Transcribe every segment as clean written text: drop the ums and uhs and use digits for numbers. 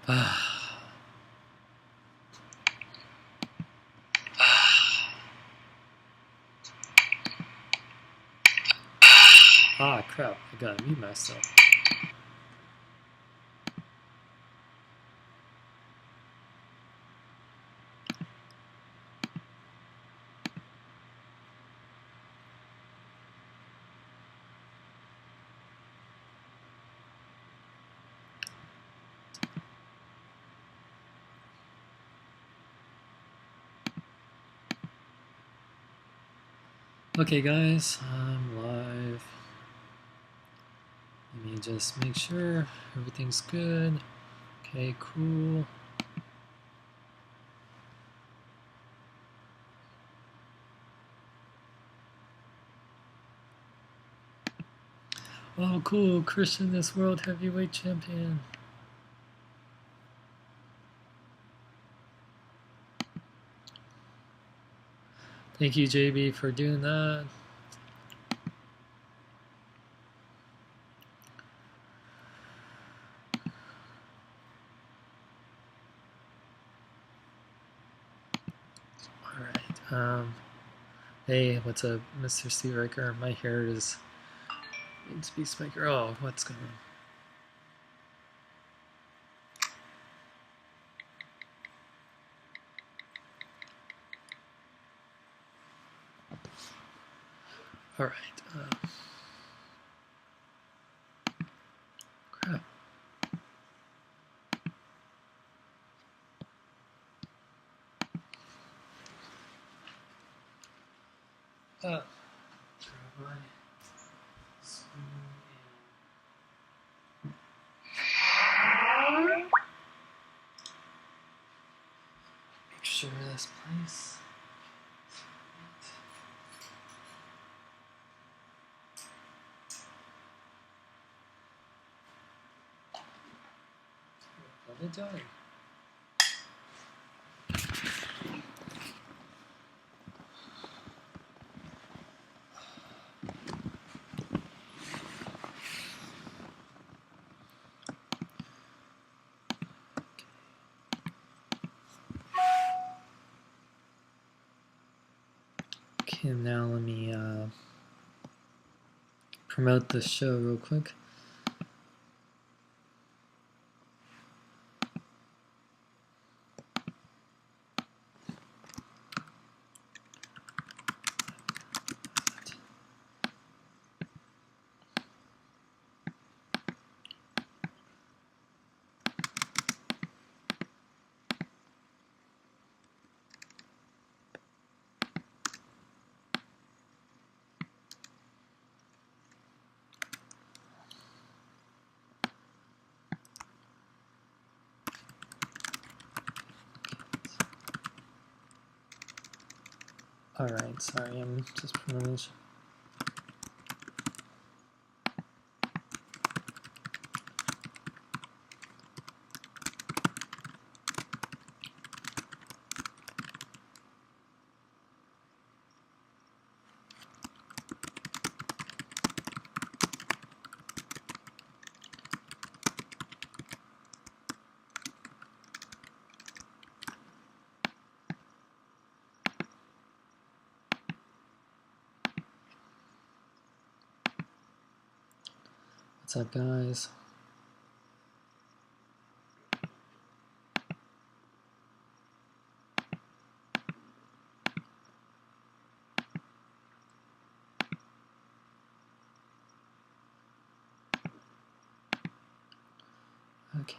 Ah, crap, I gotta mute myself. Okay, guys, I'm live. Let me just make sure everything's good. Okay, cool. Oh, cool, Christian is world heavyweight champion. Thank you, JB, for doing that. All right. Hey, what's up, Mr. Seabriker? My hair needs to be spiker. Oh, what's going on? All right. Crap. Grab my spoon and make sure this place. What are they doing? Okay, now let me promote the show real quick. Alright, sorry, I'm just promoting. What's up, guys? Okay,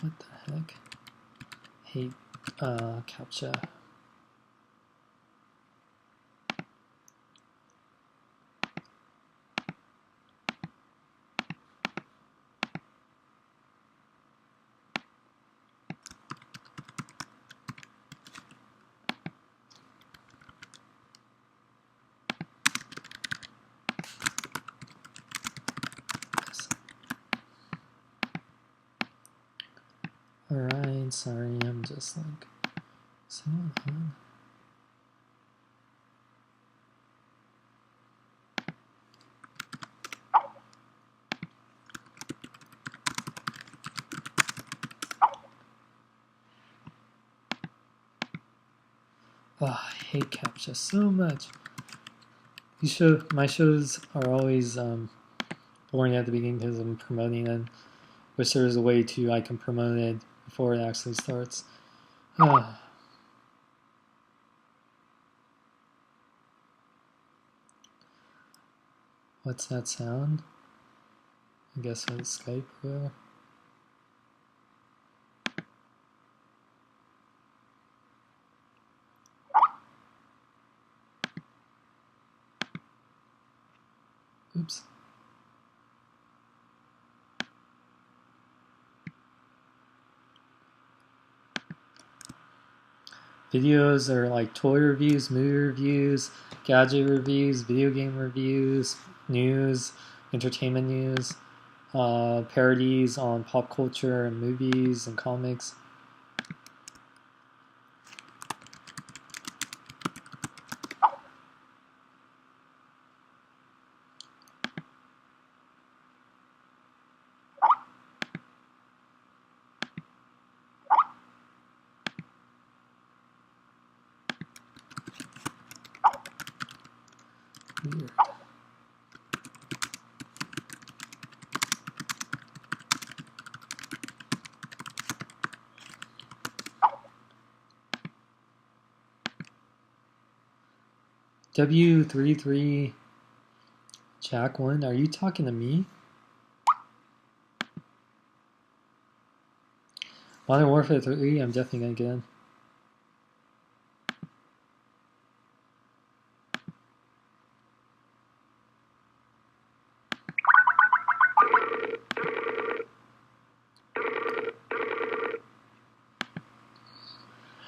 what the heck? Hate CAPTCHA. mind. Sorry, I'm just like so on. Oh, I hate CAPTCHA so much. My shows are always boring at the beginning because I'm promoting them. Wish there was a way to I can promote it before it actually starts. What's that sound? I guess it's Skype or oops. Videos are like toy reviews, movie reviews, gadget reviews, video game reviews, news, entertainment news, parodies on pop culture and movies and comics. Weird. W33 Jack 1, are you talking to me? Modern Warfare 3, I'm definitely gonna get in.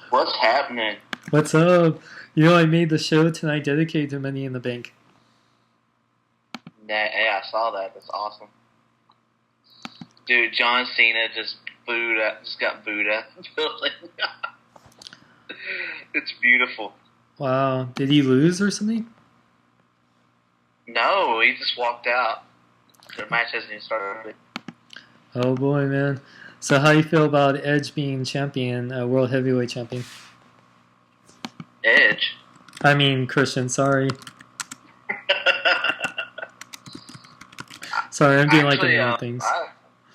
What's happening? What's up? You know, I made the show tonight dedicated to Money in the Bank. Yeah, I saw that. That's awesome. Dude, John Cena just got booed out the building. It's beautiful. Wow. Did he lose or something? No, he just walked out. The match hasn't even started. Oh boy, man. So how do you feel about Edge being champion, world heavyweight champion? Edge? I mean Christian, sorry. Sorry, I'm doing like a million things.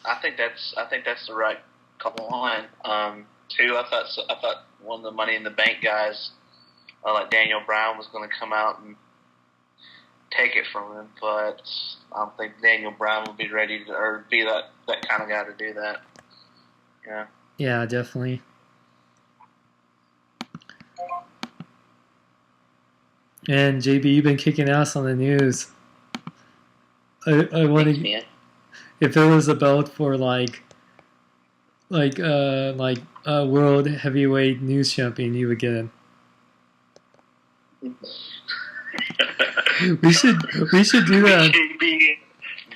I think that's the right call on. Too, I thought one of the Money in the Bank guys, like Daniel Bryan, was going to come out and take it from him, but I don't think Daniel Bryan would be ready to, or be that kind of guy to do that. Yeah. Yeah, definitely. And JB, you've been kicking ass on the news. I want to. If there was a belt for like world heavyweight news champion, you would get it. We should do that. BKBN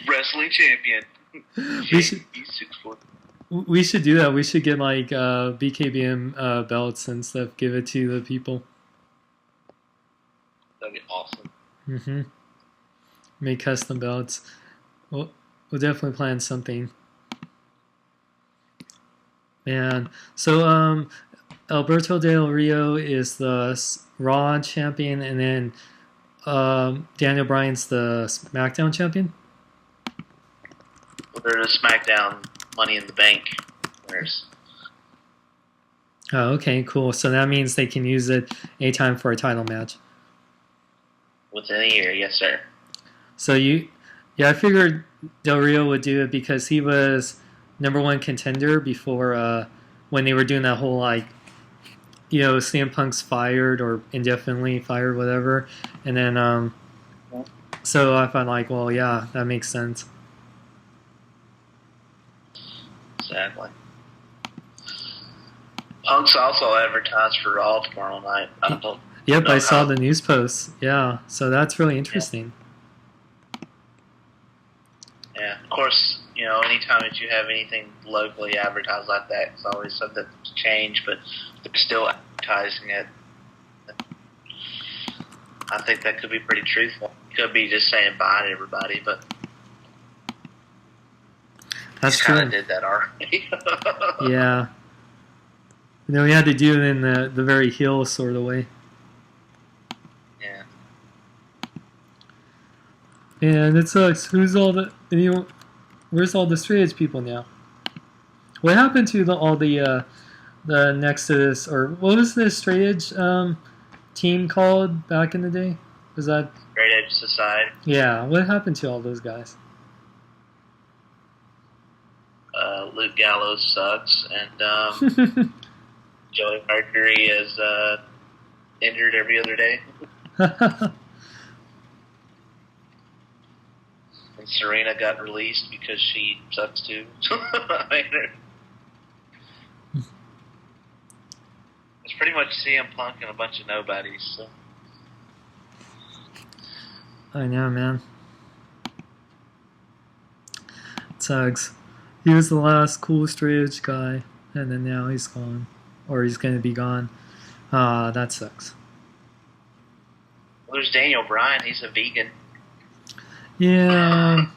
wrestling champion. We should do that. We should get like BKBN belts and stuff. Give it to the people. That'd be awesome. Mm-hmm. Make custom belts. We'll definitely plan something. Man, so Alberto Del Rio is the Raw champion, and then Daniel Bryan's the SmackDown champion. Well, they're the SmackDown Money in the Bank winners. Oh, okay, cool. So that means they can use it anytime for a title match. Within a year, yes, sir. So I figured Del Rio would do it because he was #1 contender before when they were doing that whole CM Punk's fired or indefinitely fired, whatever, and then so I thought well, yeah, that makes sense. Exactly. Punk's also advertised for Raw tomorrow night. Yep, I saw the news posts. Yeah, so that's really interesting. Yeah, of course, anytime that you have anything locally advertised like that, it's always something to change, but they're still advertising it. I think that could be pretty truthful. It could be just saying bye to everybody, but that's true. Kind of did that already. Yeah. We had to do it in the very heel sort of way. Yeah. And it sucks. Where's all the straight edge people now? What happened to all the Nexus, or what was the straight edge team called back in the day? Was that Straight Edge Society? Yeah. What happened to all those guys? Luke Gallows sucks, and Joey Mercury is injured every other day. And Serena got released because she sucks too. It's pretty much CM Punk and a bunch of nobodies. So. I know, man. It sucks. He was the last cool straight edge guy, and then now he's gone. Or he's going to be gone. That sucks. Well, there's Daniel Bryan. He's a vegan. Yeah.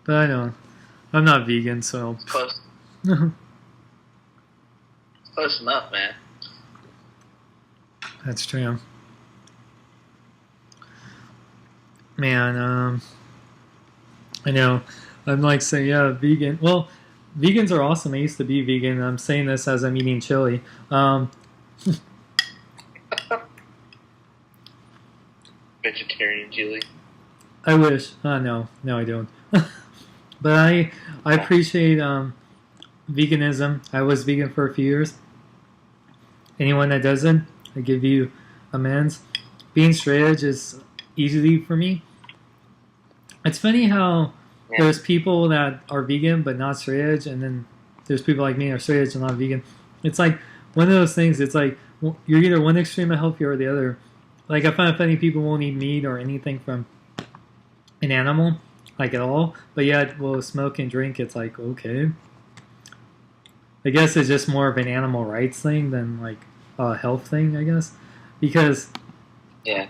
But I don't. I'm not vegan, so. It's close. Close enough, man. That's true. Man, I know. I'm like saying, yeah, vegan. Well, vegans are awesome. I used to be vegan. I'm saying this as I'm eating chili. Vegetarian chili. I wish. No, I don't. But I appreciate veganism. I was vegan for a few years. Anyone that doesn't, I give you amends. Being straight edge is easy for me. It's funny how there's people that are vegan but not straight edge, and then there's people like me that are straight edge and not vegan. It's like one of those things. It's like you're either one extreme of healthy or the other. Like I find it funny people won't eat meat or anything from an animal, like at all. But yet, will smoke and drink. It's like, okay. I guess it's just more of an animal rights thing than like a health thing, I guess. Because yeah,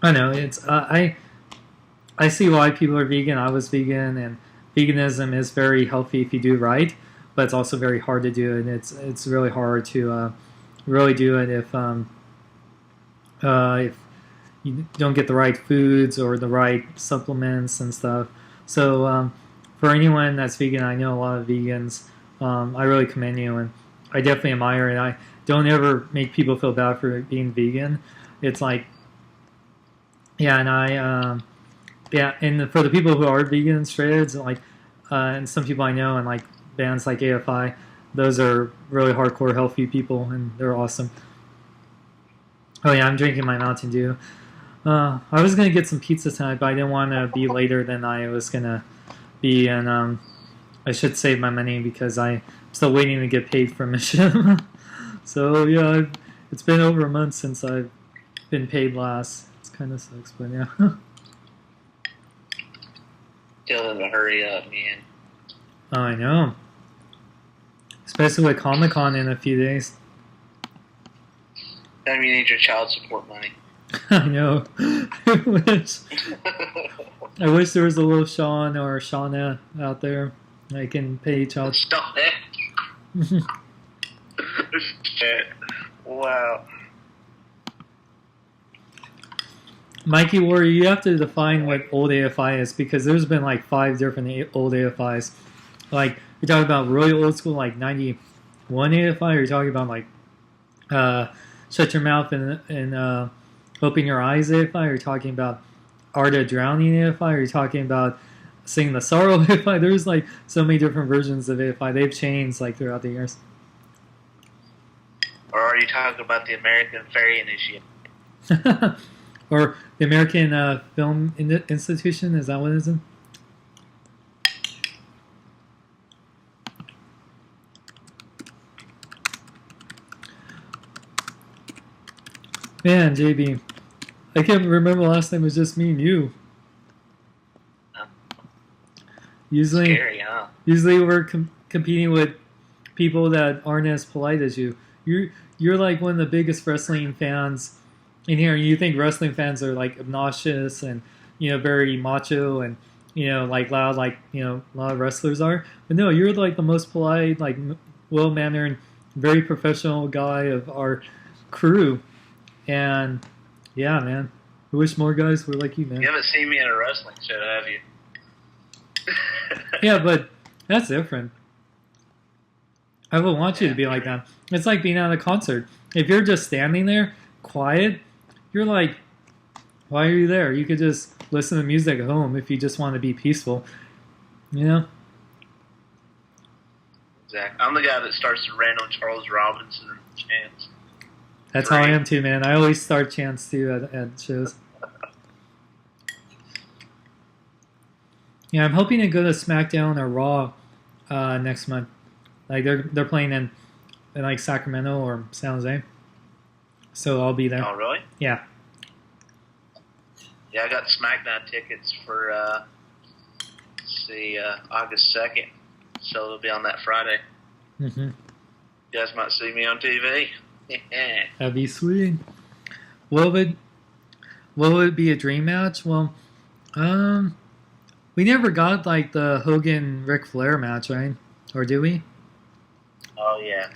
I know it's I see why people are vegan. I was vegan, and veganism is very healthy if you do right, but it's also very hard to do, and it's really hard to really do it if you don't get the right foods or the right supplements and stuff. So for anyone that's vegan, I know a lot of vegans. I really commend you, and I definitely admire it. I don't ever make people feel bad for being vegan. It's like, yeah, and and for the people who are vegan straight edge, like, and some people I know, and like bands like AFI, those are really hardcore healthy people, and they're awesome. Oh yeah, I'm drinking my Mountain Dew. I was gonna get some pizza tonight, but I didn't want to be later than I was gonna be, and I should save my money because I'm still waiting to get paid for Mission. So yeah, it's been over a month since I've been paid last. It's kind of sucks, but yeah. Still in a hurry up, man. Oh, I know. Especially with Comic-Con in a few days. Time you need your child support money. I know. I wish there was a little Sean or Shauna out there I can pay child support. Stop it. Shit. Wow. Mikey Warrior, you have to define what old AFI is, because there's been like 5 different old AFIs. Like, you're talking about really old school, like 91 AFI, or you're talking about like Shut Your Mouth and Open Your Eyes AFI, or you're talking about Art of Drowning AFI, or you're talking about Sing the Sorrow AFI. There's like so many different versions of AFI. They've changed like throughout the years. Or are you talking about the American Fairy Initiative? Or the American Film Institution, is that what it is? Man, JB, I can't remember last time it was just me and you. Usually, Scary, huh? usually we're competing with people that aren't as polite as you. You're like one of the biggest wrestling fans in here. You think wrestling fans are like obnoxious and very macho and like loud, like a lot of wrestlers are. But no, you're like the most polite, like well mannered, very professional guy of our crew. And yeah, man, I wish more guys were like you, man. You haven't seen me in a wrestling show, have you? Yeah, but that's different. I would want you to be like that. It's like being at a concert. If you're just standing there, quiet, you're like, why are you there? You could just listen to music at home if you just want to be peaceful. Exactly. I'm the guy that starts to random Charles Robinson chants. That's how I am too, man. I always start chants too at shows. Yeah, I'm hoping to go to SmackDown or Raw next month. Like they're playing in like Sacramento or San Jose, so I'll be there. Oh, really? Yeah. Yeah, I got SmackDown tickets for August 2nd, so it'll be on that Friday. Mm-hmm. You guys might see me on TV. That'd be sweet. What would be a dream match? Well, we never got like the Hogan Ric Flair match, right? Or do we? Oh yeah.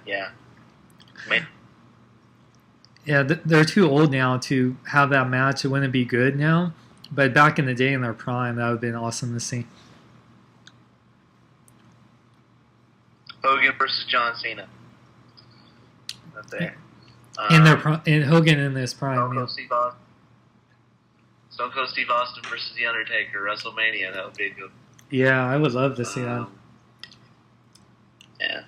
Yeah, they're too old now to have that match. It wouldn't be good now. But back in the day in their prime, that would have been awesome to see. Hogan versus John Cena. Right there. In Hogan in this prime. Stone Cold Steve Austin versus The Undertaker, WrestleMania. That would be good. Yeah, I would love to see that. Yeah.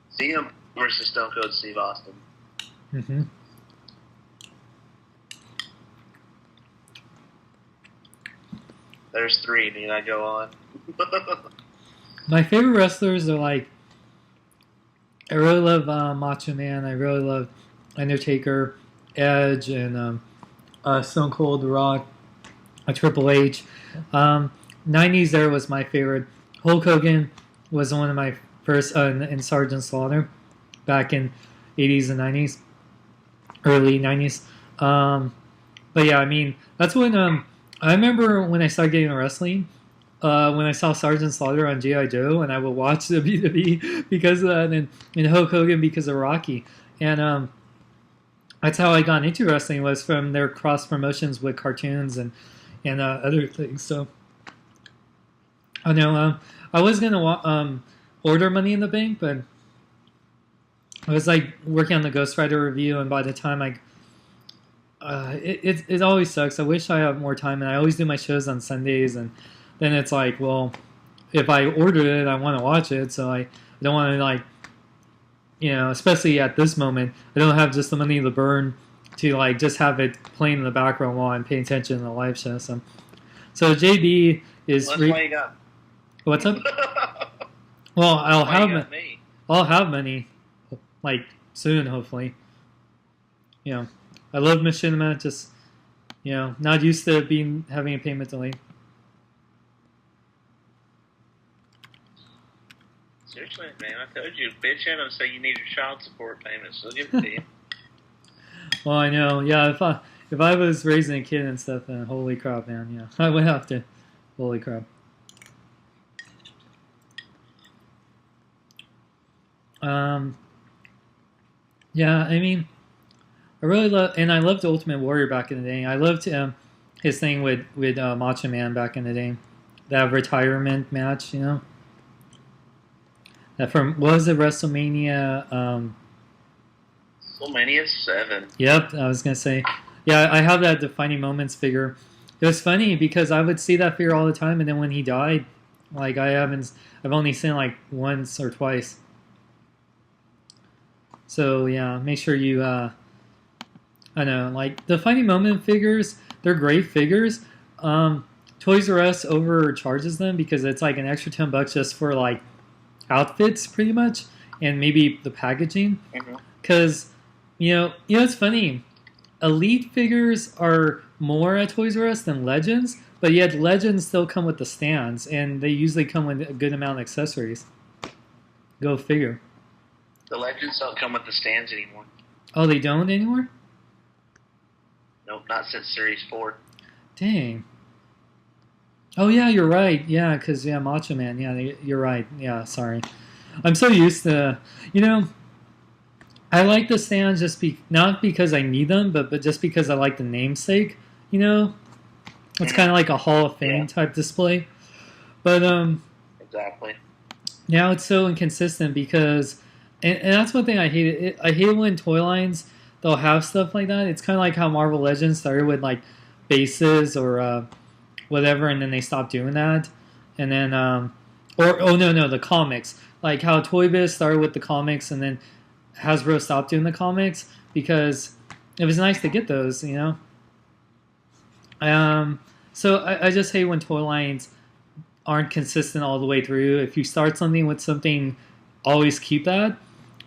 Cena versus Stone Cold Steve Austin. Mm-hmm. There's 3. Need I go on? My favorite wrestlers are like, I really love Macho Man. I really love Undertaker, Edge, and Stone Cold, The Rock, Triple H. 90s era was my favorite. Hulk Hogan was one of my first in Sergeant Slaughter back in 80s and 90s, early 90s. But yeah, I mean, that's when I remember when I started getting into wrestling. When I saw Sergeant Slaughter on G.I. Joe, and I would watch WWE because of that, and Hulk Hogan because of Rocky. And that's how I got into wrestling, was from their cross promotions with cartoons and other things. So I know I was gonna order Money in the Bank, but I was like working on the Ghost Rider review, and by the time it always sucks. I wish I had more time, and I always do my shows on Sundays, and then it's like, well, if I ordered it, I want to watch it, so I don't want to, like, especially at this moment, I don't have just the money to burn to, like, just have it playing in the background while I'm paying attention to the live show. So JB is... Well, that's why you got... What's up? Well, I'll have money, like, soon, hopefully. I love Machinima, just, not used to having a payment delayed. Seriously, man, I told you, bitch in and say you need your child support payments, so give it to you. Well, I know, yeah, if I was raising a kid and stuff, then holy crap, man, yeah, I would have to, holy crap. Yeah, I mean, I really love, and I loved Ultimate Warrior back in the day. I loved his thing with Macho Man back in the day, that retirement match, That from, what was it, WrestleMania? WrestleMania 7. Yep, I was gonna say, yeah, I have that defining moments figure. It was funny because I would see that figure all the time, and then when he died, like I've only seen it like once or twice. So yeah, make sure you, I know, like defining moment figures, they're great figures. Toys R Us overcharges them because it's like an extra $10 just for like outfits pretty much, and maybe the packaging. Because it's funny, Elite figures are more at Toys R Us than Legends, but yet Legends still come with the stands, and they usually come with a good amount of accessories. Go figure. The Legends don't come with the stands anymore. Oh, they don't anymore? Nope, not since Series 4. Dang. Oh, yeah, you're right. Yeah, because, Macho Man. Yeah, you're right. Yeah, sorry. I'm so used to, I like the stands not because I need them, but just because I like the namesake, It's kind of like a Hall of Fame type display. But, exactly. now it's so inconsistent because, and that's one thing I hate. I hate when toy lines, they'll have stuff like that. It's kind of like how Marvel Legends started with like bases or whatever, and then they stopped doing that. And then, the comics. Like how Toy Biz started with the comics, and then Hasbro stopped doing the comics because it was nice to get those, So I just hate when toy lines aren't consistent all the way through. If you start something with something, always keep that,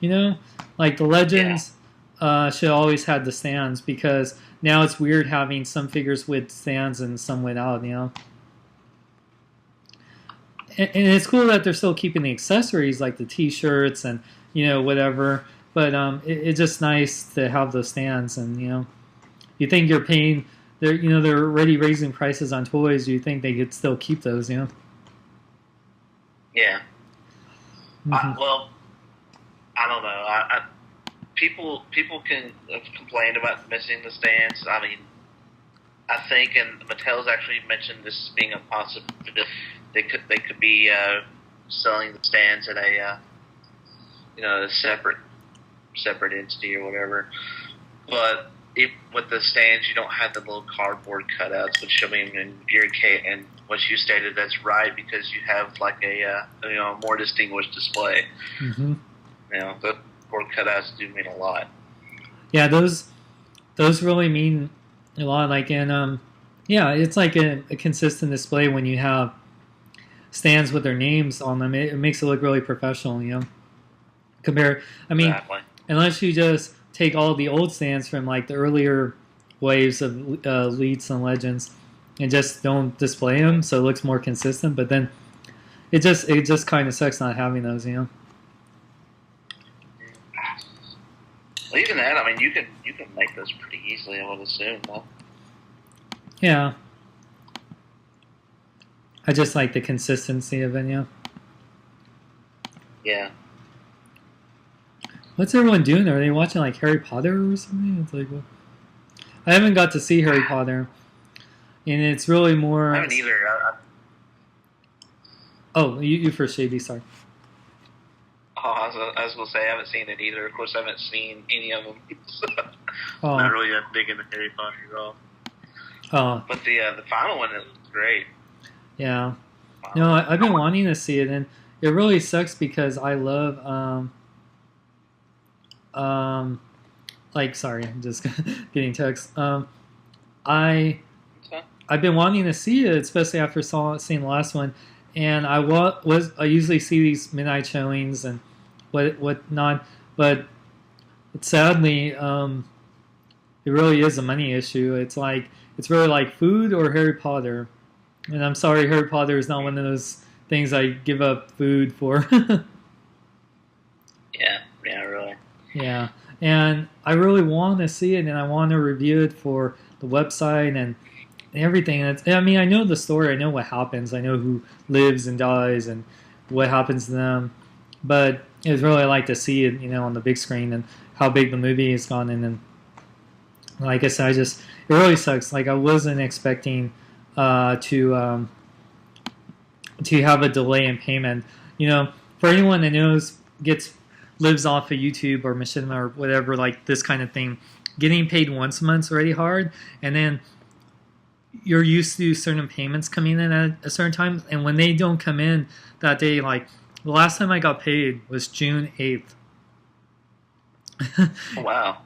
Like the Legends should always have the stands because now it's weird having some figures with stands and some without, And it's cool that they're still keeping the accessories like the T-shirts and, whatever. But it's just nice to have those stands and, you think you're paying, they're already raising prices on toys. You think they could still keep those, Yeah. Mm-hmm. Well, I don't know. People can complain about missing the stands. I mean, I think, and Mattel's actually mentioned this as being a possibility. They could be selling the stands at a a separate entity or whatever. But with the stands, you don't have the little cardboard cutouts, which I mean, in your case, and what you stated, that's right because you have like a more distinguished display. Mm-hmm. The board cutouts do mean a lot. Yeah, those really mean a lot. Like in it's like a consistent display when you have stands with their names on them. It makes it look really professional, Exactly. Unless you just take all the old stands from like the earlier waves of Elites and Legends and just don't display them so it looks more consistent. But then it just kind of sucks not having those, Well, even that, I mean, you can make those pretty easily, I would assume, though. Yeah. I just like the consistency of it, Yeah. What's everyone doing? Are they watching like Harry Potter or something? It's like, well, I haven't got to see Harry Potter, and it's really more. I haven't either. Oh, you first, JB. Sorry. Oh, I was going to say I haven't seen it either. Of course, I haven't seen any of them. Oh. Not really that big into Harry Potter at all. Oh. But the final one is great. Yeah. No, I've been wanting to see it, and it really sucks because I love sorry, I'm just getting texts. I've been wanting to see it, especially after seeing the last one, and I usually see these midnight showings and what not, but sadly, it really is a money issue. It's really like food or Harry Potter, and I'm sorry, Harry Potter is not one of those things I give up food for. Yeah, really. Yeah, and I really want to see it, and I want to review it for the website and everything. I know the story. I know what happens. I know who lives and dies and what happens to them. But it's really like to see it, on the big screen and how big the movie has gone. And like I said, it really sucks. Like I wasn't expecting to have a delay in payment. For anyone that lives off of YouTube or Machinima or whatever, like this kind of thing, getting paid once a month's already hard, and then you're used to certain payments coming in at a certain time, and when they don't come in that day, like the last time I got paid was June 8th. Wow.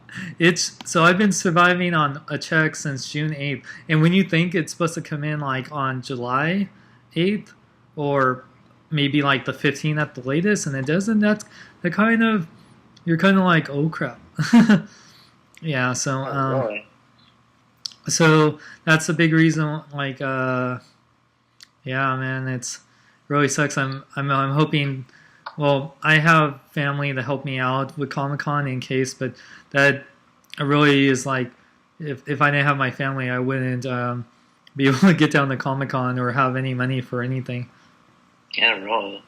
So I've been surviving on a check since June 8th, and when you think it's supposed to come in like on July 8th or maybe like the 15th at the latest, and it doesn't, you're kind of like, oh crap. Yeah, so Really? So that's a big reason. Like, yeah, man, it's really sucks. I'm hoping. Well, I have family to help me out with Comic Con in case, but that really is like, if I didn't have my family, I wouldn't be able to get down to Comic Con or have any money for anything. Yeah, really.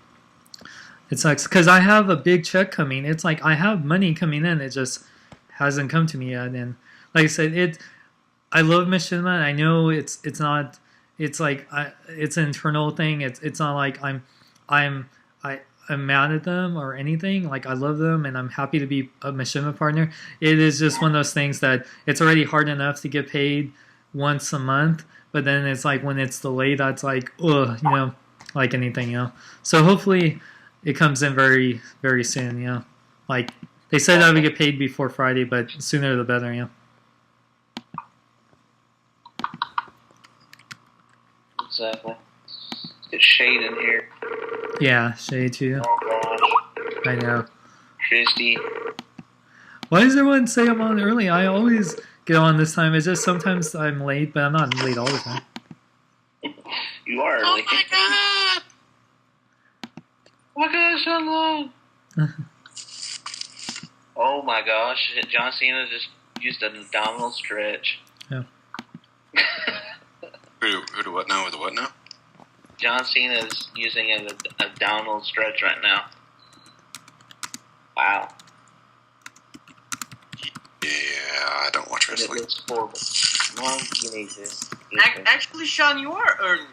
It sucks because I have a big check coming. It's like I have money coming in. It just hasn't come to me yet. And like I said, I love Machinima. I know it's not. It's like it's an internal thing. It's not like I'm I'm mad at them or anything. Like I love them and I'm happy to be a Machinima partner. It is just one of those things that it's already hard enough to get paid once a month, but then it's like when it's delayed, that's like ugh, like anything. So hopefully it comes in very very soon. Like they said I would get paid before Friday, but sooner the better. Exactly. Get shade in here. Yeah, Shay too. Oh gosh. I know. Christy. Why does everyone say I'm on early? I always get on this time. It's just sometimes I'm late, but I'm not late all the time. You are early. Oh my god! Oh my gosh, so long. Oh my gosh, John Cena just used an abdominal stretch. Yeah. Who do what now with the what now? John Cena is using an abdominal stretch right now. Wow. Yeah, I don't watch It wrestling. looks horrible. Well, you need to. Actually, Sean, you are early.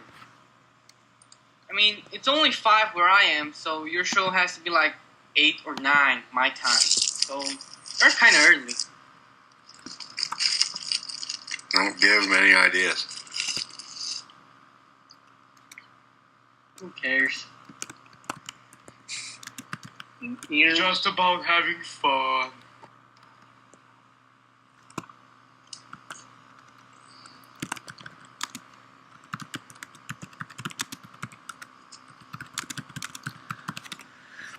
I mean, it's only 5 where I am, so your show has to be like 8 or 9 my time. So you're kind of early. Don't give them any ideas. Who cares? You're Just about having fun.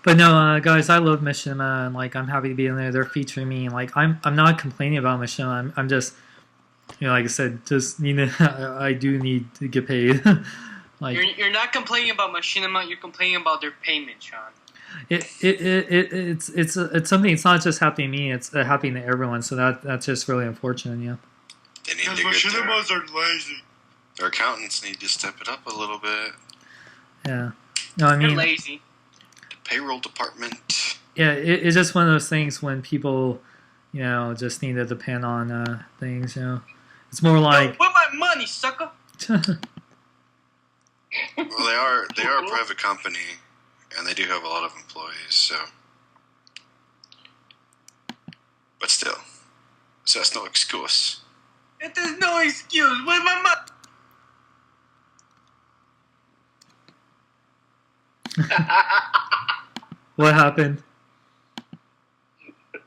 But no, guys, I love Machinima, and like I'm happy to be in there. They're featuring me, and like I'm not complaining about Machinima. I'm just, like I said, just I do need to get paid. Like You're not complaining about Machinima. You're complaining about their payment, Sean. it's something. It's not just happening to me. It's happening to everyone. So that's just really unfortunate. Yeah. They need to Because get Machinimas are lazy. their accountants need to step it up a little bit. Yeah. No, I They're mean, lazy. The payroll department. yeah, it's just one of those things when people, just need to depend on things. It's more like. Where my money, sucker? Well, they are a private company, and they do have a lot of employees. So, but still, so that's no excuse. It is no excuse. Where's my money? What happened?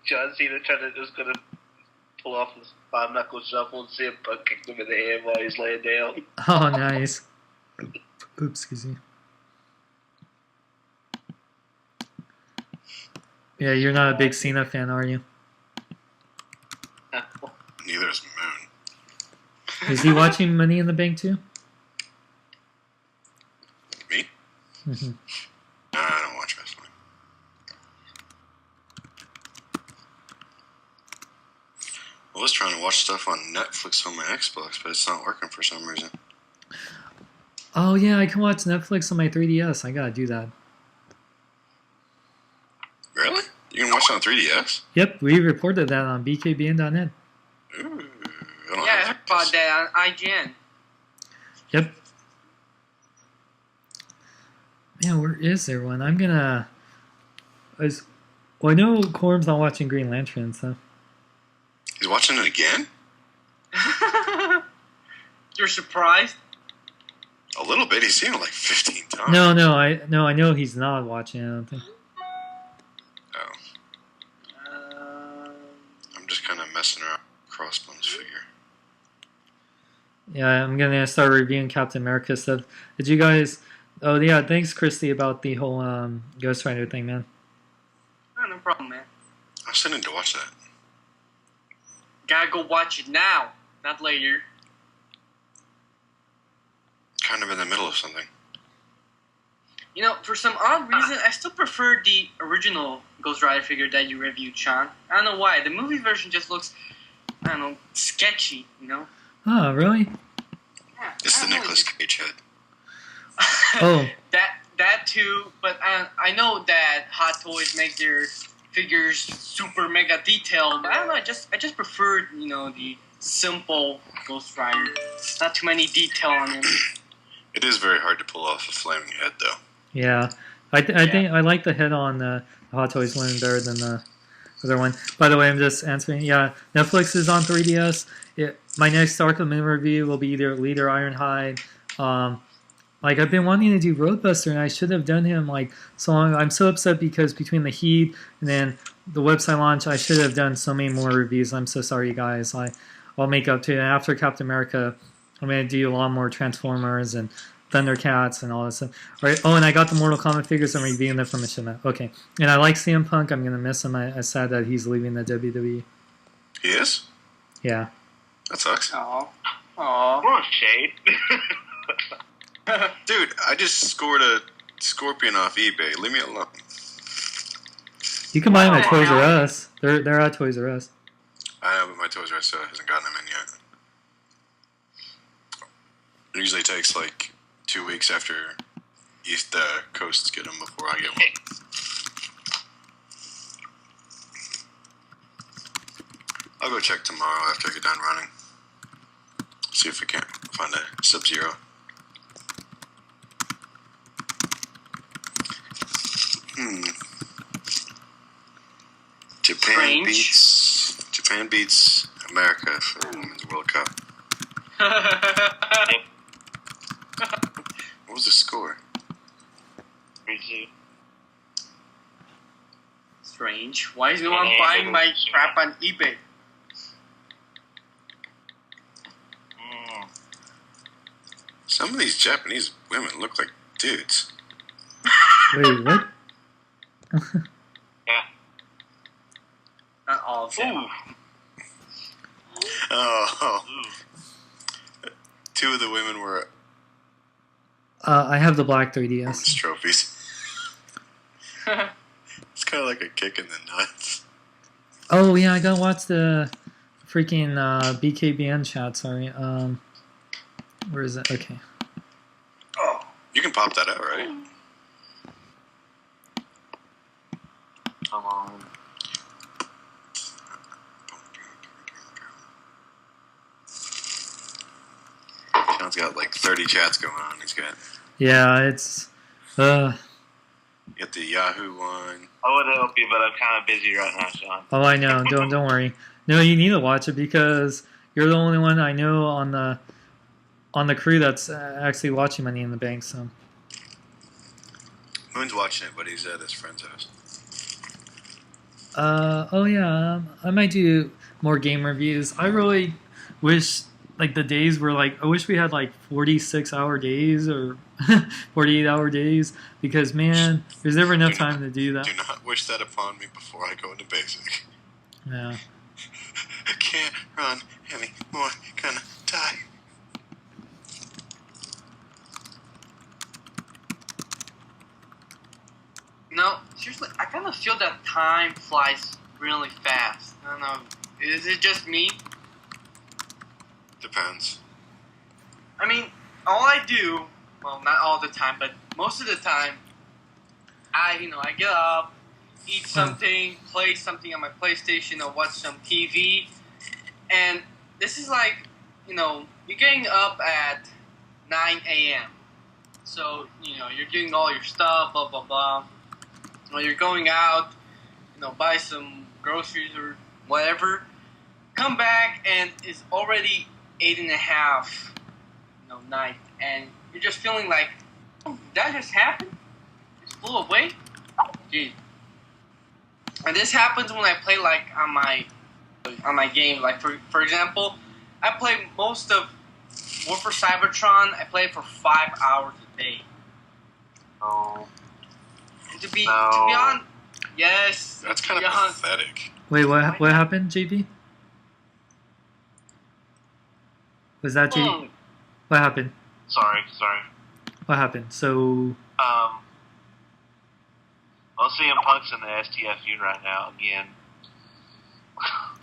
John Cena just gonna pull off his 5-knuckle shuffle and see him kick him in the head while he's laying down. Oh, nice. Oops, excuse me. Yeah, you're not a big Cena fan, are you? Neither is Moon. Is he watching Money in the Bank too? Me? Mm-hmm. No, I don't watch wrestling. I was trying to watch stuff on Netflix on my Xbox, but it's not working for some reason. Oh yeah, I can watch Netflix on my 3DS. I gotta do that. Really? You can watch it on 3DS? Yep, we reported that on BKBN.net. Ooh, I don't Yeah, I have heard about that on IGN. Yep. Man, where is everyone? I'm gonna. Well, I know Corm's not watching Green Lantern, so. He's watching it again? You're surprised? A little bit. He's seen it like 15 times. No, I know he's not watching it. I don't think. Oh. I'm just kind of messing around with Crossbones figure. Yeah, I'm gonna start reviewing Captain America stuff. Did you guys? Oh yeah, thanks Christy about the whole Ghost Rider thing, man. Oh, no problem, man. I still need to watch that. Gotta go watch it now. not later. Kind of in the middle of something. You know, for some odd reason, I still prefer the original Ghost Rider figure that you reviewed, Sean. I don't know why. The movie version just looks, I don't know, sketchy, you know? Oh, really? Yeah, It's the I don't know. Nicolas Cage head. Oh. That too, but I know that Hot Toys make their figures super mega detailed, but I don't know, I just preferred, you know, the simple Ghost Rider. Not too many detail on him. It is very hard to pull off a flaming head, though. Yeah. I think I like the head on the Hot Toys one better than the other one. By the way, I'm just answering. Yeah, Netflix is on 3DS. My next Arkham Moon review will be either Lead or Ironhide. Like, I've been wanting to do Roadbuster, and I should have done him, like, so long. I'm so upset because between the heat and then the website launch, I should have done so many more reviews. I'm so sorry, guys. I'll make up to it. And after Captain America, I'm going to do a lot more Transformers and Thundercats and all this stuff. All right. Oh, and I got the Mortal Kombat figures. I'm reviewing them from a shipment. Okay. And I like CM Punk. I'm going to miss him. I'm sad that he's leaving the WWE. He is? Yeah. That sucks. Aw. Come on, Shade. Dude, I just scored a Scorpion off eBay. Leave me alone. You can buy them at Oh, Toys R wow. Us. They're at Toys R Us. I know, but my Toys R Us hasn't gotten them in yet. It usually takes like 2 weeks after East Coasts get them before I get one. I'll go check tomorrow after I get done running. See if I can't find a Sub-Zero. Japan beats America for the Women's World Cup. What was the score? 3-2. Strange. Why is no one buying my crap on eBay? Some of these Japanese women look like dudes. Wait, what? Yeah. Not all of them. Ooh. Oh, Ooh. two of the women were I have the black 3DS. trophies. It's kind of like a kick in the nuts. Oh, yeah, I gotta watch the freaking BKBN chat, sorry. Where is it? Okay. Oh, you can pop that out, right? Come on. Sean's got like 30 chats going on. He's got Yeah, it's... you got the Yahoo one. I would help you, but I'm kind of busy right now, Sean. Oh, I know. Don't worry. No, you need to watch it because you're the only one I know on the crew that's actually watching Money in the Bank. So Moon's watching it, but he's at his friend's house. oh yeah, I might do more game reviews. I really wish like the days were like I wish we had like 46-hour days or 48-hour days because man, there's never enough time to do that. Do not wish that upon me before I go into basic. Yeah. I can't run anymore. Gonna die. No, seriously, I kind of feel that time flies really fast. I don't know. Is it just me? Depends. I mean, all I do, well, not all the time, but most of the time, I get up, eat something, play something on my PlayStation, or watch some TV, and this is like, you're getting up at 9 a.m. So, you're doing all your stuff, blah, blah, blah. Or you're going out, buy some groceries or whatever. Come back and it's already 8:30, night. And you're just feeling like, oh, did that just happen? Just flew away? Gee. And this happens when I play like on my game. Like for example, I play most of War for Cybertron. I play it for 5 hours a day. Oh. And to be on, yes. That's kind of pathetic. Wait, what happened, JP? Was that J? Mm. What happened? Sorry. What happened? So Well, CM Punk's in the STFU right now again.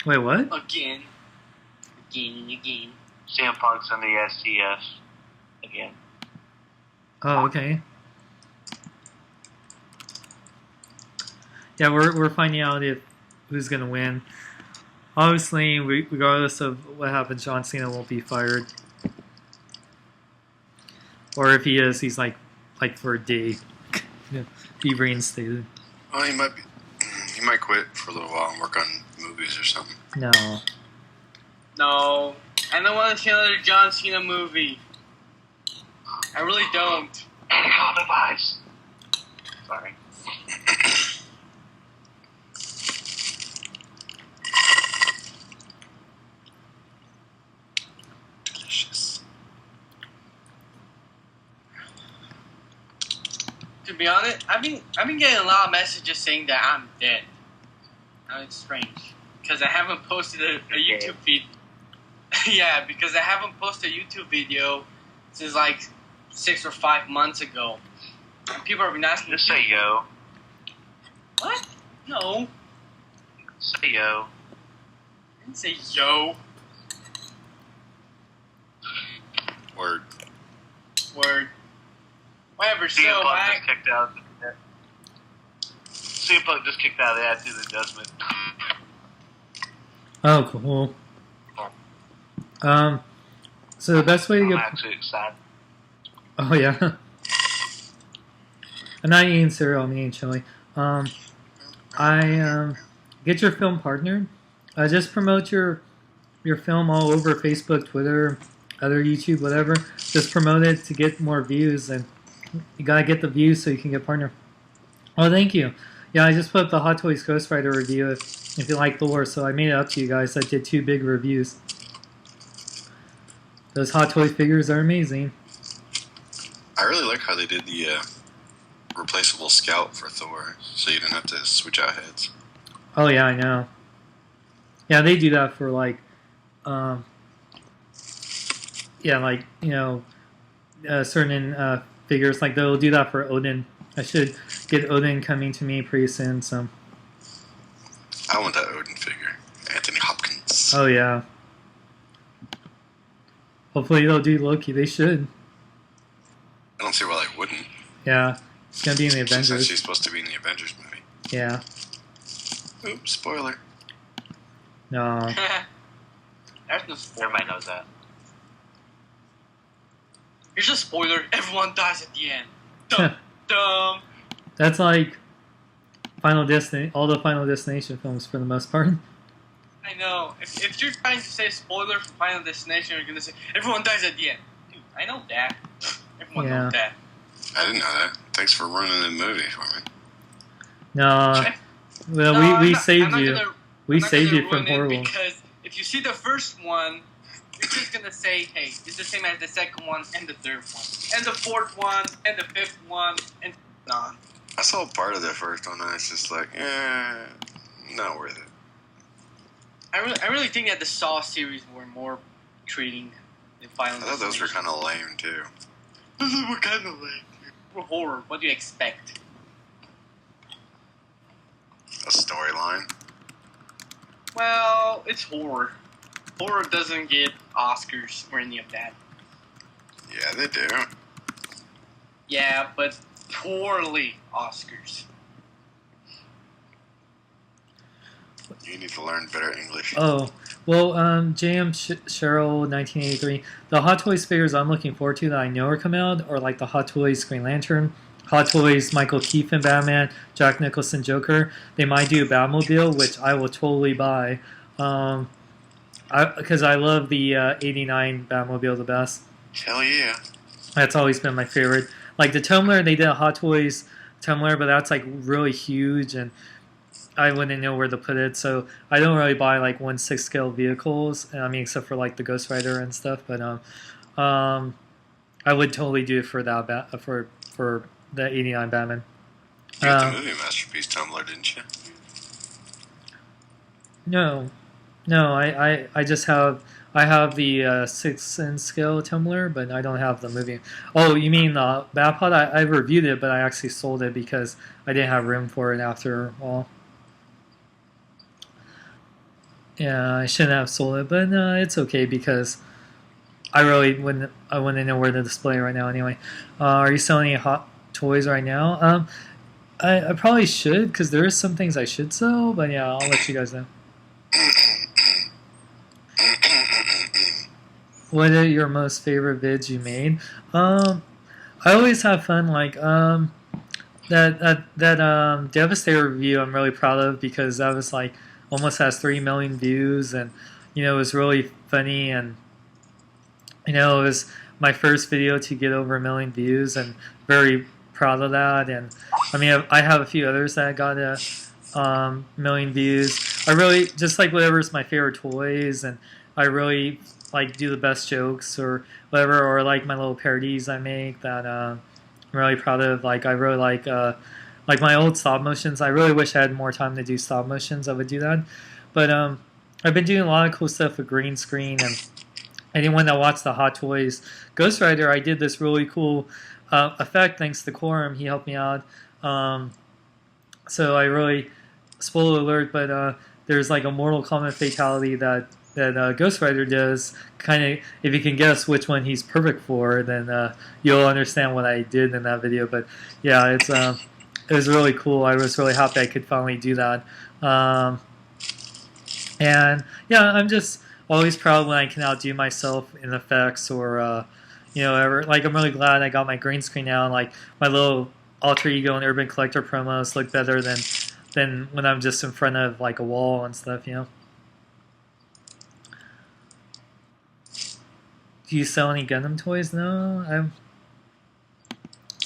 wait, what? Again. CM Punk's in the STF again. Oh, okay. Yeah, we're finding out if who's gonna win. Obviously, regardless of what happens, John Cena won't be fired. Or if he is, he's like for a day, be reinstated. Well, he might be. He might quit for a little while and work on movies or something. No. No. I don't want to see another John Cena movie. I really don't. Medical device. Sorry. Delicious. To be honest, I've been getting a lot of messages saying that I'm dead. Now it's strange because I haven't posted a YouTube feed. Yeah, because I haven't posted a YouTube video since like 6 or 5 months ago. And people have been asking. Just say yo. What? No. Say yo. I didn't say yo. Word. Word. Whatever. So CM Punk I. just kicked out. CM Punk just kicked out of the Attitude Adjustment. Oh, cool. So the best way to I'm get. actually excited. Oh yeah. I'm not eating cereal. I'm eating chili. Get your film partnered. Just promote your film all over Facebook, Twitter, other YouTube, whatever. Just promote it to get more views, and you gotta get the views so you can get partner. Oh, thank you. Yeah, I just put up the Hot Toys Ghost Rider review if you like the lore. So I made it up to you guys. I did 2 big reviews. Those Hot Toy figures are amazing. I really like how they did the replaceable scout for Thor, so you didn't have to switch out heads. Oh yeah, I know. Yeah, they do that for like, certain figures. Like they'll do that for Odin. I should get Odin coming to me pretty soon. So. I want that Odin figure, Anthony Hopkins. Oh yeah. Hopefully they'll do Loki. They should. I don't see why they wouldn't. Yeah, it's gonna be in the Since Avengers. she's supposed to be in the Avengers movie. Yeah. Oops, spoiler. No. There's no spoiler. Everybody knows that. Here's a spoiler. Everyone dies at the end. Dum dum. That's like all the Final Destination films for the most part. I know. If you're trying to say spoiler for Final Destination, you're gonna say everyone dies at the end. Dude, I know that. Everyone knows that. I didn't know that. Thanks for ruining the movie for me. No. Well, No, we I'm not- saved I'm not you. gonna- We I'm not saved gonna you from ruin it horrible. Because if you see the first one, you're just gonna say, "Hey, it's the same as the second one and the third one, and the fourth one and the fifth one, and on." I saw part of the first one, and it's just like, not worth it. I really think that the Saw series were more treating than Final I thought those were Destination. kind of lame too. Those were kind of lame. For horror, what do you expect? A storyline. Well, it's horror. Horror doesn't get Oscars or any of that. Yeah, they do. Yeah, but poorly Oscars. You need to learn better English. Oh, well, JM Cheryl 1983. The Hot Toys figures I'm looking forward to that I know are coming out are like the Hot Toys Green Lantern, Hot Toys Michael Keaton Batman, Jack Nicholson Joker. They might do a Batmobile, which I will totally buy. Because I love the 89 Batmobile the best. Hell yeah. That's always been my favorite. Like the Tumbler, they did a Hot Toys Tumbler, but that's like really huge and I wouldn't know where to put it, so I don't really buy like 1/6 scale vehicles. I mean, except for like the Ghost Rider and stuff. But I would totally do it for that for the '89 Batman. You got the movie masterpiece Tumblr, didn't you? No, I just have I have the 6-inch scale tumbler, but I don't have the movie. Oh, you mean Bapod? I reviewed it, but I actually sold it because I didn't have room for it after all. Yeah, I shouldn't have sold it, but it's okay because I really wouldn't. I wouldn't know where to display it right now. Anyway, are you selling any hot toys right now? I probably should because there is some things I should sell, but yeah, I'll let you guys know. What are your most favorite vids you made? I always have fun. Like that Devastator review, I'm really proud of because that was like almost has 3 million views, and it was really funny, and it was my first video to get over 1 million views, and very proud of that. And I mean, I have a few others that got a million views. I really just like whatever's my favorite toys, and I really like do the best jokes or whatever, or like my little parodies I make that I'm really proud of. Like I really like my old stop motions. I really wish I had more time to do stop motions. I would do that, but I've been doing a lot of cool stuff with green screen. And anyone that watched the Hot Toys Ghost Rider, I did this really cool effect thanks to Quorum. He helped me out. So I really, spoiler alert, but there's like a Mortal Kombat fatality that Ghost Rider does. Kind of, if you can guess which one he's perfect for, then you'll understand what I did in that video. But yeah, it was really cool. I was really happy I could finally do that. And yeah, I'm just always proud when I can outdo myself in effects or ever. Like I'm really glad I got my green screen now. And, like my little alter ego and Urban Collector promos look better than when I'm just in front of like a wall and stuff. Do you sell any Gundam toys? No,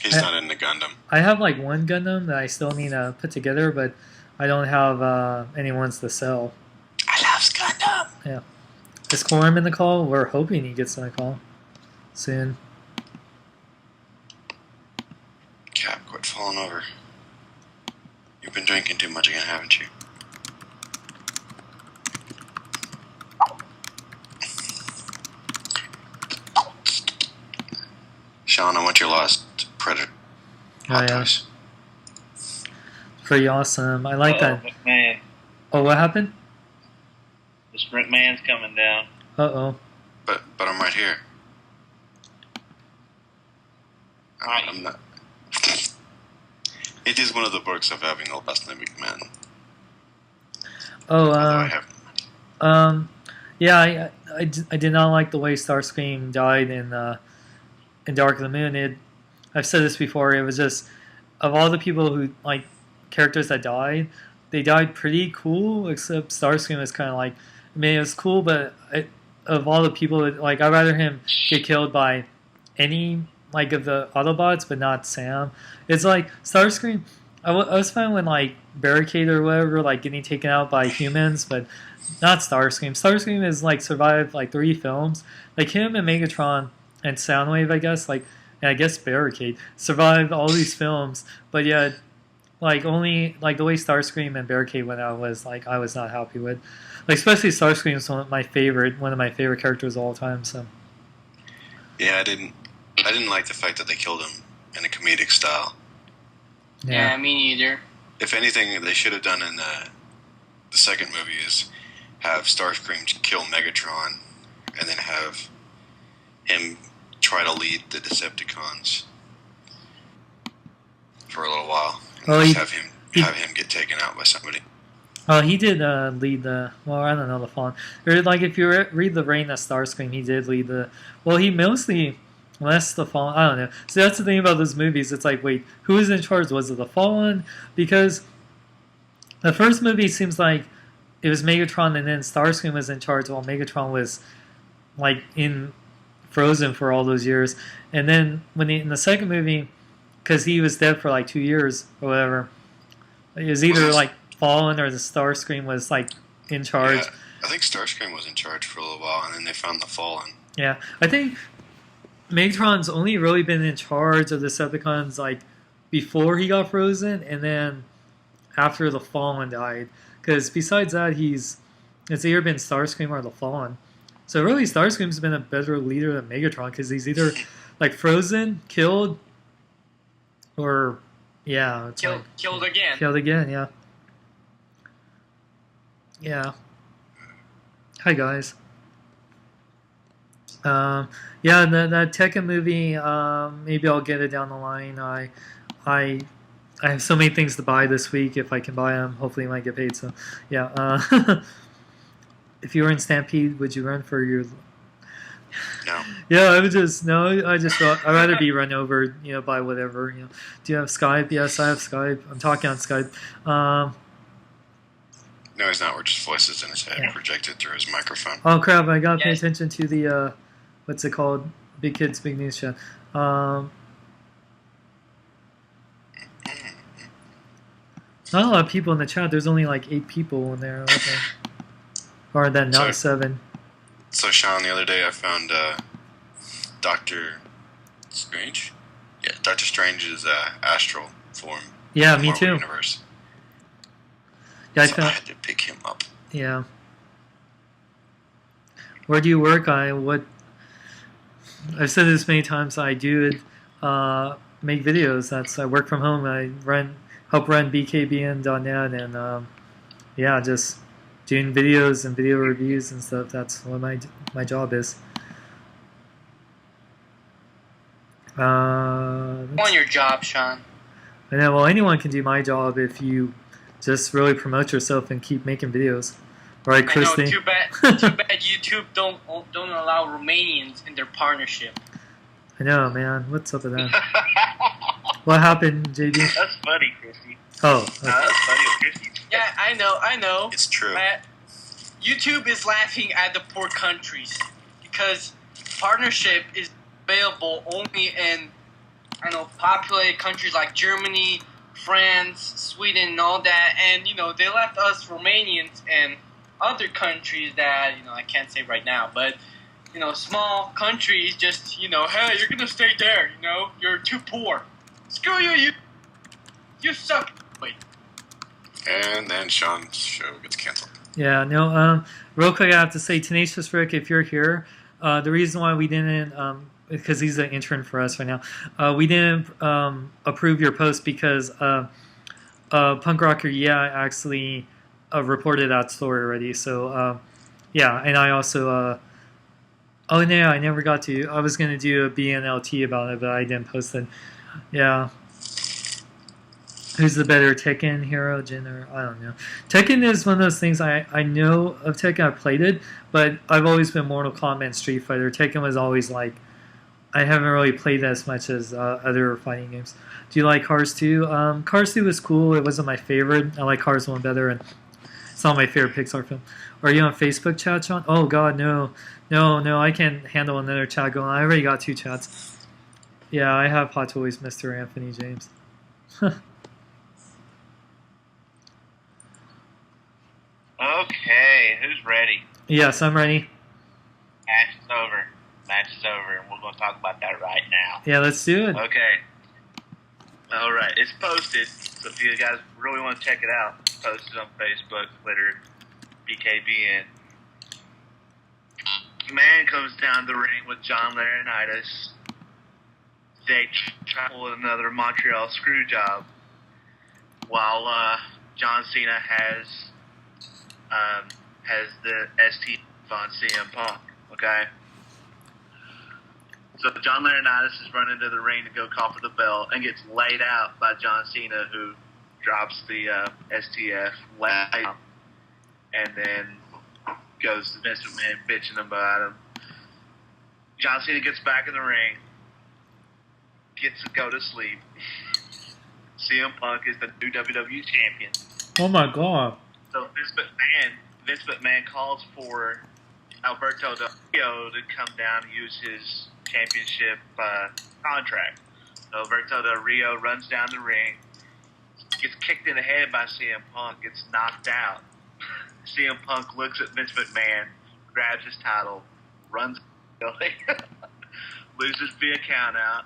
He's not into Gundam. I have like one Gundam that I still need to put together, but I don't have any ones to sell. I love Gundam. Yeah. Is Quorum in the call? We're hoping he gets in the call soon. Cap, quit falling over. You've been drinking too much again, haven't you? Sean, I want your last Predator. Oh, yeah. Pretty awesome. I like that. McMahon. Oh, what happened? The sprint man's coming down. Uh-oh. But I'm right here. I'm not. It is one of the perks of having a last name McMahon. Oh, I have. yeah, I did not like the way Starscream died in Dark of the Moon. I've said this before. It was just of all the people who like characters that died, they died pretty cool. Except Starscream was kind of like, I mean, it was cool, but of all the people, like I'd rather him get killed by any like of the Autobots, but not Sam. It's like Starscream. I was fine when like Barricade or whatever, like getting taken out by humans, but not Starscream. Starscream has like survived like 3 films. Like him and Megatron and Soundwave, I guess, like, and I guess Barricade survived all these films, but yet, like, only like the way Starscream and Barricade went out was like I was not happy with. Like, especially Starscream is one of my favorite characters of all time. So yeah, I didn't like the fact that they killed him in a comedic style. Yeah, me neither. If anything, they should have done in the second movie is have Starscream kill Megatron, and then have him try to lead the Decepticons for a little while. And have him get taken out by somebody. Oh, he did lead the. Well, I don't know the Fallen. Or like if you read the Reign of Starscream, he did lead the. Well, he mostly. Unless the Fallen, I don't know. So that's the thing about those movies. It's like, wait, who was in charge? Was it the Fallen? Because the first movie seems like it was Megatron, and then Starscream was in charge while Megatron was like in frozen for all those years. And then when in the second movie, because he was dead for like 2 years or whatever, it was either like Fallen or the Starscream was like in charge. Yeah, I think Starscream was in charge for a little while, and then they found the Fallen. Yeah, I think Megatron's only really been in charge of the Decepticons like before he got frozen, and then after the Fallen died. Because besides that, it's either been Starscream or the Fallen. So really, Starscream's been a better leader than Megatron because he's either like frozen, killed, or yeah, it's Killed, like killed again. killed again. Yeah, yeah. Hi guys. Yeah, that Tekken movie. Maybe I'll get it down the line. I have so many things to buy this week. If I can buy them, hopefully I might get paid. So, yeah. If you were in Stampede, would you run for your? No. Yeah, I would just no. I'd rather be run over, by whatever. Do you have Skype? Yes, I have Skype. I'm talking on Skype. No, he's not. We're just voices in his head Yeah. projected through his microphone. Oh crap! I gotta pay Yes. attention to the what's it called? Big Kids Big News Chat. Not a lot of people in the chat. There's only like 8 people in there. Okay. Or then not So- 7. So, Sean, the other day I found Doctor Strange. Yeah, Doctor Strange's astral form. Yeah, in the me Marvel too. Universe. Yeah, I So I found. had to pick him up. Yeah. Where do you work? I've said this many times. I do make videos. I work from home. I help run BKBN.net, and yeah, just doing videos and video reviews and stuff. That's what my job is. On your job, Sean. I know. Well, anyone can do my job if you just really promote yourself and keep making videos. Right, I know. Christy? Too bad. Too bad YouTube don't allow Romanians in their partnership. I know, man. What's up with that? What happened, JD? That's funny, Christy. Oh, That's funny, Christy. Yeah, I know. It's true. YouTube is laughing at the poor countries because partnership is available only in populated countries like Germany, France, Sweden, and all that, and they left us Romanians and other countries that I can't say right now, but small countries just hey, you're gonna stay there, you're too poor. Screw you, you suck. Wait. And then Sean's show gets canceled. yeah. No. Real quick, I have to say, Tenacious Rick, if you're here, the reason why we didn't, because he's an intern for us right now, we didn't approve your post because Punk Rocker, actually reported that story already. So, yeah, and I also. Oh no, I never got to. I was gonna do a BNLT about it, but I didn't post it. Yeah. Who's the better Tekken hero, Jin, or I don't know. Tekken is one of those things I know of Tekken. I've played it, but I've always been Mortal Kombat and Street Fighter. Tekken was always like I haven't really played as much as other fighting games. Do you like Cars 2? Cars 2 was cool. It wasn't my favorite. I like Cars 1 better, and it's not my favorite Pixar film. Are you on Facebook chat, Sean? Oh God, no. I can't handle another chat going on. I already got 2 chats. Yeah, I have Hot Toys, Mr. Anthony James. Okay, who's ready? Yes, I'm ready. Match is over. Match is over, and we're going to talk about that right now. Yeah, let's do it. Okay. All right, it's posted, so if you guys really want to check it out, it's posted on Facebook, Twitter, BKBN. Man comes down the ring with John Laurinaitis. They try to pull another Montreal screw job, while John Cena has the ST on CM Punk. Okay. So John Laurinaitis is running to the ring to go call for the bell and gets laid out by John Cena, who drops the STF down, and then goes to Vince McMahon bitching about him. John Cena gets back in the ring, gets to go to sleep. CM Punk is the new WWE champion. Oh my God. So Vince McMahon calls for Alberto Del Rio to come down and use his championship contract. So Alberto Del Rio runs down the ring, gets kicked in the head by CM Punk, gets knocked out. CM Punk looks at Vince McMahon, grabs his title, runs loses via count out.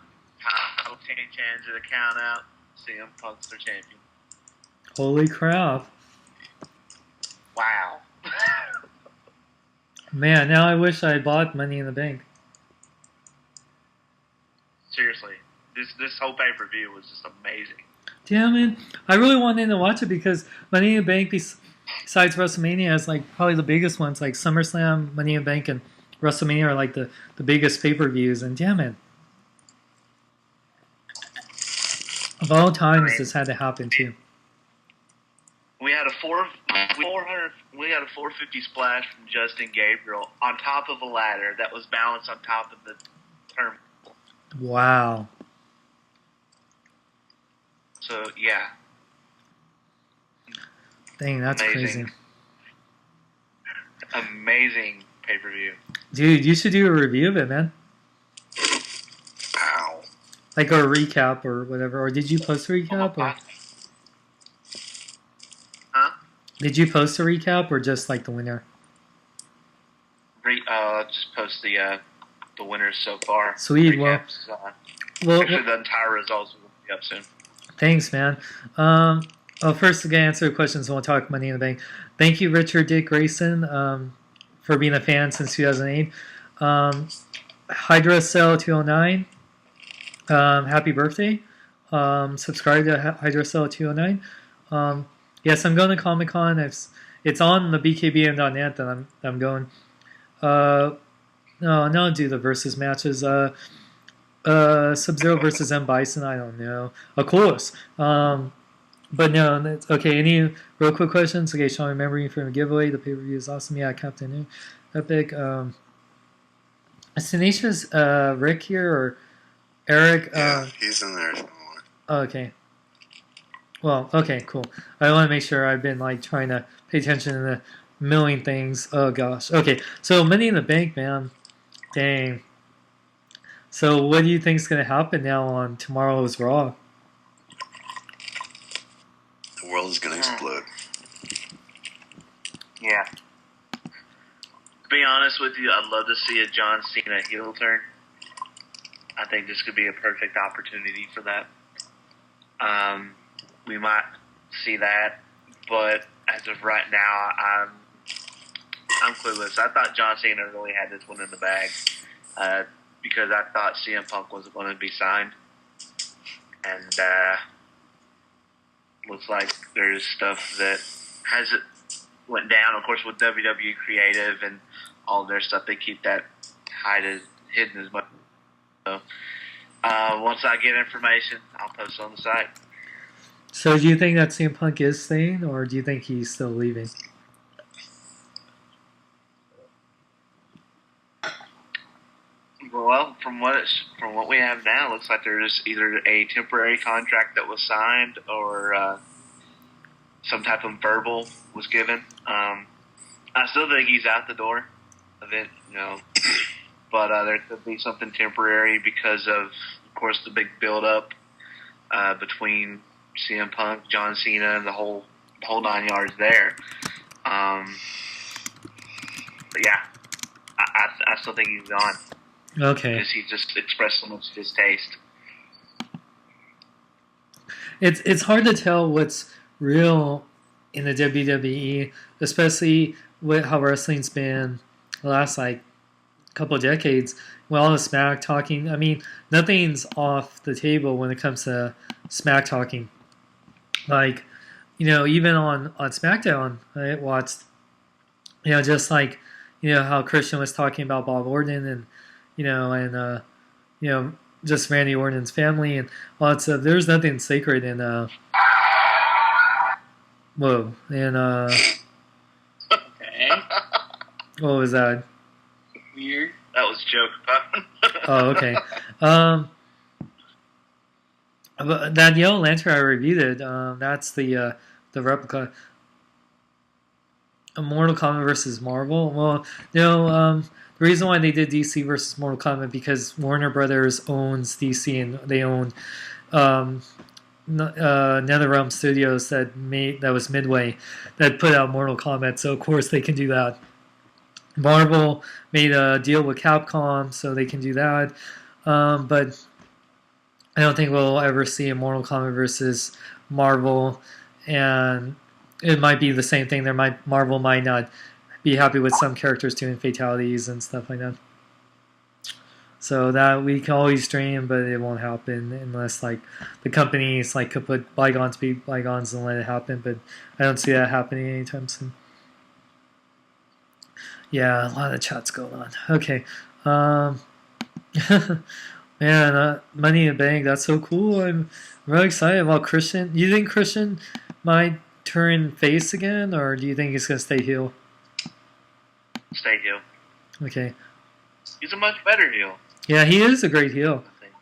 Title change at a count out. CM Punk's their champion. Holy crap. Wow. Man, now I wish I bought Money in the Bank. Seriously, this whole pay per view was just amazing. Damn it. I really wanted to watch it because Money in the Bank, besides WrestleMania, is like probably the biggest ones. Like SummerSlam, Money in the Bank, and WrestleMania are like the biggest pay-per-views. And damn it. Of all times, this had to happen too. We had a 450 splash from Justin Gabriel on top of a ladder that was balanced on top of the terminal. Wow. So yeah. Dang, that's Amazing. crazy. Amazing pay-per-view. Dude, you should do a review of it, man. Ow. Like a recap or whatever. Or did you post a recap? Or Huh? did you post a recap or just like the winner? Just post the winners so far. Sweet. Recaps, Well, actually, the entire results will be up soon. thanks, man. First, to answer the questions, and we'll talk Money in the Bank. Thank you, Richard Dick Grayson, for being a fan since 2008. Hydra Cell 209, happy birthday. Subscribe to Hydra Cell 209. Yes, I'm going to Comic Con. It's on the BKBN.net that I'm going. No, do the versus matches. Sub-Zero versus M. Bison, I don't know. Of course. But no, okay, any real quick questions? Okay, Sean, remembering from a giveaway. The pay-per-view is awesome. Yeah, Captain New. Epic. Is Tenacious Rick here or Eric? Yeah, he's in there somewhere. Okay. Well, okay, cool. I want to make sure I've been like trying to pay attention to the million things. Oh gosh. Okay, so Money in the Bank, man. Dang. So what do you think's going to happen now on tomorrow's Raw? The world is going to explode. Yeah. To be honest with you, I'd love to see a John Cena heel turn. I think this could be a perfect opportunity for that. We might see that, but as of right now, I'm clueless. I thought John Cena really had this one in the bag because I thought CM Punk wasn't going to be signed, and looks like there's stuff that hasn't went down. Of course, with WWE Creative and all their stuff, they keep that hidden as much. So once I get information, I'll post it on the site. So do you think that CM Punk is staying, or do you think he's still leaving? Well, from what we have now, it looks like there's either a temporary contract that was signed or some type of verbal was given. I still think he's out the door of it, but there could be something temporary because of course, the big build-up between CM Punk, John Cena, and the whole 9 yards there. But yeah, I still think he's gone. Okay. Because he just expressed so much distaste. It's hard to tell what's real in the WWE, especially with how wrestling's been the last couple of decades. With all the smack talking, I mean, nothing's off the table when it comes to smack talking. Even on SmackDown, I watched, just how Christian was talking about Bob Orton and, just Randy Orton's family and all that stuff. There's nothing sacred in, whoa, and, Okay. what was that? Weird. That was a joke. Oh, okay. But that Yellow Lantern I reviewed it. That's the replica. Mortal Kombat versus Marvel. Well, the reason why they did DC versus Mortal Kombat because Warner Brothers owns DC and they own NetherRealm Studios that was Midway that put out Mortal Kombat. So of course they can do that. Marvel made a deal with Capcom, so they can do that. But I don't think we'll ever see a Mortal Kombat versus Marvel, and it might be the same thing. Marvel might not be happy with some characters doing fatalities and stuff like that. So that we can always stream, but it won't happen unless like the companies like could put bygones be bygones and let it happen. But I don't see that happening anytime soon. Yeah, a lot of chats going on. Okay, man, Money in the Bank. That's so cool. I'm really excited about Christian. You think Christian might turn face again, or do you think he's gonna stay heel? Stay heel. Okay. He's a much better heel. Yeah, he is a great heel. I think.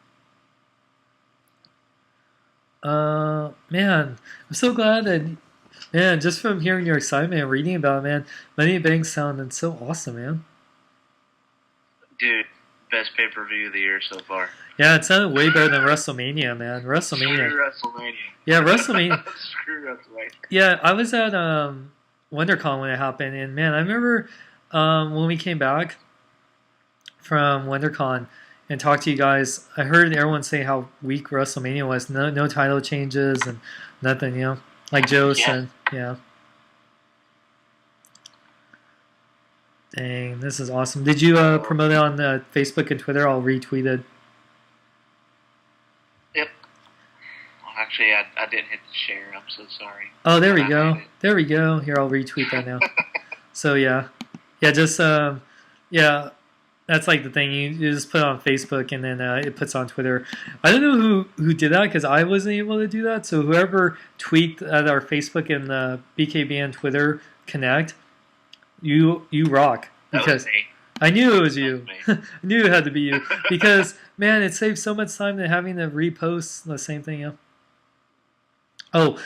Man, I'm so glad that, man, just from hearing your excitement and reading about it, man, Money in the Bank sounded so awesome, man. Dude, best pay-per-view of the year so far. Yeah, it sounded way better than WrestleMania, man. Screw WrestleMania. Yeah, WrestleMania. Screw WrestleMania. Yeah, I was at WonderCon when it happened, and man, I remember when we came back from WonderCon and talked to you guys, I heard everyone say how weak WrestleMania was. No title changes and nothing, you know, like Joe said. Yeah. Dang, this is awesome. Did you promote it on Facebook and Twitter? I'll retweet it. Yep. Well, actually, I didn't hit the share. I'm so sorry. Oh, there we go. There we go. Here, I'll retweet that now. So, yeah. Yeah, just, yeah, that's like the thing. You just put it on Facebook and then it puts on Twitter. I don't know who did that because I wasn't able to do that. So, whoever tweaked at our Facebook and the BKBN Twitter Connect, you rock, because I knew it was you. I knew it had to be you because, man, it saves so much time than having to repost the same thing. Yeah. Oh,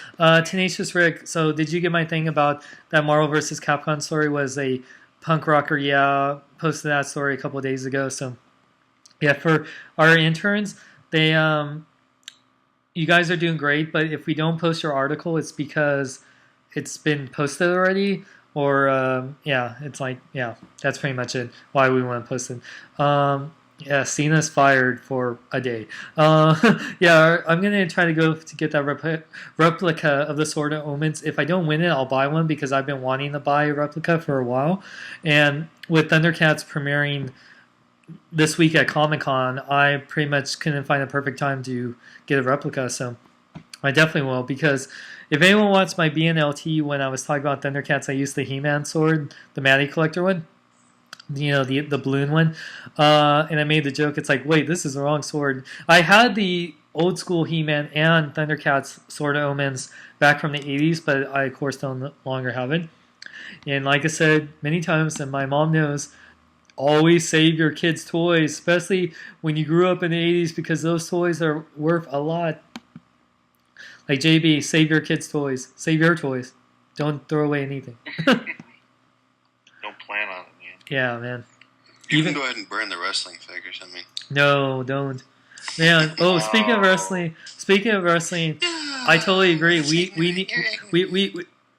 Tenacious Rick. So did you get my thing about that Marvel vs. Capcom story was a punk rocker? Yeah, posted that story a couple of days ago. So yeah, for our interns, they you guys are doing great. But if we don't post your article, it's because it's been posted already. Or, yeah, it's like, yeah, that's pretty much it, why we want to post it. Yeah, Cena's fired for a day. Yeah, I'm going to try to go to get that replica of the Sword of Omens. If I don't win it, I'll buy one because I've been wanting to buy a replica for a while. And with Thundercats premiering this week at Comic-Con, I pretty much couldn't find a perfect time to get a replica, so I definitely will, because if anyone wants my BNLT, when I was talking about Thundercats, I used the He-Man sword, the Matty Collector one, you know, the balloon one, and I made the joke, it's like, wait, this is the wrong sword. I had the old school He-Man and Thundercats Sword of Omens back from the 80s, but I, of course, no longer have it. And like I said many times, and my mom knows, always save your kids' toys, especially when you grew up in the 80s, because those toys are worth a lot. Like JB, save your kids' toys. Save your toys. Don't throw away anything. Don't plan on it, man. Yeah, man. You can go ahead and burn the wrestling figures. I mean, no, don't. Man, oh, speaking of wrestling, I totally agree.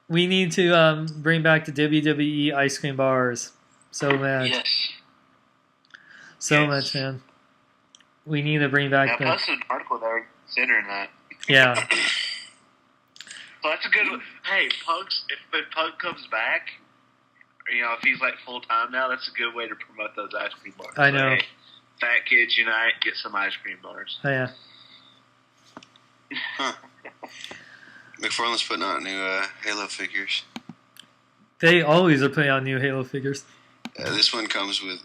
We need to bring back the WWE ice cream bars. So much. Yes. So much, man. We need to bring back I posted an article that were considering that. Yeah. So that's a good one. Hey, if Pug comes back, you know, if he's like full time now, that's a good way to promote those ice cream bars. I know. Like, hey, fat kids unite, get some ice cream bars. Oh, yeah. huh. McFarlane's putting out new Halo figures. They always are putting out new Halo figures. This one comes with,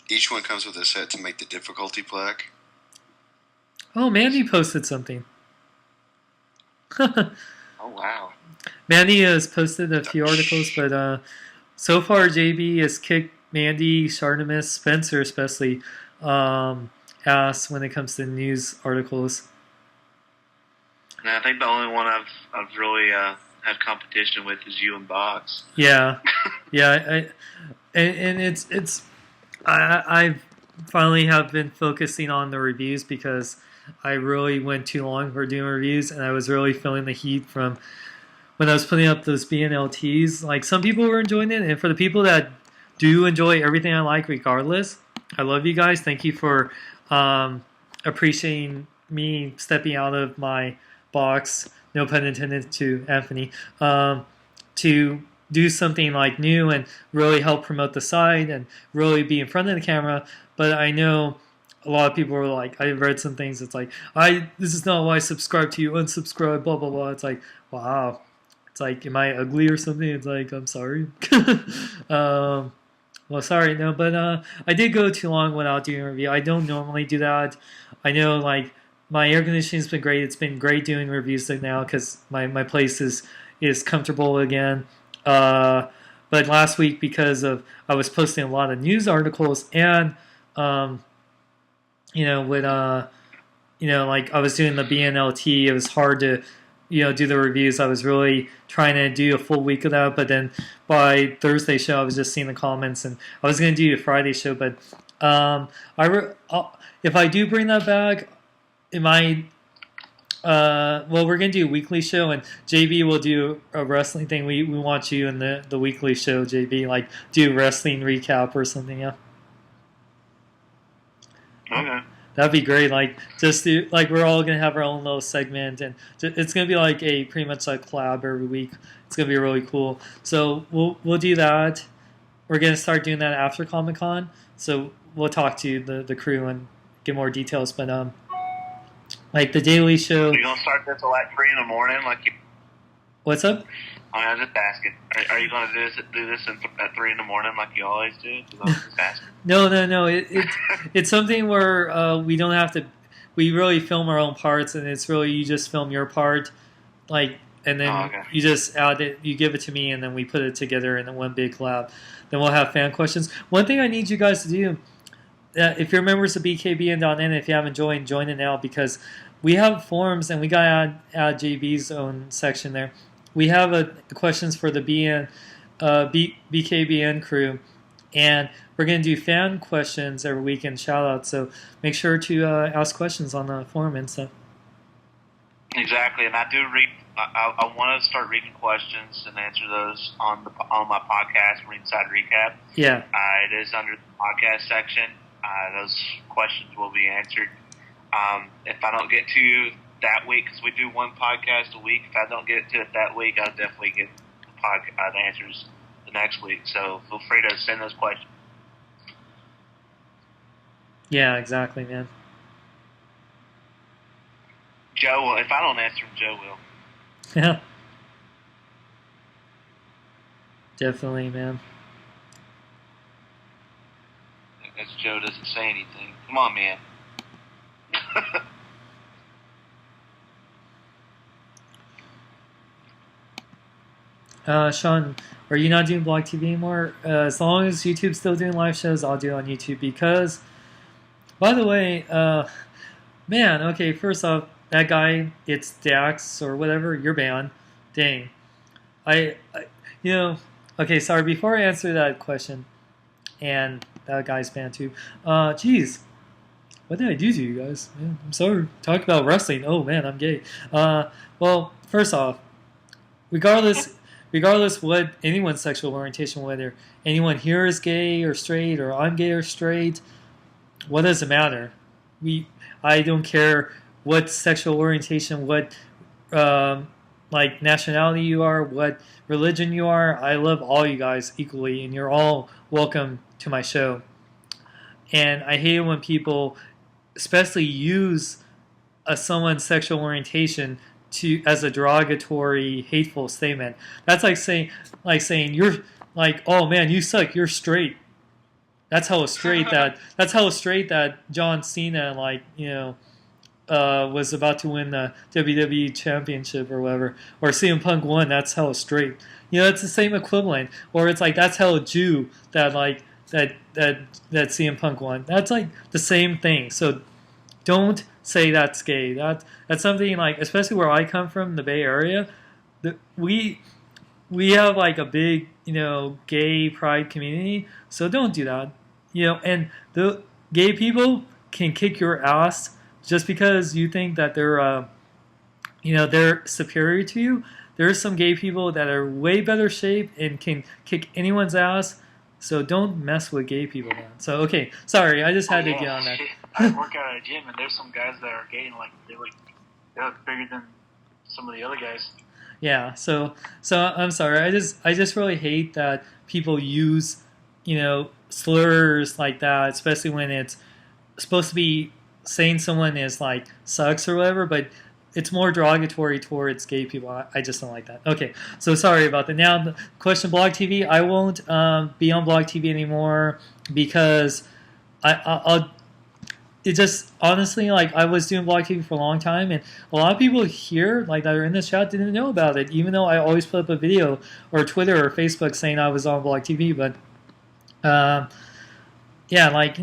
each one comes with a set to make the difficulty plaque. Oh, Mandy posted something. Oh, wow. Mandy has posted a few articles, but so far JB has kicked Mandy, Shartimus, Spencer especially, ass when it comes to news articles. And I think the only one I've really had competition with is you and Box. Yeah, yeah, and I finally have been focusing on the reviews because I really went too long for doing reviews, and I was really feeling the heat from when I was putting up those BNLTs. Like, some people were enjoying it, and for the people that do enjoy everything I like regardless, I love you guys. Thank you for appreciating me stepping out of my box, no pun intended to Anthony, to do something like new and really help promote the site and really be in front of the camera. But I know a lot of people are like, I read some things. It's like, this is not why I subscribe to you. Unsubscribe. Blah blah blah. It's like, wow. It's like, am I ugly or something? It's like, I'm sorry. Well, sorry, no, but I did go too long without doing a review. I don't normally do that. I know, like, my air conditioning's been great. It's been great doing reviews now because my place is comfortable again. But last week, because of I was posting a lot of news articles and with like I was doing the BNLT, it was hard to do the reviews. I was really trying to do a full week of that, but then by Thursday show, I was just seeing the comments, and I was going to do a Friday show, but if I do bring that back, we're going to do a weekly show, and JB will do a wrestling thing. We want you in the weekly show, JB, like do wrestling recap or something, yeah. Okay. That'd be great. Like, just do, like, we're all gonna have our own little segment, and it's gonna be like pretty much like collab every week. It's gonna be really cool. So we'll do that. We're gonna start doing that after Comic-Con. So we'll talk to the crew and get more details. But like the Daily Show. Are you gonna start this at like 3 in the morning, like you? What's up? I'm just asking. Are you going to do this at 3 in the morning like you always do? I'm just asking. No. It's something where we don't have to. We really film our own parts, and it's really you just film your part, like, and then you just add it. You give it to me, and then we put it together in one big collab. Then we'll have fan questions. One thing I need you guys to do, if you're members of BKBN.net, if you haven't joined, join it now because we have forums, and we got to add JB's own section there. We have questions for the BKBN crew, and we're going to do fan questions every week and shout-outs, so make sure to ask questions on the forum and stuff. Exactly, and I do read. I want to start reading questions and answer those on my podcast, Ringside Recap. Yeah. It is under the podcast section. Those questions will be answered. If I don't get to you that week, because we do one podcast a week. If I don't get to it that week, I'll definitely get the answers the next week. So feel free to send those questions. Yeah, exactly, man. Joe will. If I don't answer them, Joe will. Yeah. Definitely, man. Because Joe doesn't say anything. Come on, man. Sean, are you not doing Blog TV anymore? As long as YouTube's still doing live shows, I'll do it on YouTube because, by the way, man, okay, first off, that guy, it's Dax or whatever, you're banned. Dang. Okay, sorry, before I answer that question, and that guy's banned too, geez, what did I do to you guys? Man, I'm sorry. Talk about wrestling. Oh, man, I'm gay. Well, first off, regardless what anyone's sexual orientation, whether anyone here is gay or straight, or I'm gay or straight, what does it matter? I don't care what sexual orientation, what like nationality you are, what religion you are. I love all you guys equally, and you're all welcome to my show. And I hate it when people, especially, use someone's sexual orientation as a derogatory, hateful statement. That's like saying you're like, oh man, you suck, you're straight. That's how straight that John Cena was about to win the WWE Championship or whatever, or CM Punk won. That's how straight. It's the same equivalent. Or it's like that's how a Jew that CM Punk won. That's like the same thing. So don't say that's gay. That's something like, especially where I come from, the Bay Area, we have like a big gay pride community. So don't do that. And the gay people can kick your ass just because you think that they're superior to you. There's some gay people that are way better shape and can kick anyone's ass. So don't mess with gay people, man. So okay, sorry, I just had to get on that. I work out at a gym, and there's some guys that are gay, and they look bigger than some of the other guys. Yeah, so I'm sorry. I just really hate that people use, slurs like that, especially when it's supposed to be saying someone is like sucks or whatever, but it's more derogatory towards gay people. I just don't like that. Okay, so sorry about that. Now, the question Blog TV. I won't be on Blog TV anymore because I'll. It just honestly, like, I was doing Blog TV for a long time, and a lot of people here, like, that are in this chat, didn't know about it, even though I always put up a video or Twitter or Facebook saying I was on Blog TV. But yeah, like,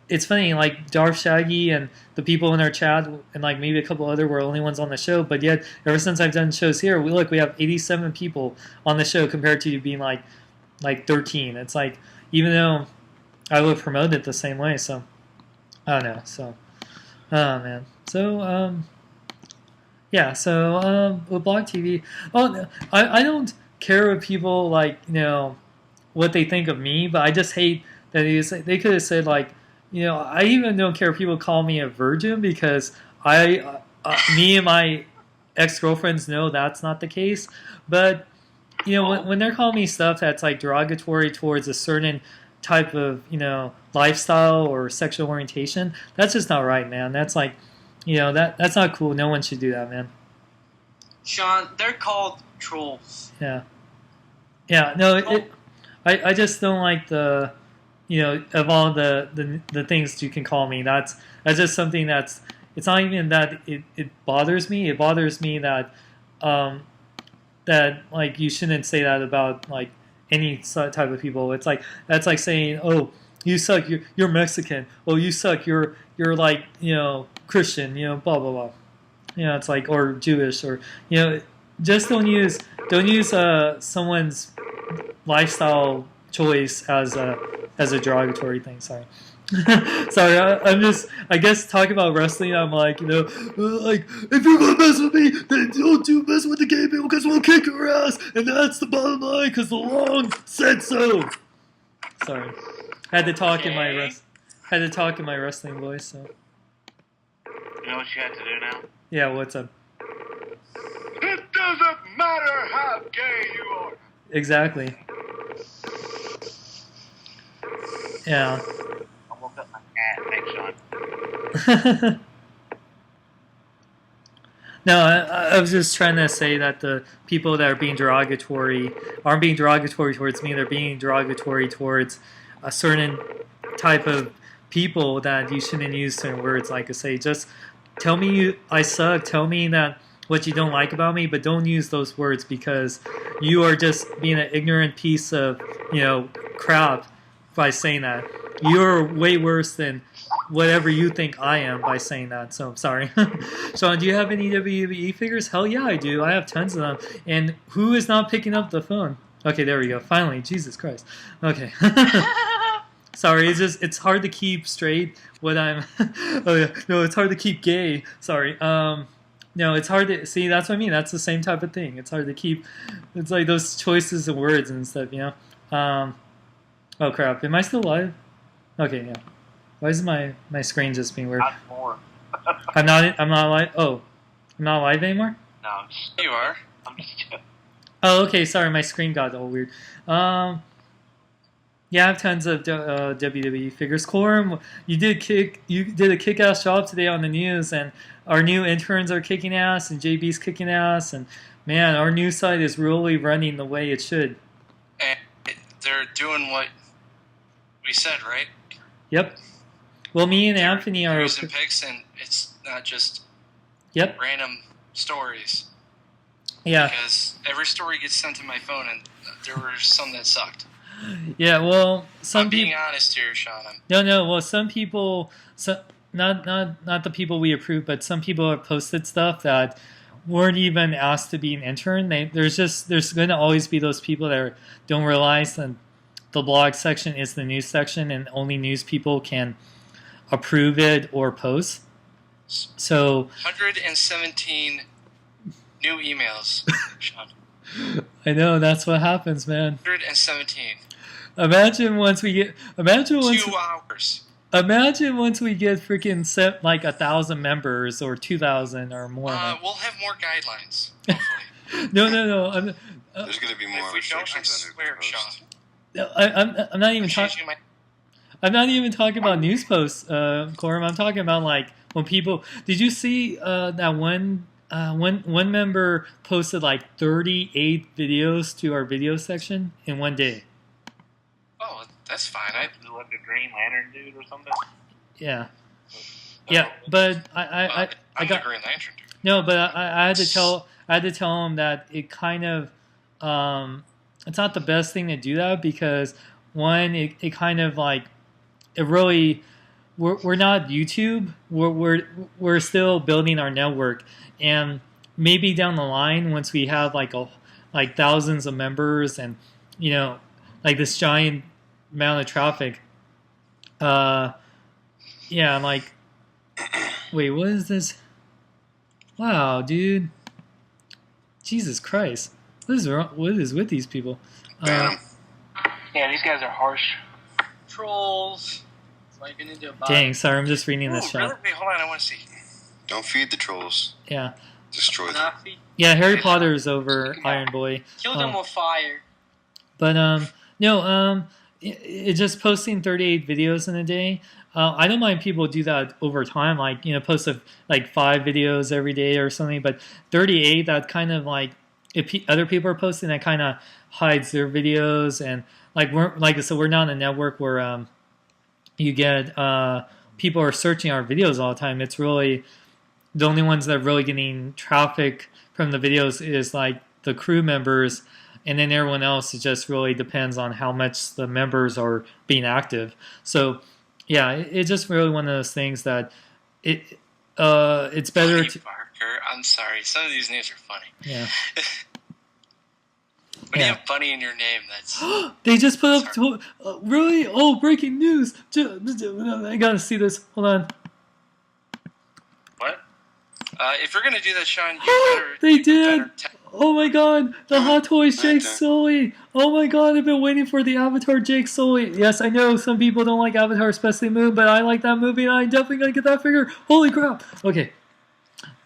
it's funny, like, Darth Shaggy and the people in our chat and like maybe a couple other were the only ones on the show, but yet ever since I've done shows here, we have 87 people on the show compared to being like 13. It's like, even though I would promote it the same way, so I don't know. So oh man. So yeah, so with Blog TV, I don't care what people like, what they think of me, but I just hate that they could have said like, I even don't care if people call me a virgin because me and my ex-girlfriends know that's not the case. But, when they're calling me stuff that's like derogatory towards a certain type of, lifestyle or sexual orientation, that's just not right, man. That's like, that's not cool. No one should do that, man. Sean, they're called trolls. Yeah. Yeah, no, I just don't like the... of all the things you can call me, that's just something it's not even that it bothers me. It bothers me that that like you shouldn't say that about like any type of people. It's like that's like saying, oh, you suck, you're Mexican. Oh, you suck, you're like Christian. Blah blah blah. It's like, or Jewish, or just don't use someone's lifestyle choice as a derogatory thing. Sorry. Sorry, I guess talking about wrestling, I'm like, like, if you're gonna mess with me, then don't mess with the gay people because we'll kick your ass, and that's the bottom line because the law said so. Sorry, had to talk in my wrestling voice. So. You know what you have to do now? Yeah, what's up? It doesn't matter how gay you are. Exactly. Yeah. I woke up my cat. Thanks, Sean. No, I was just trying to say that the people that are being derogatory aren't being derogatory towards me. They're being derogatory towards a certain type of people that you shouldn't use certain words. Like I say, just tell me I suck. Tell me that what you don't like about me, but don't use those words because you are just being an ignorant piece of crap by saying that. You're way worse than whatever you think I am by saying that. So I'm sorry. Sean, do you have any WWE figures? Hell yeah, I do. I have tons of them. And who is not picking up the phone? Okay, there we go. Finally, Jesus Christ. Okay. Sorry, it's hard to keep straight what I'm. Oh yeah, no, it's hard to keep gay. Sorry. No, it's hard to see. That's what I mean. That's the same type of thing. It's hard to keep. It's like those choices of words and stuff. Oh crap! Am I still live? Okay, yeah. Why is my screen just being weird? Not more. I'm not live. Oh, I'm not live anymore. No, you are. I'm just. Oh, okay. Sorry, my screen got all weird. Yeah, I have tons of WWE figures. Corum, you did a kick-ass job today on the news, and our new interns are kicking ass, and JB's kicking ass, and man, our news site is really running the way it should. And they're doing what we said, right? Yep. Well, me and Anthony are using pics, and it's not just random stories. Yeah. Because every story gets sent to my phone, and there were some that sucked. Yeah, well, I'm being honest here, Sean. No. Well, some people, not the people we approve, but some people have posted stuff that weren't even asked to be an intern. There's going to always be those people that don't realize that the blog section is the news section, and only news people can approve it or post. So 117 new emails, Sean. I know, that's what happens, man. 117. Imagine once we get 2 hours. Imagine once we get freaking set like 1,000 members or 2,000 or more. We'll have more guidelines. Hopefully. No. There's going to be more If we don't, I restrictions on who swear, can Sean. post. No, I'm not even talking. Changing my I'm not even talking about news posts, Corum. I'm talking about like when people. Did you see that one member posted like 38 videos to our video section in one day? Oh, that's fine. I Like a Green Lantern dude or something. Yeah, yeah. But I I'm got the Green Lantern dude. no, but I had to tell him that it kind of it's not the best thing to do that because one it kind of like it really we're not YouTube. We're still building our network, and maybe down the line once we have like thousands of members and like this giant amount of traffic. Yeah, I'm like, wait, what is this? Wow, dude, Jesus Christ, what is wrong? What is with these people? Ban 'em. Yeah, these guys are harsh. Trolls. What are you gonna do about Dang, it? sorry, I'm just reading Ooh, this really? chat. Wait, hold on. I want to see. Don't feed the trolls. Yeah, Destroy them. Not feed- yeah, Harry Potter is over, Iron Boy. Kill them with fire. But no, it just posting 38 videos in a day. I don't mind people do that over time, like post like 5 videos every day or something. But 38, that kind of like if other people are posting, that kind of hides their videos. And we're not a network where you get people are searching our videos all the time. It's really the only ones that are really getting traffic from the videos is like the crew members. And then everyone else, it just really depends on how much the members are being active. So, yeah, it's just really one of those things that it's better Funny to. Parker. I'm sorry. Some of these names are funny. Yeah. When you Yeah. have funny in your name, that's They just put up. Really? Oh, breaking news! I gotta see this. Hold on. what? If you're gonna do that, Sean, you better. They you did! better Oh my god, the Hot Toys Jake Sully. Oh my god, I've been waiting for the Avatar Jake Sully. Yes, I know some people don't like Avatar, especially Moon, but I like that movie and I'm definitely gonna get that figure. Holy crap.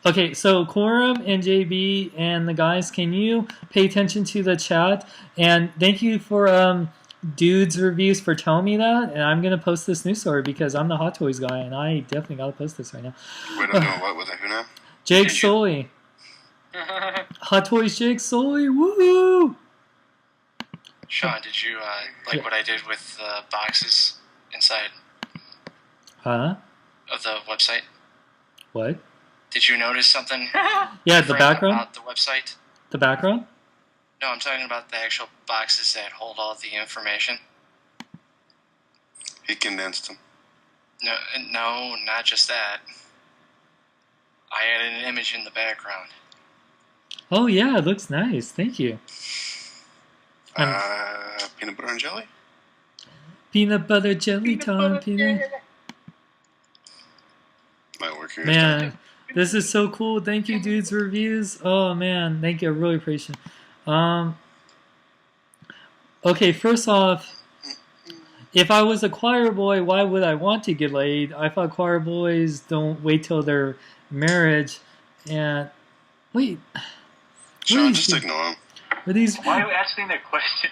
Okay, so Quorum and JB and the guys, can you pay attention to the chat? And thank you for Dude's Reviews for telling me that. And I'm gonna post this news story because I'm the Hot Toys guy and I definitely gotta post this right now. Wait, I'm doing what with it? Who now? Jake Sully. Hot Toys Jake Sully, woohoo! Sean, did you like Yeah. what I did with the boxes inside Huh? of the website? What? Did you notice something? Yeah, the different background? about the website? The background? No, I'm talking about the actual boxes that hold all the information. He condensed them. No, not just that. I added an image in the background. Oh yeah, it looks nice. Thank you. Peanut butter and jelly? Peanut butter jelly time, peanut. Might work here. Man, this is so cool. Thank you, Dudes Reviews. Oh man, thank you. I really appreciate it. Okay, first off, if I was a choir boy, why would I want to get laid? I thought choir boys don't wait till their marriage. And wait, Sean, just ignore him. are these? Why are you asking that question?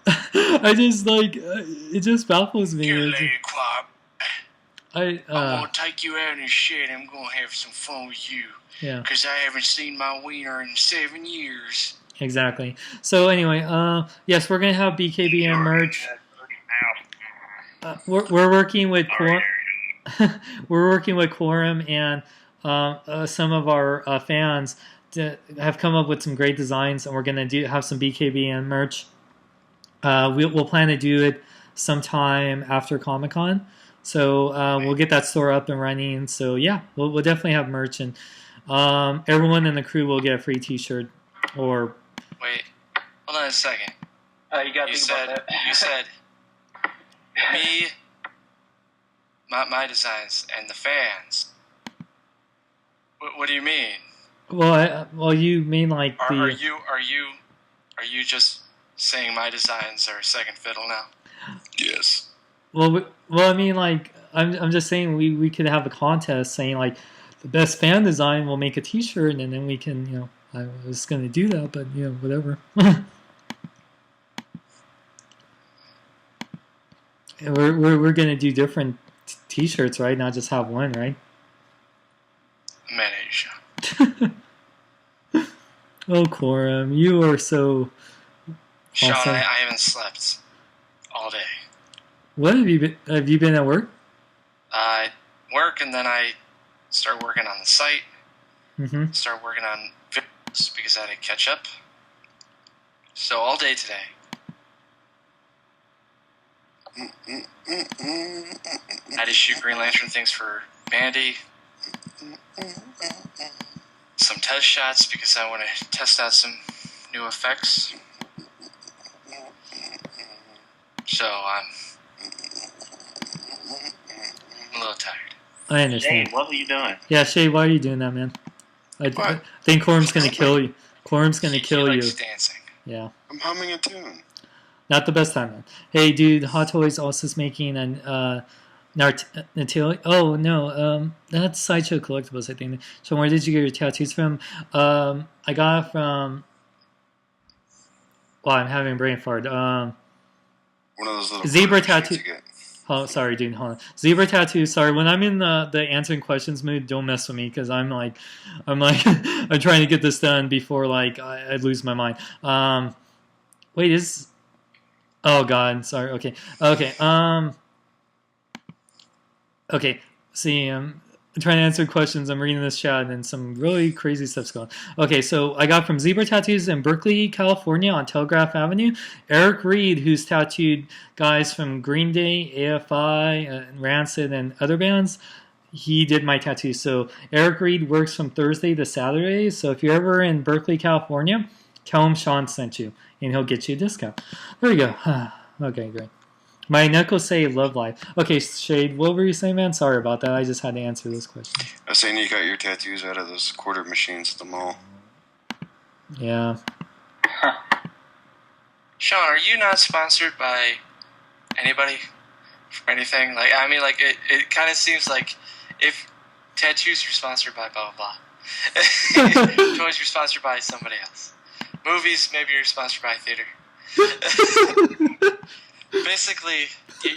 I just like it just baffles me. Here, It's- lady choir. I'm I gonna take you out in the shed. I'm gonna have some fun with you. yeah. Because I haven't seen my wiener in 7 years. Exactly. So anyway, yes, we're gonna have BKBN merch. We're working with we're working with Quorum and some of our fans to have come up with some great designs, and we're gonna have some BKBN merch. We'll plan to do it sometime after Comic-Con, so we'll get that store up and running. So yeah, we'll definitely have merch, and everyone in the crew will get a free T-shirt or. Wait, hold on a second. You gotta You think said, about that. you said, me, my designs, and the fans. What do you mean? Well, you mean like Are the? you just saying my designs are second fiddle now? Yes. Well, I mean, like, I'm just saying we could have a contest saying like the best fan design will make a T-shirt, and then we can I was gonna do that, but whatever. we're gonna do different T-shirts, right? Not just have one, right? Manage. Oh, Quorum, you are so Sean, awesome. I haven't slept all day. What have you been? Have you been at work? Work, and then I start working on the site. Mm-hmm. Start working on videos because I had to catch up. So all day today. I had to shoot Green Lantern things for Mandy. Some test shots because I want to test out some new effects. So I'm a little tired. I understand. Shane, what were you doing? Yeah, Shay, why are you doing that, man? I think Quorum's gonna kill you. Quorum's gonna kill He you. likes dancing. Yeah. I'm humming a tune. Not the best time, man. Hey, dude, Hot Toys also is making an Natalia. Oh no, that's Sideshow Collectibles, I think. So where did you get your tattoos from? I got it from. Wow, I'm having a brain fart. One of those little Zebra quarter machines tattoo. you get. Oh, sorry, dude. Hold on. Zebra tattoo. Sorry, when I'm in the answering questions mood, don't mess with me because I'm like, I'm trying to get this done before I lose my mind. Wait, is. Oh God, sorry. Okay. Okay. See, I'm trying to answer questions. I'm reading this chat and some really crazy stuff's going on. Okay, so I got from Zebra Tattoos in Berkeley, California on Telegraph Avenue. Eric Reed, who's tattooed guys from Green Day, AFI, Rancid, and other bands, he did my tattoo. So Eric Reed works from Thursday to Saturday. So if you're ever in Berkeley, California, tell him Sean sent you, and he'll get you a discount. There you go. Okay, great. My knuckles say love life. Okay, Shade, what were you saying, man? Sorry about that. I just had to answer this question. I was saying you got your tattoos out of those quarter machines at the mall. Yeah. Sean, are you not sponsored by anybody for anything? It kind of seems like if tattoos you're sponsored by blah blah blah. Toys you're sponsored by somebody else. Movies, maybe you're sponsored by a theater. Basically,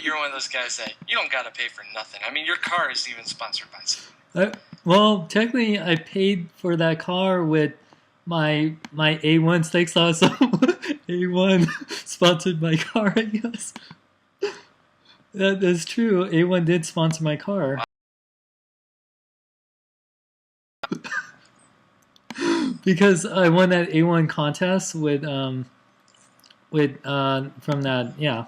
you're one of those guys that you don't gotta pay for nothing. I mean, your car is even sponsored by something. Well, technically, I paid for that car with my A1 steak sauce. So A1 sponsored my car, I guess. That's true. A1 did sponsor my car. Because I won that A1 contest with from that, yeah.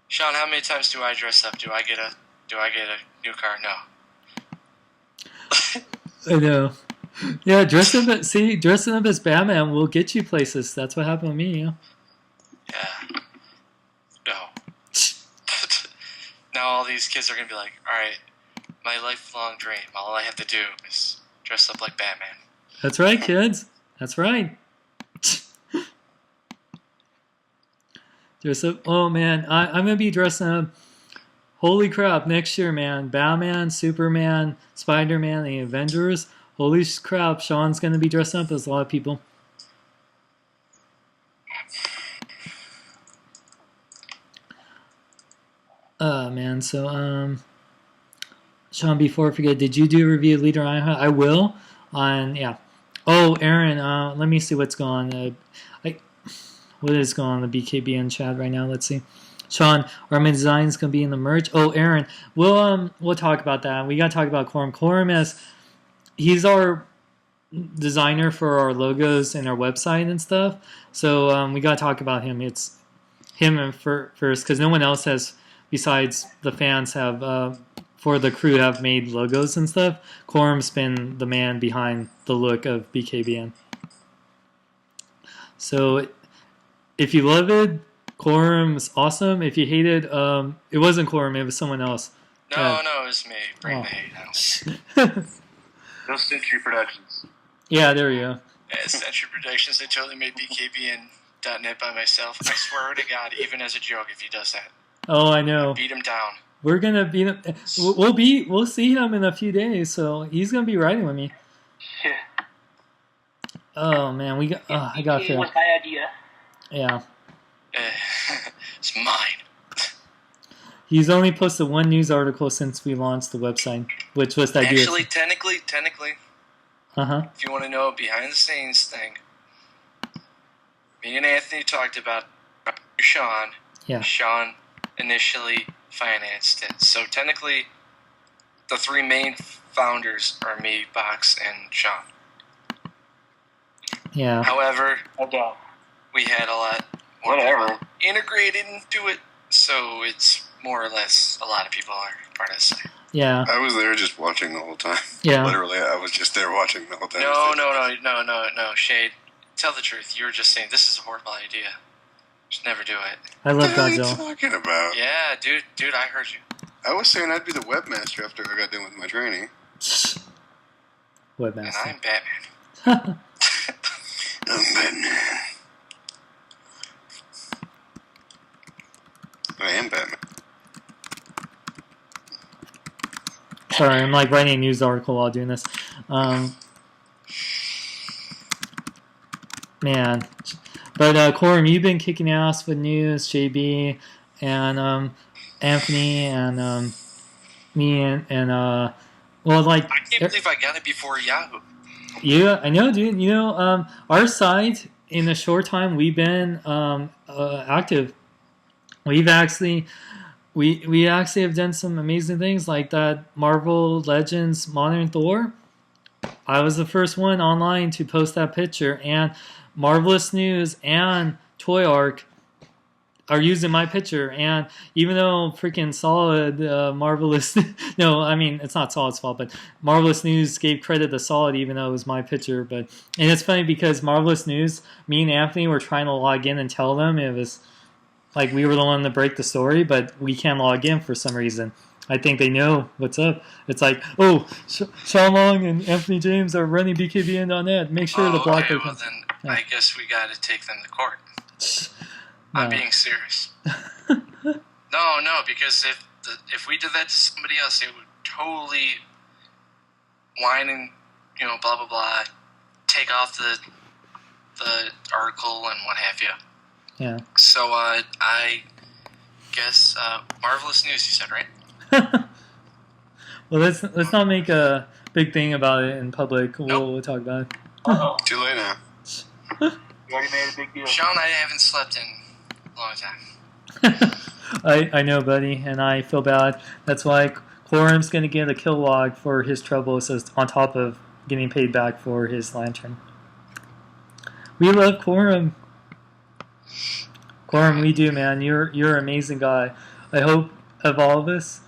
Sean, how many times do I dress up? Do I get a new car? No. I know. Yeah, dressing up as Batman will get you places. That's what happened with me. Yeah. Yeah. No. Now all these kids are gonna be like, all right, my lifelong dream. All I have to do is dress up like Batman. That's right, kids. That's right. Dress up. Oh man, I'm gonna be dressing up. Holy crap! Next year, man. Batman, Superman, Spider-Man, the Avengers. Holy crap! Sean's gonna be dressing up as a lot of people. Man. So Sean, before I forget, did you do a review of Leader Ironheart? I will. Yeah. Oh, Aaron. Let me see what's going on. What is going on in the BKBN chat right now? Let's see. Sean, are my designs gonna be in the merch? Oh, Aaron, we'll talk about that. We gotta talk about Quorum. Quorum he's our designer for our logos and our website and stuff. So we gotta talk about him. It's him first because no one else has, besides the fans, have for the crew have made logos and stuff. Quorum's been the man behind the look of BKBN. So if you love it, Quorum's awesome. If you hate it, it wasn't Quorum, it was someone else. No, it was me. Bring the hate out. Those Century Productions. Yeah, there you go. Yeah, Century Productions, I totally made BKBN.net by myself. I swear to God, even as a joke, if he does that. Oh, I know. Beat him down. We're gonna beat him. We'll see him in a few days, so he's gonna be riding with me. Yeah. Oh man, we got. I got to It feel. was my idea. Yeah, It's mine. he's only posted one news article since we launched the website, which was the idea. Actually, technically, if you want to know a behind the scenes thing, me and Anthony talked about Sean. Yeah. Sean initially financed it. So technically, the three main founders are me, Box, and Sean. Yeah. However, Okay. we had a lot more Whatever. people integrated into it, so it's more or less a lot of people are part of the site. Yeah. I was there just watching the whole time. Yeah. Literally, I was just there watching the whole time. No, Shade. Tell the truth. You were just saying this is a horrible idea. Just never do it. I love What are you Godzilla. talking about? Yeah, dude, I heard you. I was saying I'd be the webmaster after I got done with my training. And Webmaster. I'm Batman. I'm Batman. I am Batman. Sorry, I'm like writing a news article while doing this. Man. But Corum, you've been kicking ass with news, JB, and Anthony, and me, and well, like I can't believe I got it before Yahoo. yeah, I know, dude. You know, our site in a short time we've been active. We've actually. We actually have done some amazing things like that Marvel Legends Modern Thor. I was the first one online to post that picture, and Marvelous News and Toy Arc are using my picture. And even though freaking Solid, Marvelous, no, I mean it's not Solid's fault, but Marvelous News gave credit to Solid even though it was my picture. And it's funny because Marvelous News, me and Anthony were trying to log in and tell them it was. Like, we were the one to break the story, but we can't log in for some reason. I think they know what's up. It's like, oh, Sean Long and Anthony James are running BKBN.net. Make sure to block okay, their well content. then I guess we got to take them to court. No. I'm being serious. No, because if we did that to somebody else, it would totally whine and blah blah blah, take off the article and what have you. Yeah. So I guess Marvelous News. You said, right? Well, let's not make a big thing about it in public. We'll talk about it. Uh-oh. Too late now. You already made a big deal. Sean, I haven't slept in a long time. I know, buddy, and I feel bad. That's why Quorum's going to get a kill log for his troubles on top of getting paid back for his lantern. We love Quorum. Quorum, we do, man. You're an amazing guy. I hope of all of us,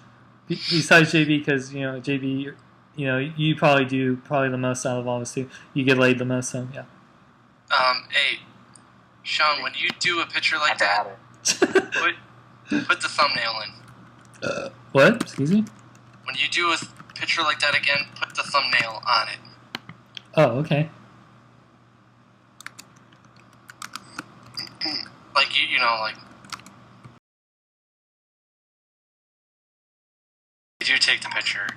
besides JB, because JB, you probably do the most out of all of us too. You get laid the most, so yeah. Hey, Sean, when you do a picture like I that, got it. put the thumbnail in. What? Excuse me? When you do a picture like that again, put the thumbnail on it. Oh, okay. Like like did you take the picture?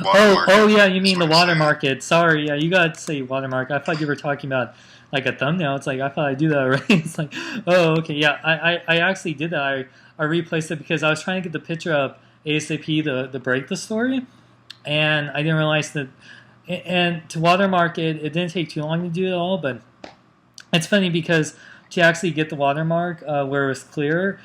Watermark. Oh, yeah, you mean the That's what I'm watermark it. Sorry, yeah, you got to say watermark. I thought you were talking about like a thumbnail. It's like, I thought I do that already. It's like, oh, okay, yeah, I actually did that. I replaced it because I was trying to get the picture up ASAP to break the story, and I didn't realize that. And to watermark it, it didn't take too long to do it all, but it's funny because to actually get the watermark where it was clearer,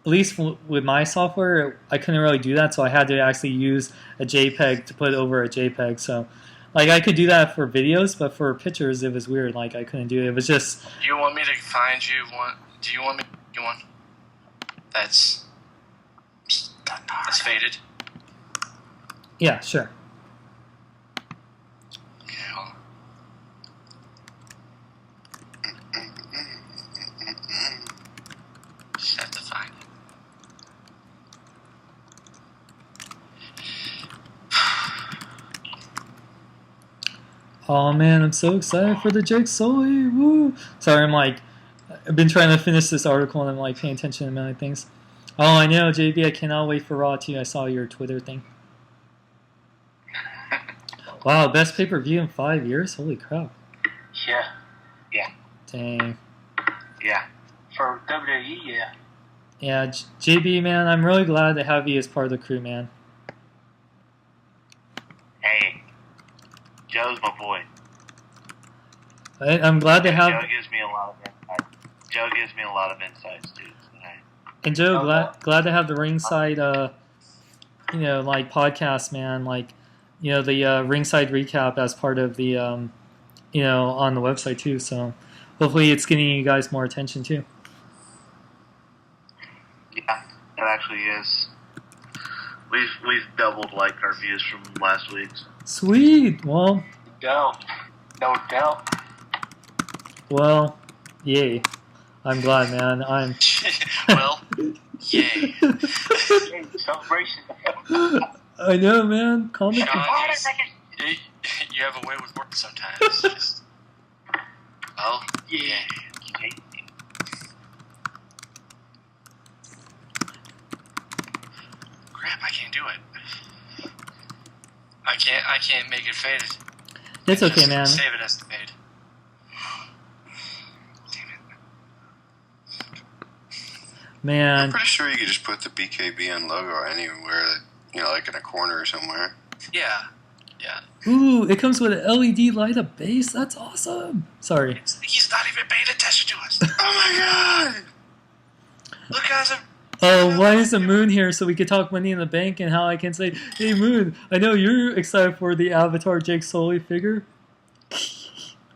at least with my software, I couldn't really do that, so I had to actually use a JPEG to put over a JPEG. So, like, I could do that for videos, but for pictures, it was weird. Like, I couldn't do it. It was just... Do you want me to find you one? Do you want me to do one that's faded? Yeah, sure. Okay, hold on. Just have to find it. Oh man, I'm so excited for the Jake Sully. Woo! Sorry, I've been trying to finish this article and I'm like paying attention to many things. Oh, I know, JB, I cannot wait for Raw 2. I saw your Twitter thing. Wow, best pay-per-view in 5 years? Holy crap. Yeah. Dang. Yeah. For WWE, yeah. Yeah, JB, man, I'm really glad to have you as part of the crew, man. Hey, Joe's my boy. I'm glad to have. Joe gives me a lot of insight. Joe gives me a lot of insights too. So, hey. And Joe, glad to have the ringside, like podcast, man. Like, the ringside recap as part of the, on the website too. So hopefully it's getting you guys more attention too. Yeah, it actually is. We've doubled like our views from last week's. Sweet. Well, No doubt. Well, yay. I'm glad, man. Well, yay. Hey, celebration. I know, man. Calm it. Sean, you have a way with work sometimes. Just, well, yeah. Crap, I can't do it. I can't make it faded. It's okay, Just man. Save it as the fade. Man. I'm pretty sure you could just put the BKBN logo anywhere, like in a corner or somewhere. Yeah. Ooh, it comes with an LED light up base. That's awesome. Sorry. He's not even paying attention to us. Oh my god! Look, guys, Oh, why is the Moon here so we could talk Money in the Bank and how I can say, hey, Moon, I know you're excited for the Avatar Jake Sully figure.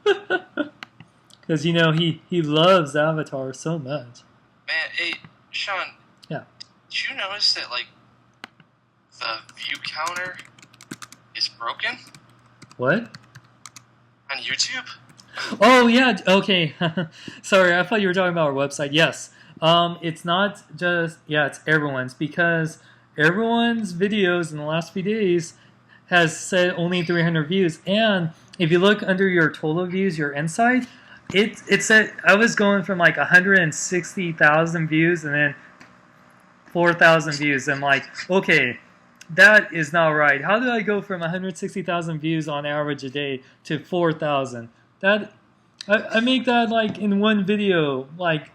Because, he loves Avatar so much. man, hey, Sean. Yeah. Did you notice that, like, the view counter is broken What? on YouTube? Oh, yeah, okay. Sorry, I thought you were talking about our website. Yes. It's not just, it's everyone's, because everyone's videos in the last few days has said only 300 views. And if you look under your total views, your inside, it said, I was going from like 160,000 views and then 4,000 views. I'm like, okay, that is not right. How did I go from 160,000 views on average a day to 4,000? I make that like in one video, like,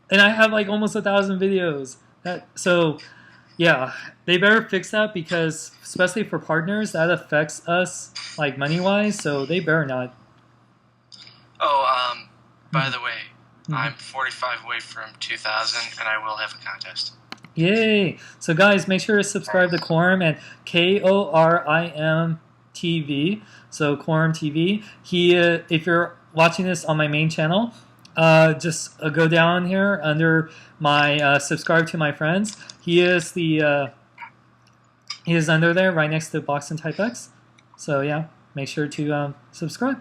and I have like almost 1,000 videos. Yeah, they better fix that, because especially for partners, that affects us like money wise. So they better not. Oh, by the way, I'm 45 away from 2,000, and I will have a contest. Yay! So guys, make sure to subscribe to Quorum and KORIM TV. So Quorum TV. If you're watching this on my main channel, just go down here under my subscribe to my friends. He is under there right next to Boxing Type X. So yeah, make sure to subscribe.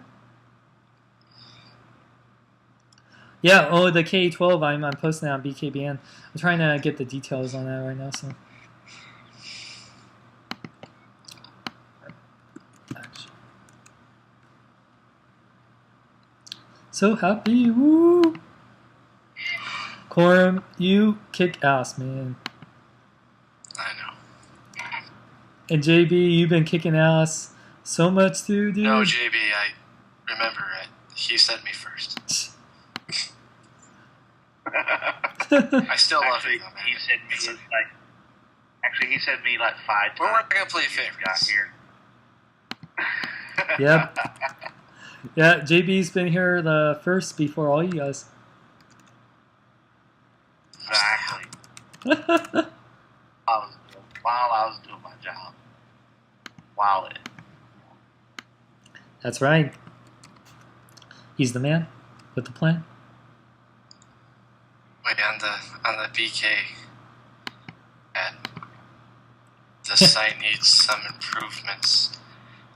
Yeah, the K12 I'm posting on BKBN. I'm trying to get the details on that right now. So happy, woo! Quorum, you kick ass, man. I know. And JB, you've been kicking ass so much too, dude. No, JB, I remember it. He said me first. I still love Actually, you, though, man. he said me he said me like 5 times. We're not gonna play since he got favorites. here. Yep. Yeah, JB's been here the first before all you guys. Exactly. While I was doing my job. That's right. He's the man with the plan. Wait, on the BK ad, the site needs some improvements.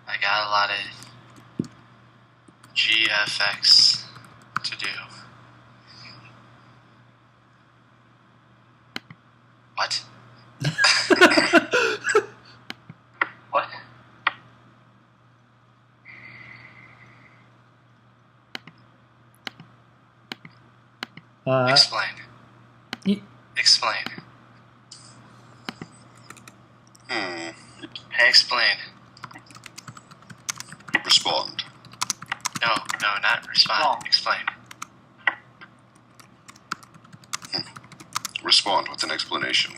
I got a lot of GFX to do. What? What? Explain. y- Explain. Hmm. Explain. Respond. No, not respond. Wrong. Explain. Respond with an explanation.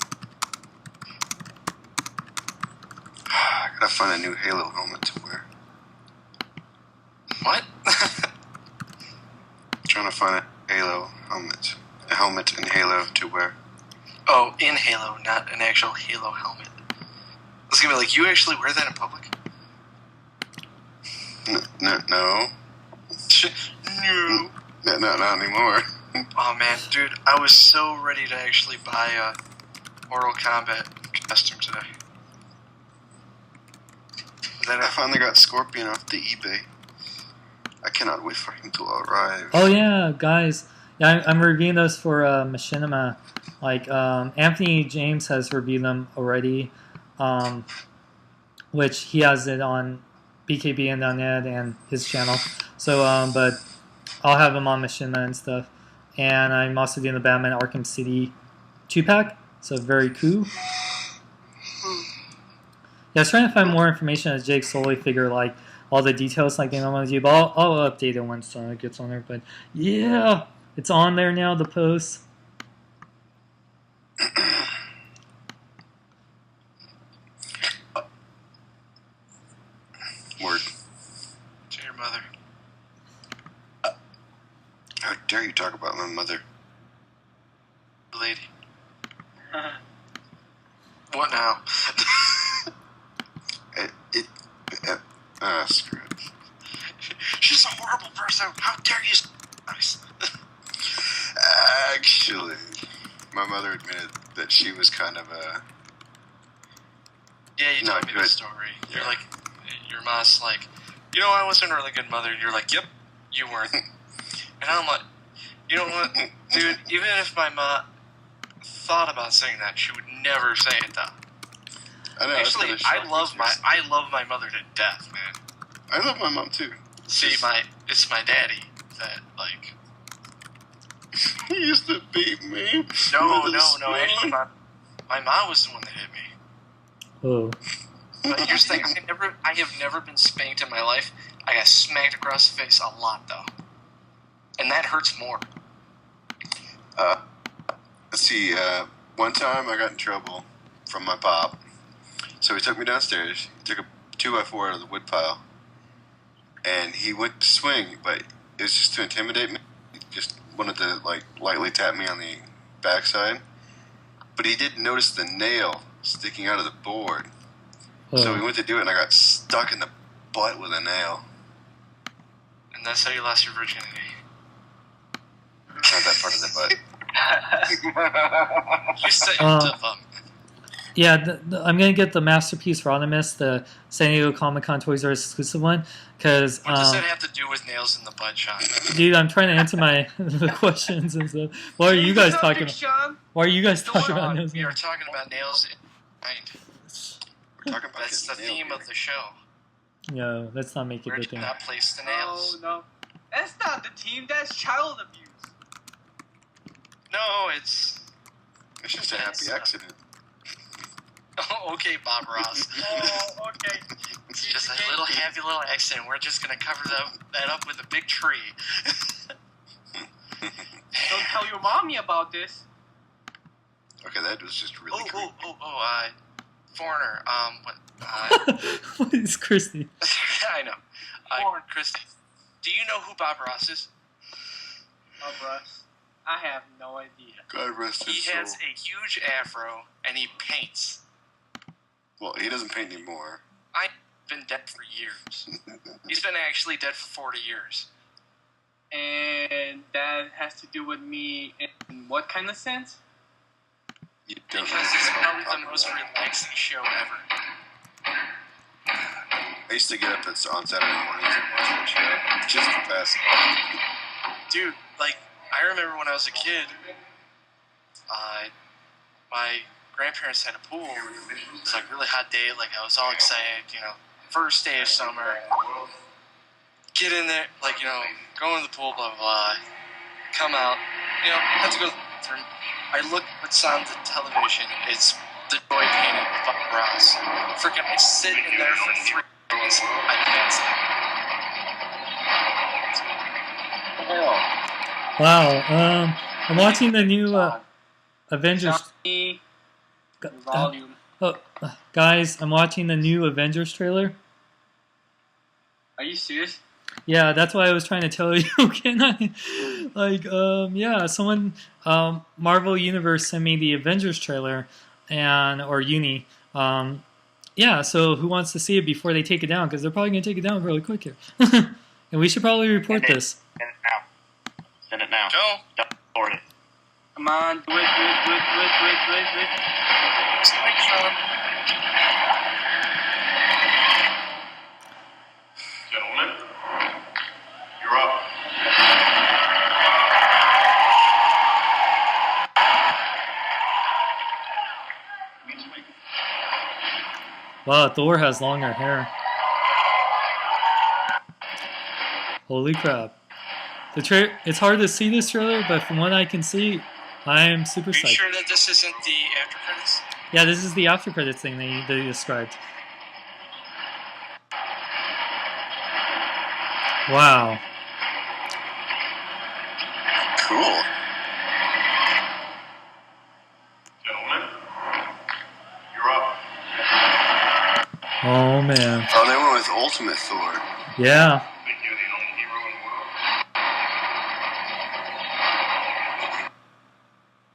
I gotta find a new Halo helmet to wear. What? Trying to find a Halo helmet. A helmet in Halo to wear. Oh, in Halo, not an actual Halo helmet. I was gonna be like, you actually wear that in public? No. No. No, not anymore. Oh man, dude, I was so ready to actually buy a Mortal Kombat costume today. Then I finally got Scorpion off the eBay. I cannot wait for him to arrive. Oh yeah, guys. Yeah, I'm reviewing those for Machinima. Like Anthony James has reviewed them already, which he has it on BKBN.net and his channel. So, but I'll have him on Machinima and stuff. And I'm also doing the Batman Arkham City 2-pack. So very cool. Yeah, I was trying to find more information as Jake slowly figure like all the details like they normally do, but I'll update it once it gets on there. But yeah, it's on there now, the post. Word. to your mother. How dare you talk about my mother? Lady. What now? Screw it. She's a horrible person. How dare you? Nice. Actually, my mother admitted that she was kind of a... Yeah, you Not told me good. the story. You're Yeah. like, your mom's like, I wasn't a really good mother. And you're like, yep, you weren't. And I'm like, you know what, dude? Even if my mom thought about saying that, she would never say it though. I know, Actually, that's I kinda love shocking. my mother to death, man. I love my mom too. See, it's my daddy that like. He used to beat me. No. with a spoon. Actually, my mom was the one that hit me. Oh, But here's the thing: I have never been spanked in my life. I got smacked across the face a lot though, and that hurts more. Let's see. One time I got in trouble from my pop, so he took me downstairs. He took a 2x4 out of the wood pile, and he went to swing, but it was just to intimidate me. He just wanted to like lightly tap me on the backside, but he didn't notice the nail sticking out of the board. So he went to do it, and I got stuck in the butt with a nail. And that's how you lost your virginity. Not that part of the butt. You set yourself up. yeah. I'm gonna get the Masterpiece Rodimus, the San Diego Comic Con Toys R Us exclusive one, because What does that have to do with nails in the butt, Sean? dude, I'm trying to answer the questions and stuff. Why are you guys talking? Sean? Why are you guys talking about those? We are talking about nails in the mind. We're talking about That's the getting nailed theme here. of the show. No, let's not make it Where the do thing. not place the nails? No. That's not the team. That's child abuse. No, it's It's just a happy accident. okay, Bob Ross. Oh, okay. It's just a little happy little accident. We're just gonna cover that up with a big tree. Don't tell your mommy about this. Okay, that was just really creepy. Foreigner. What is Christy? I know. Chris, do you know who Bob Ross is? Oh, Russ. I have no idea. God rest his He soul. has a huge afro and he paints. Well, he doesn't paint anymore. I've been dead for years. He's been actually dead for 40 years. And that has to do with me in what kind of sense? You don't Because it's probably the most relaxing show ever. I used to get up on Saturday mornings and watch that show. Just for past. Dude, like, I remember when I was a kid, my grandparents had a pool. It was like a really hot day, like I was all excited, first day of summer. Get in there, like, go in the pool, blah, blah, blah. Come out, have to go to the bathroom. I look what's on the television. It's the Joy painting of Bob Ross. Freaking, I sit in there for 3 days. I can't sleep. Wow. I'm watching the new Avengers. Johnny, Gu- volume. Guys, I'm watching the new Avengers trailer. Are you serious? Yeah, that's why I was trying to tell you. Can I? Like, yeah, someone, Marvel Universe sent me the Avengers trailer, or Uni. Yeah, so who wants to see it before they take it down? Because they're probably going to take it down really quick here. And we should probably report this. Send it now. Send it now. Go. Don't report it. Come on, do it. Like Sean. Gentlemen, you're up. Wow, Thor has longer hair. Holy crap. It's hard to see this trailer, but from what I can see, I am super Are you psyched. sure that this isn't the after credits? Yeah, this is the after credits thing they described. Wow. Cool. Gentlemen, you're up. Oh man. Oh, they went with Ultimate Thor. Yeah. Think you're the only hero in the world?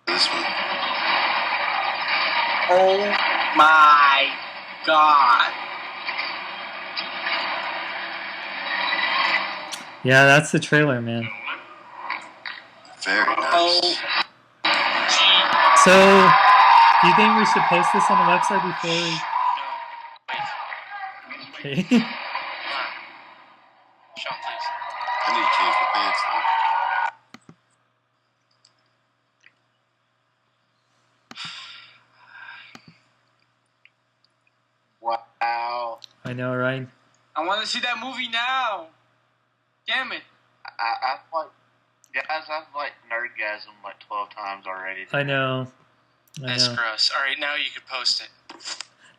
This one. Oh my god. Yeah, that's the trailer, man. Very nice. Oh, So, do you think we should post this on the website before we... No. Wait. Okay. Come on. Sean, please. I need to change my pants now. wow. I know, right? I want to see that movie now. Damn it. I've like nerdgasm like 12 times already. I know. That's gross. All right, now you can post it.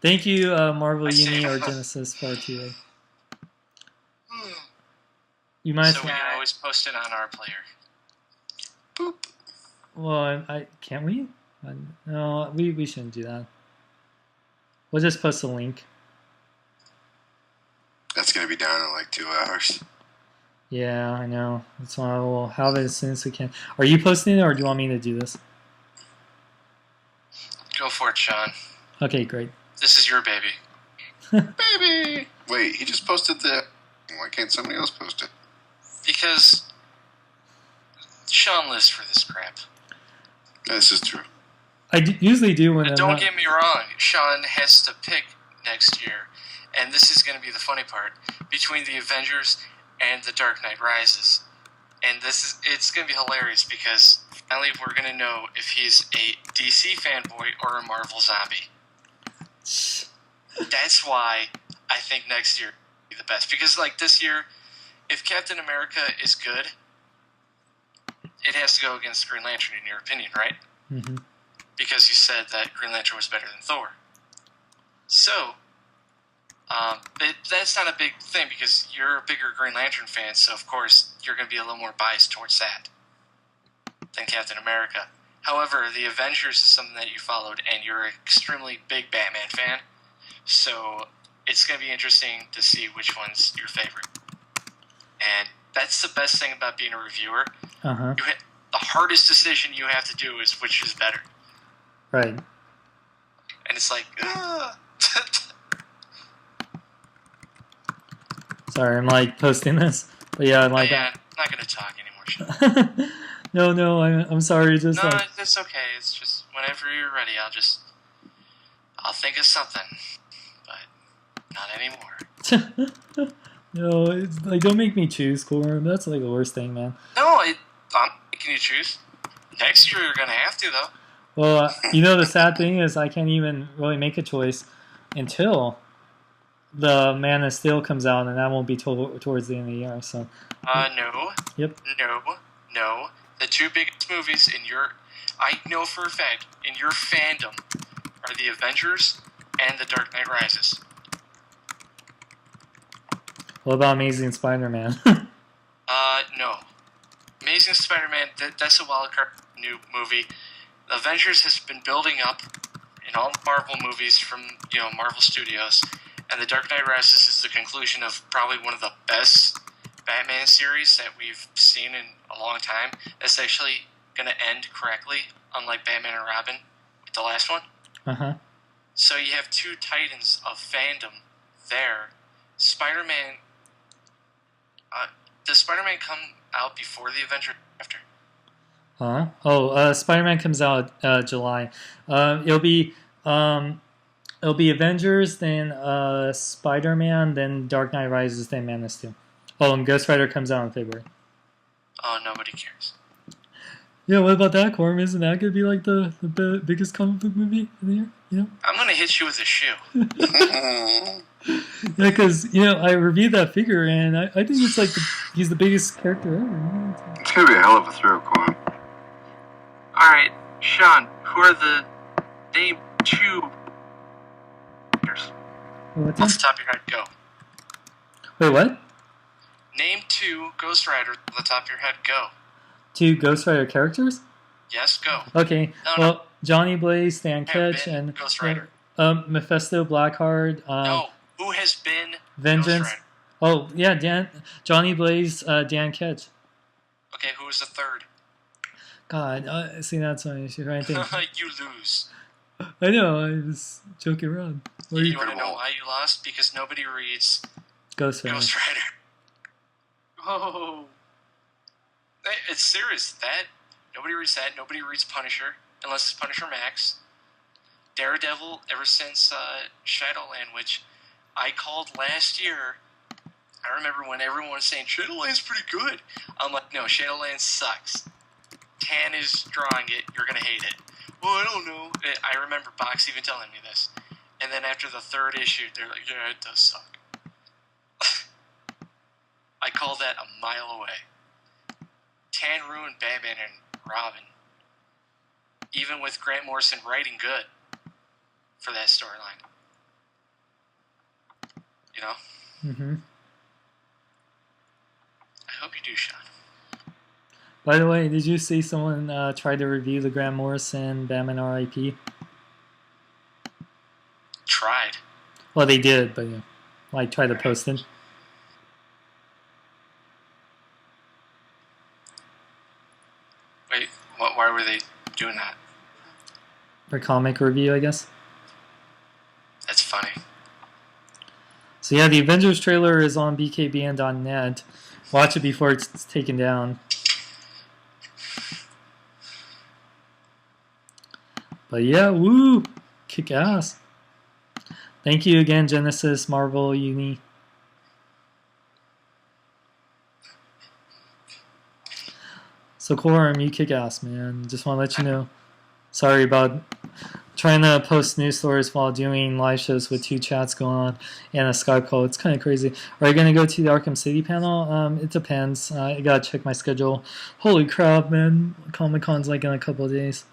Thank you, Marvel I see. Uni or Genesis for RTA. You might... So we can always post it on our player. Well, can't we? No, we shouldn't do that. We'll just post a link. That's gonna be down in like 2 hours. Yeah, I know. That's why we'll have it as soon as we can. Are you posting it, or do you want me to do this? Go for it, Sean. Okay, great. This is your baby. Baby! Wait, he just posted the... Why can't somebody else post it? Because Sean lives for this crap. This is true. I usually do when And I'm don't not... get me wrong, Sean has to pick next year, and this is going to be the funny part, between the Avengers and the Dark Knight Rises. And it's going to be hilarious because finally we're going to know if he's a DC fanboy or a Marvel zombie. That's why I think next year will be the best. Because like this year, if Captain America is good, it has to go against Green Lantern in your opinion, right? Mm-hmm. Because you said that Green Lantern was better than Thor. So, that's not a big thing because you're a bigger Green Lantern fan, so of course you're going to be a little more biased towards that than Captain America. However, the Avengers is something that you followed, and you're an extremely big Batman fan, so it's going to be interesting to see which one's your favorite. And that's the best thing about being a reviewer. Uh-huh. The hardest decision you have to do is which is better. Right. And it's like, Sorry, I'm like posting this. But yeah, I'm like... yeah, I'm not going to talk anymore, Sean. No, I'm sorry. Just No, like... it's okay. It's just whenever you're ready, I'll think of something, but not anymore. No, it's like, don't make me choose, Corum. That's like the worst thing, man. No, I'm making you choose. Next year you're gonna have to though. Well, you know, the sad thing is I can't even really make a choice until the Man of Steel comes out, and that won't be towards the end of the year. So. No. Yep. No. The two biggest movies I know for a fact, in your fandom, are the Avengers and the Dark Knight Rises. What about Amazing Spider-Man? No. Amazing Amazing Spider-Man, that's a wild card new movie. Avengers has been building up in all the Marvel movies from, Marvel Studios, and The Dark Knight Rises is the conclusion of probably one of the best Batman series that we've seen in a long time. That's actually going to end correctly, unlike Batman and Robin with the last one. Uh-huh. So you have two titans of fandom there. Spider-Man... does Spider-Man come out before the Avengers or after? Huh? Oh, Spider-Man comes out July. It'll be Avengers, then Spider-Man, then Dark Knight Rises, then Man of Steel. Oh, and Ghost Rider comes out in February. Oh, nobody cares. Yeah, what about that, Corm? Isn't that gonna be like the biggest comic book movie of the year? I'm gonna hit you with a shoe. Yeah, because I reviewed that figure, and I think it's like he's the biggest character ever. It's gonna be a hell of a thrill, Quan. All right, Sean. Who are the name two characters? What's Off that? the top of your head, go. Wait, what? Name two Ghost Rider off the top of your head, go. 2 Ghost Rider characters? Yes, go. Okay. No. Well, Johnny Blaze, Stan Have Ketch, been and Ghost Rider. Mephisto, Blackheart. No, who has been Vengeance. Ghost Rider? Oh yeah, Johnny Blaze, Dan Ketch. Okay, who was the third? God, see that's my issue. Right there. You lose. I know. I was joking around. What are You you? want to know why you lost? Because nobody reads Ghost Rider. Ghost Rider. Oh. It's serious. That nobody reads that. Nobody reads Punisher unless it's Punisher Max. Daredevil ever since Shadowland, which I called last year. I remember when everyone was saying Shadowland's pretty good. I'm like, no, Shadowland sucks. Tan is drawing it. You're gonna hate it. Well, I don't know. I remember Box even telling me this. And then after the third issue, they're like, yeah, it does suck. I called that a mile away. Tan ruined Batman and Robin. Even with Grant Morrison writing good for that storyline. Mm-hmm. I hope you do, Sean. By the way, did you see someone try to review the Grant Morrison Batman R.I.P.? Tried. Well, they did, but try to post it. Wait, why were they doing that? For comic review, I guess. That's funny. So yeah, the Avengers trailer is on BKBN.net. Watch it before it's taken down. But yeah, woo! Kick ass. Thank you again, Genesis, Marvel, Uni. So Quorum, you kick ass, man. Just want to let you know. Sorry about trying to post news stories while doing live shows with 2 chats going on and a Skype call. It's kind of crazy. Are you going to go to the Arkham City panel? It depends. I got to check my schedule. Holy crap, man. Comic-Con's like in a couple of days.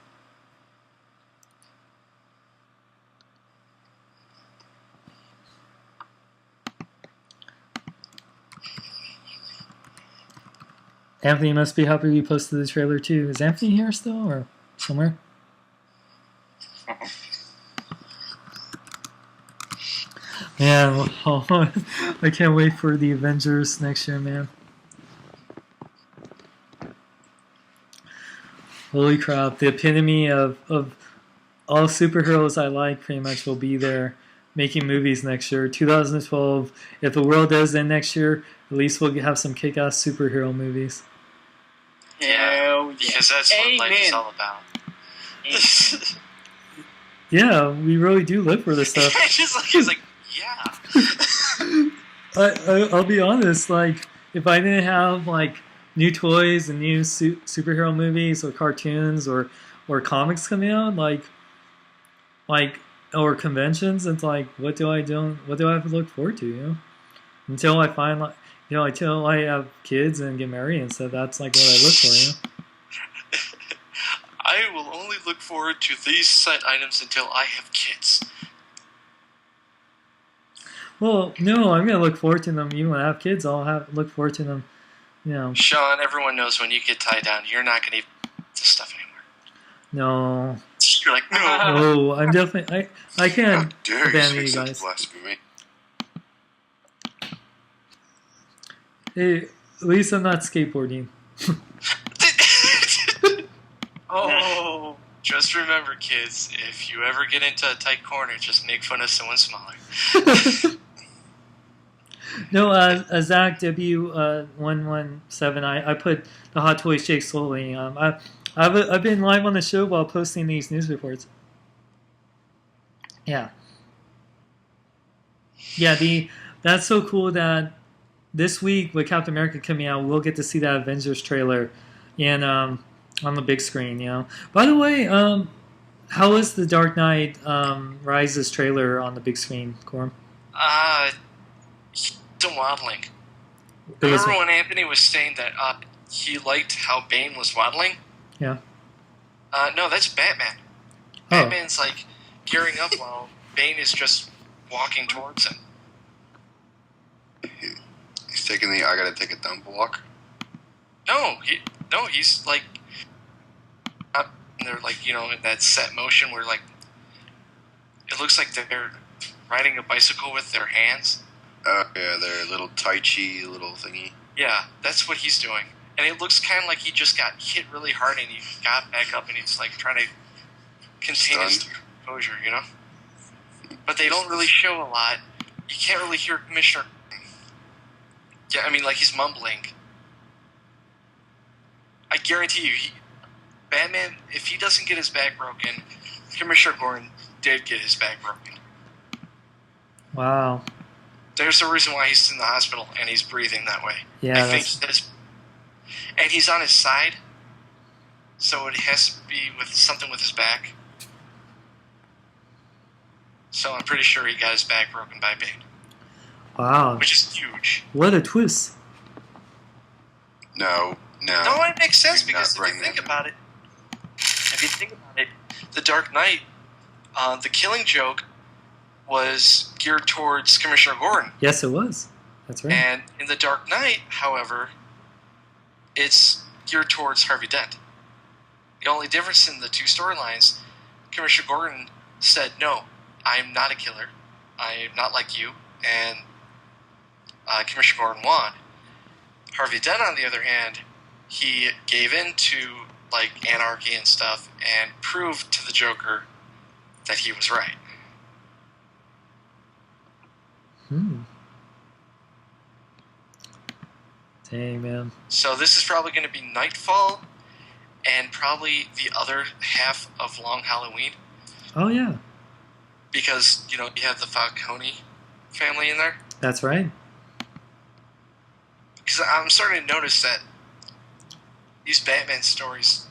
Anthony must be happy we posted the trailer too. Is Anthony here still or somewhere? Man, I can't wait for the Avengers next year, man. Holy crap, the epitome of all superheroes I like pretty much will be there making movies next year. 2012, if the world does end next year, at least we'll have some kick-ass superhero movies. Hell yeah. Because that's what life is all about. Yeah, we really do live for this stuff. He's like, yeah. I'll be honest, like, if I didn't have, like, new toys and new superhero movies or cartoons or comics coming out, like, or conventions, it's like, what do I have to look forward to, you know? Until I find, like, you know, until I have kids and get married and stuff, that's, like, what I look for, you know? I will only look forward to these set items until I have kids. Well, no, I'm gonna look forward to them. Even when I have kids, I'll look forward to them you know, Sean, everyone knows when you get tied down, you're not going to eat this stuff anymore. no. You're like, no. Oh, I'm definitely. I How can't dare you abandon say you such guys. blasphemy? Hey, at least I'm not skateboarding. Oh. Just remember, kids, if you ever get into a tight corner, just make fun of someone smaller. No, Zach W117. I put the Hot Toy Shake slowly. I've been live on the show while posting these news reports. Yeah. Yeah, that's so cool that this week with Captain America coming out, we'll get to see that Avengers trailer and on the big screen, you know. By the way, how was the Dark Knight Rises trailer on the big screen, Corm? Some waddling. It was- Remember when Anthony was saying that he liked how Bane was waddling? Yeah. No, that's Batman. Oh. Batman's like gearing up while Bane is just walking towards him. He's taking the I gotta take a dump walk. No, he's like, they're like, you know, in that set motion where like, it looks like they're riding a bicycle with their hands. Yeah, their little Tai Chi little thingy. Yeah, that's what he's doing. And it looks kind of like he just got hit really hard and he got back up and he's like trying to contain his Stunned. composure, you know? But they don't really show a lot. You can't really hear Commissioner. Yeah, I mean, like he's mumbling. I guarantee you, Batman, if he doesn't get his back broken, Commissioner Gordon did get his back broken. Wow. There's a reason why he's in the hospital and he's breathing that way. Yeah, I think that's, and he's on his side, so it has to be with something with his back. So I'm pretty sure he got his back broken by Bane, Wow. which is huge. What a twist. No. No, it makes sense do not because if bring you think that in. about it, The Dark Knight, the Killing Joke was geared towards Commissioner Gordon. Yes, it was. That's right. And in The Dark Knight, however, it's geared towards Harvey Dent. The only difference in the two storylines, Commissioner Gordon said, no, I'm not a killer. I'm not like you. And Commissioner Gordon won. Harvey Dent, on the other hand, he gave in to like anarchy and stuff and proved to the Joker that he was right. Dang, man. So this is probably going to be Nightfall and probably the other half of Long Halloween Oh, yeah. because, you know, you have the Falcone family in there. That's right. Because I'm starting to notice that these Batman stories,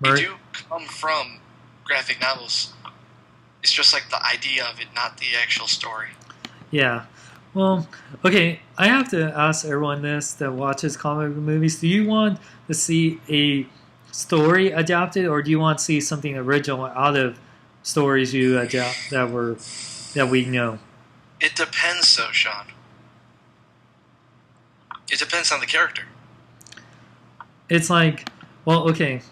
they Right. do come from graphic novels. It's just like the idea of it, not the actual story. Yeah. Well, okay, I have to ask everyone this that watches comic book movies. Do you want to see a story adapted, or do you want to see something original out of stories you adapt that we know? It depends, though, Sean. It depends on the character. It's like, well, okay.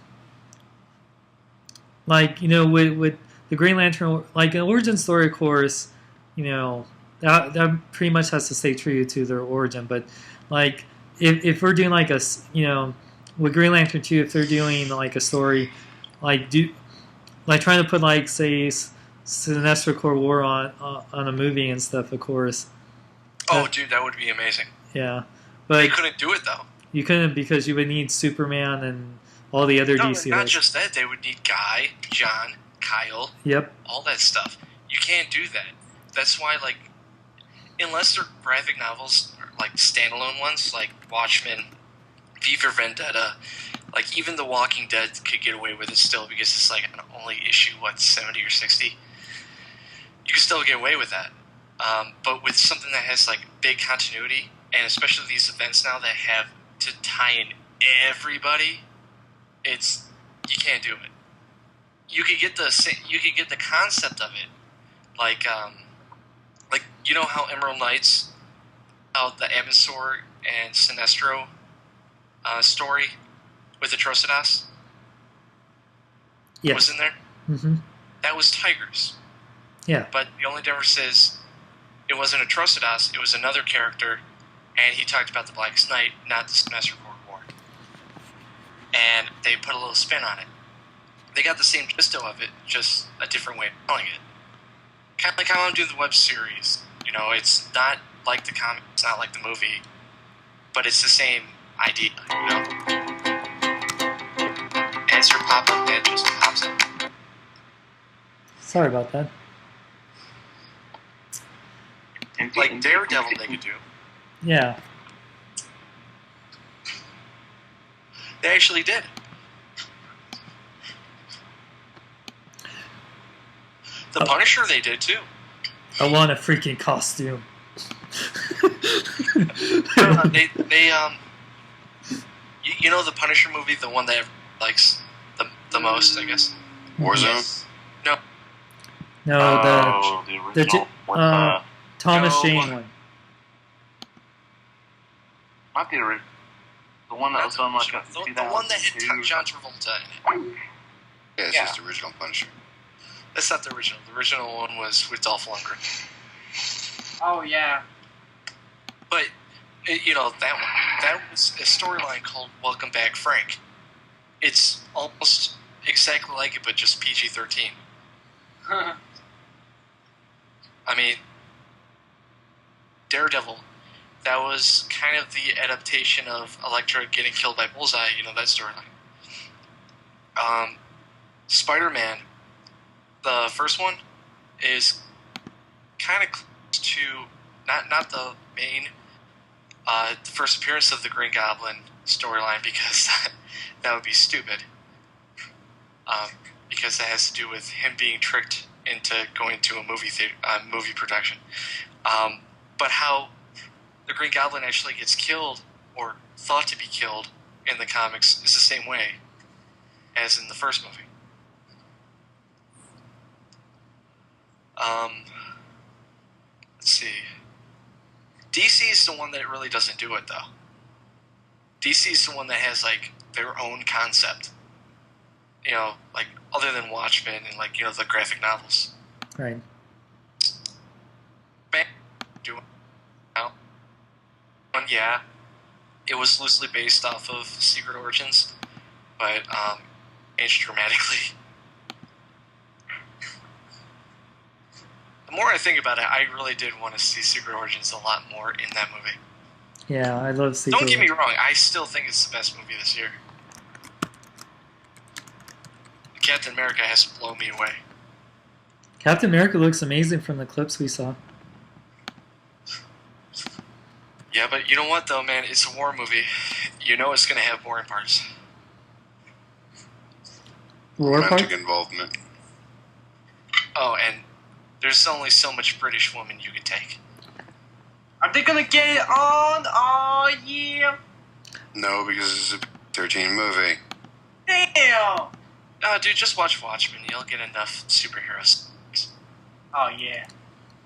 Like, you know, with the Green Lantern, like an origin story, of course, you know, that pretty much has to stay true to their origin. But like, if we're doing like you know, with Green Lantern 2, if they're doing like a story, like trying to put like say Sinestro Corps War on a movie and stuff, of course. Oh, dude, that would be amazing. Yeah, They but couldn't do it, though. you couldn't because you would need Superman and all the other No, DC. not heroes. just that. They would need Guy, John, Kyle, Yep. all that stuff. You can't do that. That's why, like, unless they're graphic novels, or, like standalone ones, like Watchmen, V for Vendetta, like even The Walking Dead could get away with it still because it's like an only issue, 70 or 60. You can still get away with that. But with something that has like big continuity, and especially these events now that have to tie in everybody, you can't do it. You could get the concept of it, like you know how Emerald Knights, how the Abensor and Sinestro story with Atrocitus Yes. was in there. Mm-hmm. That was tigers. Yeah. But the only difference is it wasn't Atrocitus, it was another character, and he talked about the Blackest Night, not the Semester Court War. And they put a little spin on it. They got the same gisto of it, just a different way of telling it. Kind of like how I'm doing the web series. You know, it's not like the comic, it's not like the movie, but it's the same idea, you know? Answer pop-up, man just pops in. Sorry about that. Like Daredevil they could do. Yeah. They actually did. The Punisher they did too. I want a freaking costume. You know the Punisher movie, the one that everyone likes the most, I guess. Warzone? No, No, the original. the Thomas No. Jane one. Not the original. The one that was on like a the one that had 2002. John Travolta in it. Yeah, it's Yeah. just the original Punisher. That's not the original. The original one was with Dolph Lundgren. Oh yeah. But you know that one. That was a storyline called "Welcome Back, Frank." It's almost exactly like it, but just PG-13. I mean, Daredevil. That was kind of the adaptation of Elektra getting killed by Bullseye. You know that storyline. Spider-Man, the first one, is kind of close to not the main the first appearance of the Green Goblin storyline because that would be stupid. Because that has to do with him being tricked into going to a movie production. But how the Green Goblin actually gets killed or thought to be killed in the comics is the same way as in the first movie. Let's see. DC is the one that really doesn't do it, though. DC is the one that has, like, their own concept. You know, like, other than Watchmen and, like, you know, the graphic novels. Right. Do now. Yeah, it was loosely based off of Secret Origins, but changed dramatically. The more I think about it, I really did want to see Secret Origins a lot more in that movie. Yeah, I love Secret. Don't get me wrong, I still think it's the best movie this year. Captain America has to blow me away. Captain America looks amazing from the clips we saw. Yeah, but you know what, though, man? It's a war movie. You know it's going to have boring parts. War part? Romantic involvement. Oh, and there's only so much British woman you could take. Are they gonna get it on? Oh yeah. No, because it's a 13 movie. Damn. Oh, dude, just watch Watchmen. You'll get enough superheroes. Oh yeah.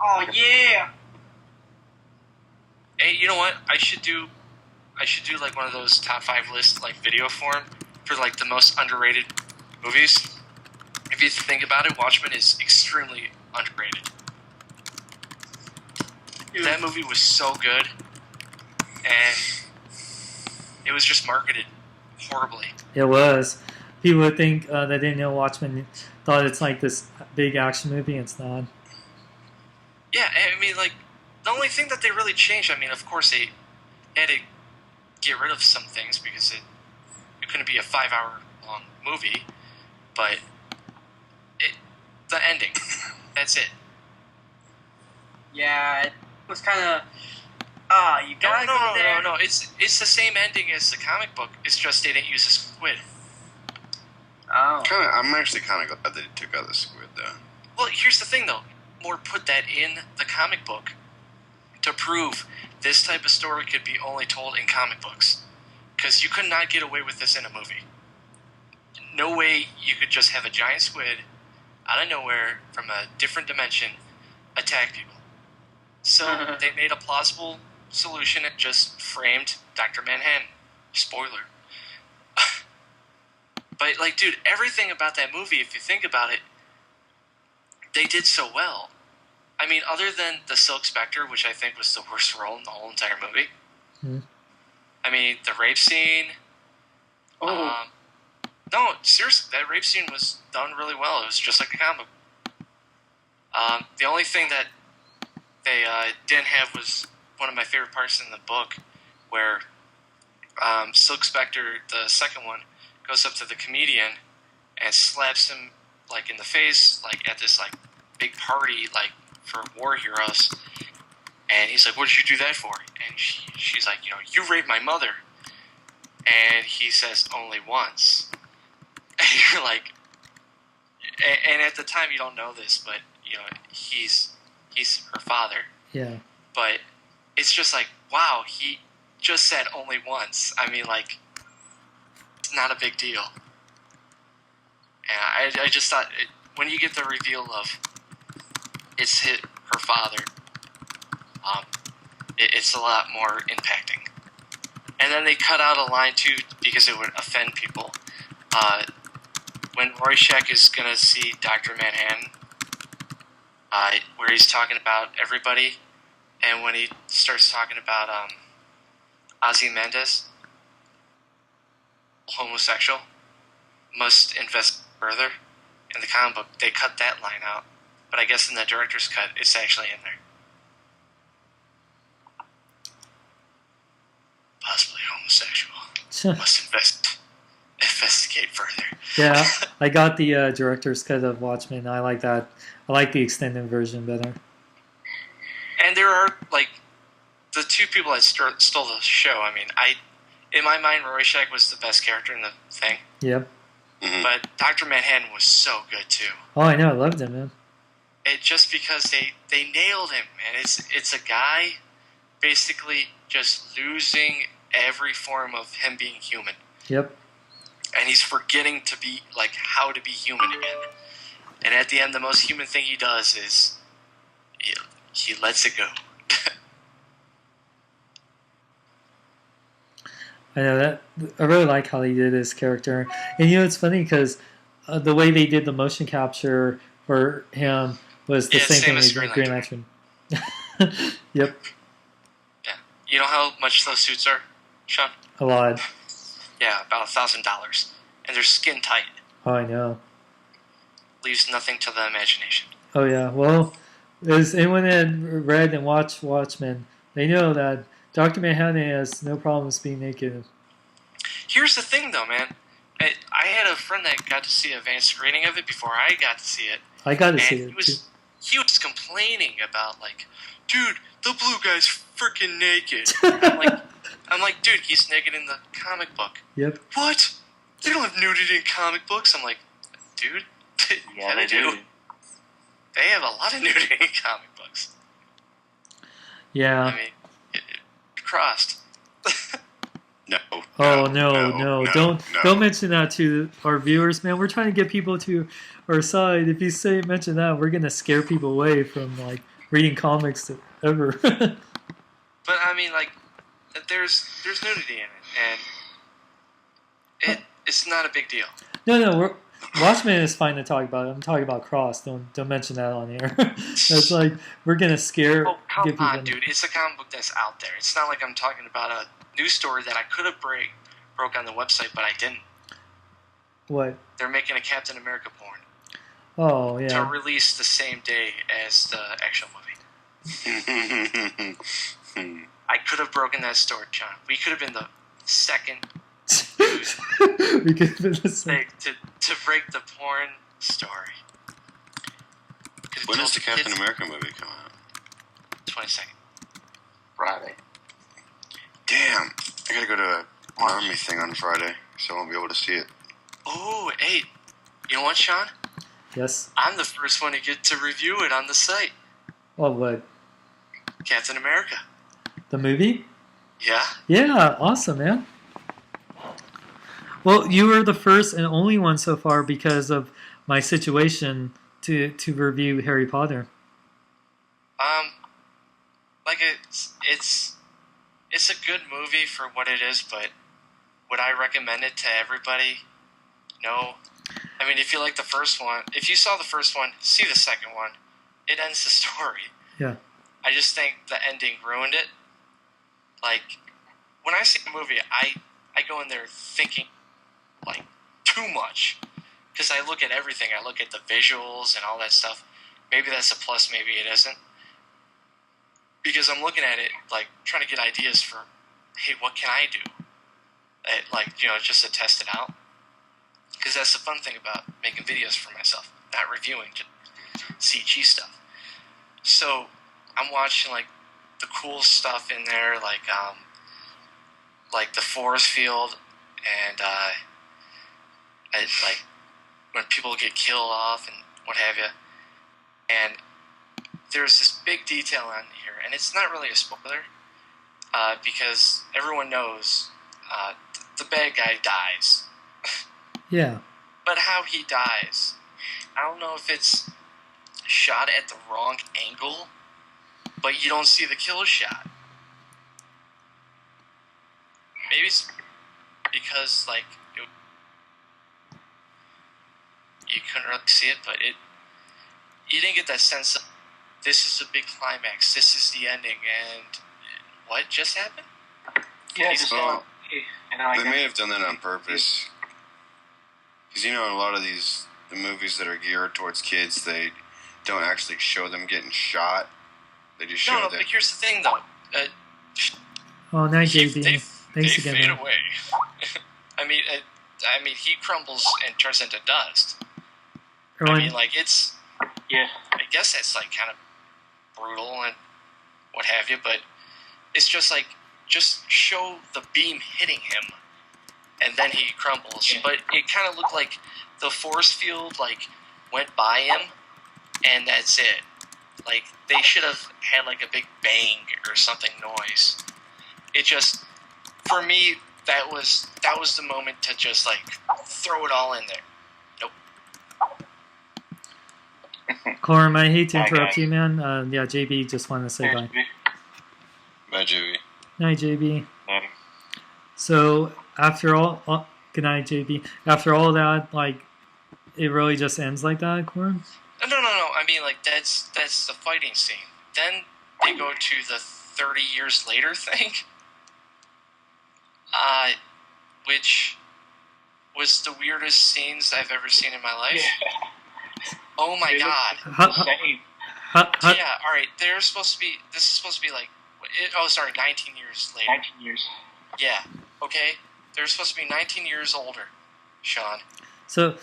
Oh yeah. Hey, you know what? I should do like one of those top 5 lists, like video form, for like the most underrated movies. If you think about it, Watchmen is extremely underrated. Dude. That movie was so good, and it was just marketed horribly. It was. People would think that they didn't know Watchmen, thought it's like this big action movie, and it's not. Yeah, I mean, like, the only thing that they really changed, I mean, of course, they had to get rid of some things because it couldn't be a 5-hour long movie, but the ending, that's it. Yeah, it was kind of. You gotta go there. No. It's the same ending as the comic book. It's just they didn't use a squid. Oh. I'm actually kind of glad they took out the squid, though. Well, here's the thing, though. Or put that in the comic book to prove this type of story could be only told in comic books. Because you could not get away with this in a movie. No way you could just have a giant squid out of nowhere from a different dimension attack people. So they made a plausible solution and just framed Dr. Manhattan. Spoiler. But, like, dude, everything about that movie, if you think about it, they did so well. I mean, other than the Silk Spectre, which I think was the worst role in the whole entire movie. Hmm. I mean, the rape scene. Oh. No, seriously, that rape scene was done really well. It was just like a comic. The only thing that they didn't have was one of my favorite parts in the book, where Silk Spectre, the second one, goes up to the comedian and slaps him like in the face, like at this like big party, like for war heroes. And he's like, "What did you do that for?" And she's like, "You raped my mother." And he says, "Only once." And you're like, and at the time you don't know this, but he's her father. Yeah. But it's just like, wow, he just said only once. I mean, like, it's not a big deal. And I just thought, when you get the reveal of it's her father, it's a lot more impacting. And then they cut out a line, too, because it would offend people. When Rorschach is going to see Dr. Manhattan, where he's talking about everybody, and when he starts talking about Ozymandias, homosexual, must invest further. In the comic book, they cut that line out. But I guess in the director's cut, it's actually in there. Possibly homosexual. Must investigate further. Yeah, I got the director's cut of Watchmen. I like that. I like the extended version better. And there are, like, the two people that stole the show. I mean, in my mind, Rorschach was the best character in the thing. Yep. Mhm. But Dr. Manhattan was so good, too. Oh, I know. I loved him, man. It just because they nailed him, man. It's a guy basically just losing every form of him being human. Yep. And he's forgetting to be, like, how to be human again. And at the end, the most human thing he does is he lets it go. I know that. I really like how he did his character, and it's funny because the way they did the motion capture for him was the same thing as Green Lantern. Yep, Yeah. You know how much those suits are, Sean? a lot. Yeah, about $1,000, and they're skin tight. Oh, I know. Leaves nothing to the imagination. Oh yeah. Well, as anyone that read and watched Watchmen, they know that Dr. Manhattan has no problems being naked. Here's the thing, though, man. I had a friend that got to see a advanced screening of it before I got to see it. I got to And see he it too. was complaining about, like, dude, the blue guy's freaking naked. I'm like, dude, he's naked in the comic book. Yep. What? They don't have nudity in comic books. I'm like, dude, Yeah, they do. They have a lot of nudity in comic books. Yeah. I mean, it crossed. No. Oh no! Don't mention that to our viewers, man. We're trying to get people to our side. If you mention that, we're gonna scare people away from like reading comics ever. But I mean, like, there's nudity in it, and it's not a big deal. No. Watchmen is fine to talk about. I'm talking about Cross. Don't mention that on air. It's like we're gonna scare. Oh, come get people on, dude! It's a comic book that's out there. It's not like I'm talking about a news story that I could have broke on the website, but I didn't. What? They're making a Captain America porn Oh to yeah. release the same day as the actual movie. I could have broken that story, John. We could have been the second We could have been the same. thing to break the porn story. When does the Captain America movie come out? 22nd. Friday. Damn. I gotta go to an army thing on Friday, so I won't be able to see it. Oh, hey, you know what, Sean? Yes. I'm the first one to get to review it on the site. Oh, what? Captain America. The movie? Yeah. Yeah. Awesome, man. Well, you were the first and only one so far because of my situation to review Harry Potter. Like it's a good movie for what it is, but would I recommend it to everybody? No. I mean, if you like the first one, if you saw the first one, see the second one. It ends the story. Yeah. I just think the ending ruined it. Like, when I see a movie, I go in there thinking, like, too much. Because I look at everything. I look at the visuals and all that stuff. Maybe that's a plus, maybe it isn't. Because I'm looking at it, like, trying to get ideas for, hey, what can I do? Like, you know, just to test it out. Because that's the fun thing about making videos for myself. Not reviewing, just CG stuff. So, I'm watching, like, the cool stuff in there, like the force field, and, like, when people get killed off and what have you. And there's this big detail on here, and it's not really a spoiler, because everyone knows the bad guy dies. Yeah. But how he dies, I don't know if it's shot at the wrong angle, but you don't see the kill shot. Maybe it's because, like, you couldn't really see it, but you didn't get that sense of, this is a big climax, this is the ending, and what just happened? Yeah, just Well, and they may have done that on purpose. Because, you know, in a lot of the movies that are geared towards kids, they don't actually show them getting shot. They just show No, them. but here's the thing, though. Oh, nice, JB. They Thanks again, fade man. away. I mean, he crumbles and turns into dust. I mean, like, it's... Yeah. I guess that's, like, kind of brutal and what have you, but it's just, like, just show the beam hitting him, and then he crumbles. Yeah. But it kind of looked like the force field, like, went by him, and that's it. Like, they should have had, like, a big bang or something noise. It just, for me, that was the moment to just, like, throw it all in there. Corum, I hate to Bye, interrupt guys. you, man. Yeah, JB just wanted to say bye. Bye, Joey. Night, JB. Yeah. So after all, good night, JB. After all that, like, it really just ends like that, Corum? No. I mean, like, that's the fighting scene. Then they go to the 30 years later thing, which was the weirdest scenes I've ever seen in my life. Oh my god. Same. Yeah, alright, this is supposed to be like, 19 years later. 19 years. Yeah, okay? They're supposed to be 19 years older, Sean. So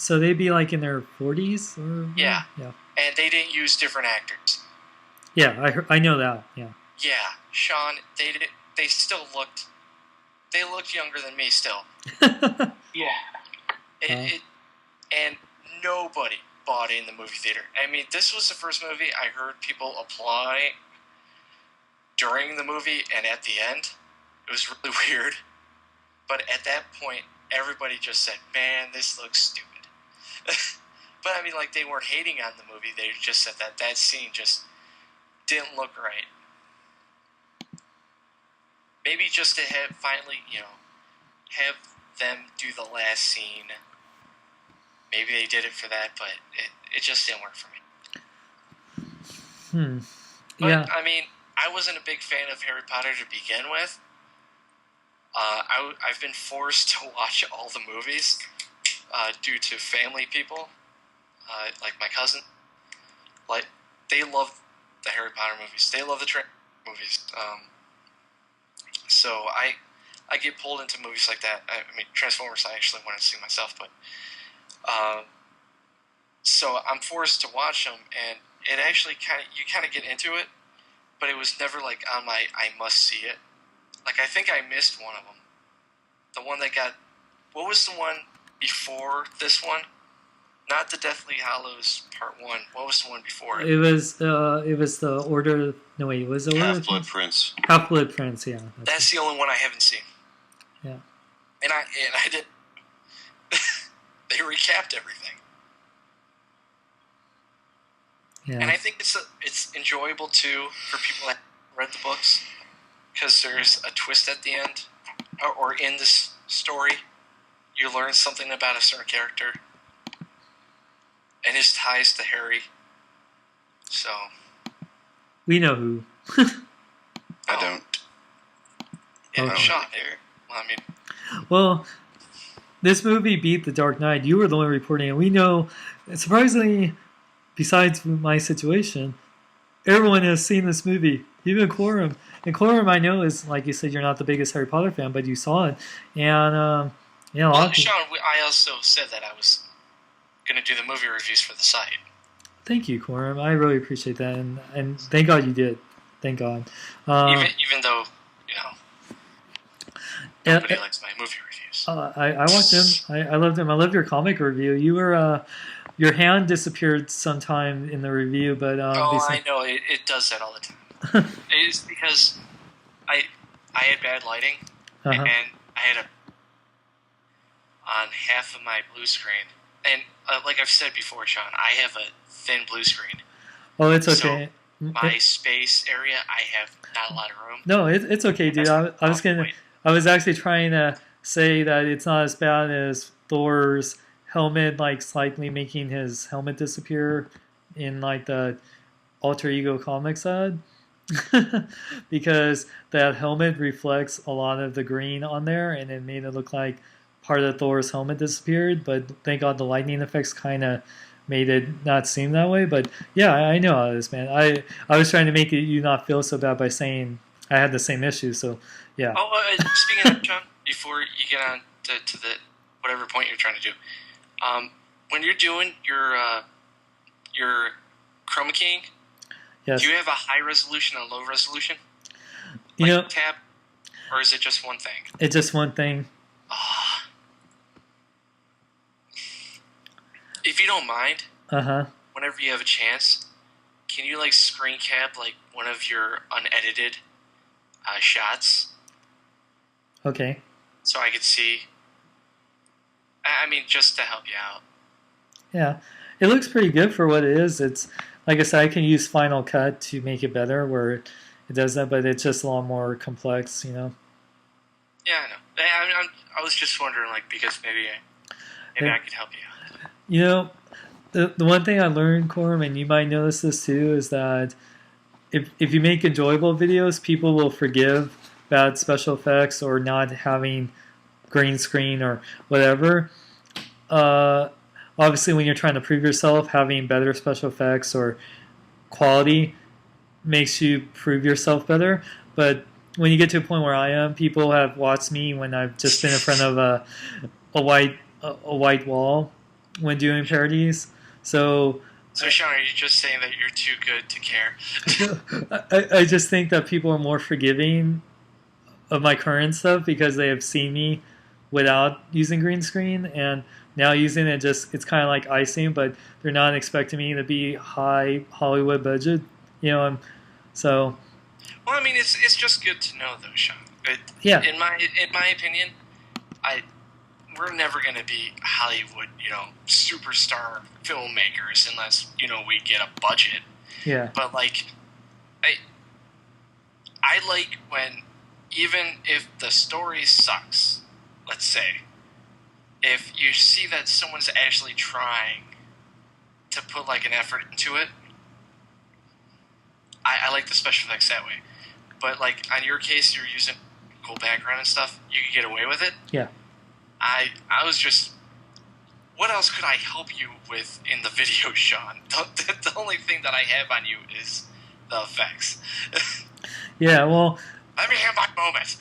they'd be like in their 40s? Or, Yeah. Yeah. And they didn't use different actors. Yeah, I know that, yeah. Yeah, Sean, they still looked younger than me still. Yeah. And nobody bought it in the movie theater. I mean, this was the first movie I heard people apply during the movie and at the end. It was really weird. But at that point, everybody just said, man, this looks stupid. But I mean, like, they weren't hating on the movie. They just said that scene just didn't look right. Maybe just to finally, have them do the last scene. Maybe they did it for that, but it just didn't work for me. But, Yeah. I mean, I wasn't a big fan of Harry Potter to begin with. I've been forced to watch all the movies due to family people, like my cousin. Like, they love the Harry Potter movies. They love the movies. So I get pulled into movies like that. I mean, Transformers I actually wanted to see myself, but so I'm forced to watch them, and it actually you kind of get into it, but it was never like on my I must see it. Like, I think I missed one of them. The one that what was the one before this one? Not the Deathly Hallows Part 1. What was the one before it? It was the Order. No, wait, it was the Order. Half-Blood Prince. Half-Blood Prince. Yeah. That's the only one I haven't seen. Yeah. And I did. They recapped everything. Yeah. And I think it's enjoyable too for people that read the books, because there's a twist at the end, or in this story, you learn something about a certain character and his ties to Harry. So We know who. I don't. Yeah, Okay. Sean. Well, I mean, Well, this movie beat The Dark Knight. You were the one reporting it. We know, surprisingly, besides my situation, everyone has seen this movie, even Quorum. And Quorum, I know, is, like you said, you're not the biggest Harry Potter fan, but you saw it. And, yeah, a lot well, of people. Sean, I also said that I was going to do the movie reviews for the site. Thank you, Quorum. I really appreciate that. And thank God you did. Thank God. Even though, you know, Yeah, nobody likes my movie reviews. I watched him. I loved him. I loved your comic review. You were your hand disappeared sometime in the review, but I know it does that all the time. It's because I had bad lighting Uh-huh. and I had on half of my blue screen, and like I've said before, Sean, I have a thin blue screen. Oh, it's So, okay. My space area, I have not a lot of room. No, it's okay, dude. I was actually trying to say that it's not as bad as Thor's helmet, like slightly making his helmet disappear in like the alter ego comic side, because that helmet reflects a lot of the green on there, and it made it look like part of Thor's helmet disappeared. But thank God the lightning effects kind of made it not seem that way. But yeah, I know how it is, man. I was trying to make you not feel so bad by saying I had the same issue. So yeah. Oh, speaking of John, before you get on to the whatever point you're trying to do, when you're doing your chroma keying, Yes. do you have a high resolution and low resolution? You know, tab, or is it just one thing? it's just one thing. Ah. If you don't mind, Uh-huh. whenever you have a chance, can you like screen cap like one of your unedited shots Okay. so I could see? I mean, just to help you out. Yeah. It looks pretty good for what it is. It's like I said, I can use Final Cut to make it better where it does that, but it's just a lot more complex, you know. Yeah, I know. I was just wondering, like, because maybe I could help you out. You know, the one thing I learned, Corum, and you might notice this too, is that if you make enjoyable videos, people will forgive bad special effects or not having green screen or whatever. Obviously, when you're trying to prove yourself, having better special effects or quality makes you prove yourself better. But when you get to a point where I am, people have watched me when I've just been in front of a white wall when doing parodies. So Sean, are you just saying that you're too good to care? I just think that people are more forgiving of my current stuff because they have seen me without using green screen, and now using it, it's kind of like icing, but they're not expecting me to be high Hollywood budget, you know. So Well, I mean, it's just good to know, though, Sean. Yeah. In my opinion, we're never going to be Hollywood, you know, superstar filmmakers unless, you know, we get a budget. yeah, But like, I like when, even if the story sucks, let's say, if you see that someone's actually trying to put like an effort into it, I like the special effects that way. But like on your case, you're using cool background and stuff, you could get away with it. yeah. I was just, what else could I help you with in the video, Sean? The only thing that I have on you is the effects. Yeah, well, Let me have my moment.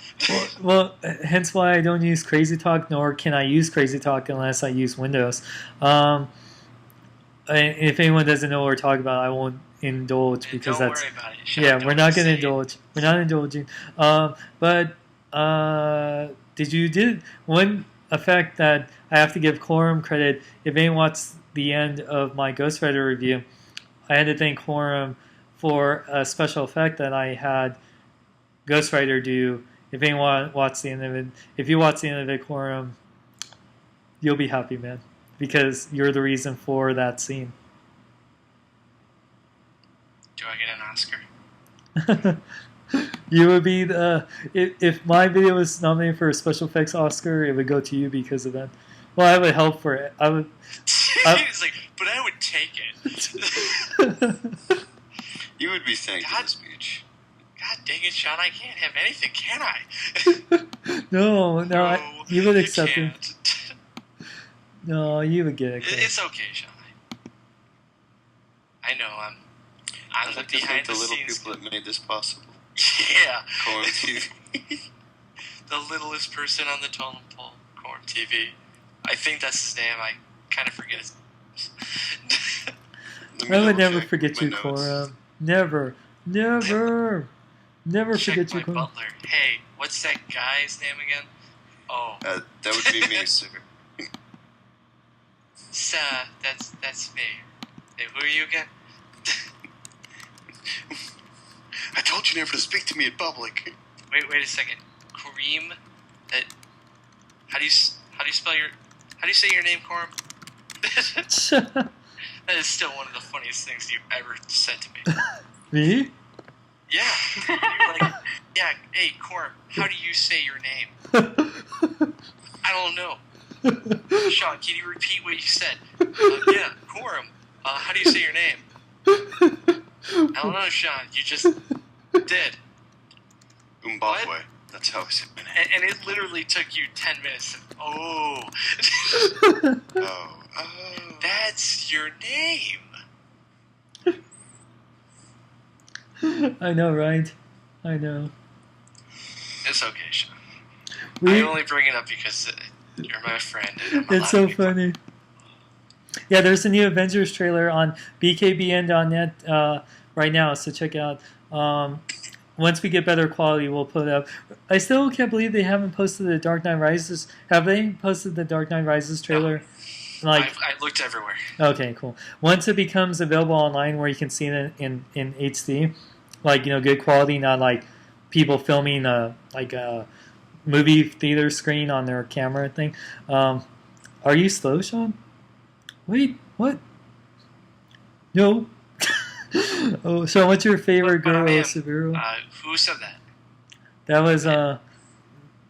well, hence why I don't use Crazy Talk, nor can I use Crazy Talk unless I use Windows. And if anyone doesn't know what we're talking about, I won't indulge because Don't that's worry about it, Sean. yeah, Don't we're not going to say it. indulge. We're not indulging. But did one effect that I have to give Quorum credit? If anyone watched the end of my Ghost Rider review, I had to thank Quorum for a special effect that I had Ghost Rider do. If anyone watched the end of it, if you watch the end of it, Quorum, you'll be happy, man, because you're the reason for that scene. Do I get an Oscar? You would be the if my video was nominated for a special effects Oscar, it would go to you because of that. Well, I would help for it. I would. He's like, but I would take it. You would be thanked God. in the speech. God dang it, Sean! I can't have anything, can I? No, you would you accept it. can't. No, you would get it. It's okay, Sean. I know I'm I'd the like to behind thank the the little scenes. people that made this possible. Yeah. Quorum TV. The littlest person on the totem pole, Quorum TV. I think that's his name. I kind of forget his I would never forget you, Cora. Never Check forget my you, Cora. butler. Hey, what's that guy's name again? Oh, That would be me, sir. sir, that's me. Hey, who are you again? I told you never to speak to me in public. Wait a second. Kareem? How do you say your name, Corum? That is still one of the funniest things you've ever said to me. Me? Yeah. You're like, yeah, hey, Corum, how do you say your name? I don't know. Sean, can you repeat what you said? Yeah, Corum, how do you say your name? I don't know, Sean, you just did. Umbabwe. That's how I say my name. And it literally took you 10 minutes. Oh. Oh. That's your name. I know, right? I know. It's okay, Sean. We, I only bring it up because you're my friend. And I'm it's so allowed to be funny. Yeah, there's a new Avengers trailer on BKBN.net right now, so check it out. Once we get better quality, we'll put it up. I still can't believe they haven't posted the Dark Knight Rises. Have they posted the Dark Knight Rises trailer? No. I looked everywhere. Okay, cool. Once it becomes available online where you can see it in HD, like, good quality, not like people filming a movie theater screen on their camera thing. Are you slow, Sean? Wait, what? No. Oh, so what's your favorite But I girl, am. Subaru? Who said that? That was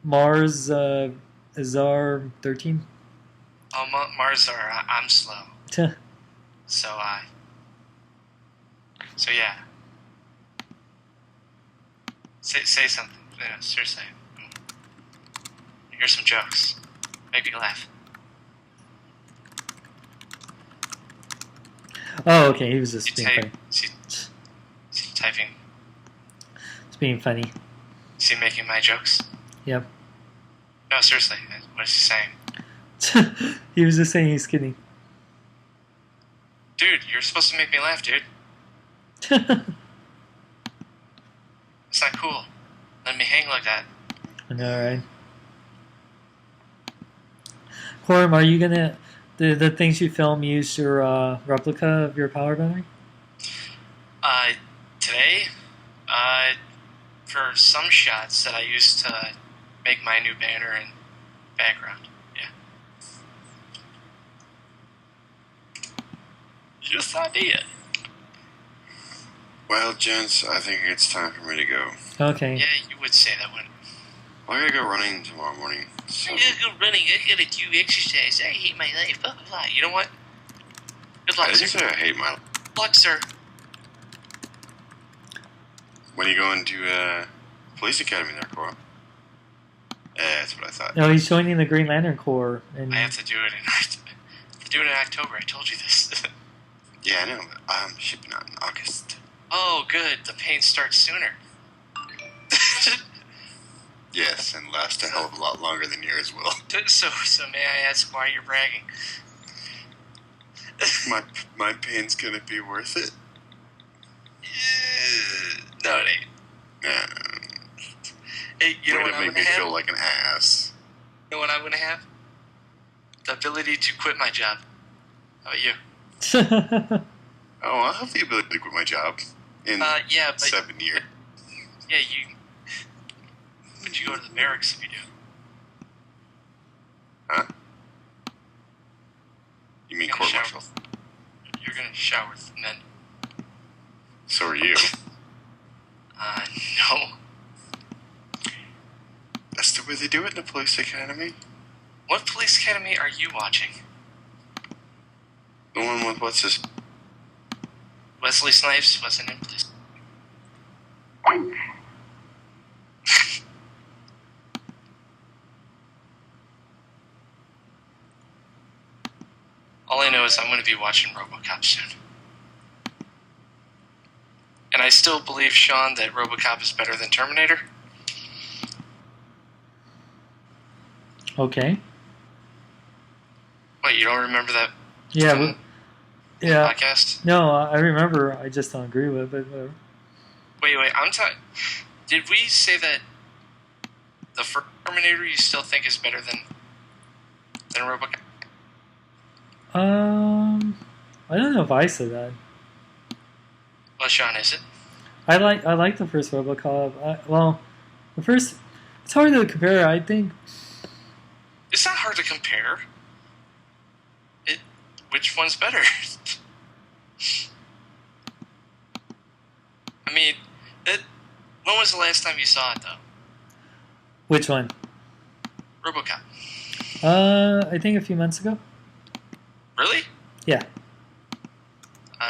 Mars Azar 13. Oh, Marzar, I'm slow. So yeah. Say something. Yeah, seriously. Here's some jokes. Make me laugh. Oh, okay. He was just You being funny. See typing. It's being funny. See making my jokes. Yep. No, seriously. What is he saying? He was just saying he's kidding. Dude, you're supposed to make me laugh, dude. It's not cool. Let me hang like that. I know, right? Corum, are you gonna the things you film use your replica of your power battery? Today, for some shots that I used to make my new banner and background. Yeah. Just idea. Well, gents, I think it's time for me to go. Okay. Yeah, you would say that one. I gotta go running tomorrow morning. So, I gotta go running. I gotta do exercise. I hate my life. Blah, blah, blah. You know what? Good I luck, didn't sir. say I hate my. Good luck, sir. When are you going to police academy there, Cora? That's what I thought. No, he's joining the Green Lantern Corps, and I have to do it in October. I told you this. Yeah, I know, but I'm shipping out in August. Oh, good. The pain starts sooner. Yes, and last a hell of a lot longer than yours will. So may I ask why you're bragging? My pain's gonna be worth it. No, it ain't. Hey, you know Way what to I'm make gonna me have? feel like an ass. You know what I'm gonna have? The ability to quit my job. How about you? Oh, I'll have the ability to quit my job in Yeah, but 7 years. yeah, but you go to the barracks if you do. Huh? You mean You're court gonna martial? You're gonna shower with men. So are you. No. That's the way they do it in the police academy. What police academy are you watching? The one with what's his? Wesley Snipes wasn't in police. All I know is I'm going to be watching RoboCop soon. And I still believe, Sean, that RoboCop is better than Terminator. Okay. Wait, you don't remember that Yeah. Yeah. podcast? No, I remember. I just don't agree with it. But Wait, I'm talking... Did we say that the first Terminator you still think is better than RoboCop? I don't know if I said that. Well, Sean, is it? I like the first RoboCop. The first. It's hard to compare. I think. It's not hard to compare. Which one's better? I mean, when was the last time you saw it, though? Which one? RoboCop. I think a few months ago. Really? Yeah.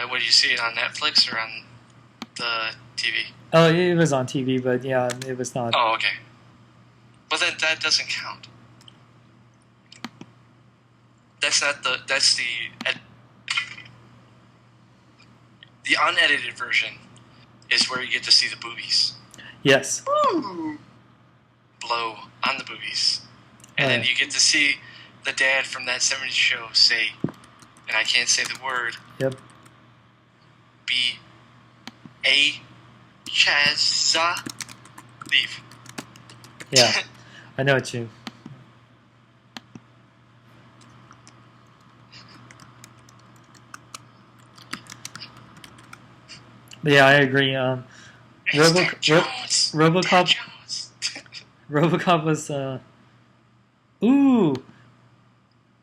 What did you see it on Netflix or on the TV? Oh, it was on TV, but yeah, it was not. Oh, okay. Well, then that doesn't count. That's the unedited version is where you get to see the boobies Yes. blow on the boobies, and then you get to see the dad from that '70s show say, and I can't say the word. Yep. Chaza leave. Yeah. I know what you. But yeah, I agree. RoboCop. RoboCop was. Ooh.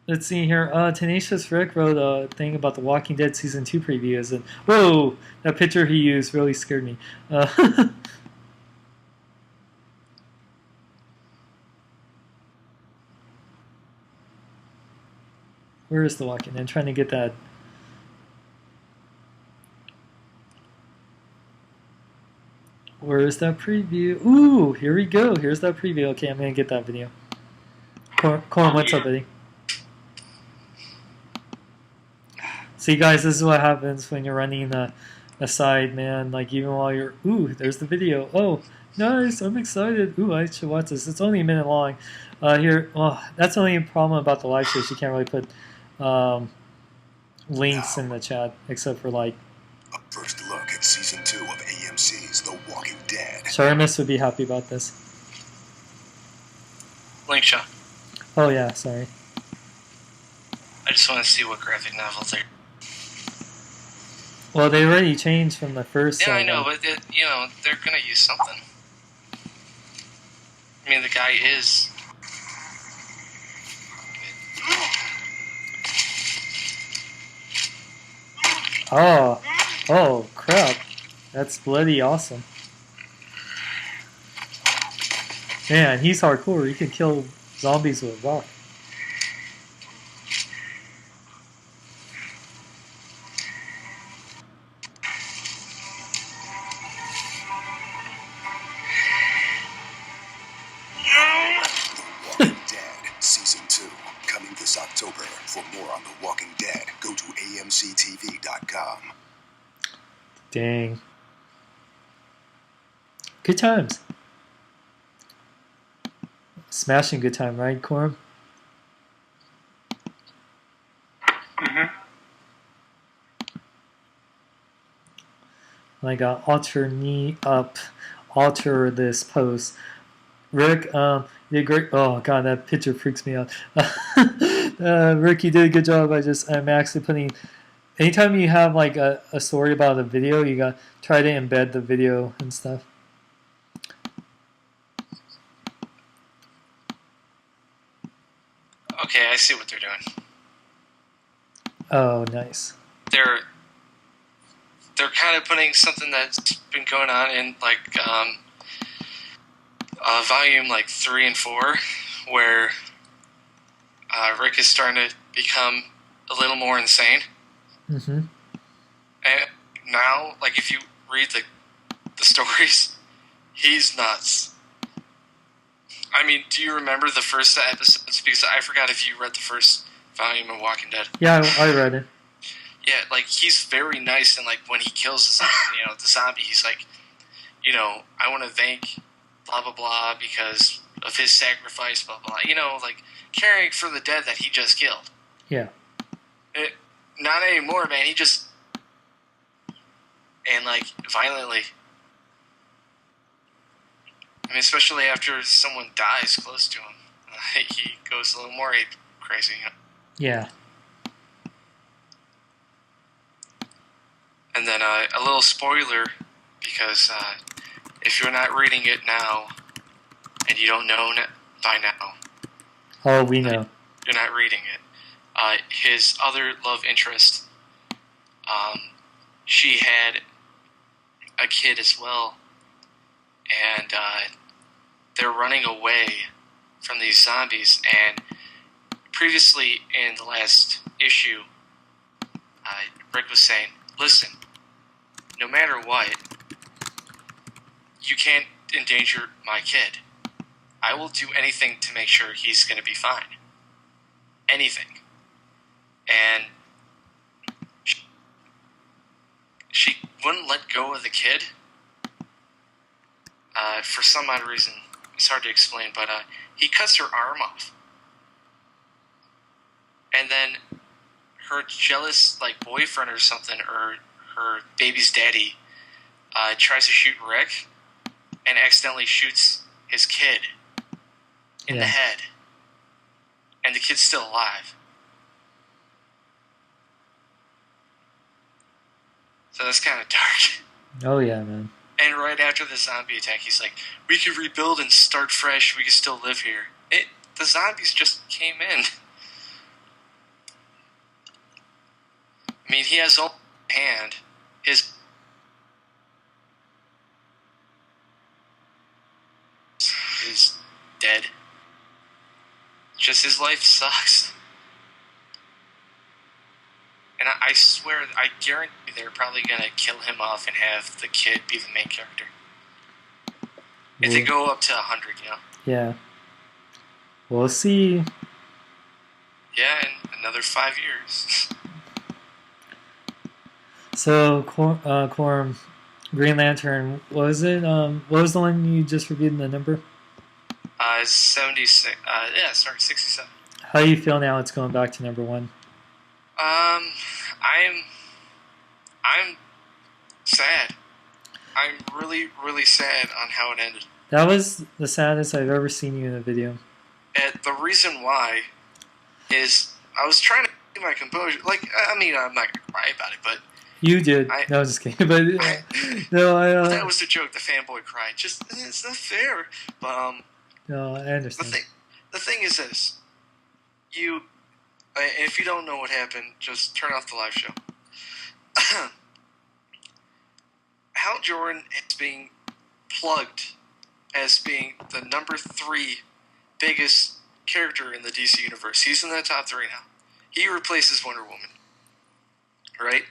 Let's see here. Tenacious Rick wrote a thing about the Walking Dead season 2 previews, and whoa, that picture he used really scared me. Where is the Walking Dead? I'm trying to get that. Where is that preview? Ooh, here we go. Here's that preview. Okay, I'm gonna get that video. Corn, what's up, buddy? See, guys, this is what happens when you're running a side, man. Like, even while you're... Ooh, there's the video. Oh, nice. I'm excited. Ooh, I should watch this. It's only a minute long. Here, well, that's the only problem about the live shows. You can't really put links in the chat, except for, like... A first look at Season 2 of AMC's The Walking Dead. Sharmus would be happy about this. Link shot. Oh, yeah, sorry. I just want to see what graphic novels are. Well, they already changed from the first. Yeah, I know, but they're gonna use something. I mean, the guy is. Oh, crap! That's bloody awesome. Man, he's hardcore. He can kill zombies with a rock. Dang. Good times. Smashing good time, right, Corum? Mm-hmm. Like, alter this post. Rick, you did great. Oh, God, that picture freaks me out. Rick, you did a good job. I'm actually putting... Anytime you have like a story about a video, you got try to embed the video and stuff. Okay, I see what they're doing. Oh, nice. They're kind of putting something that's been going on in like volume like 3 and 4, where Rick is starting to become a little more insane. Mm-hmm. And now, like, if you read the stories, he's nuts. I mean, do you remember the first episodes? Because I forgot if you read the first volume of Walking Dead. Yeah, I read it. Yeah, like, he's very nice, and, like, when he kills the zombie, he's like, I want to thank blah, blah, blah, because of his sacrifice, blah, blah, like, caring for the dead that he just killed. Yeah. Not anymore, man. He just... And, like, violently. I mean, especially after someone dies close to him. He goes a little more crazy. Yeah. And then a little spoiler, because if you're not reading it now, and you don't know by now... Oh, we know. You're not reading it. His other love interest, she had a kid as well, and they're running away from these zombies. And previously in the last issue, Rick was saying, listen, no matter what, you can't endanger my kid. I will do anything to make sure he's going to be fine. Anything. And she wouldn't let go of the kid. For some odd reason, it's hard to explain, but he cuts her arm off. And then her jealous, like, boyfriend or something, or her baby's daddy, tries to shoot Rick and accidentally shoots his kid in the head. And the kid's still alive. So that's kind of dark. Oh, yeah, man. And right after the zombie attack, he's like, we could rebuild and start fresh. We could still live here. The zombies just came in. I mean, he has all hand. His is dead. Just his life sucks. And I swear, I guarantee they're probably going to kill him off and have the kid be the main character. If they go up to 100, Yeah. We'll see. Yeah, in another 5 years. So, Quorum, Green Lantern, what was it? What was the one you just reviewed in the number? 76. 67. How do you feel now it's going back to number 1? I'm sad. I'm really, really sad on how it ended. That was the saddest I've ever seen you in a video. And the reason why is I was trying to keep my composure. Like, I mean, I'm not going to cry about it, but... You did. No, I'm just kidding. But, that was the joke, the fanboy cry. Just, it's not fair. But, no, I understand. The thing is this. If you don't know what happened, just turn off the live show. Hal Jordan is being plugged as being the number 3 biggest character in the DC universe. He's in the top 3 now. He replaces Wonder Woman. Right?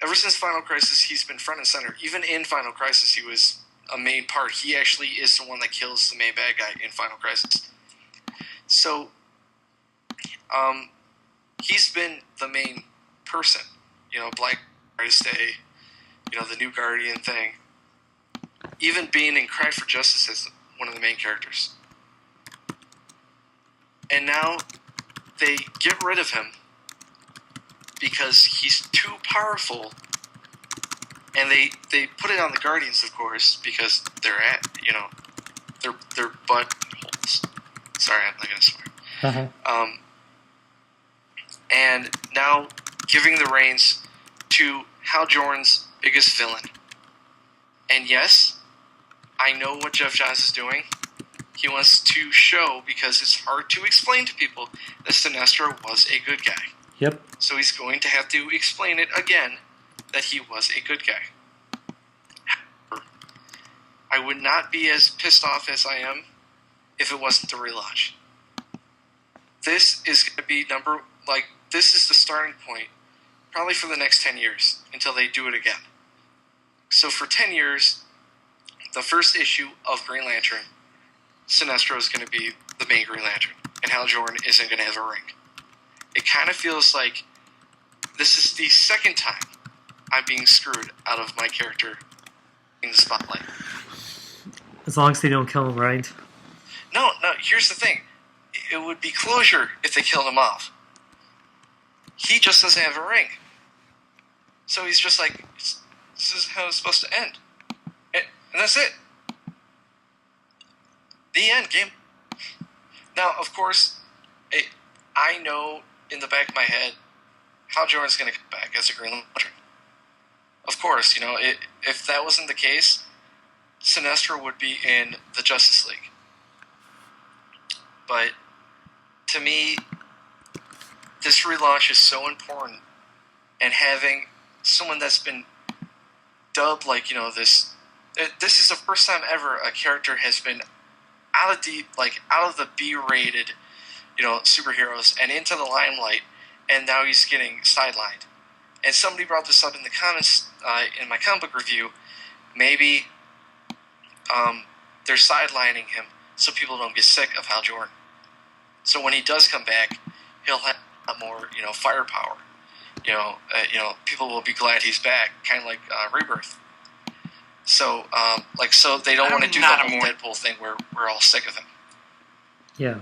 Ever since Final Crisis, he's been front and center. Even in Final Crisis, he was a main part. He actually is the one that kills the main bad guy in Final Crisis. So, he's been the main person. Black Artist Day, the New Guardian thing. Even being in Cry for Justice as one of the main characters. And now they get rid of him because he's too powerful. And they put it on the Guardians, of course, because they're they're buttholes. Sorry, I'm not going to swear. Uh-huh. And now giving the reins to Hal Jordan's biggest villain. And yes, I know what Jeff Johns is doing. He wants to show, because it's hard to explain to people, that Sinestro was a good guy. Yep. So he's going to have to explain it again, that he was a good guy. I would not be as pissed off as I am if it wasn't the relaunch. This is going to be this is the starting point probably for the next 10 years until they do it again. So for 10 years, the first issue of Green Lantern, Sinestro is going to be the main Green Lantern, and Hal Jordan isn't going to have a ring. It kind of feels like this is the second time I'm being screwed out of my character in the spotlight. As long as they don't kill him, right? No, here's the thing. It would be closure if they killed him off. He just doesn't have a ring. So he's just like, this is how it's supposed to end. And that's it. The end game. Now, of course, I know in the back of my head Hal Jordan's going to come back as a Green Lantern. Of course, if that wasn't the case, Sinestro would be in the Justice League. But to me, this relaunch is so important, and having someone that's been dubbed this is the first time ever a character has been out of the B-rated, superheroes and into the limelight, and now he's getting sidelined. And somebody brought this up in the comments in my comic book review. Maybe they're sidelining him so people don't get sick of Hal Jordan. So when he does come back, he'll have more, firepower. People will be glad he's back, kind of like Rebirth. So, so they don't want to do the whole Deadpool thing where we're all sick of him. Yeah.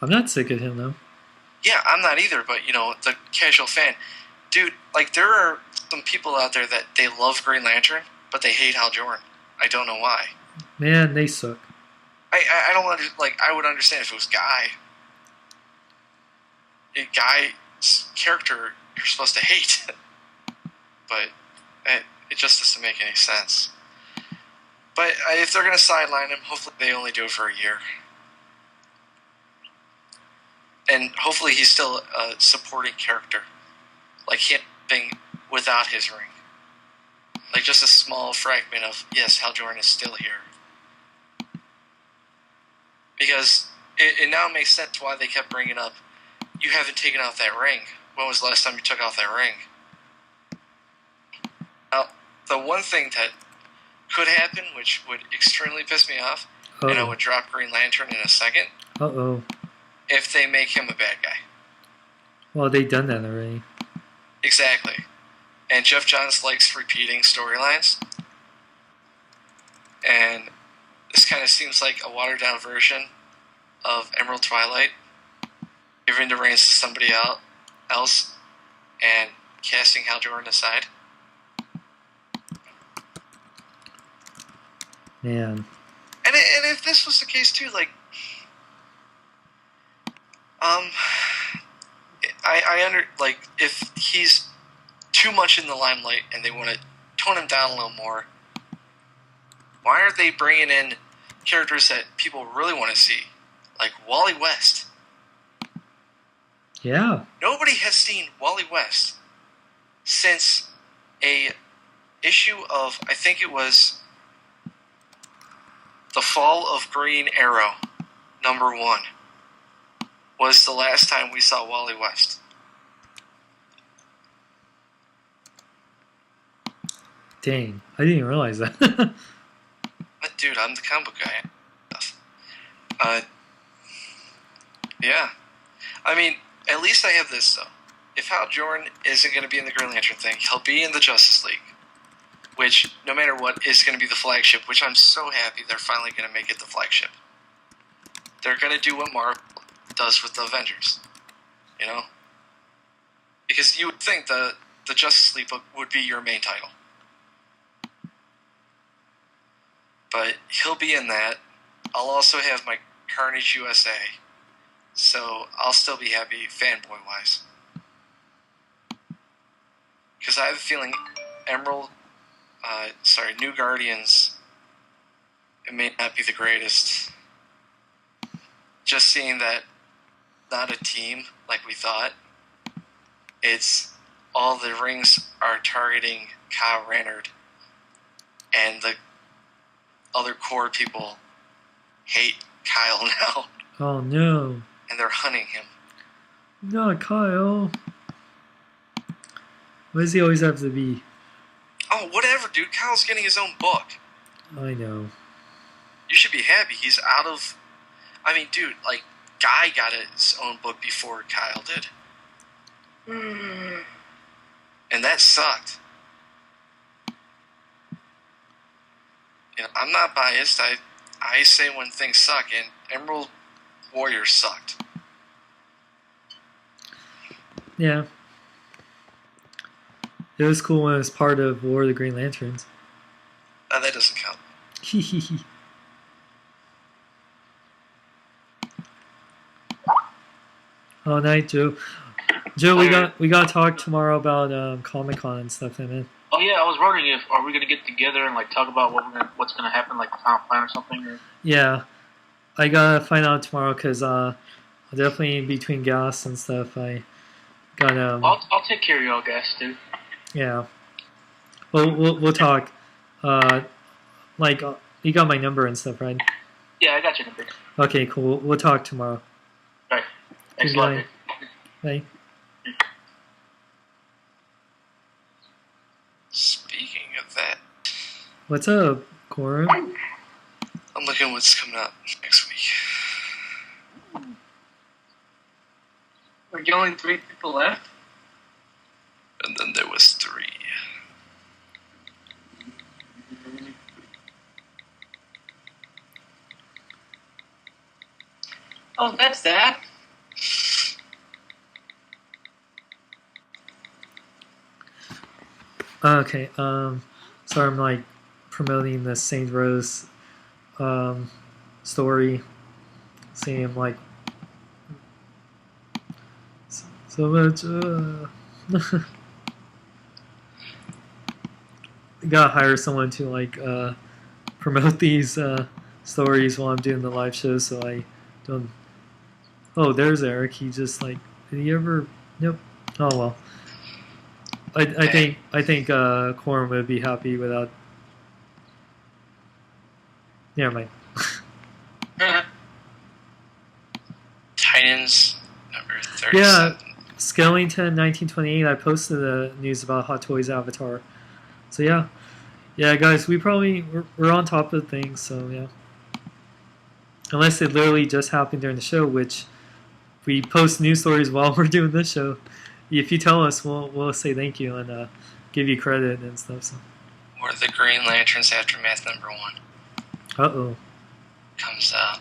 I'm not sick of him, though. Yeah, I'm not either, but, the casual fan. Dude, there are some people out there that they love Green Lantern, but they hate Hal Jordan. I don't know why. Man, they suck. I don't I would understand if it was Guy. Guy's character you're supposed to hate. But it just doesn't make any sense. But if they're going to sideline him, hopefully they only do it for a year. And hopefully he's still a supporting character. Like him being without his ring. Like just a small fragment of, yes, Hal Jordan is still here. Because it now makes sense why they kept bringing up, you haven't taken off that ring. When was the last time you took off that ring? Now, the one thing that could happen, which would extremely piss me off, and I would drop Green Lantern in a second, if they make him a bad guy. Well, they've done that already. Exactly. And Jeff Johns likes repeating storylines. And this kind of seems like a watered-down version of Emerald Twilight, giving the reins to somebody else and casting Hal Jordan aside. Man. And if this was the case too, if he's too much in the limelight and they want to tone him down a little more, why aren't they bringing in characters that people really want to see, like Wally West? Yeah. Nobody has seen Wally West since a issue of, I think it was The Fall of Green Arrow, #1, was the last time we saw Wally West. Dang, I didn't even realize that. But dude, I'm the comic book guy. Yeah. I mean, at least I have this, though. If Hal Jordan isn't going to be in the Green Lantern thing, he'll be in the Justice League. Which, no matter what, is going to be the flagship, which I'm so happy they're finally going to make it the flagship. They're going to do what Marvel does with the Avengers. Because you would think the Justice League book would be your main title. But he'll be in that. I'll also have my Carnage USA. So I'll still be happy fanboy-wise. Because I have a feeling New Guardians, it may not be the greatest. Just seeing that not a team like we thought. It's all the rings are targeting Kyle Reinhardt. And other core people hate Kyle now, Oh no. and they're hunting him. Not Kyle. Why does he always have to be? Oh, whatever, dude. Kyle's getting his own book. I know. You should be happy. He's out of... I mean, dude, like, Guy got his own book before Kyle did. And that sucked. You know, I'm not biased. I say when things suck, and Emerald Warrior sucked. Yeah. It was cool when it was part of War of the Green Lanterns. That doesn't count. Oh, night, Joe. Joe, we got to talk tomorrow about Comic-Con and stuff, man. Oh yeah, I was wondering if are we gonna get together and like talk about what's gonna happen, like the final plan or something. Or... Yeah, I gotta find out tomorrow because definitely in between gas and stuff, I got I'll take care of y'all guys too. Yeah. Well, we'll talk. Like you got my number and stuff, right? Yeah, I got your number. Okay, cool. We'll talk tomorrow. All right. Thanks a lot. Bye. Bye. Speaking of that, What's up, Corum? I'm looking at what's coming up next week. Are you only 3 people left? And then there was 3. Oh, that's that. Okay, so I'm like promoting the Saint Rose story. Seeing him like so much. Gotta hire someone to like promote these stories while I'm doing the live show, so I don't. Oh, there's Eric. He just like did he ever? Nope. Oh well. I think Quorum would be happy without. Never mind. Titans number 37. Yeah, Skellington 1928. I posted the news about Hot Toys Avatar. So yeah, guys, we're on top of things. So yeah, unless it literally just happened during the show, which we post news stories while we're doing this show. If you tell us, we'll say thank you and give you credit and stuff. So. Or the Green Lanterns Aftermath number 1 Uh-oh. comes out.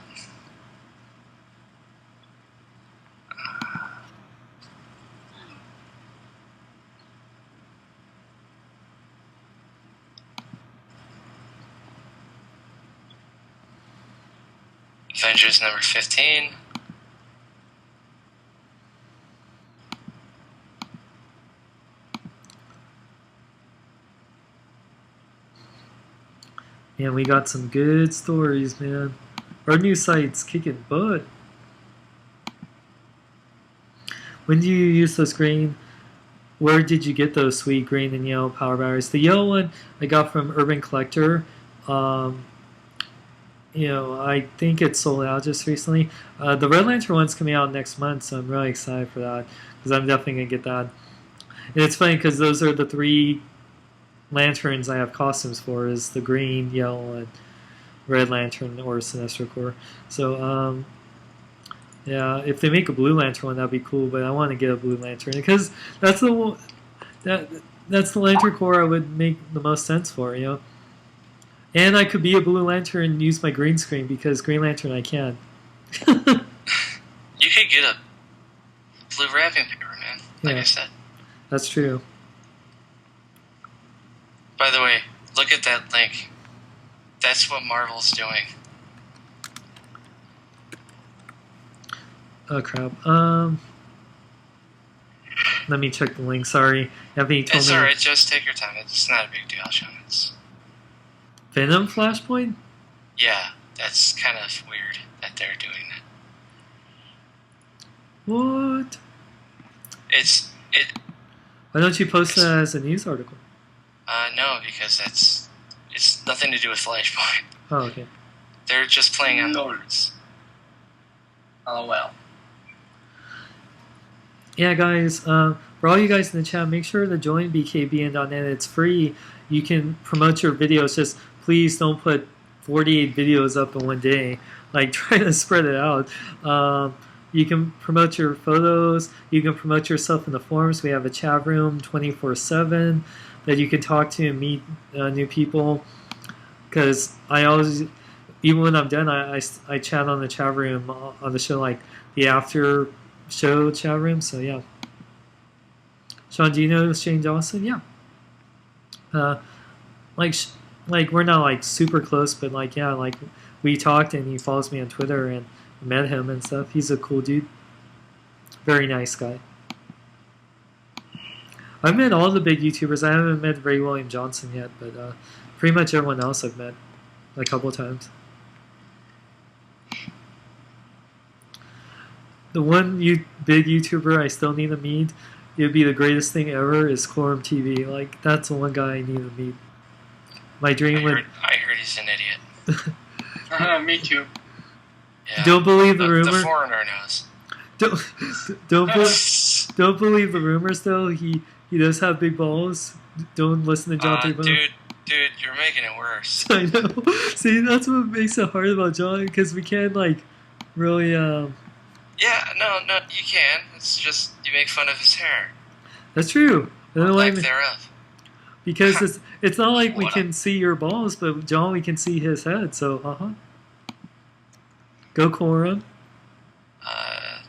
Avengers number 15. Man, we got some good stories, man. Our new site's kicking butt. When do you use those green? Where did you get those sweet green and yellow power batteries? The yellow one I got from Urban Collector. I think it sold out just recently. The Red Lantern one's coming out next month, so I'm really excited for that because I'm definitely gonna get that. And it's funny because those are the 3 lanterns I have costumes for: is the green, yellow, and red lantern or Sinestro Corps. So yeah, if they make a blue lantern one, that'd be cool. But I want to get a blue lantern because that's the lantern corps I would make the most sense for, And I could be a blue lantern and use my green screen because Green Lantern I can. You could get a blue wrapping paper, man. Like I said. That's true. By the way, look at that link. That's what Marvel's doing. Oh crap. Let me check the link. Sorry, Anthony told me. It's alright. Just take your time. It's not a big deal, Sean. It's Venom Flashpoint. Yeah, that's kind of weird that they're doing that. What? It. Why don't you post that as a news article? No, because it's nothing to do with Flashpoint. Oh, okay. They're just playing on the words. Oh well. Yeah, guys. For all you guys in the chat, make sure to join BKBN.net. It's free. You can promote your videos. Just please don't put 48 videos up in one day. Like, try to spread it out. You can promote your photos. You can promote yourself in the forums. We have a chat room 24/7 that you can talk to and meet new people. Because I always, even when I'm done, I chat on the chat room on the show, like the after show chat room. So yeah. Sean, do you know Shane Dawson? Yeah. Like we're not like super close, but like yeah, like we talked and he follows me on Twitter and met him and stuff. He's a cool dude. Very nice guy. I've met all the big YouTubers. I haven't met Ray William Johnson yet, but pretty much everyone else I've met a couple of times. The one big YouTuber I still need to meet, it would be the greatest thing ever, is Quorum TV. Like, that's the one guy I need to meet. My dream would... I heard he's an idiot. Me too. Yeah, don't believe the rumor. The foreigner knows. Don't believe the rumors though. He does have big balls. Don't listen to John 3.0. Dude, you're making it worse. I know. See, that's what makes it hard about John, because we can't like really. Yeah, no, you can. It's just you make fun of his hair. That's true. Or lack thereof. Because it's not like we can see your balls, but John, we can see his head. So go Quorum. I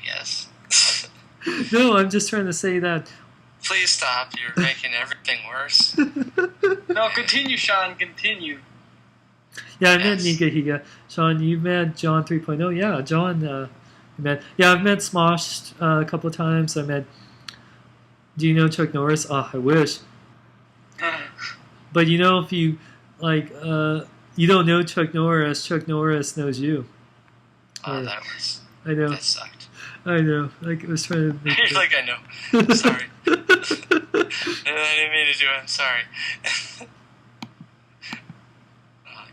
guess. No, I'm just trying to say that. Please stop. You're making everything worse. No, continue, Sean. Continue. Yeah, I met Nika Higa. Sean, you met John 3.0. Yeah, John. I've met Smosh a couple of times. I met. Do you know Chuck Norris? Oh, I wish. But you know, if you like, you don't know Chuck Norris knows you. Oh, I know. That sucked. I know. Like, I was trying to make You're like, I know. Sorry. I didn't mean to do it. I'm sorry. Oh,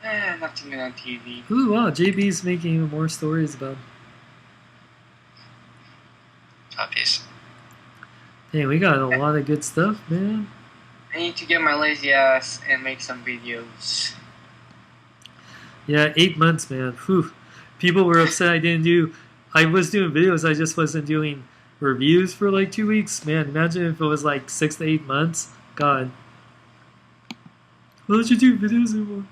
God. Nothing on TV. Ooh, wow. JB's making even more stories about. Puppies. Hey, we got a lot of good stuff, man. I need to get my lazy ass and make some videos. Yeah, 8 months, man. Whew. People were upset I was doing videos, I just wasn't doing reviews for like 2 weeks. Man, imagine if it was like 6 to 8 months. God. Why don't you do videos anymore?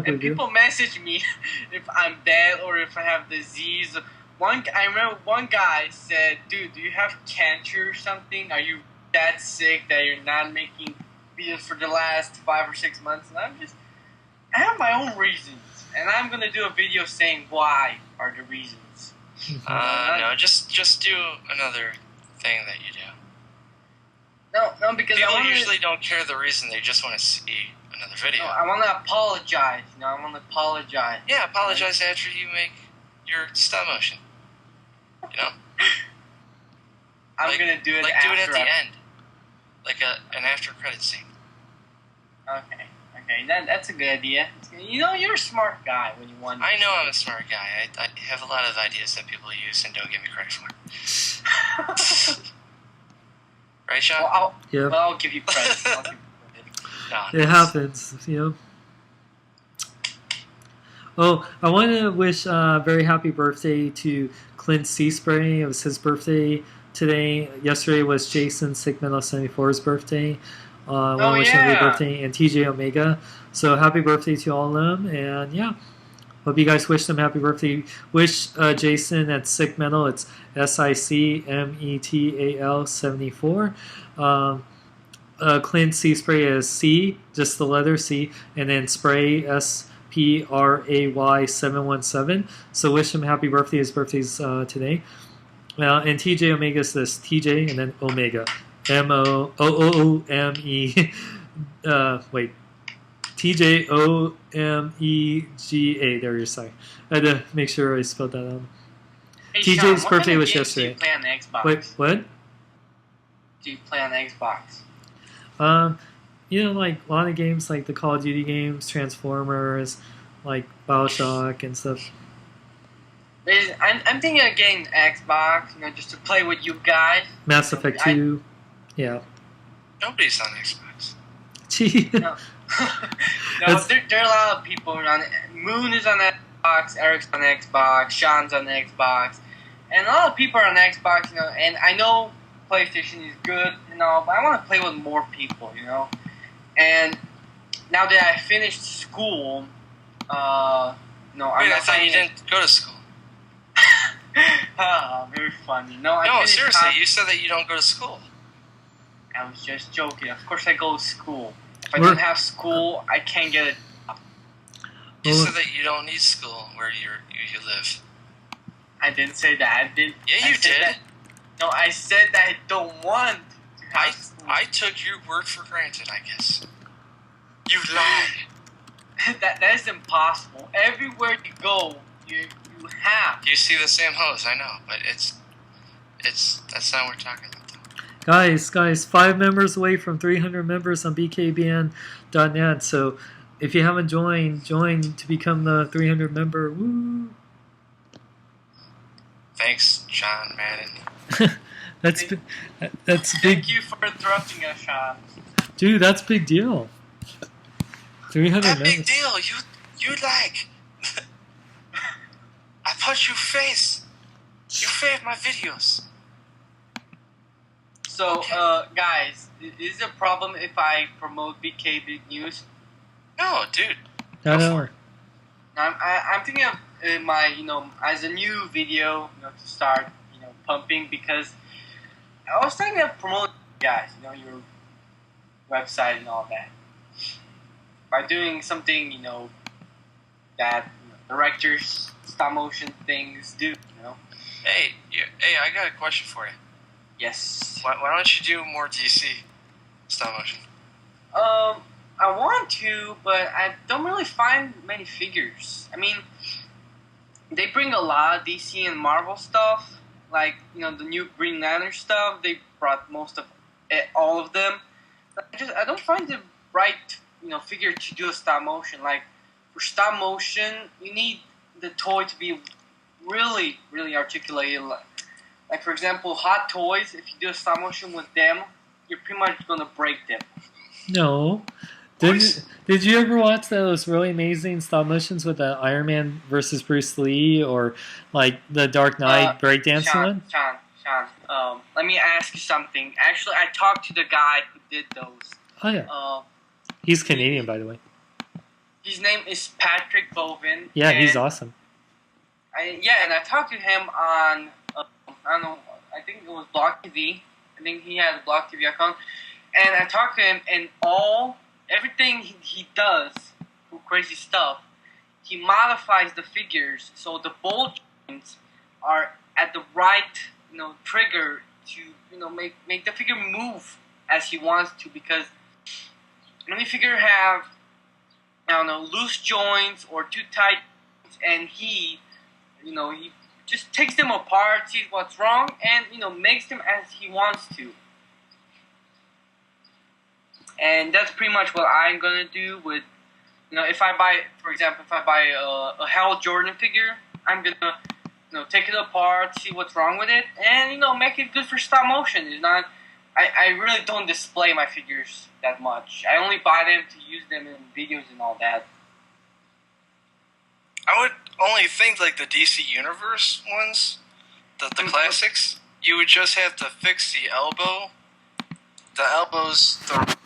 And people message me if I'm dead or if I have disease. I remember one guy said, "Dude, do you have cancer or something? Are you that sick that you're not making videos for the last 5 or 6 months?" And I have my own reasons, and I'm gonna do a video saying why are the reasons. No, just do another thing that you do. No, because people usually don't care the reason; they just want to see another video. No, I want to apologize. I want to apologize. Yeah, apologize after you make your stop motion. You know? I'm going to do it after. Do it at the end. Like an after credit scene. Okay, that's a good idea. You know, you're a smart guy when you want. I know I'm a smart guy. I have a lot of ideas that people use and don't give me credit for. Right, Sean? Well, I'll give you credit. It happens, you know. Oh, I want to wish a very happy birthday to Clint Seaspray. It was his birthday today. Yesterday was Jason Sigmetal 74's birthday. I want to wish him a happy birthday, and TJ Omega. So happy birthday to all of them, and yeah. Hope you guys wish them happy birthday. Wish Jason at Sigmetal. It's SICMETAL 74. Clint Seaspray is C, just the letter C, and then Spray SPRAY 717. So wish him happy birthday. His birthday's today. And TJ Omega is this TJ and then Omega, MOOOME. Wait, TJOMEGA. There, you're sorry. I had to make sure I spelled that out. Hey, TJ's Sean, what birthday kind of was games do you yesterday. play on the Xbox? Wait, what? Do you play on the Xbox? Like a lot of games, like the Call of Duty games, Transformers, like BioShock and stuff. I'm thinking of getting Xbox, just to play with you guys. Mass Effect 2. Yeah. Nobody's on Xbox. Gee. No, there are a lot of people on it. Moon is on Xbox, Eric's on Xbox, Sean's on Xbox, and a lot of people are on Xbox, and I know PlayStation is good and all, but I want to play with more people, And now that I finished school, I'm Wait, I thought you didn't go to school. Very funny. No, seriously, you said that you don't go to school. I was just joking. Of course I go to school. If I don't have school, I can't get a job. You said that you don't need school where you live. I didn't say that. I did. Yeah, you did. No, I said that I don't want to have school. I took your word for granted, I guess. You lied. that is impossible. Everywhere you go, you have. You see the same hose, I know, but it's that's not what we're talking about. Guys, 5 members away from 300 members on BKBN.net. So if you haven't joined, join to become the 300 member. Woo! Thanks, John Madden. that's big. Thank you for interrupting us, Sean. Dude, that's big deal. 300 That members. big deal. You like. I punch you face. You fave my videos. So, guys, is it a problem if I promote BKB News? No, dude. I know. I'm thinking of my, as a new video, to start, pumping, because I was thinking of promoting you guys, your website and all that, by doing something, that directors, stop motion things do, Hey, I got a question for you. Yes. Why don't you do more DC stop motion? I want to, but I don't really find many figures. I mean, they bring a lot of DC and Marvel stuff, like, the new Green Lantern stuff. They brought most of all of them. But I don't find the right, figure to do a stop motion. Like, for stop motion, you need the toy to be really, really articulated. Like, for example, Hot Toys, if you do a stop motion with them, you're pretty much going to break them. No. Did you ever watch those really amazing stop motions with the Iron Man versus Bruce Lee, or like the Dark Knight breakdancing one? Sean, let me ask you something. Actually, I talked to the guy who did those. Oh yeah. He's Canadian, by the way. His name is Patrick Bovin. Yeah, he's awesome. And I talked to him on I don't know. I think it was Block TV. I think he had a Block TV account, and I talked to him, and everything he does, crazy stuff, he modifies the figures so the ball joints are at the right, trigger to, make the figure move as he wants to, because many figures have, loose joints or too tight joints, and he just takes them apart, sees what's wrong, and, makes them as he wants to. And that's pretty much what I'm going to do with, if I buy, for example, a Hal Jordan figure, I'm going to, take it apart, see what's wrong with it, and, make it good for stop motion. It's not, I really don't display my figures that much. I only buy them to use them in videos and all that. I would only think like the DC Universe ones, the classics, you would just have to fix the elbows, the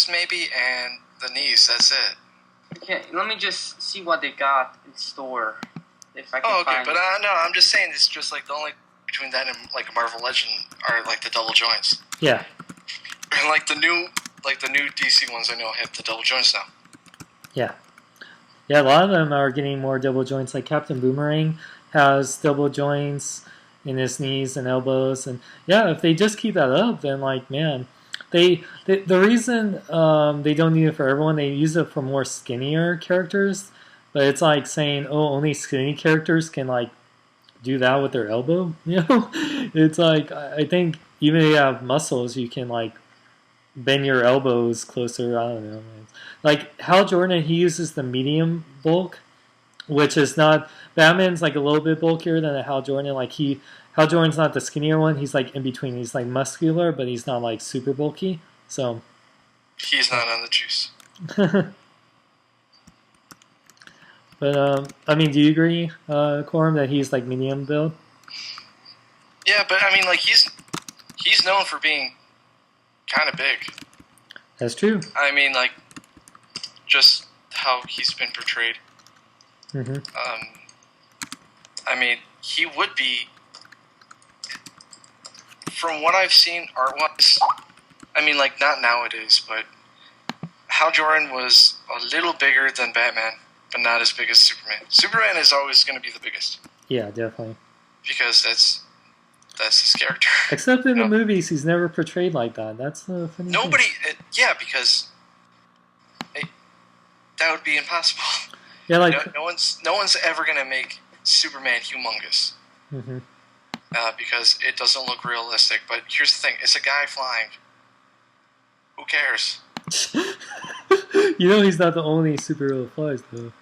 maybe, and the knees. That's it. Okay, let me just see what they got in store. If I can okay, find but no, I'm just saying it's just like the only between that and like a Marvel Legend are like the double joints. Yeah. And like the new DC ones I know have the double joints now. Yeah. Yeah, a lot of them are getting more double joints. Like Captain Boomerang has double joints in his knees and elbows, and yeah, if they just keep that up, then like, man, The reason they don't need it for everyone, they use it for more skinnier characters, but it's like saying, oh, only skinny characters can like do that with their elbow. It's like I think even if you have muscles, you can like bend your elbows closer. I don't know. Like Hal Jordan, he uses the medium bulk, which is not Batman's like a little bit bulkier than a Hal Jordan. Like Hal Jordan's not the skinnier one. He's like in between. He's like muscular, but he's not like super bulky. So He's not on the juice. but I mean, do you agree, Corum, that he's like medium build? Yeah, but I mean, like he's known for being kind of big. That's true. I mean, like just how he's been portrayed. Mm-hmm. I mean, he would be, from what I've seen art-wise, I mean, like, not nowadays, but Hal Jordan was a little bigger than Batman, but not as big as Superman. Superman is always going to be the biggest. Yeah, definitely. Because that's his character. Except in the movies, he's never portrayed like that. That's the funny Nobody, thing. Yeah, because that would be impossible. Yeah, like no one's ever gonna make Superman humongous, mm-hmm. Because it doesn't look realistic. But here's the thing: it's a guy flying. Who cares? He's not the only superhero that flies, though.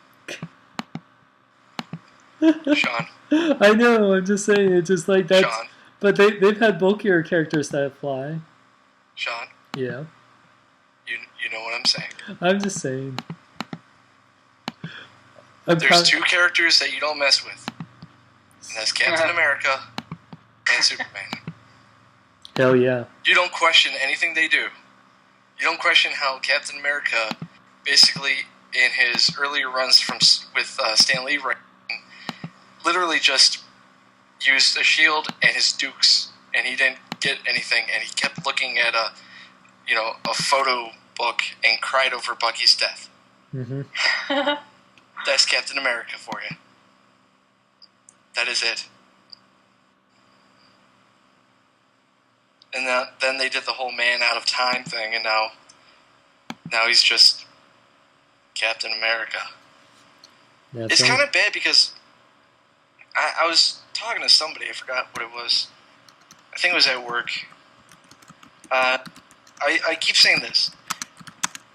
Sean. I know. I'm just saying. It's just like that. Sean. But they've had bulkier characters that fly. Sean. Yeah. You know what I'm saying. I'm just saying. There's two characters that you don't mess with. And that's Captain America and Superman. Hell yeah. You don't question anything they do. You don't question how Captain America, basically in his earlier runs with Stan Lee, literally just used a shield and his dukes, and he didn't get anything, and he kept looking at a photo book and cried over Bucky's death. Mm-hmm. That's Captain America for you. That is it. And then they did the whole man out of time thing, and now he's just Captain America. Yeah, it's kind of bad because I was talking to somebody, I forgot what it was. I think it was at work. I keep saying this.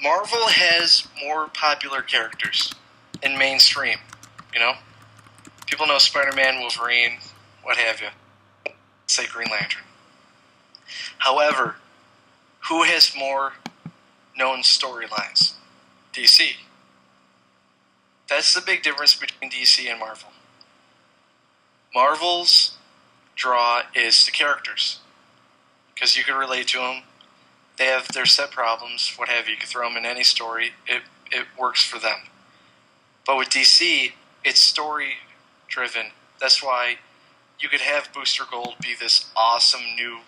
Marvel has more popular characters in mainstream, People know Spider-Man, Wolverine, what have you. Say Green Lantern. However, who has more known storylines? DC. That's the big difference between DC and Marvel. Marvel's draw is the characters, because you can relate to them. They have their set problems, what have you. You can throw them in any story. It works for them. But with DC, it's story-driven. That's why you could have Booster Gold be this awesome new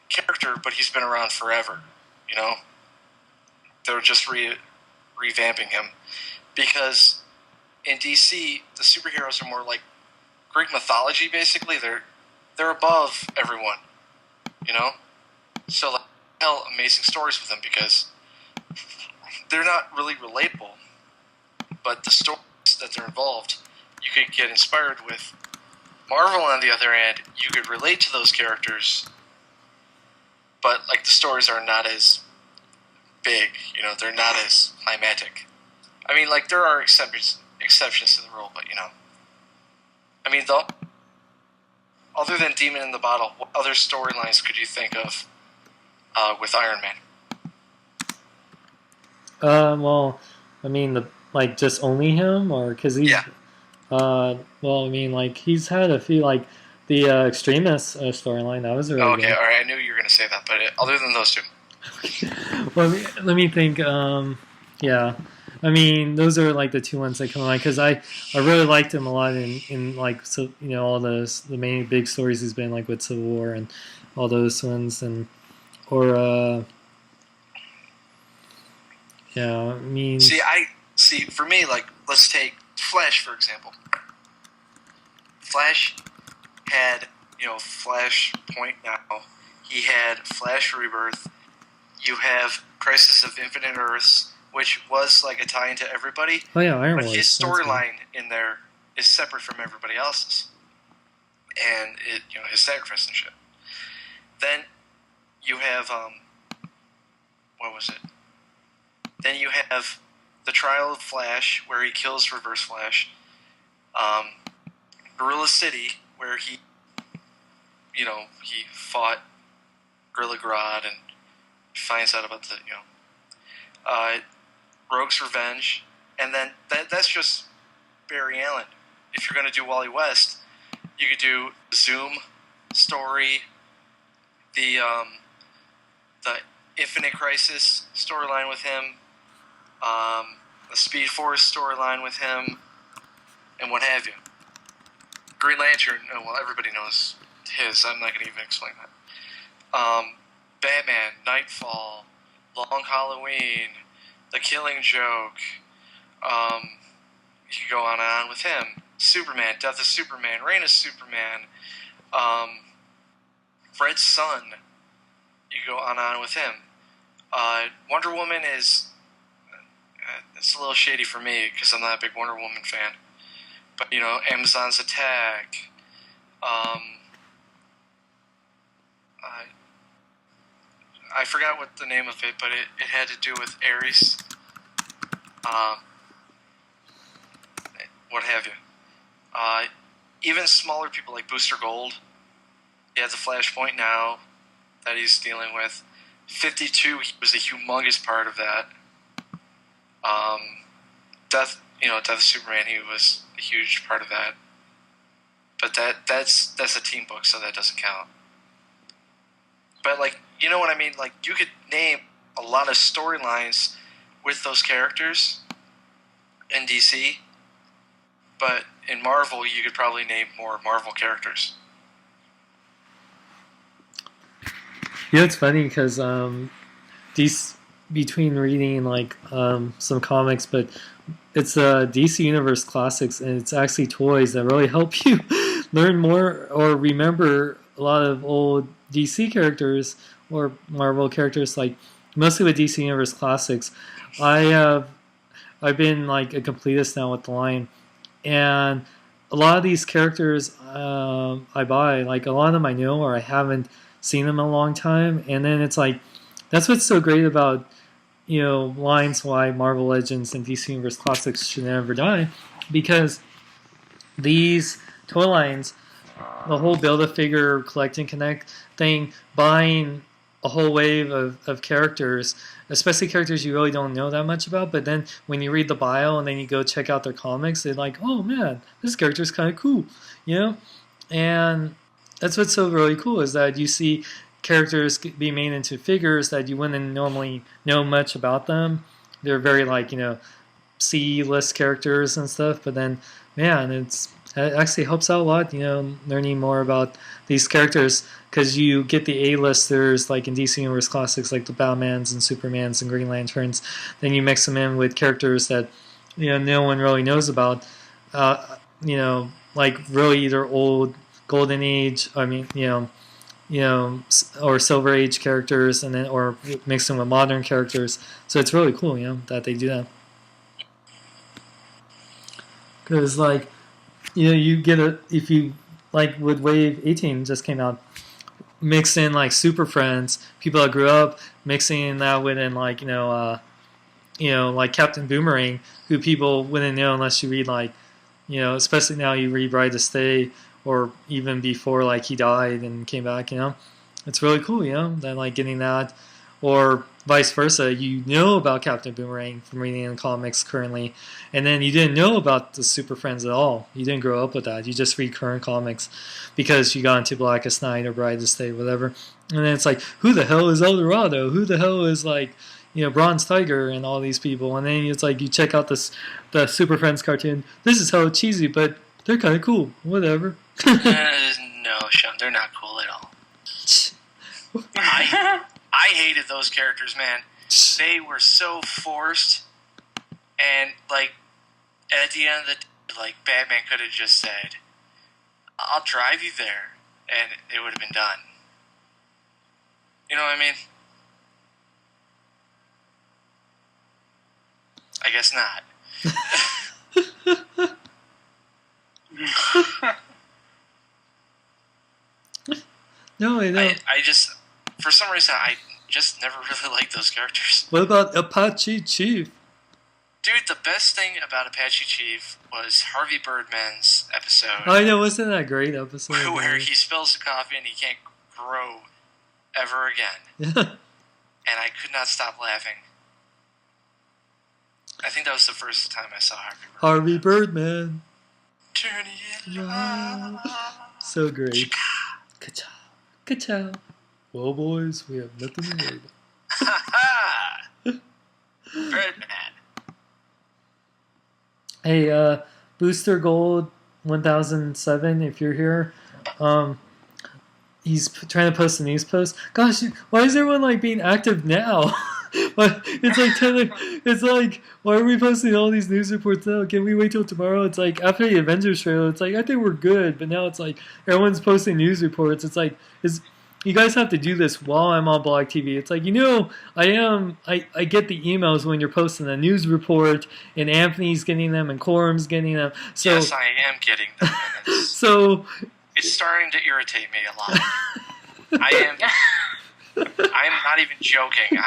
character, but he's been around forever. They're just revamping him, because in DC the superheroes are more like Greek mythology. Basically, they're above everyone. So tell amazing stories with them because they're not really relatable, but the stories that they're involved, you could get inspired with. Marvel, on the other hand, you could relate to those characters, but the stories are not as big. They're not as climatic. I mean, there are exceptions to the rule, but I mean, though, other than Demon in the Bottle, what other storylines could you think of with Iron Man? Well, I mean, just only him, or because he's. Yeah. Well, I mean, he's had a few, the Extremis storyline. That was really okay, good. All right. I knew you were going to say that, but other than those two. Well, let me think. Yeah. I mean, those are the two ones that come to mind because I really liked him a lot in all the main big stories he's been with Civil War and all those ones yeah, I mean. See for me let's take Flash for example. Flash had Flashpoint now. He had Flash Rebirth, you have Crisis of Infinite Earths, which was like a tie into everybody. Oh yeah, Iron But Wars. his That's good. storyline in there is separate from everybody else's, and his sacrifice and shit. Then you have what was it? Then you have the Trial of Flash, where he kills Reverse Flash. Gorilla City, where he fought Gorilla Grodd and finds out about the Rogue's Revenge, and then that's just Barry Allen. If you're going to do Wally West, you could do Zoom story, the Infinite Crisis storyline with him, the Speed Force storyline with him, and what have you. Green Lantern, well, everybody knows his. I'm not going to even explain that. Batman, Nightfall, Long Halloween, The Killing Joke. You could go on and on with him. Superman, Death of Superman, Reign of Superman, Red Sun. You could go on and on with him. Wonder Woman is it's a little shady for me because I'm not a big Wonder Woman fan. But Amazon's Attack. I forgot what the name of it, but it had to do with Ares. What have you. Even smaller people like Booster Gold. He has a Flashpoint now that he's dealing with. 52, he was a humongous part of that. Death of Superman, he was a huge part of that. But that's a team book, so that doesn't count. But you know what I mean? You could name a lot of storylines with those characters in DC, but in Marvel, you could probably name more Marvel characters. Yeah, it's funny because between reading some comics, but it's DC Universe Classics, and it's actually toys that really help you learn more or remember a lot of old DC characters or Marvel characters. Mostly with DC Universe Classics, I've been a completist now with the line, and a lot of these characters I buy, a lot of them I know or I haven't seen them in a long time, and then it's that's what's so great about lines why Marvel Legends and DC Universe Classics should never die, because these toy lines, the whole Build-A-Figure collect and connect thing, buying a whole wave of characters, especially characters you really don't know that much about, but then when you read the bio and then you go check out their comics, they're oh man, this character's kind of cool, and that's what's so really cool, is that you see characters be made into figures that you wouldn't normally know much about them. They're very C-list characters and stuff, but then man, it actually helps out a lot, learning more about these characters, because you get the A-listers in DC Universe Classics, the Batmans and Supermans and Green Lanterns. Then you mix them in with characters that no one really knows about, really either old Golden Age, or Silver Age characters, and then or mix them with modern characters. So it's really cool, that they do that. Because you get if you with Wave 18 just came out, mix in Super Friends, people that grew up, mixing that with Captain Boomerang, who people wouldn't know unless you read especially now you read Ride to Stay, or even before he died and came back, it's really cool, then getting that, or vice versa, about Captain Boomerang from reading the comics currently, and then you didn't know about the Super Friends at all. You didn't grow up with that. You just read current comics because you got into Blackest Night or Bride to Stay, whatever. And then it's who the hell is El Dorado? Who the hell is Bronze Tiger and all these people? And then it's you check out the Super Friends cartoon. This is hella cheesy, but they're kind of cool. Whatever. No, Sean, they're not cool at all. I hated those characters, man. They were so forced, and at the end of the day, Batman could have just said, "I'll drive you there," and it would have been done. You know what I mean? guess not. No, I know. I just, for some reason, I just never really liked those characters. What about Apache Chief? Dude, the best thing about Apache Chief was Harvey Birdman's episode. I know, wasn't that a great episode? Where he spills the coffee and he can't grow ever again. Yeah. And I could not stop laughing. I think that was the first time I saw Harvey Birdman. Turn it on. So great. Ka-chow. Ka-chow. Well, boys, we have nothing to worry about. Ha Birdman. Hey, Booster Gold 1007, if you're here. He's trying to post a news post. Gosh, why is everyone like being active now? It's like, why are we posting all these news reports now? Can we wait till tomorrow? It's like after the Avengers trailer, it's like I think we're good, but now it's like everyone's posting news reports. It's like you guys have to do this while I'm on Blog TV. It's like, I get the emails when you're posting a news report, and Anthony's getting them, and Quorum's getting them. So, yes, I am getting them. So it's starting to irritate me a lot. I'm not even joking.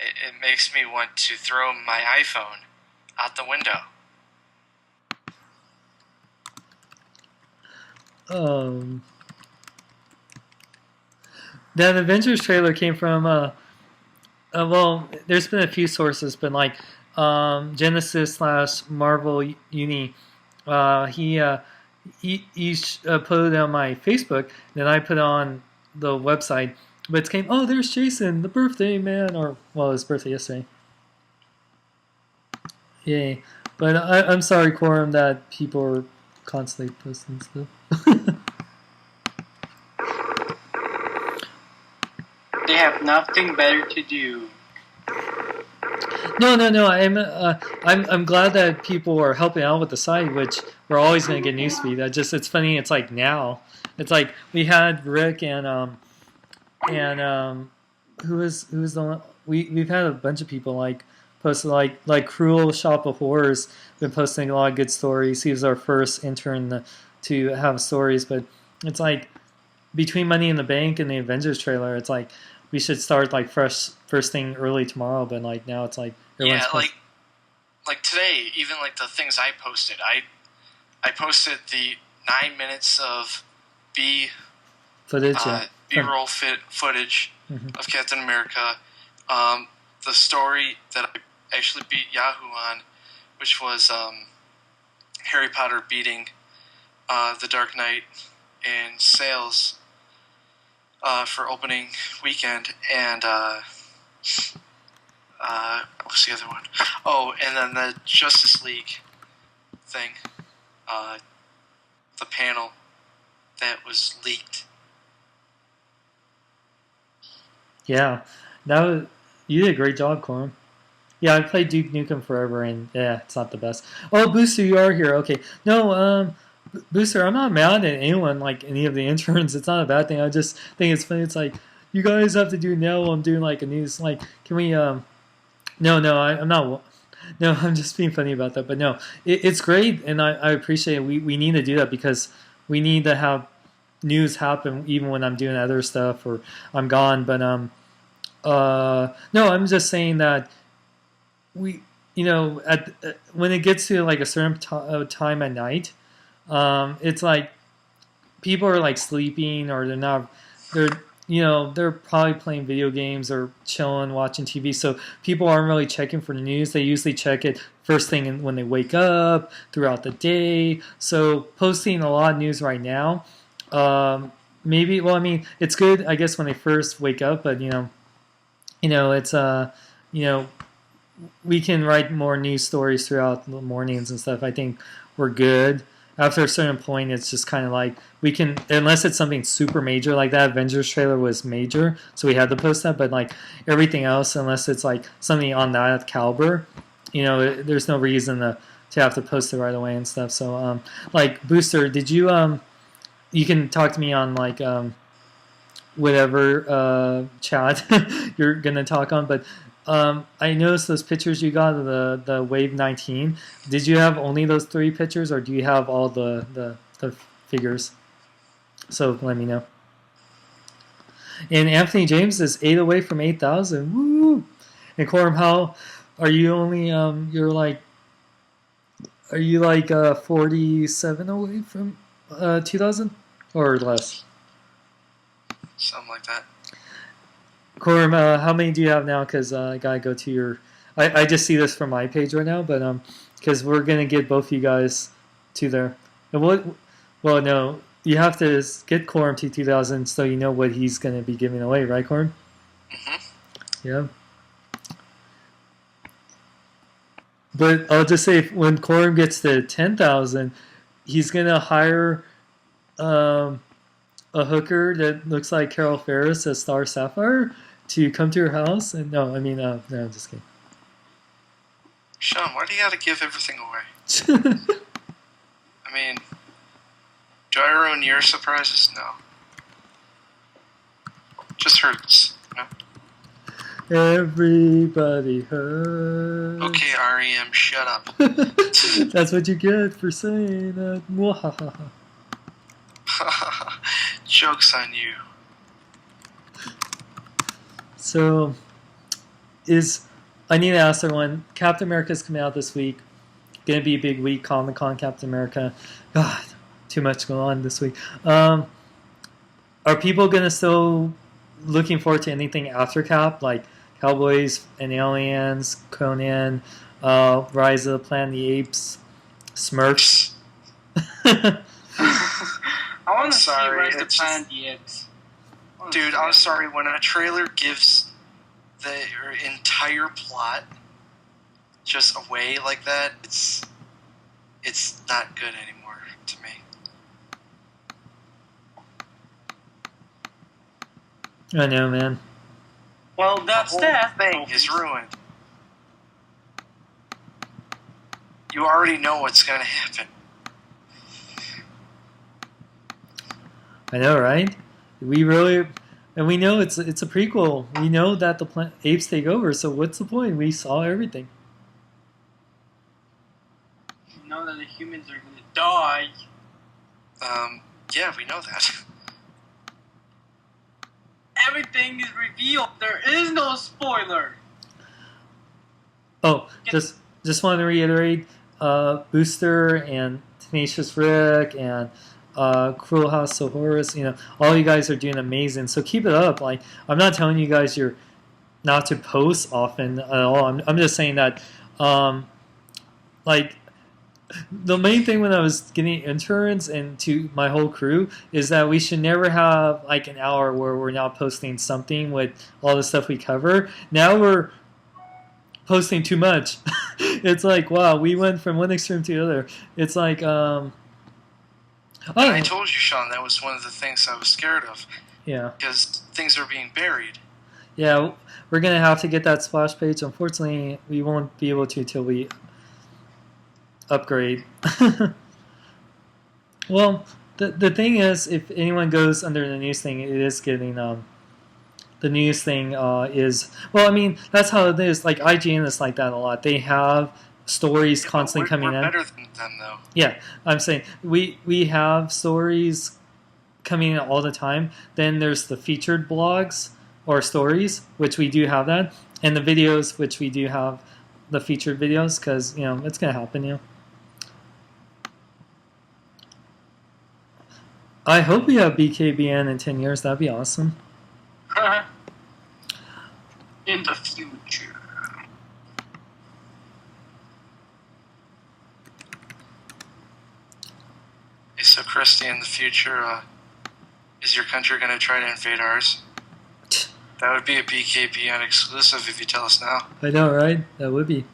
It makes me want to throw my iPhone out the window. That Avengers trailer came from well, there's been a few sources, but like Genesis / Marvel Uni, he put it on my Facebook, then I put it on the website. But it came, oh, there's Jason, the birthday man, or well, his birthday yesterday. Yay! But I'm sorry, Quorum, that people are constantly posting stuff. They have nothing better to do. No. I'm glad that people are helping out with the site, which we're always going to get newsfeed. It's funny. It's like now. It's like we had Rick and who was the one? We've had a bunch of people like posted like Cruel Shop of Horrors been posting a lot of good stories. He was our first intern to have stories, but it's like between Money in the Bank and the Avengers trailer, it's like we should start like first thing early tomorrow. But like now it's like yeah, like today, even like the things I posted, I posted the 9 minutes of footage, B-roll footage of Captain America. The story that I actually beat Yahoo on, which was Harry Potter beating The Dark Knight in sales for opening weekend, and what's the other one? Oh, and then the Justice League thing, the panel that was leaked. Yeah, you did a great job, Corum. Yeah, I played Duke Nukem forever, and yeah, it's not the best. Oh, Booster, you are here. Okay, no, Booster, I'm not mad at anyone, like any of the interns. It's not a bad thing. I just think it's funny. It's like you guys have to do now. I'm doing like a news. Like, can we? I'm not. No, I'm just being funny about that. But no, it's great, and I appreciate it. We need to do that because we need to have news happen even when I'm doing other stuff or I'm gone. But no, I'm just saying that we, when it gets to like a certain time at night, it's like people are like sleeping or they're probably playing video games or chilling, watching TV. So people aren't really checking for the news. They usually check it first thing when they wake up, throughout the day. So posting a lot of news right now, it's good, I guess, when they first wake up. But it's we can write more news stories throughout the mornings and stuff. I think we're good. After a certain point, it's just kind of like we can, unless it's something super major like that. Avengers trailer was major, so we had to post that. But like everything else, unless it's like something on that caliber, there's no reason to have to post it right away and stuff. So like Booster, did you you can talk to me on like whatever chat you're gonna talk on, but I noticed those pictures you got of the Wave 19. Did you have only those 3 pictures, or do you have all the figures? So let me know. And Anthony James is 8 away from 8,000. Woo! And Corum, how are you only you're like 47 away from 2,000 or less? Something like that. Corum, how many do you have now? Because I gotta go to your. I just see this from my page right now, but because we're gonna get both you guys to there. And what? Well, no, you have to get Corum to 2,000 so you know what he's gonna be giving away, right, Corum? Yeah. But I'll just say, when Corum gets to 10,000, he's gonna hire a hooker that looks like Carol Ferris as Star Sapphire to come to your house. And no, I'm just kidding. Sean, why do you gotta give everything away? I mean, do I ruin your surprises? No. Just hurts. You know? Everybody hurts. Okay, REM, shut up. That's what you get for saying that. Mwahaha. Joke's on you. So, I need to ask everyone, Captain America's coming out this week. Gonna be a big week, Comic-Con, Captain America. God, too much going on this week. Are people gonna still looking forward to anything after Cap, like Cowboys and Aliens, Conan, Rise of the Planet of the Apes, Smurfs? I want to see Sorry, Rise of the it's Planet of the Apes. Dude, I'm sorry, when a trailer gives the entire plot just away like that, it's not good anymore to me. I know, man. Well, that's The that. whole thing is ruined. You already know what's going to happen. I know, right? We know it's a prequel. We know that the apes take over. So what's the point? We saw everything. You know that the humans are going to die. Yeah, we know that. Everything is revealed. There is no spoiler. Oh, just want to reiterate, Booster and Tenacious Rick and Cruel House of Horrors, all you guys are doing amazing. So keep it up. Like, I'm not telling you guys you're not to post often at all. I'm just saying that, like, the main thing when I was getting interns and to my whole crew is that we should never have like an hour where we're not posting something with all the stuff we cover. Now we're posting too much. It's like, wow, we went from one extreme to the other. It's like, I told you, Sean, that was one of the things I was scared of. Yeah. Because things are being buried. Yeah, we're going to have to get that splash page. Unfortunately, we won't be able to till we upgrade. Well, the thing is, if anyone goes under the news thing, it is getting the news thing is, well, I mean, that's how it is. Like IGN is like that a lot. They have stories constantly coming in. We're better than them, though. Yeah, I'm saying we have stories coming in all the time. Then there's the featured blogs or stories, which we do have that, and the videos, which we do have the featured videos, because it's gonna happen. I hope we have BKBN in 10 years. That'd be awesome. In the future. Hey, so Christy, in the future, is your country going to try to invade ours? That would be a BKBN exclusive if you tell us now. I know, right? That would be.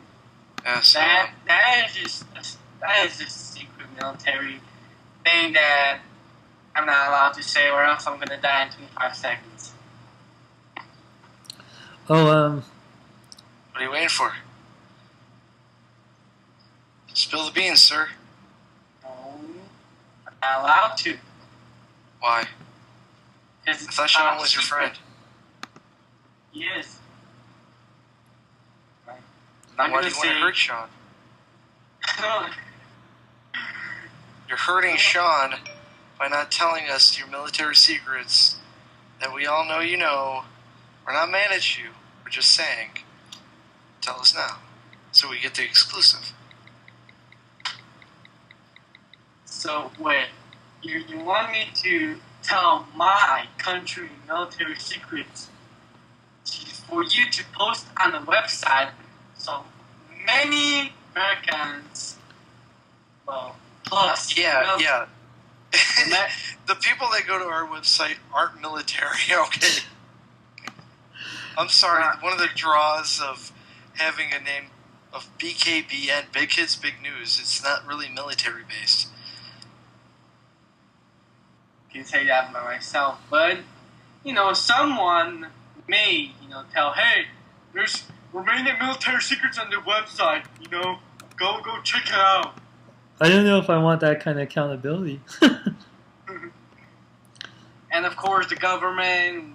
Yeah, so, That is just a secret military thing that I'm not allowed to say, or else I'm gonna die in 25 seconds. Oh, what are you waiting for? Spill the beans, sir. No, I'm not allowed to. Why? I thought Sean was your friend. Yes. I'm Why do gonna you want to say. hurt Sean? You're hurting Sean by not telling us your military secrets that we all know you know. We're not mad at you. We're just saying. Tell us now, so we get the exclusive. So wait, you want me to tell my country military secrets for you to post on the website so many Americans, well, plus Yeah. Ma- The people that go to our website aren't military, okay? I'm sorry, one of the draws of having a name of BKBN, Big Kids, Big News, it's not really military based. can say that by myself, but someone may tell, hey, there's remaining military secrets on the website, go check it out. I don't know if I want that kind of accountability. And of course, the government,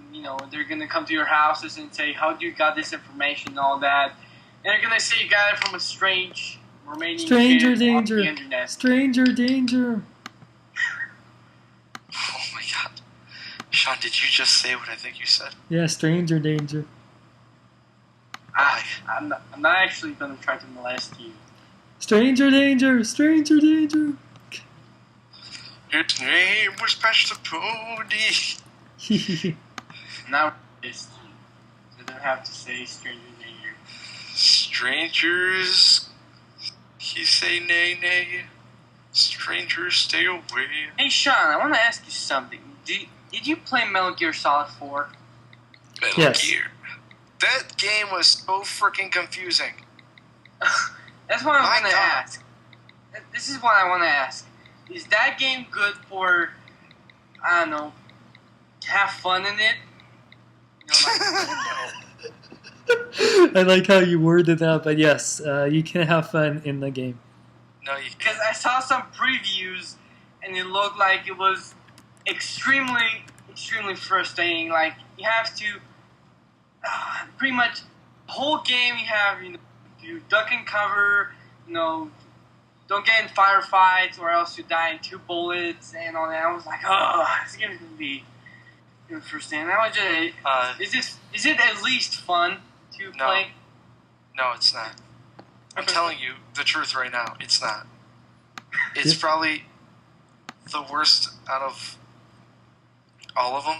they're gonna come to your houses and say, how do you got this information and all that, and they're gonna say you got it from a strange Romanian Stranger kid danger. off the internet. Stranger danger. Oh my god. Sean, did you just say what I think you said? Yeah, stranger danger. I'm not actually gonna try to molest you. Stranger danger. Stranger danger. Its name was Pastor Pony. Not racist. So don't have to say stranger danger. Strangers, he say nay nay. Strangers, stay away. Hey Sean, I want to ask you something. Did you play Metal Gear Solid 4? Metal Yes. Gear. That game was so freaking confusing. That's what My I'm going to God. ask. This is what I want to ask. Is that game good for, I don't know, have fun in it? I like how you worded that, but yes, you can have fun in the game. No, you Because I saw some previews and it looked like it was extremely, extremely frustrating. Like, you have to, pretty much, the whole game you have, you duck and cover, don't get in firefights or else you die in 2 bullets and all that. I was like, oh, this game is going to be interesting. And I was just, is it at least fun to No. play? No, it's not. I'm telling you the truth right now. It's not. It's probably the worst out of all of them.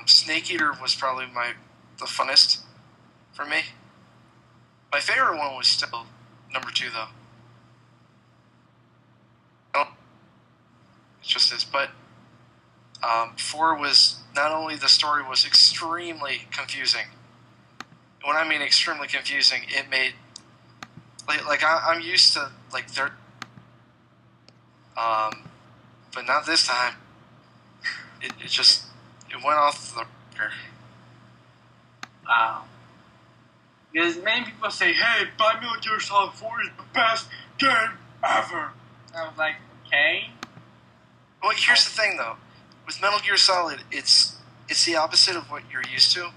Snake Eater was probably the funnest for me. My favorite one was still number 2, though. It just is. But 4 was, not only the story was extremely confusing. When I mean extremely confusing, it made I'm used to their but not this time. It went off the rocker. Wow. Because many people say, hey, buy Metal Gear Solid 4 is the best game ever. I was like, okay. Well, here's the thing though. With Metal Gear Solid, it's the opposite of what you're used to.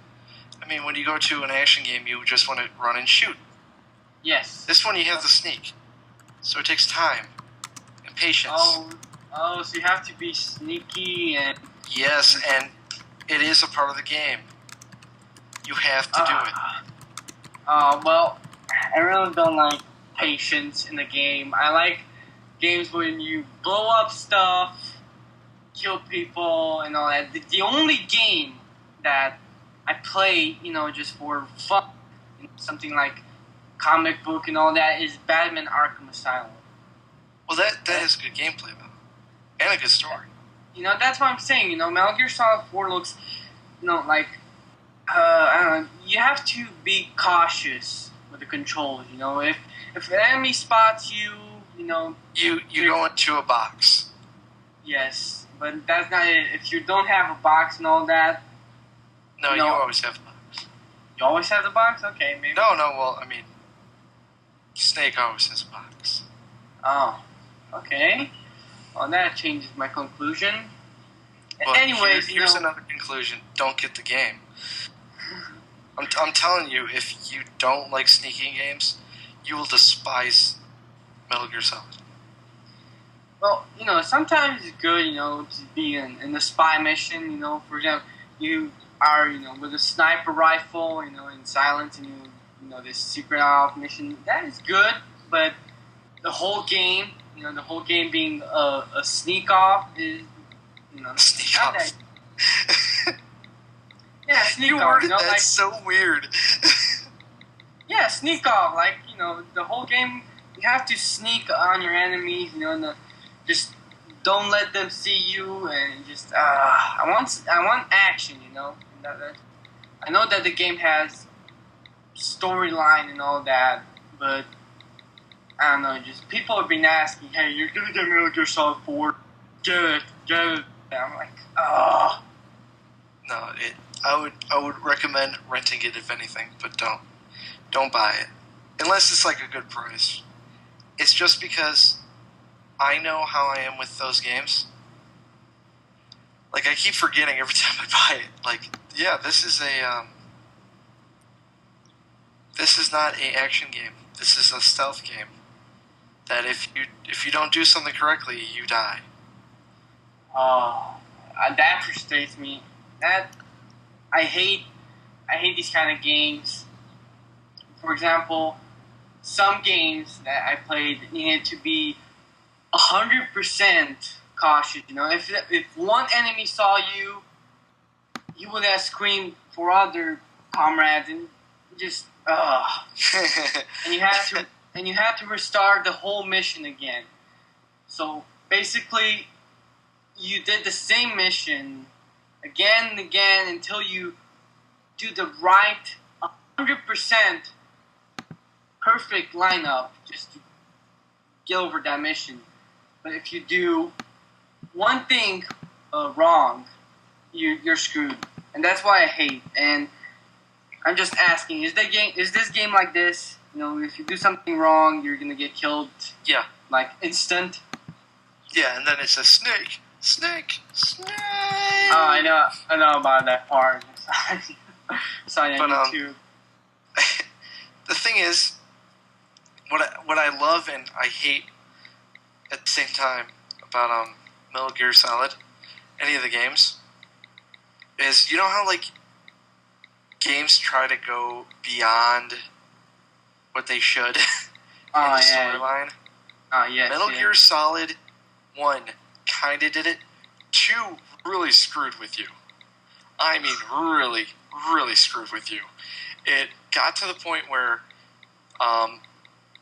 I mean, when you go to an action game, you just want to run and shoot. Yes. This one, you have to sneak. So it takes time and patience. Oh, so you have to be sneaky and... Yes, and it is a part of the game. You have to do it. Well, I really don't like patience in the game. I like games when you blow up stuff, kill people, and all that. The only game that I play, just for fun, something like comic book and all that, is Batman Arkham Asylum. Well, that has good gameplay, though. And a good story. That's what I'm saying. Metal Gear Solid 4 looks, like, I don't know, you have to be cautious with the controls, If an enemy spots you, You go into a box. Yes, but that's not it. If you don't have a box and all that... No, you always have a box. You always have the box? Okay, maybe. No, well, I mean, Snake always has a box. Oh, okay. Well, that changes my conclusion. Well, Anyways, here's another conclusion. Don't get the game. I'm telling you, if you don't like sneaking games, you will despise Metal Gear Solid. Well, sometimes it's good, to be in the spy mission, for example, you are, with a sniper rifle, in silence, and this secret op mission. That is good, but the whole game, the whole game being a sneak off is, Sneak not off. that- yeah, sneak You off. worded that so weird. Yeah, sneak off. Like, the whole game, you have to sneak on your enemies, just don't let them see you, and just, I want action, And I know that the game has storyline and all that, but, I don't know, just people have been asking, hey, you're gonna get Metal Gear Solid 4, get it. And I'm like, oh. No, I would recommend renting it if anything, but don't buy it unless it's like a good price. It's just because I know how I am with those games. Like, I keep forgetting every time I buy it. Like, yeah, this is not a action game. This is a stealth game. That if you don't do something correctly, you die. Oh, that frustrates me. I hate these kind of games. For example, some games that I played needed to be 100% cautious. If one enemy saw you, you would have screamed for other comrades and just and you had to restart the whole mission again. So basically, you did the same mission again and again until you do the right 100% perfect lineup just to get over that mission. But if you do one thing wrong, you're screwed, and that's why I hate. And I'm just asking: is this game like this? If you do something wrong, you're gonna get killed. Yeah. Like instant. Yeah, and then it says snake. Oh, I know about that part. Sorry, But, I need to. The thing is, what I love and I hate at the same time about Metal Gear Solid, any of the games, is how like games try to go beyond what they should in the storyline. Yes. Metal Gear Solid 1 kinda did it. 2 really screwed with you. I mean, really, really screwed with you. It got to the point where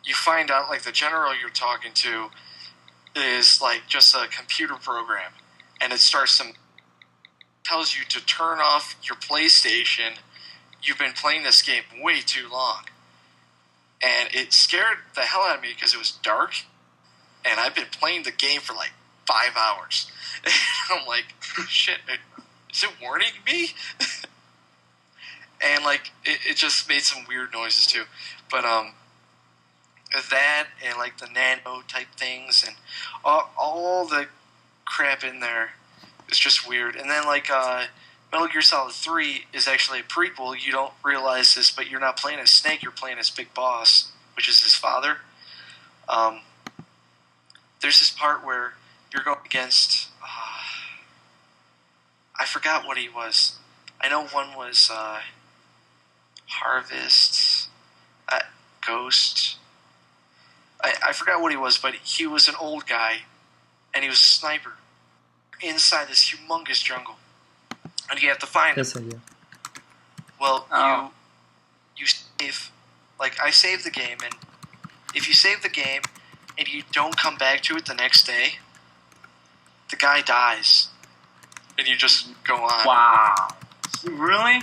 you find out, like, the general you're talking to is, like, just a computer program. And it tells you to turn off your PlayStation. You've been playing this game way too long. And it scared the hell out of me because it was dark. And I've been playing the game for, like, 5 hours. And I'm like, shit, is it warning me? And, like, it just made some weird noises, too. But, that and, like, the nano-type things and all the crap in there is just weird. And then, like, Metal Gear Solid 3 is actually a prequel. You don't realize this, but you're not playing as Snake, you're playing as Big Boss, which is his father. There's this part where you're going against... I forgot what he was. I know one was Harvest, Ghost. I forgot what he was, but he was an old guy, and he was a sniper inside this humongous jungle, and you have to find him. Yes, I do. Well, you save. Like, I saved the game, and if you save the game and you don't come back to it the next day, the guy dies, and you just go on. Wow. Really?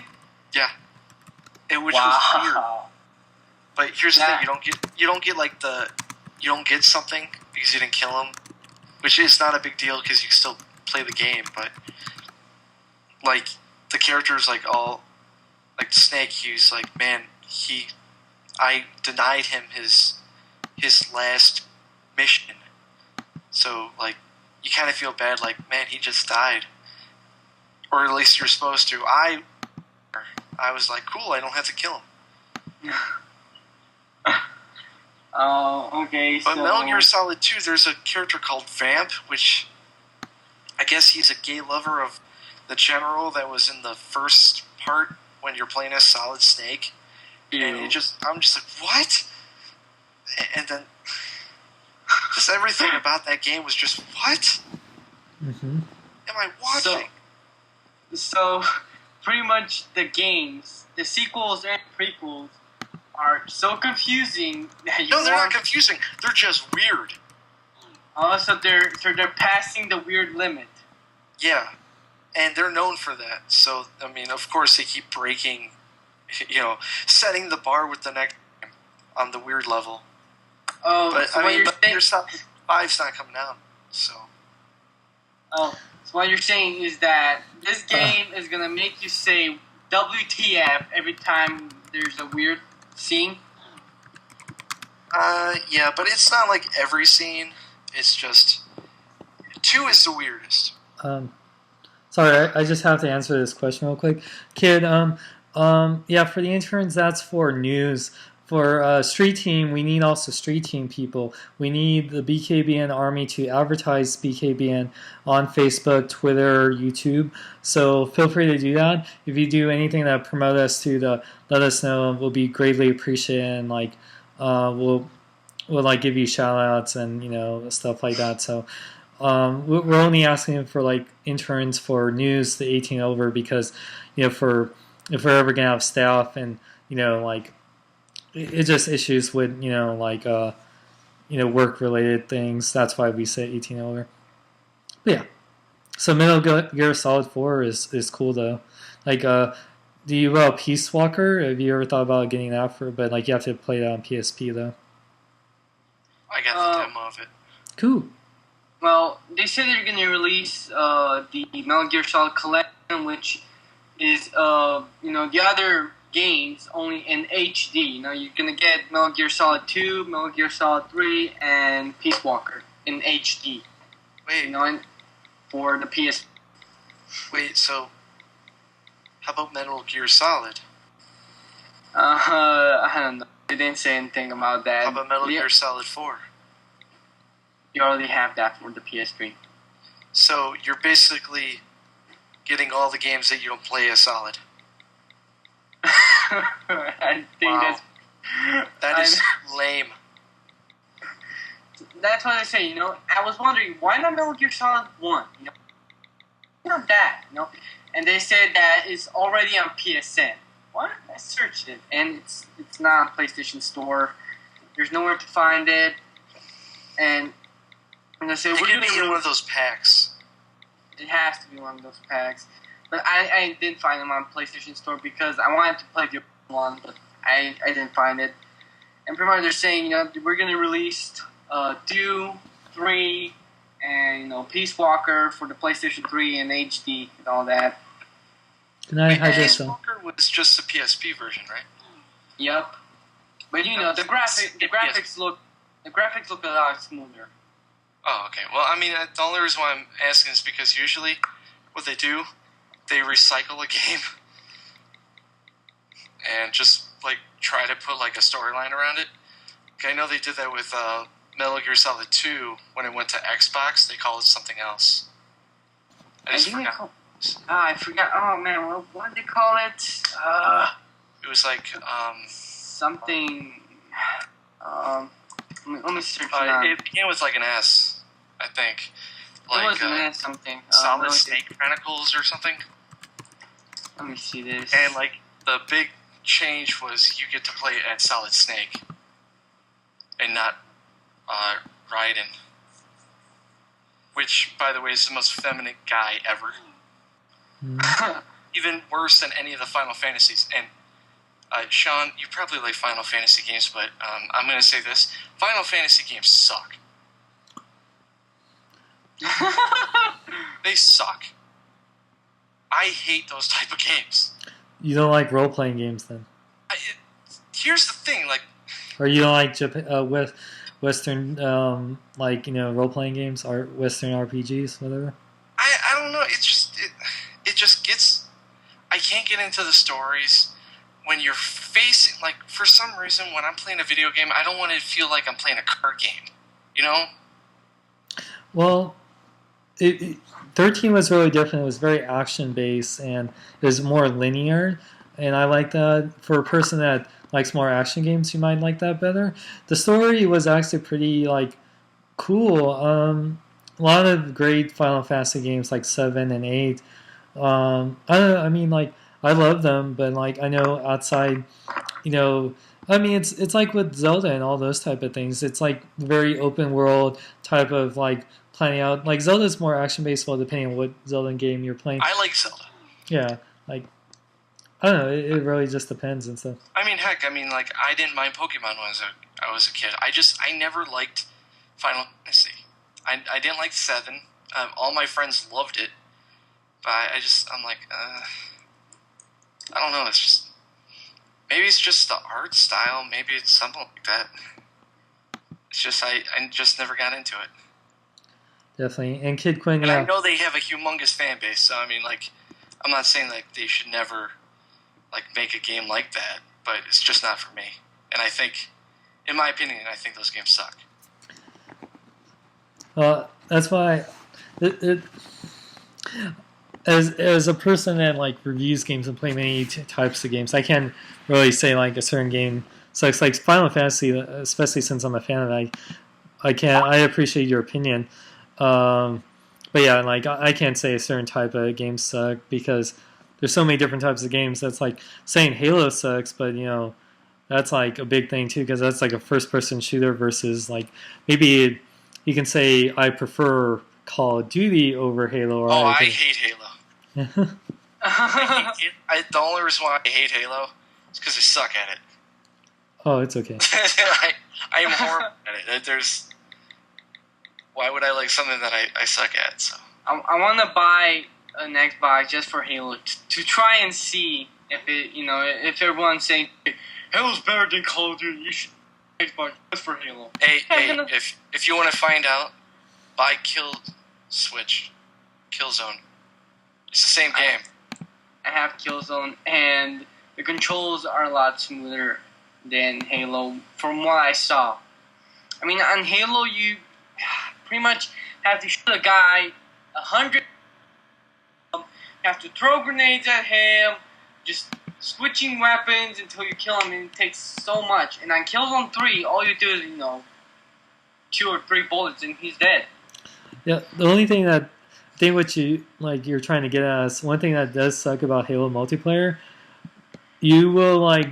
Yeah. Which was weird. But here's the thing: you don't get something because you didn't kill him, which is not a big deal because you can still play the game. But like the characters, like all like Snake, he's like, man, I denied him his last mission, so like you kind of feel bad, like, man, he just died, or at least you're supposed to. I I was like, cool, I don't have to kill him. Oh, okay. But So Metal Gear Solid 2, there's a character called Vamp, which I guess he's a gay lover of the general that was in the first part when you're playing as Solid Snake. And I'm just like, what? And then just everything about that game was just, what? Mm-hmm. Am I watching? So pretty much the games, the sequels and prequels, are so confusing that you No, they're not confusing. They're just weird. Also, they're passing the weird limit. Yeah, and they're known for that. So, I mean, of course, they keep breaking, setting the bar with the next game on the weird level. Oh, But, so I what mean, you're but saying? your Solid 5's not coming out, so... Oh, so what you're saying is that this game is gonna make you say WTF every time there's a weird scene? Yeah, but it's not like every scene. It's just... 2 is the weirdest. Sorry, I just have to answer this question real quick. Kid, yeah, for the interns, that's for news. For Street Team, we need also Street Team people. We need the BKBN Army to advertise BKBN on Facebook, Twitter, YouTube. So feel free to do that. If you do anything that promote us to let us know, we'll be greatly appreciated. And we'll like give you shout outs and stuff like that. So we're only asking for interns for news the 18 over because if we're ever gonna have staff and it's just issues with work related things. That's why we say 18 over. But yeah, so Metal Gear Solid 4 is cool though. Do you Peace Walker? Have you ever thought about getting that but you have to play that on PSP though. I got the demo of it. Cool. Well, they said they're gonna release the Metal Gear Solid Collection, which is the other games only in HD. You're gonna get Metal Gear Solid 2, Metal Gear Solid 3, and Peace Walker in HD. Wait, for the PS. Wait, so how about Metal Gear Solid? I don't know. They didn't say anything about that. How about Metal Gear Solid 4? You already have that for the PS3. So you're basically getting all the games that you don't play as Solid. I think that is lame. That's what I say. I was wondering why not Metal Gear Solid 1. Not that. And they said that it's already on PSN. What? I searched it, and it's not on PlayStation Store. There's nowhere to find it, and they said we're gonna be in one of those packs. It has to be one of those packs. But I didn't find them on PlayStation Store because I wanted to play the one, but I didn't find it. And pretty much they're saying, we're going to release 2, 3, and, Peace Walker for the PlayStation 3 and HD and all that. Good night, Peace Walker was just the PSP version, right? Yep. But the graphics look a lot smoother. Oh, okay. Well, I mean, the only reason why I'm asking is because usually what they do, they recycle a game and just try to put a storyline around it. Okay, I know they did that with Metal Gear Solid 2 when it went to Xbox. They called it something else. I forgot. I forgot. Oh man, what did they call it? It was something. Let me search it. It began with an S, I think. It was an S something. Solid Snake Chronicles or something. Let me see this. And the big change was you get to play as Solid Snake and not Raiden, which, by the way, is the most feminine guy ever. Even worse than any of the Final Fantasies. And Sean, you probably like Final Fantasy games, but I'm going to say this: Final Fantasy games suck. They suck. I hate those type of games. You don't like role-playing games, then? Here's the thing, or you don't like Western, role-playing games, or Western RPGs, whatever? I don't know. It just gets. I can't get into the stories when you're facing, like, for some reason, when I'm playing a video game, I don't want to feel like I'm playing a card game, you know? Well, 13 was really different. It was very action-based, and it was more linear, and I like that. For a person that likes more action games, you might like that better. The story was actually pretty, like, cool. A lot of great Final Fantasy games, like 7 and 8. I mean, like, I love them, but, like, I know outside, I mean, it's like with Zelda and all those type of things. It's like very open world type of, like, planning out. Like, Zelda's more action based, well, depending on what Zelda game you're playing. I like Zelda. Yeah, like, I don't know. It really just depends and stuff. I mean, heck, like, I didn't mind Pokemon when I was a kid. I never liked Final Fantasy. I didn't like 7. All my friends loved it, but I'm like, I don't know. It's just, maybe it's just the art style. Maybe it's something like that. It's just I just never got into it. Definitely. And Kid Quinn, and I know they have a humongous fan base, so I mean, like, I'm not saying like they should never like make a game like that, but it's just not for me. And I think, in my opinion, I think those games suck. That's why as a person that like reviews games and play many types of games, I can't really say like a certain game sucks. Like Final Fantasy, especially since I'm a fan of it, I appreciate your opinion. But yeah, like I can't say a certain type of game suck because there's so many different types of games. That's like saying Halo sucks, but that's like a big thing too because that's like a first-person shooter versus like maybe you can say I prefer Call of Duty over Halo. Or I hate Halo. The only reason why I hate Halo is because I suck at it. Oh, it's okay. I am horrible at it. Why would I like something that I suck at? So I want to buy an Xbox just for Halo to try and see if it, if everyone's saying Halo's better than Call of Duty, you should buy Xbox just for Halo. Hey, if you want to find out, buy Killzone. It's the same game. I have Killzone, and the controls are a lot smoother than Halo, from what I saw. I mean, on Halo, you pretty much have to shoot a guy 100. You have to throw grenades at him, just switching weapons until you kill him, and it takes so much. And on Killzone 3, all you do is, 2 or 3 bullets, and he's dead. Yeah, the only thing what you're trying to get at is one thing that does suck about Halo multiplayer. You will like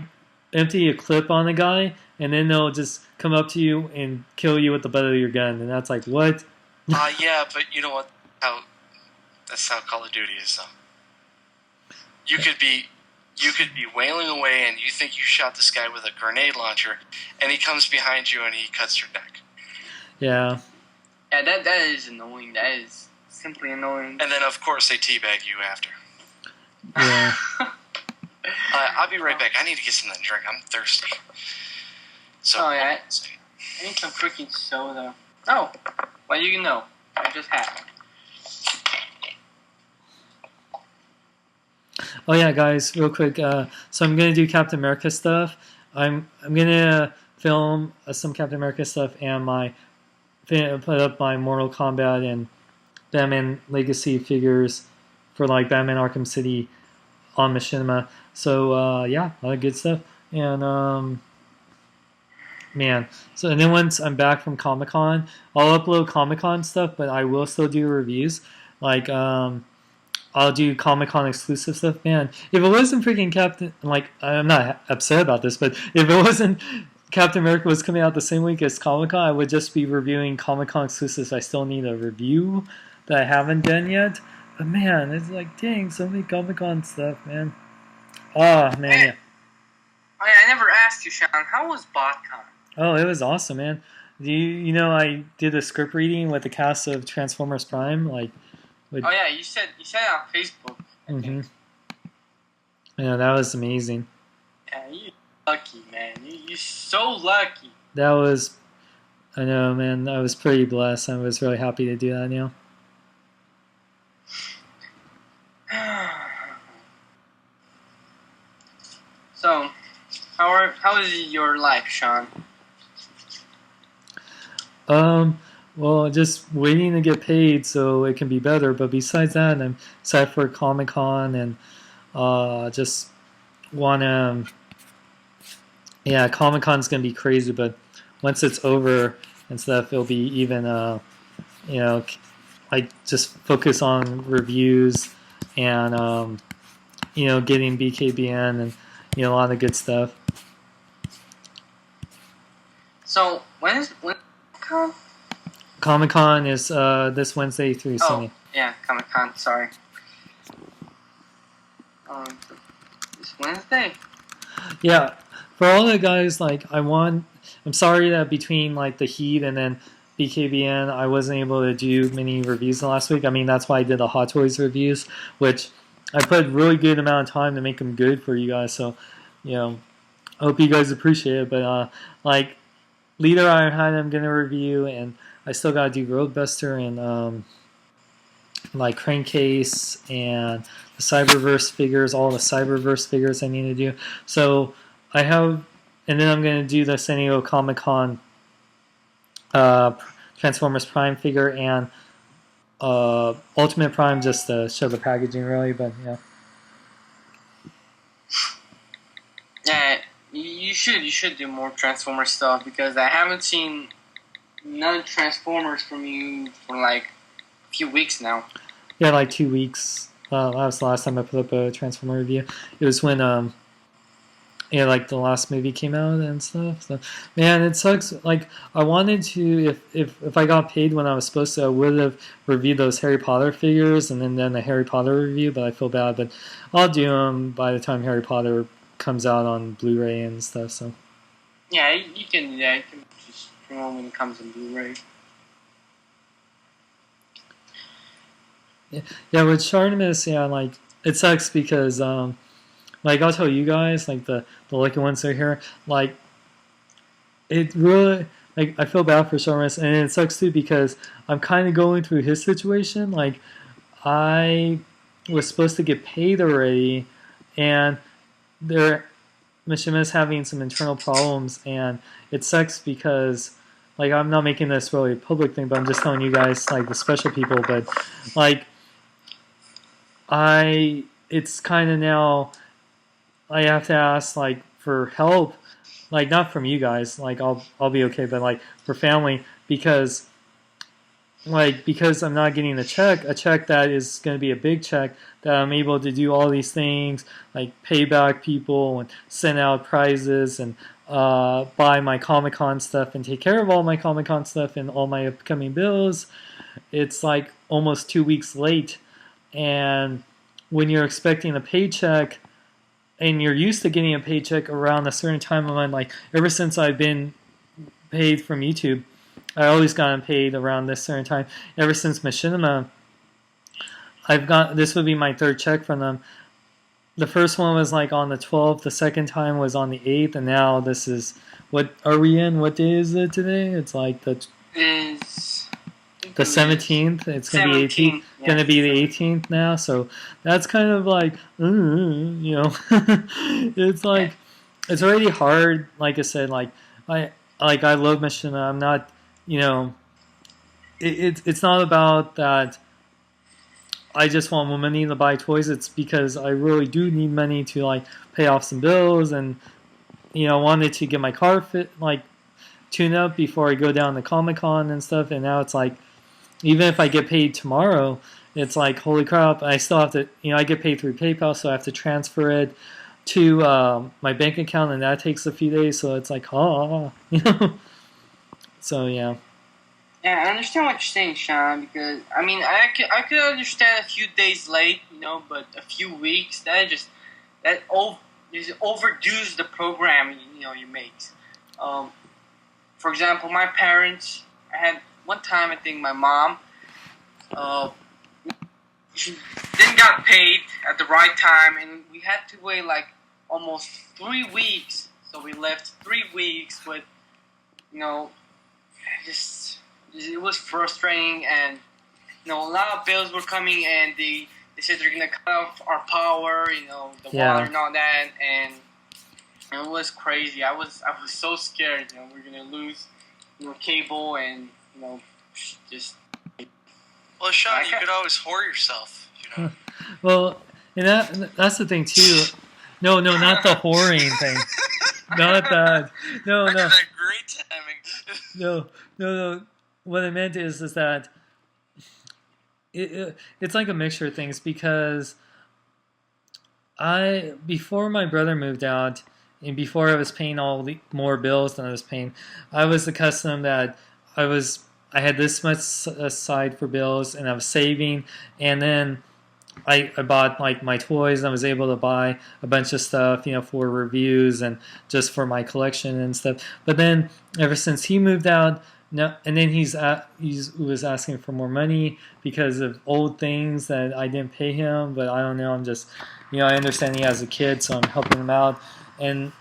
empty a clip on a guy, and then they'll just come up to you and kill you with the butt of your gun, and that's like what? Yeah, but you know what? That's how Call of Duty is, though. You could be wailing away, and you think you shot this guy with a grenade launcher, and he comes behind you and he cuts your neck. Yeah. Yeah, that is annoying. That is simply annoying. And then, of course, they teabag you after. Yeah. I'll be right back. I need to get something to drink. I'm thirsty. So, yeah. I need some freaking soda. Oh, well, I just had. Oh yeah, guys, real quick. So I'm gonna do Captain America stuff. I'm gonna film some Captain America stuff and put up my Mortal Kombat and Batman Legacy figures for like Batman Arkham City on Machinima. So yeah, a lot of good stuff. And man, so and then once I'm back from Comic Con, I'll upload Comic Con stuff, but I will still do reviews. Like I'll do Comic Con exclusive stuff. Man, if it wasn't freaking Captain, like I'm not upset about this, but if it wasn't Captain America was coming out the same week as Comic Con, I would just be reviewing Comic Con exclusives. I still need a review that I haven't done yet. But man, it's like, dang, so many Comic Con stuff, man. Oh, man, yeah. I never asked you, Sean, how was BotCon? Oh, it was awesome, man. You know, I did a script reading with the cast of Transformers Prime. Oh, yeah, you said it on Facebook. Mm-hmm. Yeah, that was amazing. Yeah, you're lucky, man. You're so lucky. That was, I know, man. I was pretty blessed. I was really happy to do that, So, how is your life, Sean? Well, just waiting to get paid so it can be better. But besides that, I'm excited for Comic Con and just want to. Yeah, Comic Con's gonna be crazy, but once it's over and stuff, it'll be even. You know, like just focus on reviews and getting BKBN and a lot of good stuff. So when Con? Comic Con is this Wednesday through Sunday. Yeah, Comic Con. Sorry. This Wednesday. Yeah, for all the guys, I'm sorry that between the heat and then BKBN, I wasn't able to do many reviews last week. I mean, that's why I did the Hot Toys reviews, which I put a really good amount of time to make them good for you guys. So, I hope you guys appreciate it. But Leader Ironhide, I'm gonna review, and I still gotta do Roadbuster and Crankcase and the Cyberverse figures, all the Cyberverse figures I need to do. So I have, and then I'm gonna do the San Diego Comic Con Transformers Prime figure and Ultimate Prime just to show the packaging really, but yeah. Yeah, you should do more Transformers stuff because I haven't seen none Transformers from you for a few weeks now. Yeah, 2 weeks. That was the last time I put up a Transformer review. It was when the last movie came out and stuff. So, man, it sucks. I wanted to, if I got paid when I was supposed to, I would have reviewed those Harry Potter figures and then a Harry Potter review, but I feel bad. But I'll do them by the time Harry Potter comes out on Blu-ray and stuff. So. Yeah, you can do that. You can just film when it comes on Blu-ray. Yeah, with Shartimus, it sucks because, I'll tell you guys, the lucky ones that are here, it really, I feel bad for Shartimus, and it sucks too because I'm kind of going through his situation. I was supposed to get paid already, and Mishima's having some internal problems, and it sucks because, I'm not making this really a public thing, but I'm just telling you guys, the special people, but, it's kind of now, I have to ask for help, not from you guys, I'll be okay, but for family because I'm not getting a check that is going to be a big check that I'm able to do all these things pay back people and send out prizes and buy my Comic-Con stuff and take care of all my Comic-Con stuff and all my upcoming bills. It's almost 2 weeks late, and when you're expecting a paycheck and you're used to getting a paycheck around a certain time of month, ever since I've been paid from YouTube, I always gotten paid around this certain time. Ever since Machinima, this would be my third check from them. The first one was on the 12th, the second time was on the 8th, and now this is, what are we in? What day is it today? It's the 17th. It's going to be 18th. Yeah. Going to be the 18th now. So that's kind of it's it's already hard. Like I said, I love Machina. I'm not, it's not about that. I just want more money to buy toys. It's because I really do need money to pay off some bills and I wanted to get my car tune up before I go down to Comic-Con and stuff. And now it's even if I get paid tomorrow, it's holy crap, I still have to, I get paid through PayPal, so I have to transfer it to my bank account, and that takes a few days, so it's So, yeah. Yeah, I understand what you're saying, Sean, because, I could understand a few days late, but a few weeks, just overdoes the program, you make. For example, my parents, I had one time, I think my mom, she didn't got paid at the right time, and we had to wait almost 3 weeks. So we left 3 weeks with, it was frustrating, and a lot of bills were coming, and they said they're gonna cut off our power, the water and all that, and It was crazy. I was so scared. We're gonna lose, cable and just. Well, Sean, you could always whore yourself. Well, and that's the thing too. No, not the whoring thing. Not that. No. I got that great timing. No. What I meant is that it's like a mixture of things because before my brother moved out and before I was paying all the more bills than I was paying, I was accustomed that I had this much aside for bills and I was saving, and then I bought like my toys and I was able to buy a bunch of stuff, for reviews and just for my collection and stuff. But then ever since he moved out, no, and then he was asking for more money because of old things that I didn't pay him. But I don't know. I'm just, I understand he has a kid, so I'm helping him out. And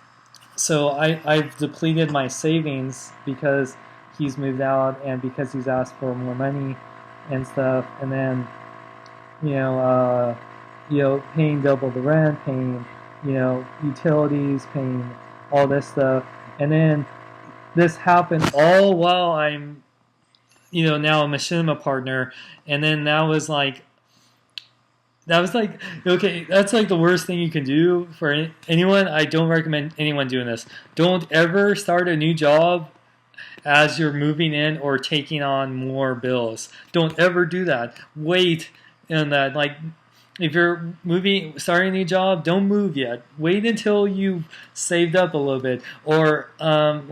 so I've depleted my savings because he's moved out and because he's asked for more money and stuff. And then, paying double the rent, paying, utilities, paying all this stuff. And then this happened all while I'm, now a machinima partner. And then that was like, okay, that's like the worst thing you can do for anyone. I don't recommend anyone doing this. Don't ever start a new job as you're moving in or taking on more bills. Don't ever do that. Wait, and that, like, if you're starting a new job, don't move yet. Wait until you've saved up a little bit, or don't.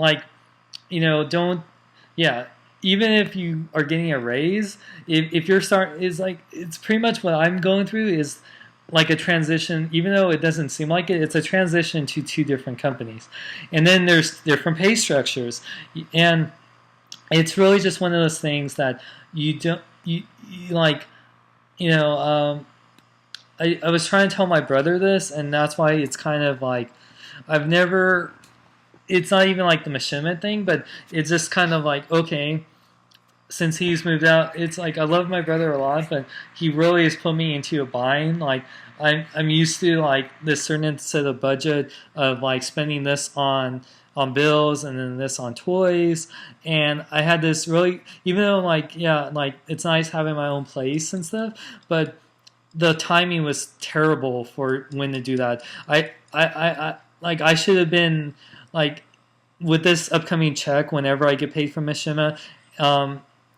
Yeah, even if you are getting a raise, if you're it's pretty much what I'm going through is like a transition. Even though it doesn't seem like it, it's a transition to two different companies, and then there's different pay structures, and it's really just one of those things that you don't you like. I was trying to tell my brother this, and that's why it's kind of like it's not even like the machinima thing, but it's just kind of like, okay, since he's moved out, it's like I love my brother a lot, but he really has put me into a bind. Like I'm used to like this certain set of budget of like spending this on bills and then this on toys, and I had this really, even though like it's nice having my own place and stuff, but the timing was terrible for when to do that. I should have been like with this upcoming check whenever I get paid from Mishima,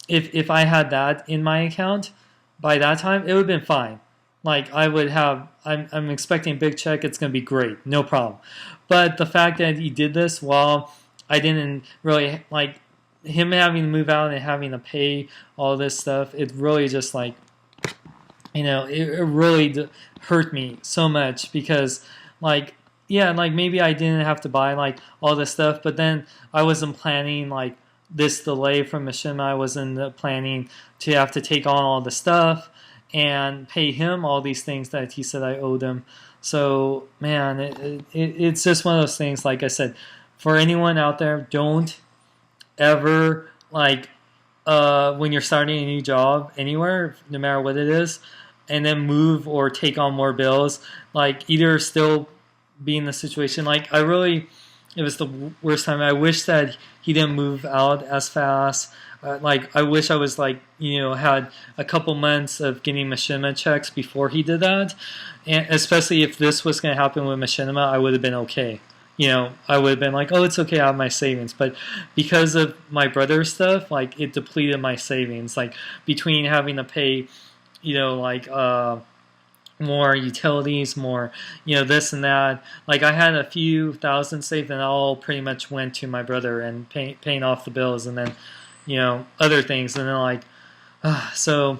if I had that in my account by that time, it would have been fine. Like I would have, I'm expecting a big check. It's going to be great, no problem. But the fact that he did this while I didn't really like him having to move out and having to pay all this stuff, it really just like, it really hurt me so much because like, yeah, like maybe I didn't have to buy like all this stuff, but then I wasn't planning like this delay from Mishima. I wasn't planning to have to take on all the stuff and pay him all these things that he said I owed him. So man, it's just one of those things. Like I said, for anyone out there, don't ever like when you're starting a new job anywhere, no matter what it is, and then move or take on more bills. Like either still be in the situation. Like it was the worst time. I wish that he didn't move out as fast. Like I wish I was like had a couple months of getting machinima checks before he did that, and especially if this was going to happen with machinima, I would have been okay. I would have been like, oh, it's okay, I have my savings. But because of my brother's stuff, like it depleted my savings. Like between having to pay, more utilities, more, this and that. Like I had a few thousand saved, and all pretty much went to my brother and paying off the bills, and then, other things, and then like, so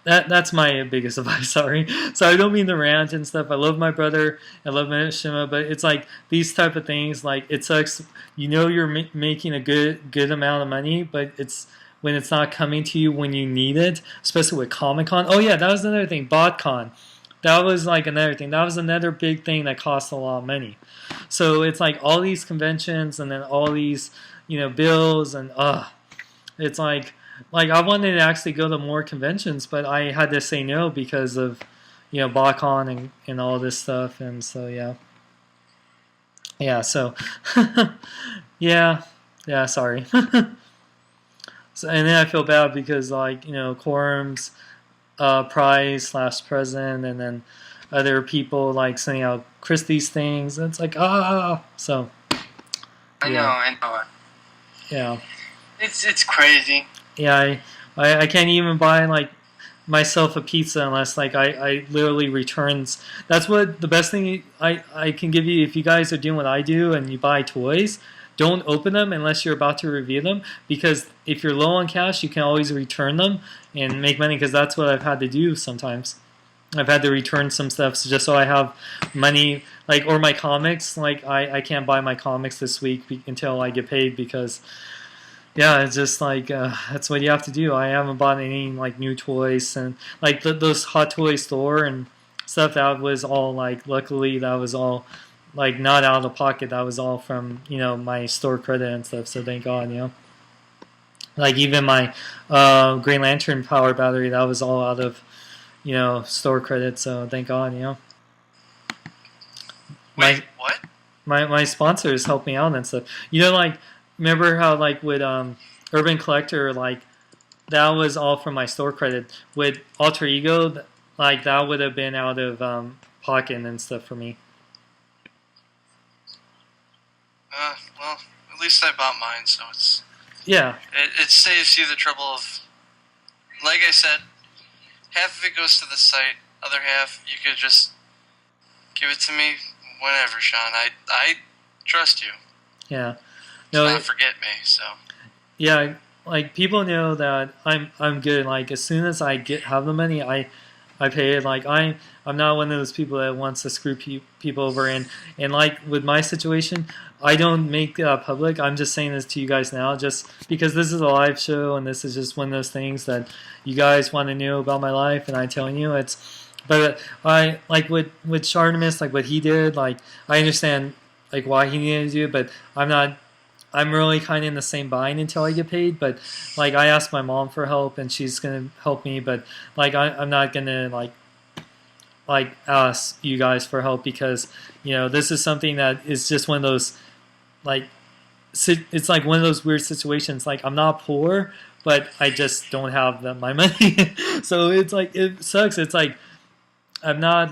that's my biggest advice. Sorry, so I don't mean to rant and stuff. I love my brother, I love Shima, but it's like these type of things. Like it sucks. You're making a good amount of money, but it's when it's not coming to you when you need it, especially with Comic-Con. Oh yeah, that was another thing. BotCon. That was like another thing. That was another big thing that cost a lot of money. So it's like all these conventions and then all these, bills and it's like I wanted to actually go to more conventions, but I had to say no because of, BotCon and all this stuff. And so yeah. yeah, so yeah, yeah, sorry. So, and then I feel bad because like Quorum's prize / present, and then other people like sending out Christie's things. And it's like so I know, I know. yeah, It's crazy. yeah. I can't even buy like myself a pizza unless like I literally returns. That's what the best thing I can give you if you guys are doing what I do and you buy toys. Don't open them unless you're about to review them, because if you're low on cash, you can always return them and make money, because that's what I've had to do sometimes. I've had to return some stuff just so I have money, like, or my comics. Like I can't buy my comics this week until I get paid, because yeah, it's just like that's what you have to do. I haven't bought any like new toys, and like those Hot Toy store and stuff, that was all like, luckily that was all like not out of pocket. That was all from my store credit and stuff. So thank God. Like even my Green Lantern power battery, that was all out of store credit. So thank God. Wait, what? My sponsors help me out and stuff. Like, remember how like with Urban Collector, like that was all from my store credit. With Alter Ego, like that would have been out of pocket and stuff for me. Well, at least I bought mine, so it's Yeah, it saves you the trouble of, like I said, half of it goes to the site, other half you could just give it to me whenever, Sean. I trust you. yeah. Do not forget me. So yeah, like people know that I'm good. Like as soon as I have the money, I pay it. Like I'm not one of those people that wants to screw people over. And like with my situation, I don't make it public. I'm just saying this to you guys now, just because this is a live show and this is just one of those things that you guys want to know about my life, and I'm telling you it's. But I like with Shartimus, like what he did. Like I understand like why he needed to do it, but I'm not. I'm really kind of in the same bind until I get paid, but like I asked my mom for help and she's gonna help me, but like I'm not gonna like ask you guys for help, because this is something that is just one of those like it's like one of those weird situations. Like I'm not poor, but I just don't have my money, so it's like it sucks. It's like I'm not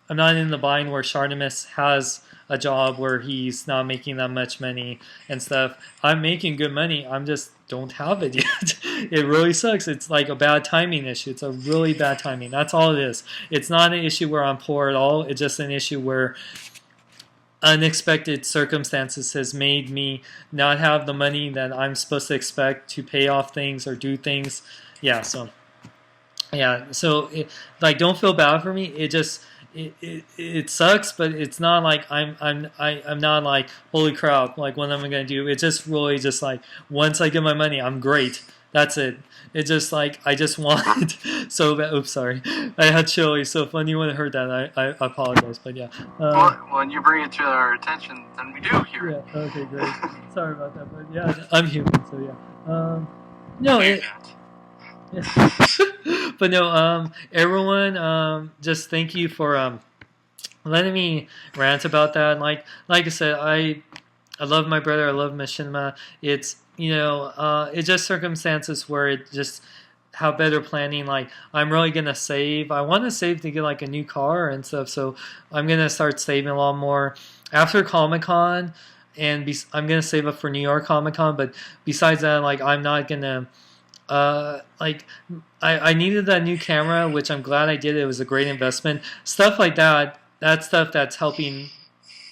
in the bind where Shartimus has a job where he's not making that much money and stuff. I'm making good money. I'm just don't have it yet. It really sucks. It's like a bad timing issue. It's a really bad timing. That's all it is. It's not an issue where I'm poor at all. It's just an issue where unexpected circumstances has made me not have the money that I'm supposed to expect to pay off things or do things. Yeah. So like don't feel bad for me. It just it sucks, but it's not like I'm not like holy crap, like what am I gonna do? It's just really just like once I get my money, I'm great. That's it. It's just like I just want so bad. Oops, sorry. I had chili. So if anyone heard that, I apologize. But yeah. Well, when you bring it to our attention, then we do hear it. Yeah. Okay. Great. Sorry about that. But yeah, I'm human. So yeah. No. But no, everyone, just thank you for letting me rant about that. Like I said, I love my brother. I love Machinima. It's it's just circumstances where it just have better planning. Like I'm really gonna save. I want to save to get like a new car and stuff. So I'm gonna start saving a lot more after Comic-Con, and I'm gonna save up for New York Comic-Con. But besides that, like I'm not gonna. Like I needed that new camera, which I'm glad I did. It was a great investment. Stuff like that. That's stuff that's helping,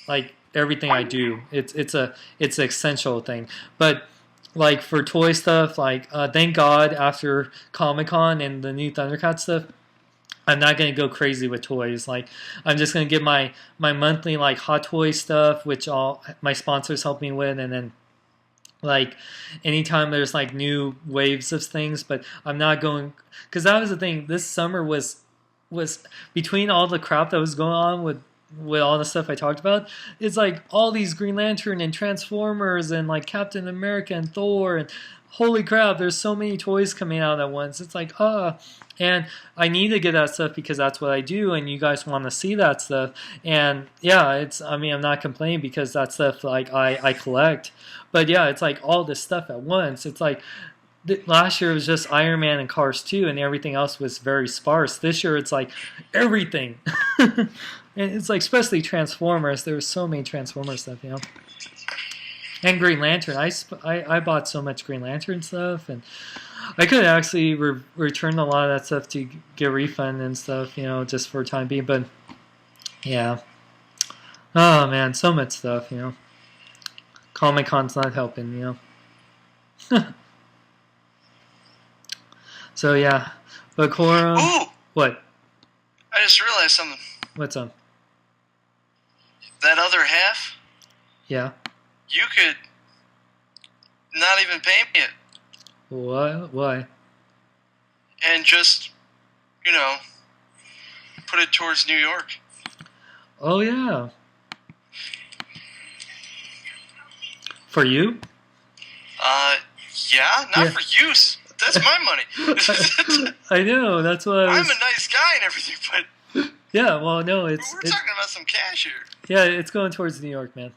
like everything I do. It's an essential thing. But like for toy stuff, like thank God after Comic-Con and the new Thundercat stuff, I'm not gonna go crazy with toys. Like I'm just gonna get my monthly like Hot Toy stuff, which all my sponsors help me with, and then. Like anytime there's like new waves of things, but I'm not going, because that was the thing. This summer was between all the crap that was going on with with all the stuff I talked about, it's like all these Green Lantern and Transformers and like Captain America and Thor and holy crap, there's so many toys coming out at once. It's like, and I need to get that stuff because that's what I do, and you guys want to see that stuff. And yeah, I'm not complaining because that stuff like I collect. But yeah, it's like all this stuff at once. It's like last year it was just Iron Man and Cars 2, and everything else was very sparse. This year it's like everything. And it's like, especially Transformers. There was so many Transformers stuff, And Green Lantern. I bought so much Green Lantern stuff, and I could actually return a lot of that stuff to get a refund and stuff, just for time being. But yeah, oh man, so much stuff, Comic Con's not helping, So yeah, but Quorum. Ooh! What? I just realized something. What's up? That other half, Yeah. you could not even pay me it. What? Why? And just, put it towards New York. Oh yeah. For you? Yeah, not for use. That's my money. I know. That's what I'm a nice guy and everything, but yeah. Well, no, we're talking about some cash here. Yeah, it's going towards New York, man.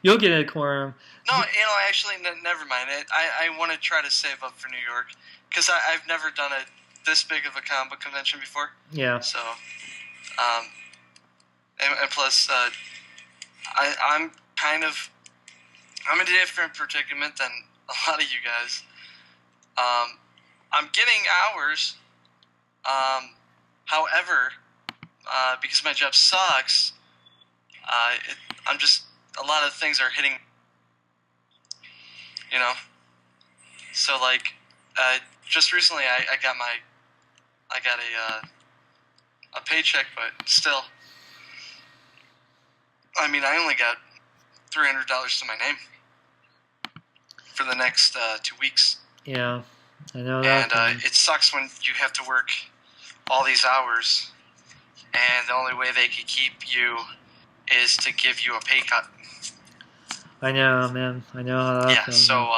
You'll get a Quorum. No, actually, never mind. I want to try to save up for New York because I've never done this big of a comic book convention before. Yeah. So, and plus, I'm in a different predicament than a lot of you guys. I'm getting hours. However, because my job sucks, a lot of things are hitting. So like, just recently I got a paycheck, but still, I only got $300 to my name for the next 2 weeks. Yeah, I know that. And it sucks when you have to work all these hours, and the only way they could keep you is to give you a pay cut. I know, man. I know how that feels. So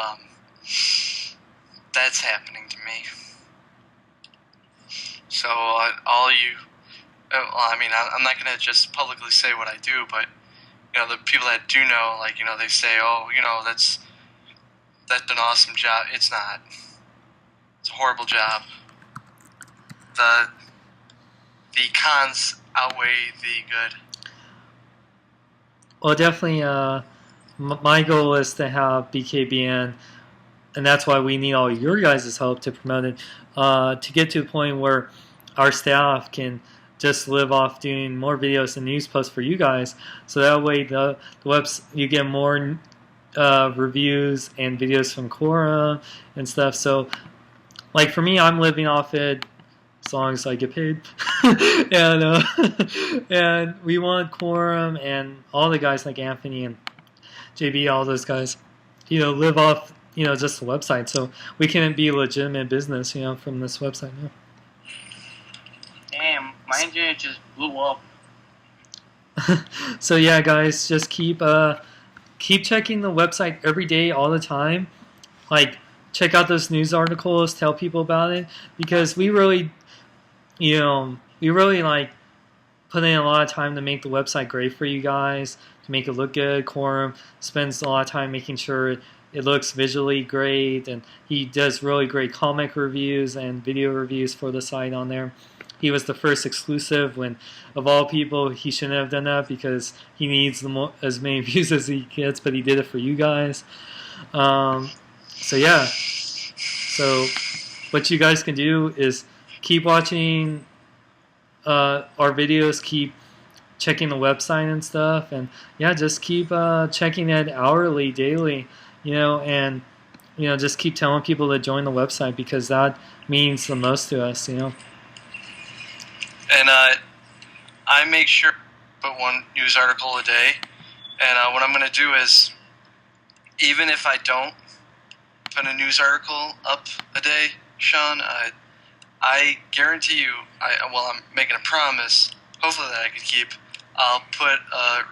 that's happening to me. So all you, I'm not gonna just publicly say what I do, but the people that do know, like they say, oh, that's an awesome job. It's not. It's a horrible job. The cons outweigh the good. Well, definitely. My goal is to have BKBN, and that's why we need all your guys' help to promote it, to get to a point where our staff can just live off doing more videos and news posts for you guys. So that way, the you get more reviews and videos from Quorum and stuff. So, like for me, I'm living off it as long as I get paid. And and we want Quorum and all the guys like Anthony and JB, all those guys, live off, just the website. So we can be a legitimate business, from this website now. Damn, my internet just blew up. So yeah, guys, just keep checking the website every day, all the time. Like, check out those news articles, tell people about it, because we really like put in a lot of time to make the website great for you guys, to make it look good. Quorum spends a lot of time making sure it looks visually great, and he does really great comic reviews and video reviews for the site on there. He was the first exclusive when, of all people, he shouldn't have done that because he needs as many views as he gets, but he did it for you guys. So yeah. So what you guys can do is keep watching our videos, keep checking the website and stuff, and yeah, just keep checking it hourly, daily, and just keep telling people to join the website because that means the most to us, And I make sure to put one news article a day, and what I'm going to do is, even if I don't put a news article up a day, Sean, I guarantee you, I'm making a promise, hopefully that I can keep, I'll put a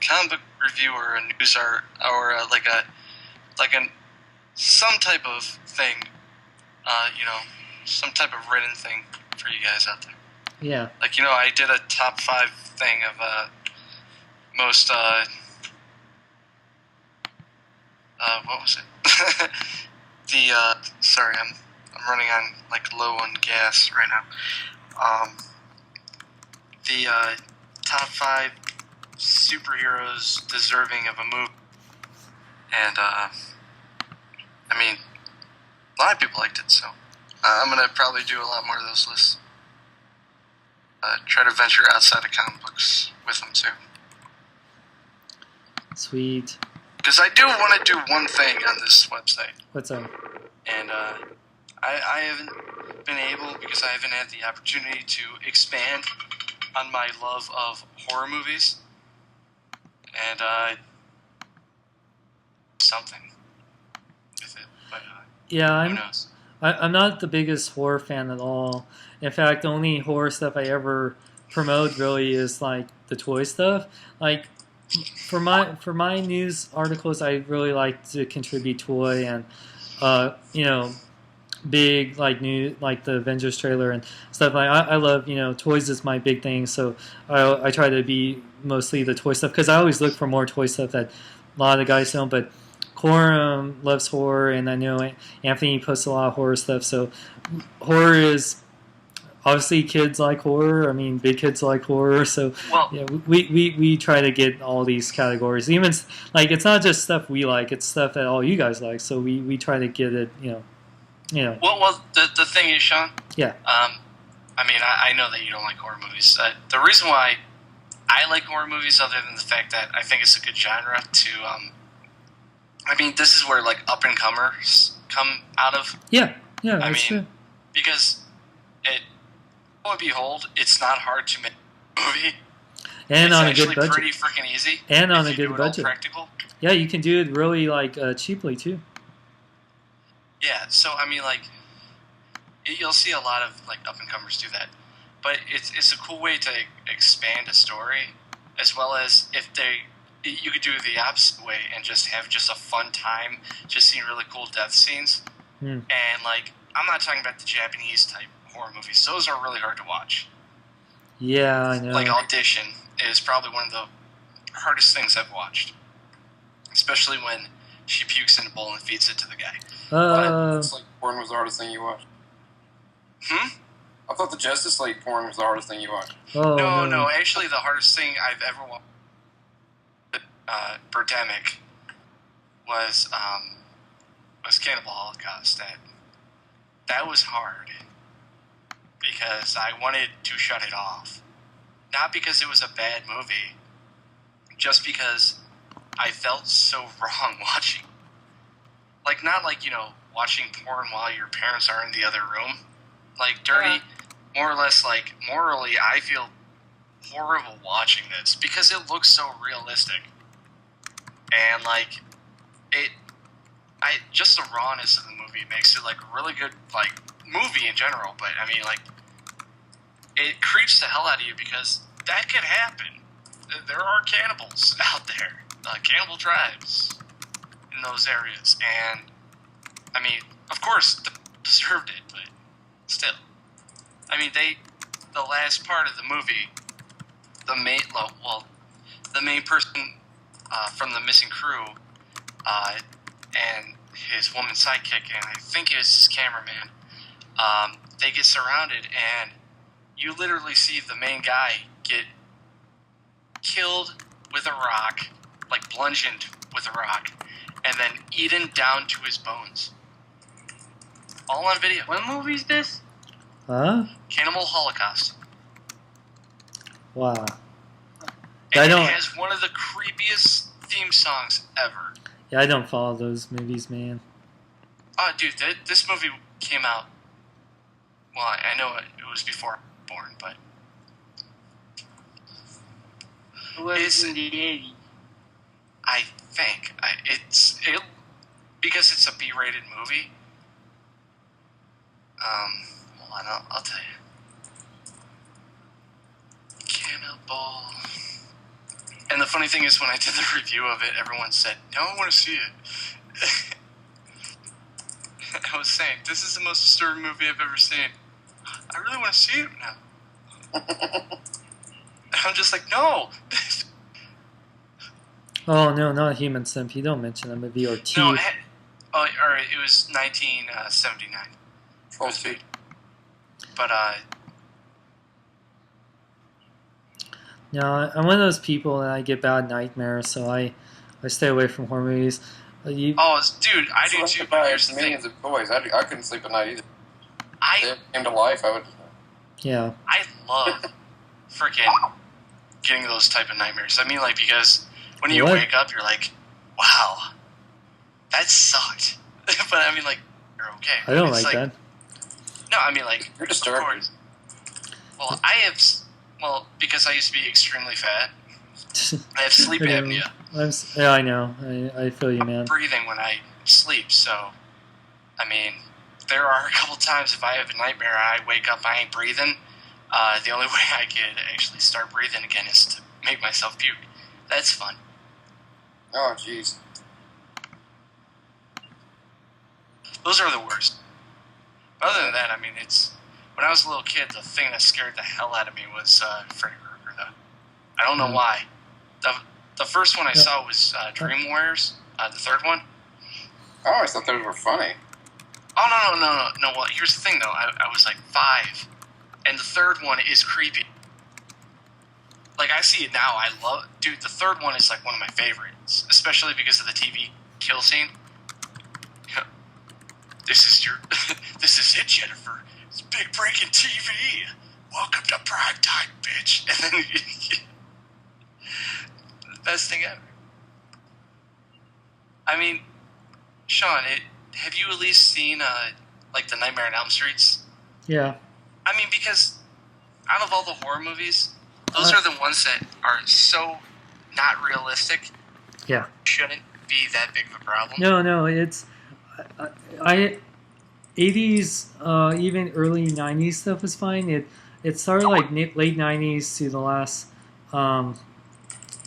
comic book review or a news or some type of thing, some type of written thing for you guys out there. Yeah. Like, I did a top 5 thing of most what was it? Sorry, I'm running on low on gas right now. The top 5 superheroes deserving of a movie, and a lot of people liked it, so I'm gonna probably do a lot more of those lists. Try to venture outside of comic books with them too. Sweet. Because I do want to do one thing on this website. What's up? And I haven't been able, because I haven't had the opportunity to expand on my love of horror movies. And something with it. But yeah, who knows? I'm not the biggest horror fan at all. In fact, the only horror stuff I ever promote really is the toy stuff. For my news articles, I really like to contribute toy and big new the Avengers trailer and stuff. I love toys is my big thing. So I try to be mostly the toy stuff because I always look for more toy stuff that a lot of guys don't. But Corum loves horror, and I know Anthony posts a lot of horror stuff. So horror is obviously kids like horror. I mean, big kids like horror. So yeah, we try to get all these categories. Even it's not just stuff we like; it's stuff that all you guys like. So we try to get it. Well, the thing is, Sean. Yeah. I know that you don't like horror movies. The reason why I like horror movies, other than the fact that I think it's a good genre to. This is where up and comers come out of. Yeah, that's true. Because lo and behold, it's not hard to make a movie. And it's on a good actually budget. pretty freaking easy. And on a good budget. Practical. Yeah, you can do it really cheaply too. Yeah, so you'll see a lot of up and comers do that, but it's a cool way to expand a story, as well as you could do it the opposite way and just have a fun time, just seeing really cool death scenes. And I'm not talking about the Japanese type horror movies; those are really hard to watch. Yeah, I know. Audition is probably one of the hardest things I've watched, especially when she pukes in a bowl and feeds it to the guy. It's porn was the hardest thing you watched. I thought the Justice League porn was the hardest thing you watched. Oh, no. Actually, the hardest thing I've ever watched, Birdemic, was Cannibal Holocaust. That was hard because I wanted to shut it off, not because it was a bad movie, just because I felt so wrong watching. Not watching porn while your parents are in the other room. Dirty, more or less, morally, I feel horrible watching this because it looks so realistic. And, just the rawness of the movie makes it, a really good, movie in general. But, it creeps the hell out of you because that could happen. There are cannibals out there. Cannibal tribes in those areas, and of course, they deserved it, but still, the last part of the movie, the main person from the missing crew, and his woman sidekick, and I think it was his cameraman, they get surrounded, and you literally see the main guy get killed with a rock, bludgeoned with a rock, and then eaten down to his bones. All on video. What movie is this? Huh? Cannibal Holocaust. Wow. And it has one of the creepiest theme songs ever. Yeah, I don't follow those movies, man. Oh, dude, this movie came out. Well, I know it was before I was born, but It was in the 80s. I think because it's a B-rated movie. Hold on, I'll tell you. Cannibal. And the funny thing is, when I did the review of it, everyone said, "No, I want to see it." I was saying, this is the most disturbing movie I've ever seen. I really want to see it now. And I'm just like, no. Oh no, not Human Centipede. Don't mention that movie or Teeth. No, all right, it was 1979. Full speed. But No, I'm one of those people that I get bad nightmares, so I stay away from horror movies. dude, I do too. But here's the thing. Millions of toys. I couldn't sleep at night either. If I they came to life, I would. Yeah. love freaking getting those type of nightmares. I mean, like, because when you What? wake up, you're like, wow, that sucked. But I mean, like, you're okay. I don't It's like that. No, I mean, like, You're of disturbed. course. Well, because I used to be extremely fat, I have sleep apnea. Yeah, I know. I feel you, man. Breathing when I sleep, so, I mean, there are a couple times if I have a nightmare, I wake up, I ain't breathing. The only way I can actually start breathing again is to make myself puke. That's fun. Oh, jeez. Those are the worst. But other than that, I mean, when I was a little kid, the thing that scared the hell out of me was Freddy Krueger, though. I don't know why. The first one I saw was Dream Warriors, the third one. I always thought those were funny. Oh, no. Well, here's the thing, though. I was like 5, and the third one is creepy. Like, I see it now. Dude, the third one is like one of my favorites, especially because of the TV kill scene. This is it, Jennifer. It's big breaking TV. Welcome to prime time, bitch. And then the best thing ever. I mean, Sean, have you at least seen like the Nightmare on Elm Streets? Yeah. I mean, because out of all the horror movies, those are the ones that are so not realistic. Yeah. Shouldn't be that big of a problem. No, it's 80s, even early 90s stuff was fine. It started like late 90s to the last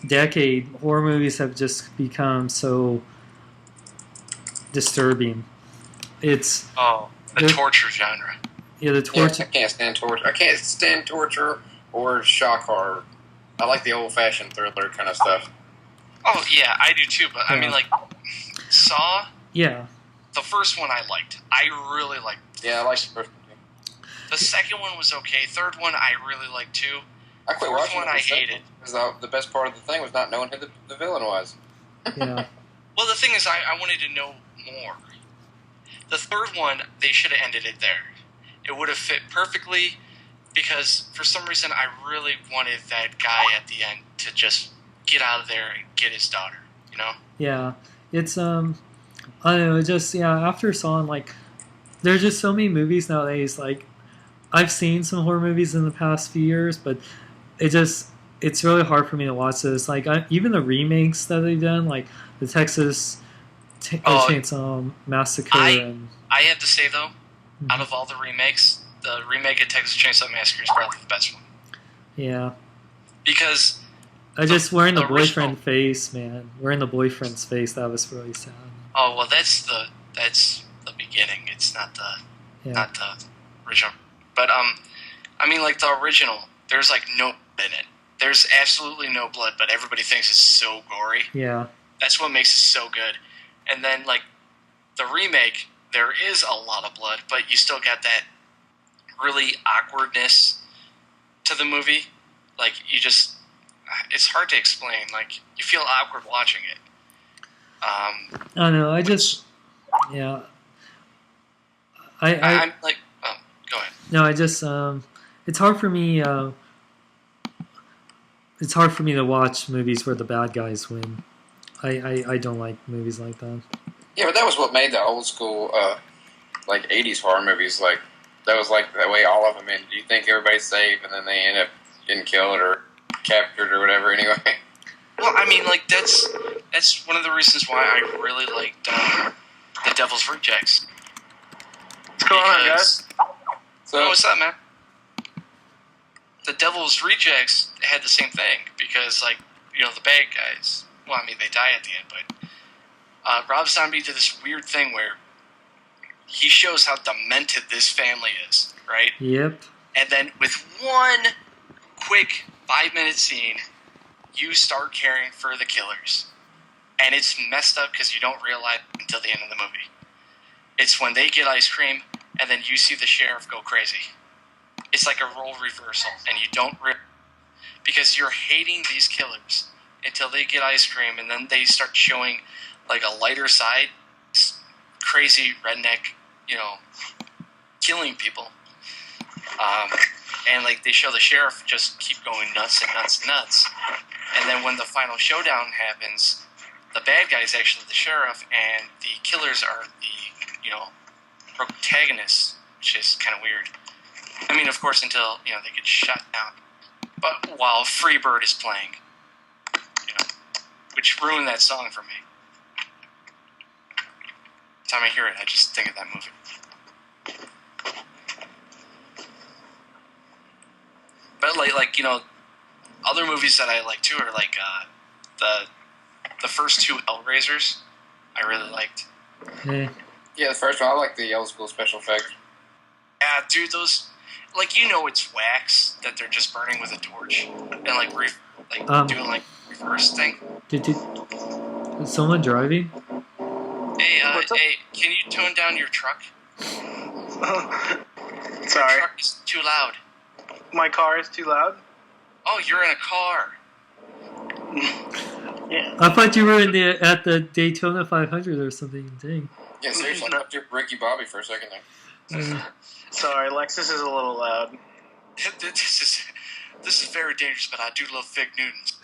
decade. Horror movies have just become so disturbing. It's the torture genre. Yeah, the torture. I can't stand torture. I can't stand torture or shock horror. I like the old-fashioned thriller kind of stuff. Oh yeah, I do too. But I mean, like Saw. Yeah. The first one I liked. I really liked. Yeah, I like the first one too. The second one was okay. Third one I really liked too. I quit Fourth watching one it I hated. Because the best part of the thing was not knowing who the villain was. Yeah. Well, the thing is, I wanted to know more. The third one, they should have ended it there. It would have fit perfectly, because for some reason I really wanted that guy at the end to just get out of there and get his daughter. You know? Yeah. It's I don't know. Just after Saw, like, there's just so many movies nowadays. Like, I've seen some horror movies in the past few years, but it's really hard for me to watch this. Like, even the remakes that they've done, like the Texas Chainsaw Massacre. I have to say though, out of all the remakes, the remake of Texas Chainsaw Massacre is probably the best one. Yeah. Because wearing the original boyfriend face, man. Wearing the boyfriend's face, that was really sad. Oh well, that's the beginning. It's not the original. But I mean, like the original, there's like no blood in it. There's absolutely no blood, but everybody thinks it's so gory. Yeah. That's what makes it so good. And then like the remake, there is a lot of blood, but you still got that really awkwardness to the movie. Like it's hard to explain. Like you feel awkward watching it. I don't know. I'm like, oh, go ahead. No, it's hard for me. It's hard for me to watch movies where the bad guys win. I don't like movies like that. Yeah, but that was what made the old school, like 80s horror movies. Like that was like the way all of them ended. You think everybody's safe, and then they end up getting killed or captured or whatever. Anyway. Well, I mean, like that's one of the reasons why I really liked The Devil's Rejects. What's going on, guys? So, what's up, man? the Devil's Rejects had the same thing because, like, you know, the bad guys. Well, I mean, they die at the end, but Rob Zombie did this weird thing where he shows how demented this family is, right? Yep. And then with one quick 5-minute scene, you start caring for the killers. And it's messed up because you don't realize until the end of the movie. It's when they get ice cream, and then you see the sheriff go crazy. It's like a role reversal, and you don't because you're hating these killers until they get ice cream, and then they start showing like a lighter side, crazy redneck, you know, killing people. And like they show the sheriff just keep going nuts and nuts and nuts. And then when the final showdown happens, the bad guy is actually the sheriff, and the killers are the, you know, protagonists, which is kind of weird. I mean, of course, until, you know, they get shot down. But while Freebird is playing, you know, which ruined that song for me. Every time I hear it, I just think of that movie. But like you know, other movies that I like too are like the first two Hellraisers. I really liked. Hey. Yeah, the first one, I like the old school special effects. Yeah, dude, those, like, you know, it's wax that they're just burning with a torch and like doing like reverse thing. Is someone driving? Hey, hey, can you tone down your truck? Sorry. Your truck is too loud. My car is too loud? Oh, you're in a car. Yeah. I thought you were at the Daytona 500 or something. Dang. Yeah, seriously, I thought Ricky Bobby for a second there. Sorry, Lexus is a little loud. This is very dangerous, but I do love fig Newtons.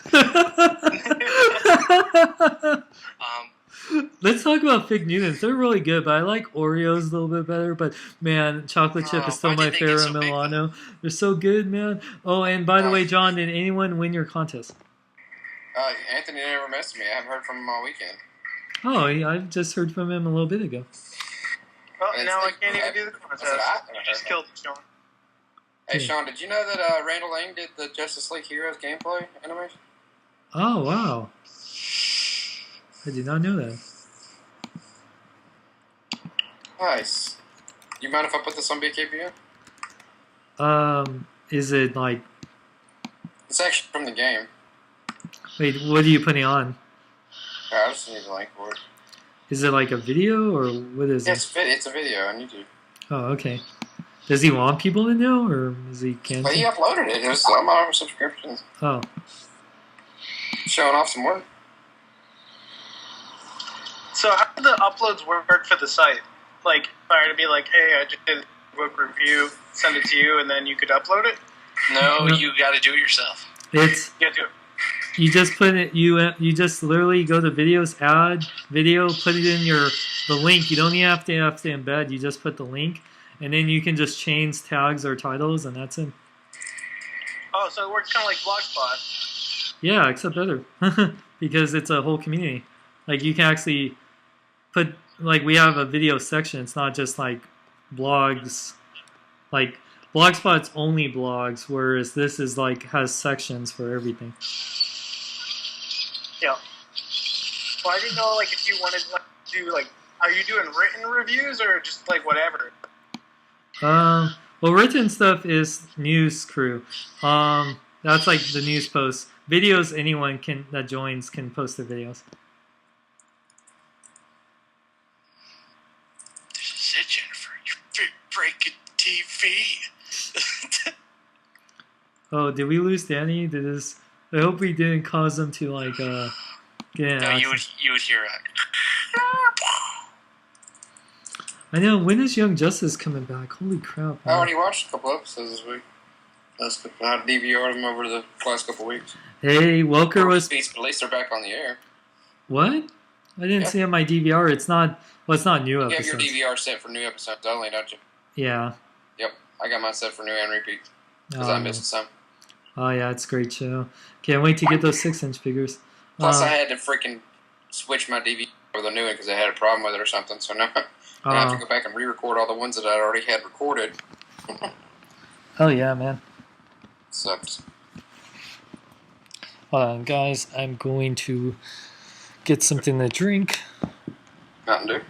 Let's talk about fig Newtons. They're really good, but I like Oreos a little bit better. But man, chocolate chip is still my favorite Milano. They're so good, man. Oh, and by the way, John, did anyone win your contest? Anthony never messaged me. I haven't heard from him all weekend. Oh, I just heard from him a little bit ago. Well, now I can't even do the contest. You just killed Sean. Hey, Sean, did you know that Randall Lang did the Justice League Heroes gameplay animation? Oh, wow. I did not know that. Nice. You mind if I put this on BKBN? Is it like... It's actually from the game. Wait, what are you putting on? I just need a link for it. Is it like a video, or what is it? It's a video on YouTube. Oh, okay. Does he want people to know, or is he canceling? Well, he uploaded it. It was on my subscriptions. Oh. Showing off some work. So how do the uploads work for the site? Like, if I were to be like, hey, I just did a book review, send it to you, and then you could upload it? No, you got to do it yourself. It's... You gotta do it. You just put it. You just literally go to videos, add video, put it in the link. You don't even have to embed. You just put the link, and then you can just change tags or titles, and that's it. Oh, so it works kind of like Blogspot. Yeah, except better because it's a whole community. Like you can actually put like we have a video section. It's not just like blogs. Like Blogspot's only blogs, whereas this is like has sections for everything. Yeah. Well, I didn't know, like, if you wanted to do, like, are you doing written reviews or just, like, whatever? Well, written stuff is news crew. That's like the news posts. Videos, anyone that joins can post their videos. This is it, Jennifer. You're breaking TV. Oh, did we lose Danny? I hope we didn't cause them to like get an No, you would hear it. I know. When is Young Justice coming back? Holy crap! I already watched a couple episodes this week. I DVR'd them over the last couple weeks. Hey, Welker was. But at least they're back on the air. What? I didn't see on my DVR. It's not. Well, it's not new You episodes. have your DVR set for new episodes only, don't you? Yeah. Yep, I got mine set for new and repeat because I missed some. Oh yeah, it's a great show. Can't wait to get those 6-inch figures. Plus, I had to freaking switch my DVD for the new one because I had a problem with it or something. So now I have to go back and re-record all the ones that I already had recorded. Oh yeah, man. Sucks. Hold on, guys. I'm going to get something to drink. Mountain Dew.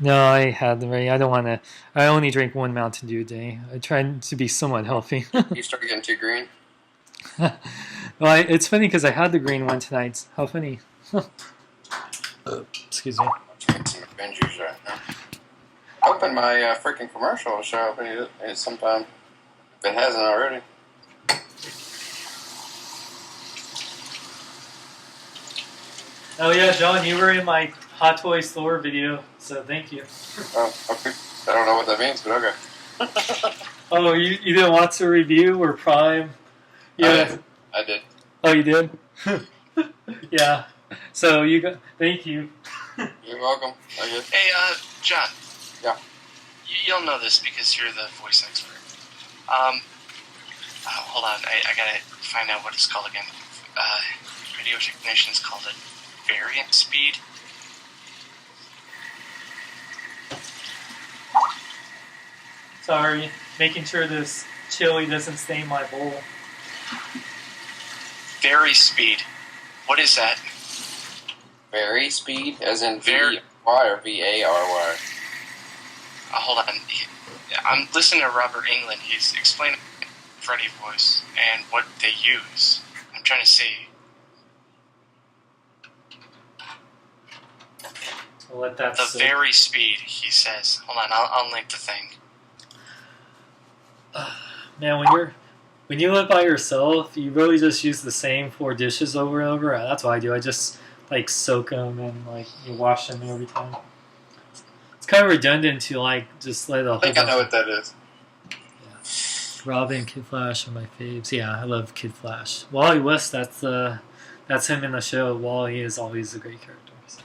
No, I had them ready. I don't want to. I only drink one Mountain Dew a day. I try to be somewhat healthy. You started getting too green. Well, it's funny because I had the green one tonight. How funny. Excuse me. I'm drinking some Avengers right now. Hoping my freaking commercial will show up in sometime. If it hasn't already. Oh yeah, John, you were in my Hot Toys Thor video, so thank you. Oh, okay. I don't know what that means, but okay. Oh, you didn't watch the review or Prime? Yeah. I did. Oh, you did? Yeah. So you got. Thank you. You're welcome. I guess. Hey, John. Yeah. You'll know this because you're the voice expert. Hold on. I gotta find out what it's called again. Radio technicians called it variant speed. Sorry, making sure this chili doesn't stain my bowl. Vary speed. What is that? Vary speed, as in Vary. V-Y or V-A-R-Y? Hold on. I'm listening to Robert England. He's explaining Freddy voice and what they use. I'm trying to see. I'll let that The sit. vary speed, he says. Hold on, I'll link the thing. Man, when you live by yourself, you really just use the same 4 dishes over and over. That's what I do. I just like soak them and like you wash them every time. It's kind of redundant to like just let a whole. I think I know what that is. Yeah. Robin, Kid Flash are my faves. Yeah, I love Kid Flash. Wally West, that's him in the show. Wally is always a great character. So.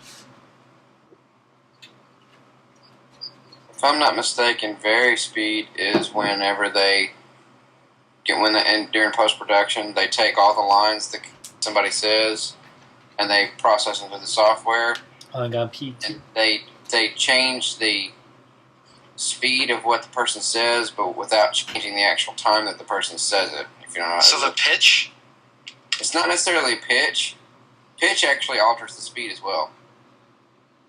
If I'm not mistaken, vary speed is whenever during post production they take all the lines that somebody says and they process them with the software. Oh, I got Pete. And they change the speed of what the person says, but without changing the actual time that the person says it. If you know what So the pitch? It's not necessarily pitch. Pitch actually alters the speed as well.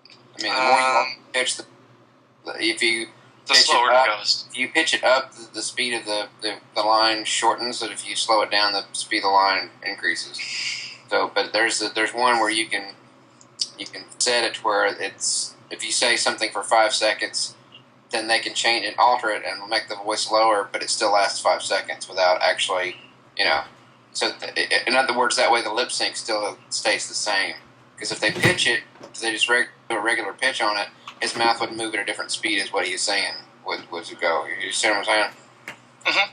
I mean, the more you pitch if you the pitch slower it up, it goes. if you pitch it up, the speed of the line shortens. But if you slow it down, the speed of the line increases. So, but there's one where you can set it to where it's if you say something for 5 seconds, then they can change and alter it and make the voice lower, but it still lasts 5 seconds without actually, So in other words, that way the lip sync still stays the same. Because if they pitch it, if they just do a regular pitch on it, his mouth would move at a different speed as what he's saying would go. You see what I'm saying? Mm-hmm.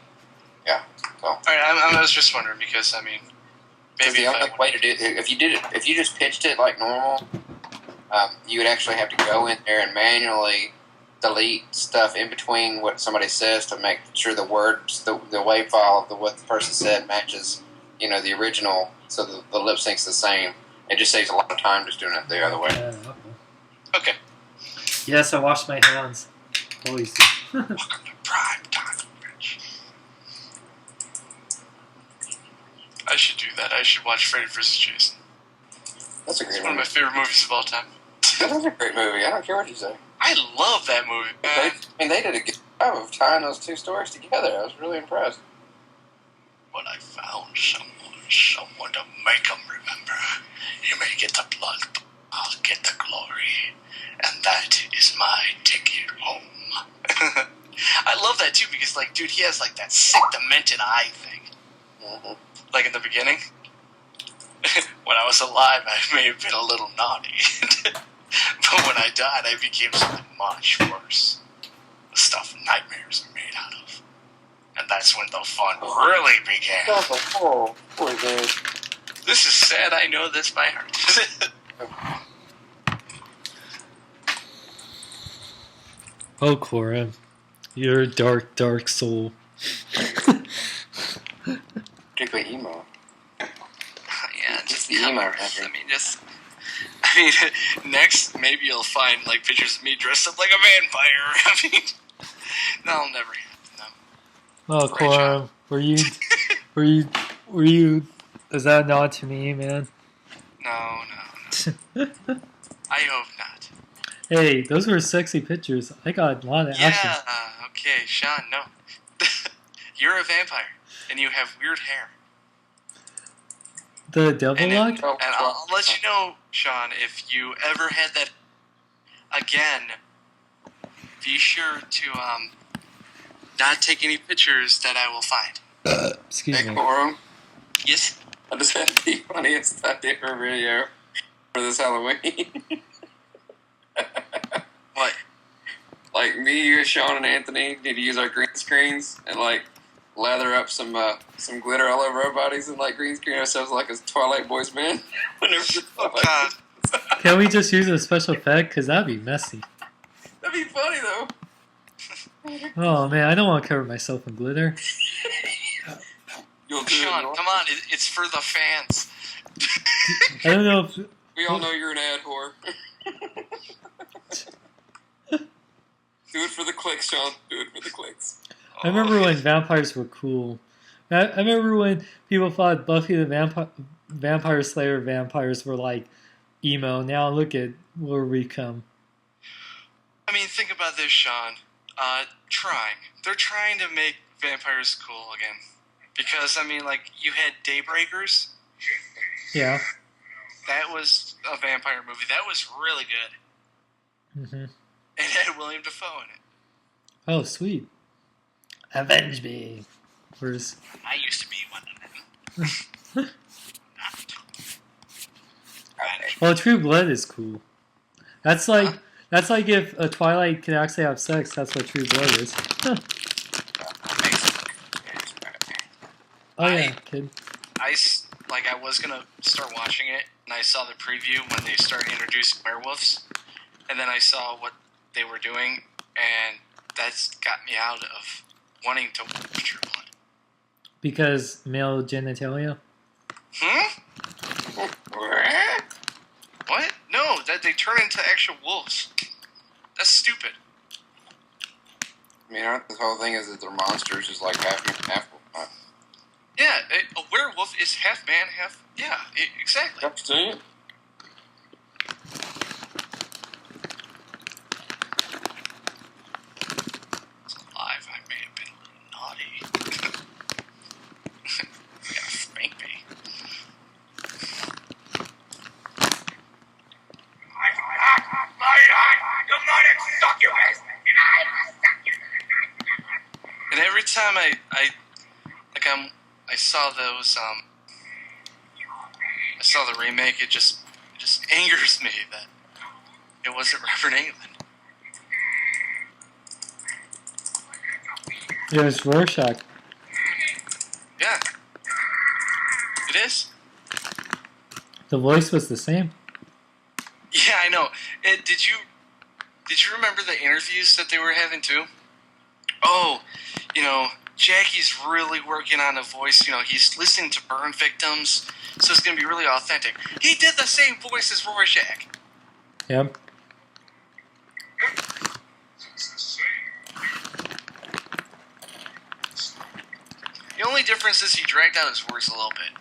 Yeah. So. All right, I was just wondering because maybe the only way to do it, if you just pitched it like normal, you would actually have to go in there and manually delete stuff in between what somebody says to make sure the words, the wave file of what the person said matches, the original, so the lip sync's the same. It just saves a lot of time just doing it the other way. Okay. Yes, I washed my hands. Always do. Welcome to prime time, Rich. I should do that. I should watch Freddy vs. Jason. That's a great It's movie. one of my favorite movies of all time. That is a great movie. I don't care what you say. I love that movie, man. They did a good job of tying those two stories together. I was really impressed. But I found someone to make them remember. You may get the blood, but I'll get the glory. And that is my ticket home. I love that too because, dude, he has that sick demented eye thing. Mm-hmm. Like in the beginning. When I was alive, I may have been a little naughty. But when I died, I became something much worse. The stuff nightmares are made out of. And that's when the fun really began. Oh, poor dude. This is sad, I know this by heart. Oh, Cora, you're a dark, dark soul. Particularly emo. Yeah, just the emo rapper. Next, maybe you'll find pictures of me dressed up like a vampire. That'll never happen. No. Oh, Cora, were you Were you? Is that a nod to me, man? No. I hope not. Hey, those were sexy pictures. I got a lot of action. Yeah. Okay, Sean. No. You're a vampire, and you have weird hair. The devil lock? And I'll let you know, Sean, if you ever had that again, be sure to not take any pictures that I will find. Excuse Hey, me. Corum, Yes? I just had the funniest idea for a video for this Halloween. What? Like, me, you, Sean, and Anthony need to use our green screens and, like, lather up some glitter all over our bodies and, like, green screen ourselves like a Twilight Boys band. Whenever Oh, God. Can we just use a special effect? Because that'd be messy. That'd be funny, though. Oh, man, I don't want to cover myself in glitter. You'll do Sean, it. come on. It's for the fans. I don't know if... We all know you're an ad whore. Do it for the clicks, Sean. Do it for the clicks. I remember when vampires were cool. I remember when people thought Buffy the Vampire Slayer vampires were like emo. Now look at where we come. I mean, think about this, Sean. They're trying to make vampires cool again. Because, I mean, like, you had Daybreakers. Yeah. That was a vampire movie. That was really good. Mm-hmm. It had William Dafoe in it. Oh, sweet. Avenge me. Where's... I used to be one of them. Well, True Blood is cool. That's like if a Twilight could actually have sex. That's what True Blood is. Oh yeah, kid. I was gonna start watching it, and I saw the preview when they started introducing werewolves, and then I saw what they were doing, and that's got me out of wanting to watch True Blood. Because male genitalia. What? No, that they turn into actual wolves. That's stupid. I mean, aren't the whole thing is that they're monsters, just like half human, half. Yeah, a werewolf is half man, half... Yeah, exactly. Up to you. It's alive. I may have been a little naughty. You gotta spank me. And every time I saw those, I saw the remake, it just angers me that it wasn't Reverend England. It was Rorschach. Yeah. It is? The voice was the same. Yeah, I know. Did you remember the interviews that they were having too? Oh, Jackie's really working on a voice. He's listening to burn victims, so it's going to be really authentic. He did the same voice as Rorschach. Yep. The only difference is he dragged out his words a little bit.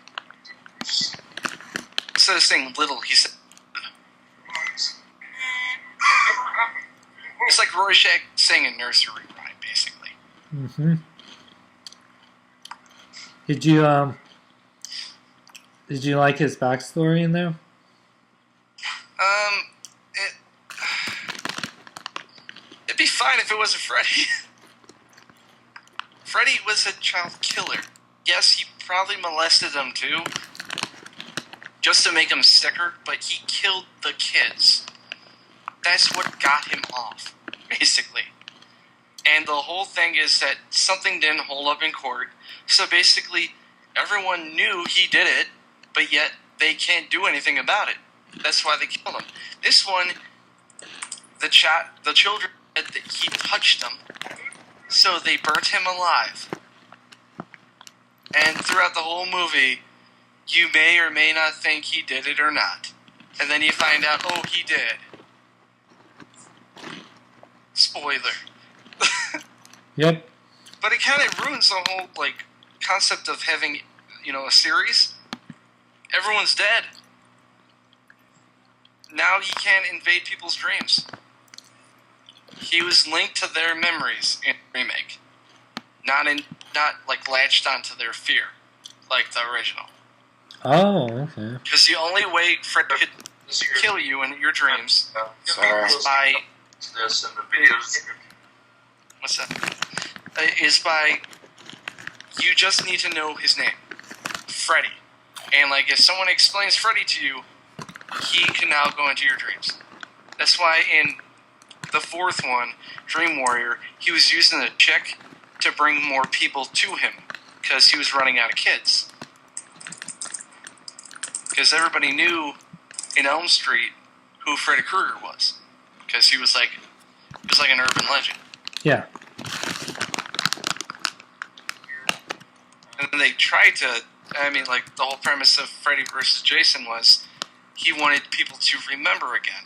Instead of saying little, he said... It's like Rorschach saying a nursery rhyme, basically. Mm-hmm. Did you like his backstory in there? It'd be fine if it wasn't Freddy. Freddy was a child killer. Yes, he probably molested them too, just to make them sicker, but he killed the kids. That's what got him off, basically. And the whole thing is that something didn't hold up in court, so basically everyone knew he did it, but yet they can't do anything about it. That's why they killed him. This one, the children said that he touched them, so they burnt him alive. And throughout the whole movie, you may or may not think he did it or not. And then you find out, oh, he did. Spoiler. Yep. But it kind of ruins the whole, concept of having a series, everyone's dead. Now he can't invade people's dreams. He was linked to their memories in the remake, not like latched onto their fear, like the original. Oh, okay. Because the only way Freddy could kill you in your dreams is by this in the videos. what's that? Is by you just need to know his name, Freddy, and like if someone explains Freddy to you, he can now go into your dreams. That's why in the fourth one, Dream Warrior, he was using a chick to bring more people to him because he was running out of kids. Because everybody knew in Elm Street who Freddy Krueger was, because he was like an urban legend. Yeah. And then they tried to. Like the whole premise of Freddy versus Jason was he wanted people to remember again,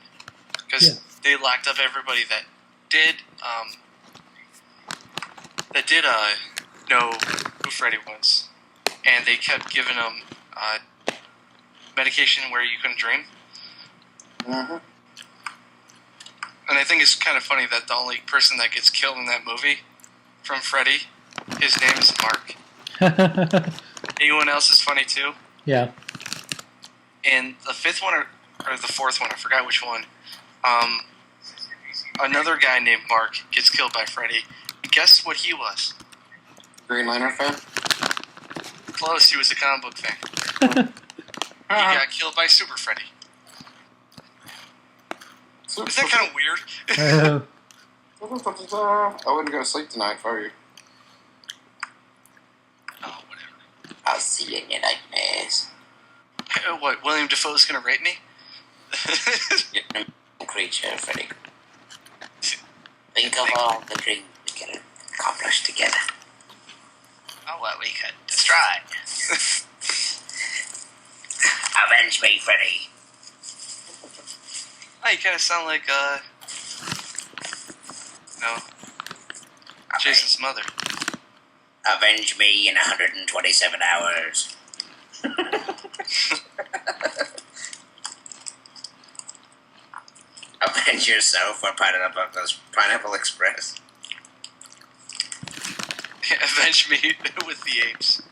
because they locked up everybody that did know who Freddy was, and they kept giving them medication where you couldn't dream. Mm-hmm. And I think it's kind of funny that the only person that gets killed in that movie from Freddy, his name is Mark. Anyone else is funny too? Yeah. And the fifth one or the fourth one, I forgot which one. Another guy named Mark gets killed by Freddy. Guess what he was? Green Lantern fan? Close. He was a comic book fan. He got killed by Super Freddy. Isn't that kind of weird? I wouldn't go to sleep tonight if I were you. Oh, whatever. I'll see you in your nightmares. What, William Dafoe's gonna rape me? You're a creature, Freddy. Think of all the dreams we can accomplish together. Oh, well, we could destroy. Avenge me, Freddy. Oh, you kind of sound like, Jason's mother. Avenge me in 127 hours. Avenge yourself for Pineapple Express. Avenge me with the apes.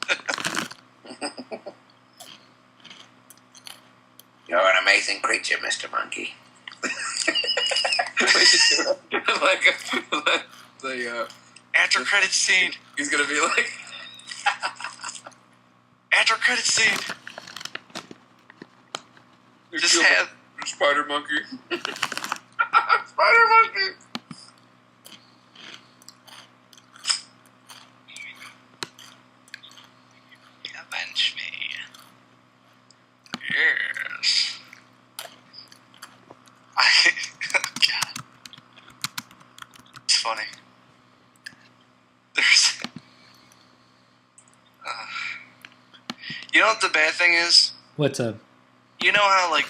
You're an amazing creature, Mr. Monkey. After credit scene. He's gonna be like... After credit scene. Just have... Spider Monkey. Spider Monkey! Avenge me. Yes. God. It's funny. There's... you know what the bad thing is? What's up? You know how, like,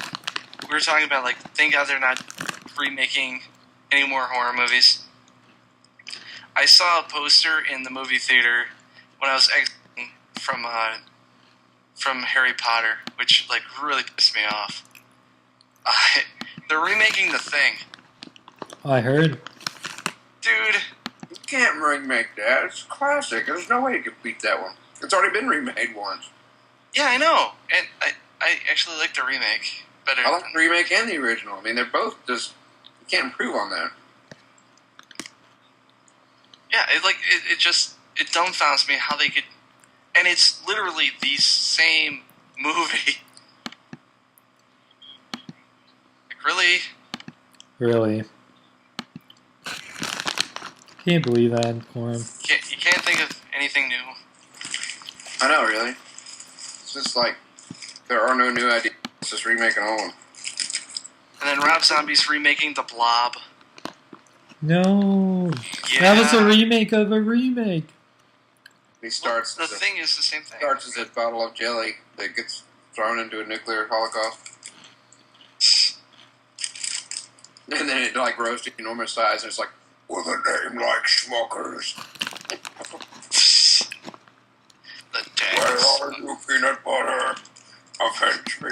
we were talking about, like, thank God they're not remaking any more horror movies? I saw a poster in the movie theater when I was exiting from Harry Potter, which, like, really pissed me off. They're remaking The Thing. Oh, I heard. Dude. You can't remake that. It's a classic. There's no way you can beat that one. It's already been remade once. Yeah, I know. And I actually like the remake better. I like the remake and the original. I mean, they're both just... You can't improve on that. Yeah, it just dumbfounds me how they could... And it's literally the same movie. Like, really? Really? Can't believe that, Corum. You can't think of anything new. I know, really. It's just like, there are no new ideas. It's just remaking old one. And then Rob Zombie's remaking The Blob. No. Yeah. That was a remake of a remake. He starts... The Thing is the same thing. Starts as a bottle of jelly that gets thrown into a nuclear holocaust. And then it, like, grows to enormous size, and it's like, with a name like Schmuckers. The Thanks. Peanut butter. Avenge me.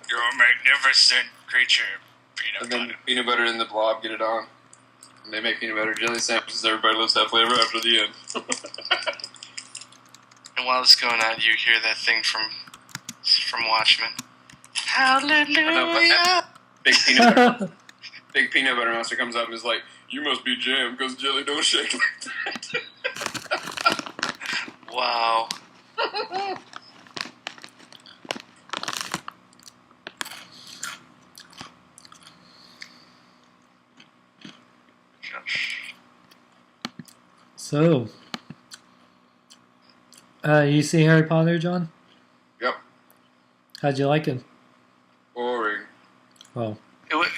You're a magnificent creature, peanut And then butter. peanut butter and the blob get it on. And they make peanut butter jelly sandwiches. Everybody lives happily ever after the end. And while it's going on, you hear that thing from Watchmen. Hallelujah! Big peanut butter monster comes up and is like, "You must be jam because jelly don't shake like that." Wow. So, you see Harry Potter, John? Yep. How'd you like it? Boring. Oh,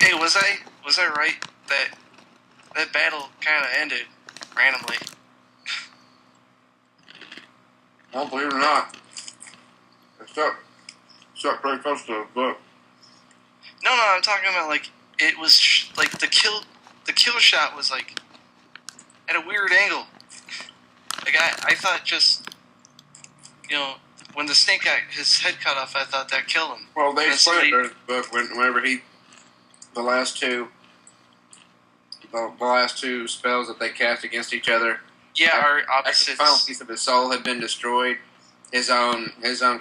Hey, was I right that battle kind of ended randomly? Well, believe it or not, it's stuck pretty close to the book. No, I'm talking about like it was like the kill shot was like at a weird angle. Like I thought just when the snake got his head cut off, I thought that killed him. Well, they And explained it in the book whenever the last two spells that they cast against each other. Yeah, our After the final opposites. piece of his soul had been destroyed, his own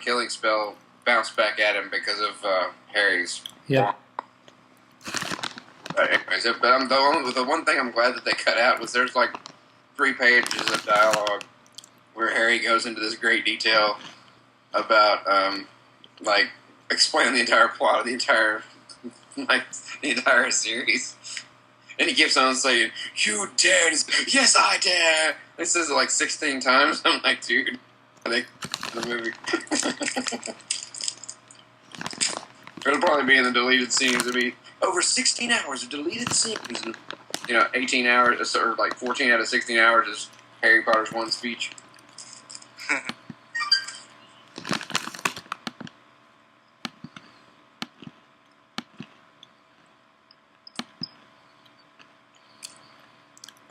killing spell bounced back at him because of Harry's. yep. Anyways, but the one thing I'm glad that they cut out was there's like 3 pages of dialogue where Harry goes into this great detail about like explaining the entire plot of the entire series. And he keeps on saying, "You dare?" "Yes, I dare." He says it like 16 times. I'm like, dude, the movie. It'll probably be in the deleted scenes. It'll be over 16 hours of deleted scenes. And, 18 hours, or like 14 out of 16 hours is Harry Potter's one speech.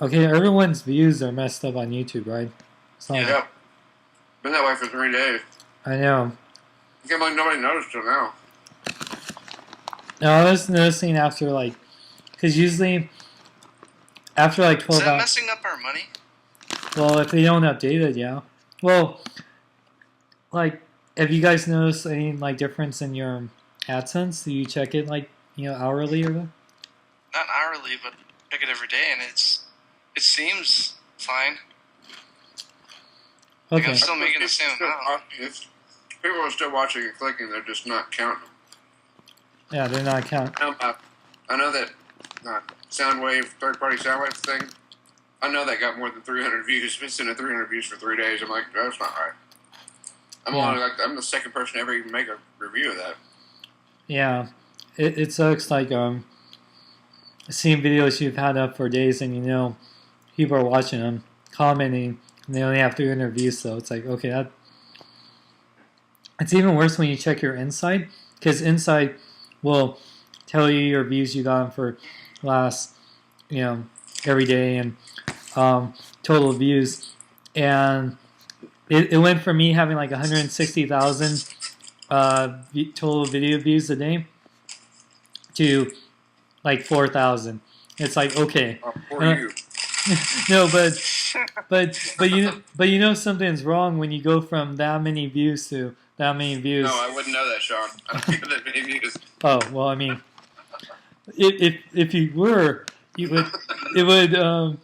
Okay, everyone's views are messed up on YouTube, right? So, Yep. Been that way for 3 days. I know. I can't believe nobody noticed till now. No, I was noticing after because usually after like Is 12 that hours. messing up our money? Well, if they don't update it, yeah. Well, have you guys noticed any difference in your AdSense? Do you check it hourly or what? Not hourly, but check it every day, and it seems fine. Like, Okay. I'm still making the same amount. People are still watching and clicking. They're just not counting. Yeah, they're not counting. I know that Soundwave, third-party Soundwave thing, I know that got more than 300 views. It's been at 300 views for 3 days. I'm like, that's not right. I'm the second person to ever even make a review of that. Yeah, it sucks. Seeing videos you've had up for days and people are watching them, commenting, and they only have 300 views. So it's like, okay, it's even worse when you check your Insight, because Insight will tell you your views you got for last, every day and total views, and it went from me having 160,000 total video views a day to 4,000. It's like, okay, For you. no, but something's wrong when you go from that many views to that many views. No, I wouldn't know that, Sean. I don't get that many views. Oh well, I mean, if you were, it would.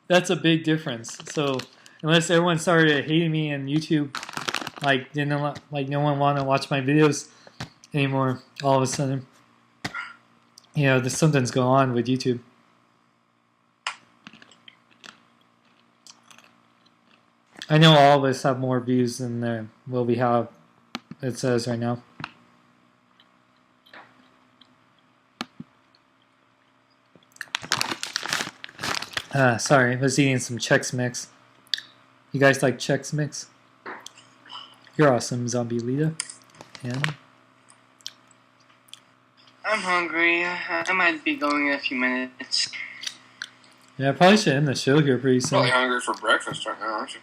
That's a big difference. So unless everyone started hating me and YouTube, no one want to watch my videos anymore, all of a sudden, there's something's going on with YouTube. I know all of us have more views than what we have. It says right now. Sorry, I was eating some Chex Mix. You guys like Chex Mix? You're awesome, Zombie Lita. And I'm hungry. I might be going in a few minutes. yeah, I probably should end the show here pretty soon. Probably hungry for breakfast right now, aren't you?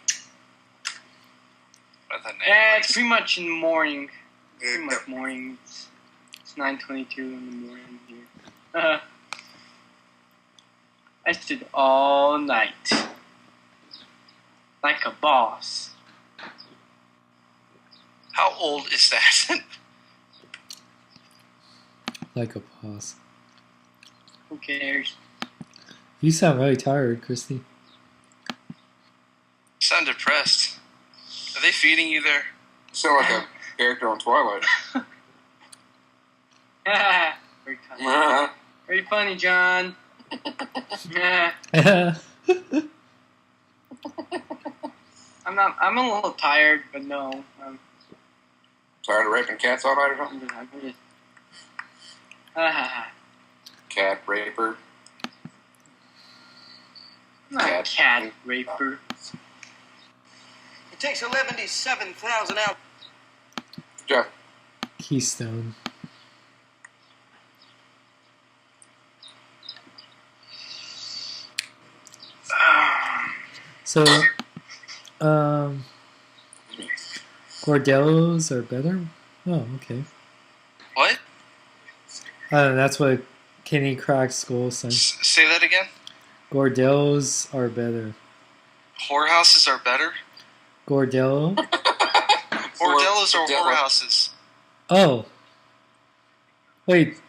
by then. Yeah, it's pretty much in the morning. Pretty much morning. It's 9:22 in the morning here. I stood all night. Like a boss. How old is that? Like a boss. Who cares? You sound really tired, Christy. You sound depressed. Are they feeding you there? You sound like a character on Twilight. Very funny. Very funny, John. I'm a little tired, but no. Tired of raping cats all night or something? I'm just, Cat raper. not a cat raper. It takes 11,700 hours. Good job. Keystone. So, Gordellos are better? Oh, okay. What? That's what Kenny Crack's Skull said. Say that again? Gordellos are better. Whorehouses are better? Gordello? Bordellos are whorehouses. Oh. Wait.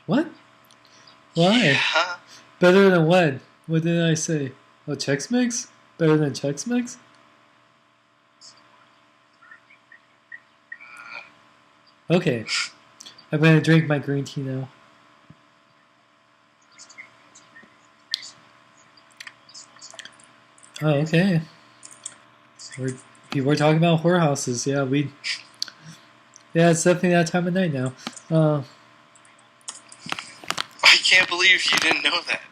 What? Why? Yeah. Better than what? What did I say? Oh, Chex Mix? Better than Chex Mix? Okay. I'm gonna drink my green tea now. Oh, okay. People are talking about whorehouses. Yeah, yeah, it's definitely that time of night now. I can't believe you didn't know that.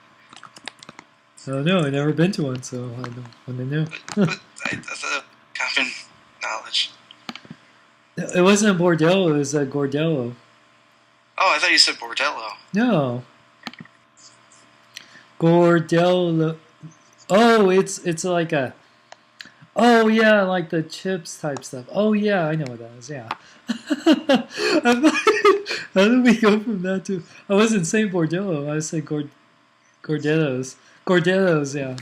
Oh no, I've never been to one, so I don't want to know. But that's a common knowledge. It wasn't a bordello, it was a gordello. Oh, I thought you said bordello. No. Gordello. Oh, it's like a... Oh, yeah, like the chips type stuff. Oh, yeah, I know what that is, yeah. How did we go from that to... I wasn't saying bordello, I said gordellos. Gordellos, yeah.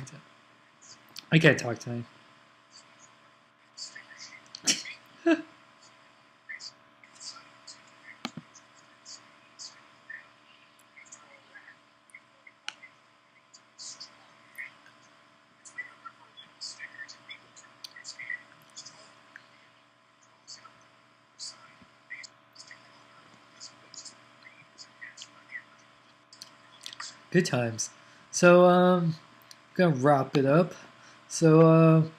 I can't talk tonight. Good times. So, I'm gonna wrap it up. So,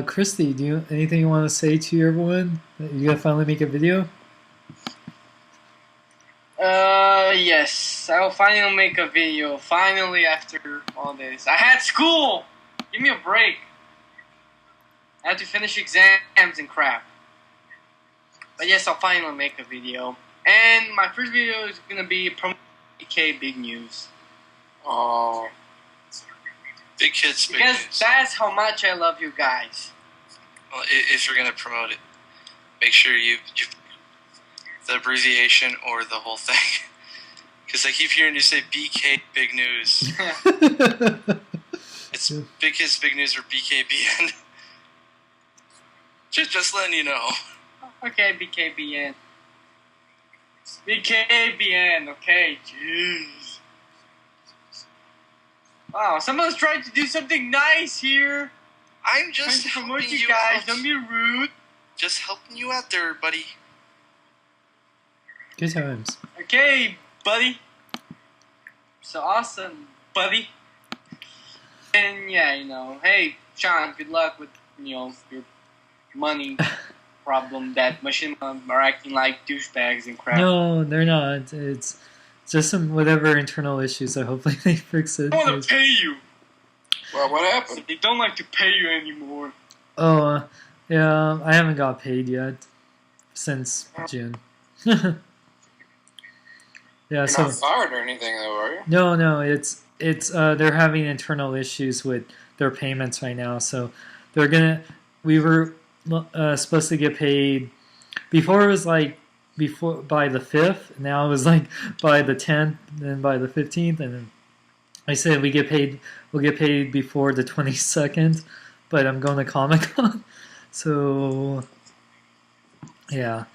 Christy, anything you want to say to everyone? You gonna finally make a video? Yes. I will finally make a video. Finally, after all this. I had school! Give me a break. I had to finish exams and crap. But yes, I'll finally make a video. And my first video is gonna be promoting BK Big News. Oh. Big kids, big Because news. that's how much I love you guys. Well, if you're going to promote it, make sure you the abbreviation or the whole thing. Because I keep hearing you say BK Big News. It's Big Kids Big News or BKBN. just letting you know. Okay, BKBN. BKBN, okay, jeez. Wow, someone's trying to do something nice here. I'm just trying to promote helping you guys. out. Don't be rude. Just helping you out there, buddy. Good times. Okay, buddy. So awesome, buddy. And yeah, hey, Sean, good luck with, your money problem that machine are acting like douchebags and crap. No, they're not. It's just some whatever internal issues. So hopefully they fix it. They don't want to pay you. Well, what happened? They don't like to pay you anymore. Oh, yeah, I haven't got paid yet since June. Yeah, You're so not fired or anything, though, are you? no, it's they're having internal issues with their payments right now. So they're gonna. supposed to get paid. Before it was like before by the 5th. Now it was like by the 10th, then by the 15th, and then I said we'll get paid before the 22nd. But I'm going to Comic-Con, so yeah.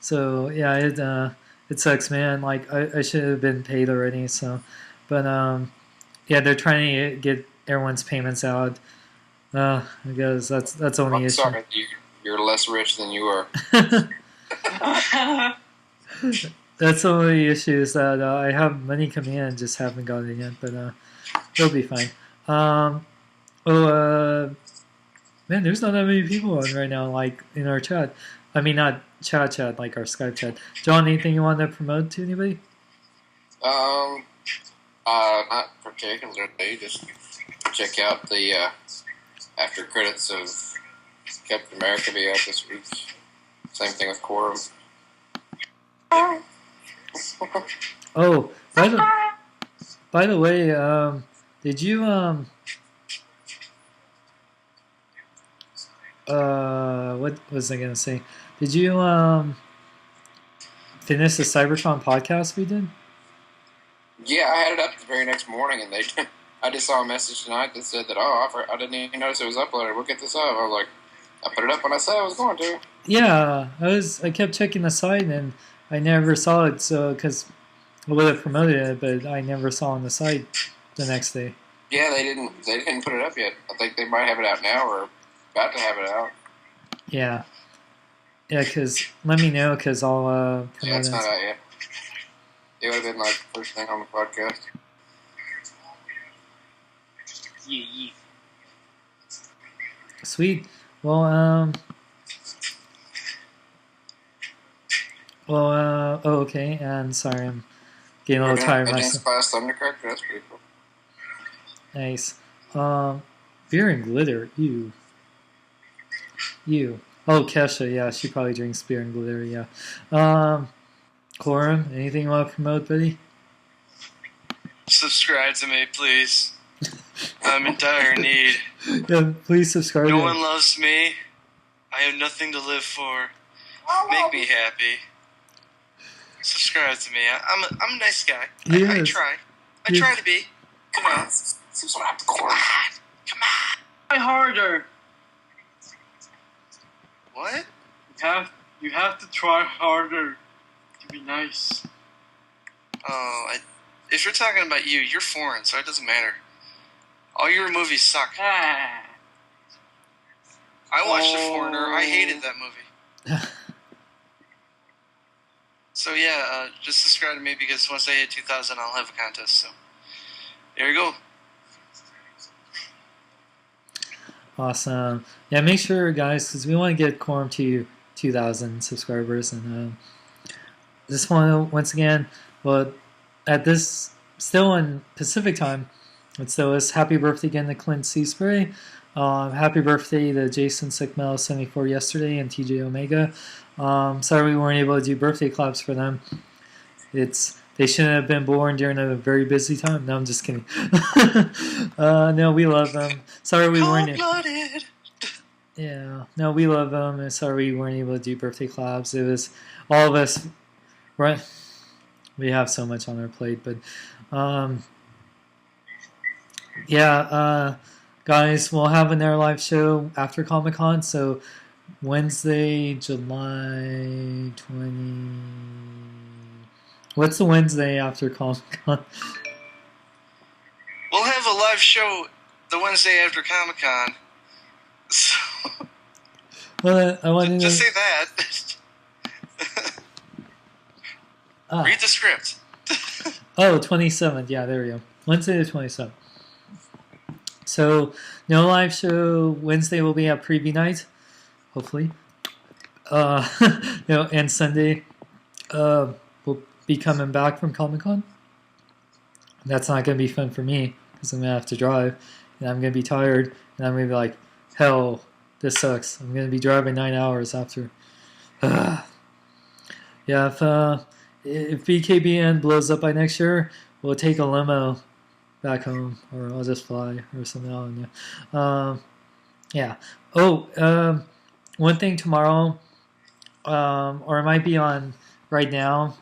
So yeah, it sucks, man. Like I should have been paid already. So, but yeah, they're trying to get everyone's payments out. I guess that's only I'm issue. sorry, you're less rich than you are. That's the only issue is that I have money coming in, just haven't got it yet. But it'll be fine. Man, there's not that many people on right now, like in our chat. I mean, not chat, like our Skype chat. John, anything you want to promote to anybody? Not particularly. Just check out the after credits of Captain America be out this week. Same thing with Quorum. Oh, by the way, did you what was I gonna say? Did you finish the Cybertron podcast we did? Yeah, I had it up the very next morning, and I just saw a message tonight that said that I didn't even notice it was uploaded. We'll get this up. I was like, I put it up when I said I was going to. Yeah, I kept checking the site and I never saw it. So because I would have promoted it, but I never saw it on the site the next day. Yeah, they didn't put it up yet. I think they might have it out now or about to have it out. Yeah. Yeah, because let me know because I'll promote Yeah, it's it. not out yet. It would have been like the first thing on the podcast. Yeah. Sweet. Well, oh, okay. And sorry, I'm getting a little tired Advanced myself. Class Thundercracker, that's pretty cool. Nice. Beer and glitter. You. Oh, Kesha. Yeah, she probably drinks beer and glitter. Yeah. Corum, anything you want to promote, buddy? Subscribe to me, please. I'm in dire need. Yeah, please subscribe. No one loves me. I have nothing to live for. Make me happy. Subscribe to me. I'm a nice guy. I try. I try to be. Come on. Subscribe to Corum. Come on. Try harder. What? You have to try harder to be nice. Oh, if you're talking about you, you're foreign, so it doesn't matter. All your movies suck. I watched The Foreigner. I hated that movie. So yeah, just subscribe to me because once I hit 2,000, I'll have a contest. So there you go. Awesome. Yeah, make sure, guys, because we want to get Quorum to 2,000 subscribers. And just want to, once again, well, at this, still in Pacific time, it still is happy birthday again to Clint Seaspray. Happy birthday to Jason Sickmel 74 yesterday and TJ Omega. Sorry we weren't able to do birthday claps for them. They shouldn't have been born during a very busy time. No, I'm just kidding. No, we love them. Sorry we weren't. Cold-blooded. Yeah, no, we love them. And sorry we weren't able to do birthday claps. It was all of us. Right, we have so much on our plate, but yeah, guys, we'll have another live show after Comic-Con. So Wednesday, July 20. What's the Wednesday after Comic-Con? We'll have a live show the Wednesday after Comic-Con. So Well, I want to just say that. Read the script. Oh, 27th. Yeah, there we go. Wednesday the 27th. So, no live show. Wednesday will be at preview night, hopefully. And Sunday we'll be coming back from Comic-Con. That's not going to be fun for me because I'm going to have to drive and I'm going to be tired and I'm going to be like, hell, this sucks. I'm going to be driving 9 hours after. Yeah, if BKBN blows up by next year, we'll take a limo back home, or I'll just fly or something. I don't know. Yeah. one thing tomorrow, or it might be on right now,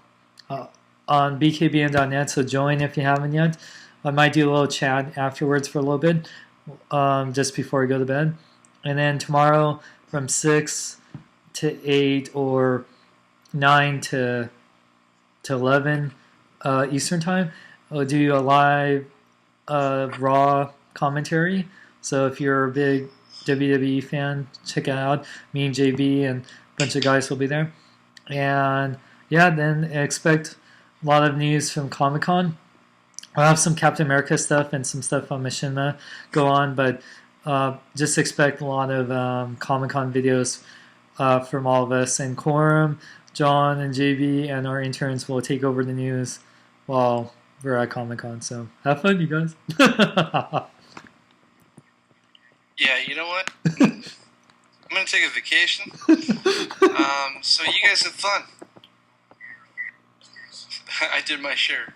on BKBN.net. So join if you haven't yet. I might do a little chat afterwards for a little bit, just before I go to bed. And then tomorrow from 6 to 8 or 9 to 11 Eastern time, I'll do a live Raw commentary. So if you're a big WWE fan, check it out. Me and JB and a bunch of guys will be there. And yeah, then expect a lot of news from Comic-Con. I'll have some Captain America stuff and some stuff on Machinima go on, but just expect a lot of Comic-Con videos from all of us. And Quorum, John, and JB, and our interns will take over the news while we're at Comic-Con. So have fun, you guys. Yeah, you know what? I'm going to take a vacation. So you guys have fun. I did my share.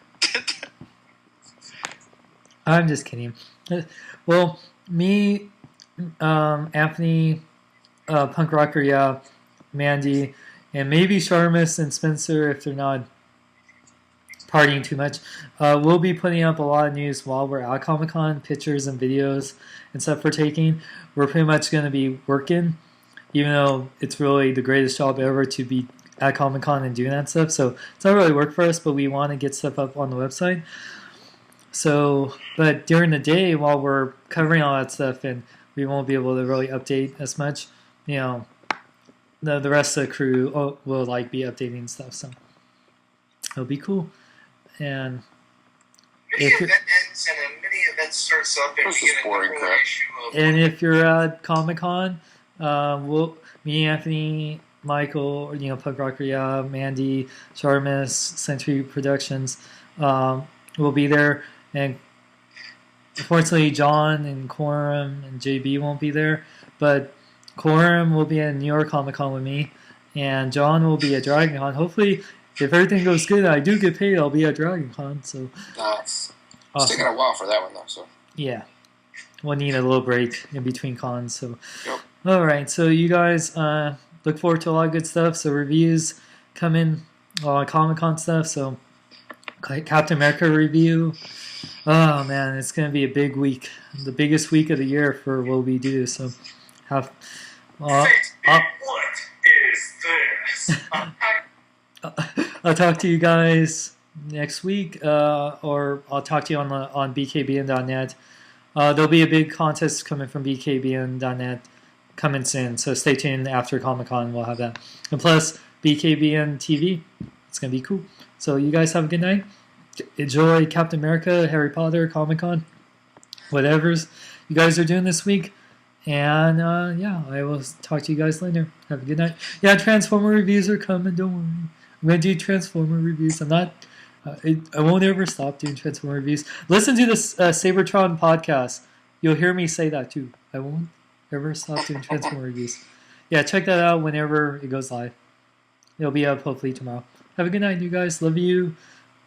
I'm just kidding. Well, me, Anthony, Punk Rocker, yeah, Mandy, and maybe Sharmus and Spencer if they're not partying too much. We'll be putting up a lot of news while we're at Comic-Con, pictures and videos and stuff we're taking. We're pretty much going to be working, even though it's really the greatest job ever to be at Comic-Con and doing that stuff. So it's not really work for us, but we want to get stuff up on the website. So, but during the day while we're covering all that stuff and we won't be able to really update as much, you know, the rest of the crew will like be updating stuff. So it'll be cool. And Mini event ends and a mini event starts up and we get a boring crap. And if you're at Comic-Con, me, Anthony, Michael, you know, Punk Rocker, yeah, Mandy, Sharmus, Century Productions, will be there. And unfortunately, John and Quorum and JB won't be there. But Quorum will be at New York Comic-Con with me. And John will be at Dragon Con. Hopefully, if everything goes good, I do get paid, I'll be at Dragon Con. So, Nice. awesome. It's taking a while for that one, though. So Yeah. We'll need a little break in between cons. So, Yep. All right. So you guys look forward to a lot of good stuff. So reviews coming, Comic-Con stuff. So Captain America review. Oh man, it's gonna be a big week, the biggest week of the year for what we do. So have. What is this? I'll talk to you guys next week, or I'll talk to you on BKBN.net. There'll be a big contest coming from BKBN.net coming soon, so stay tuned after Comic-Con. We'll have that. And plus, BKBN TV, it's going to be cool. So you guys have a good night. Enjoy Captain America, Harry Potter, Comic-Con, whatever's you guys are doing this week. And yeah, I will talk to you guys later. Have a good night. Yeah, Transformer reviews are coming, don't worry. I'm going to do Transformer reviews. I'm not... I won't ever stop doing Transformer reviews. Listen to this Sabertron podcast. You'll hear me say that too. I won't ever stop doing Transformer reviews. Yeah, check that out whenever it goes live. It'll be up hopefully tomorrow. Have a good night, you guys. Love you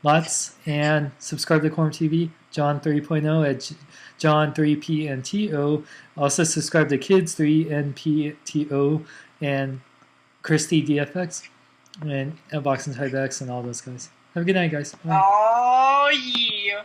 lots. And subscribe to Quorum TV, John 3.0 at John 3PNTO. Also subscribe to Kids 3NPTO and Christy DFX and Boxing Type X and all those guys. Have a good night, guys. Bye. Oh, yeah.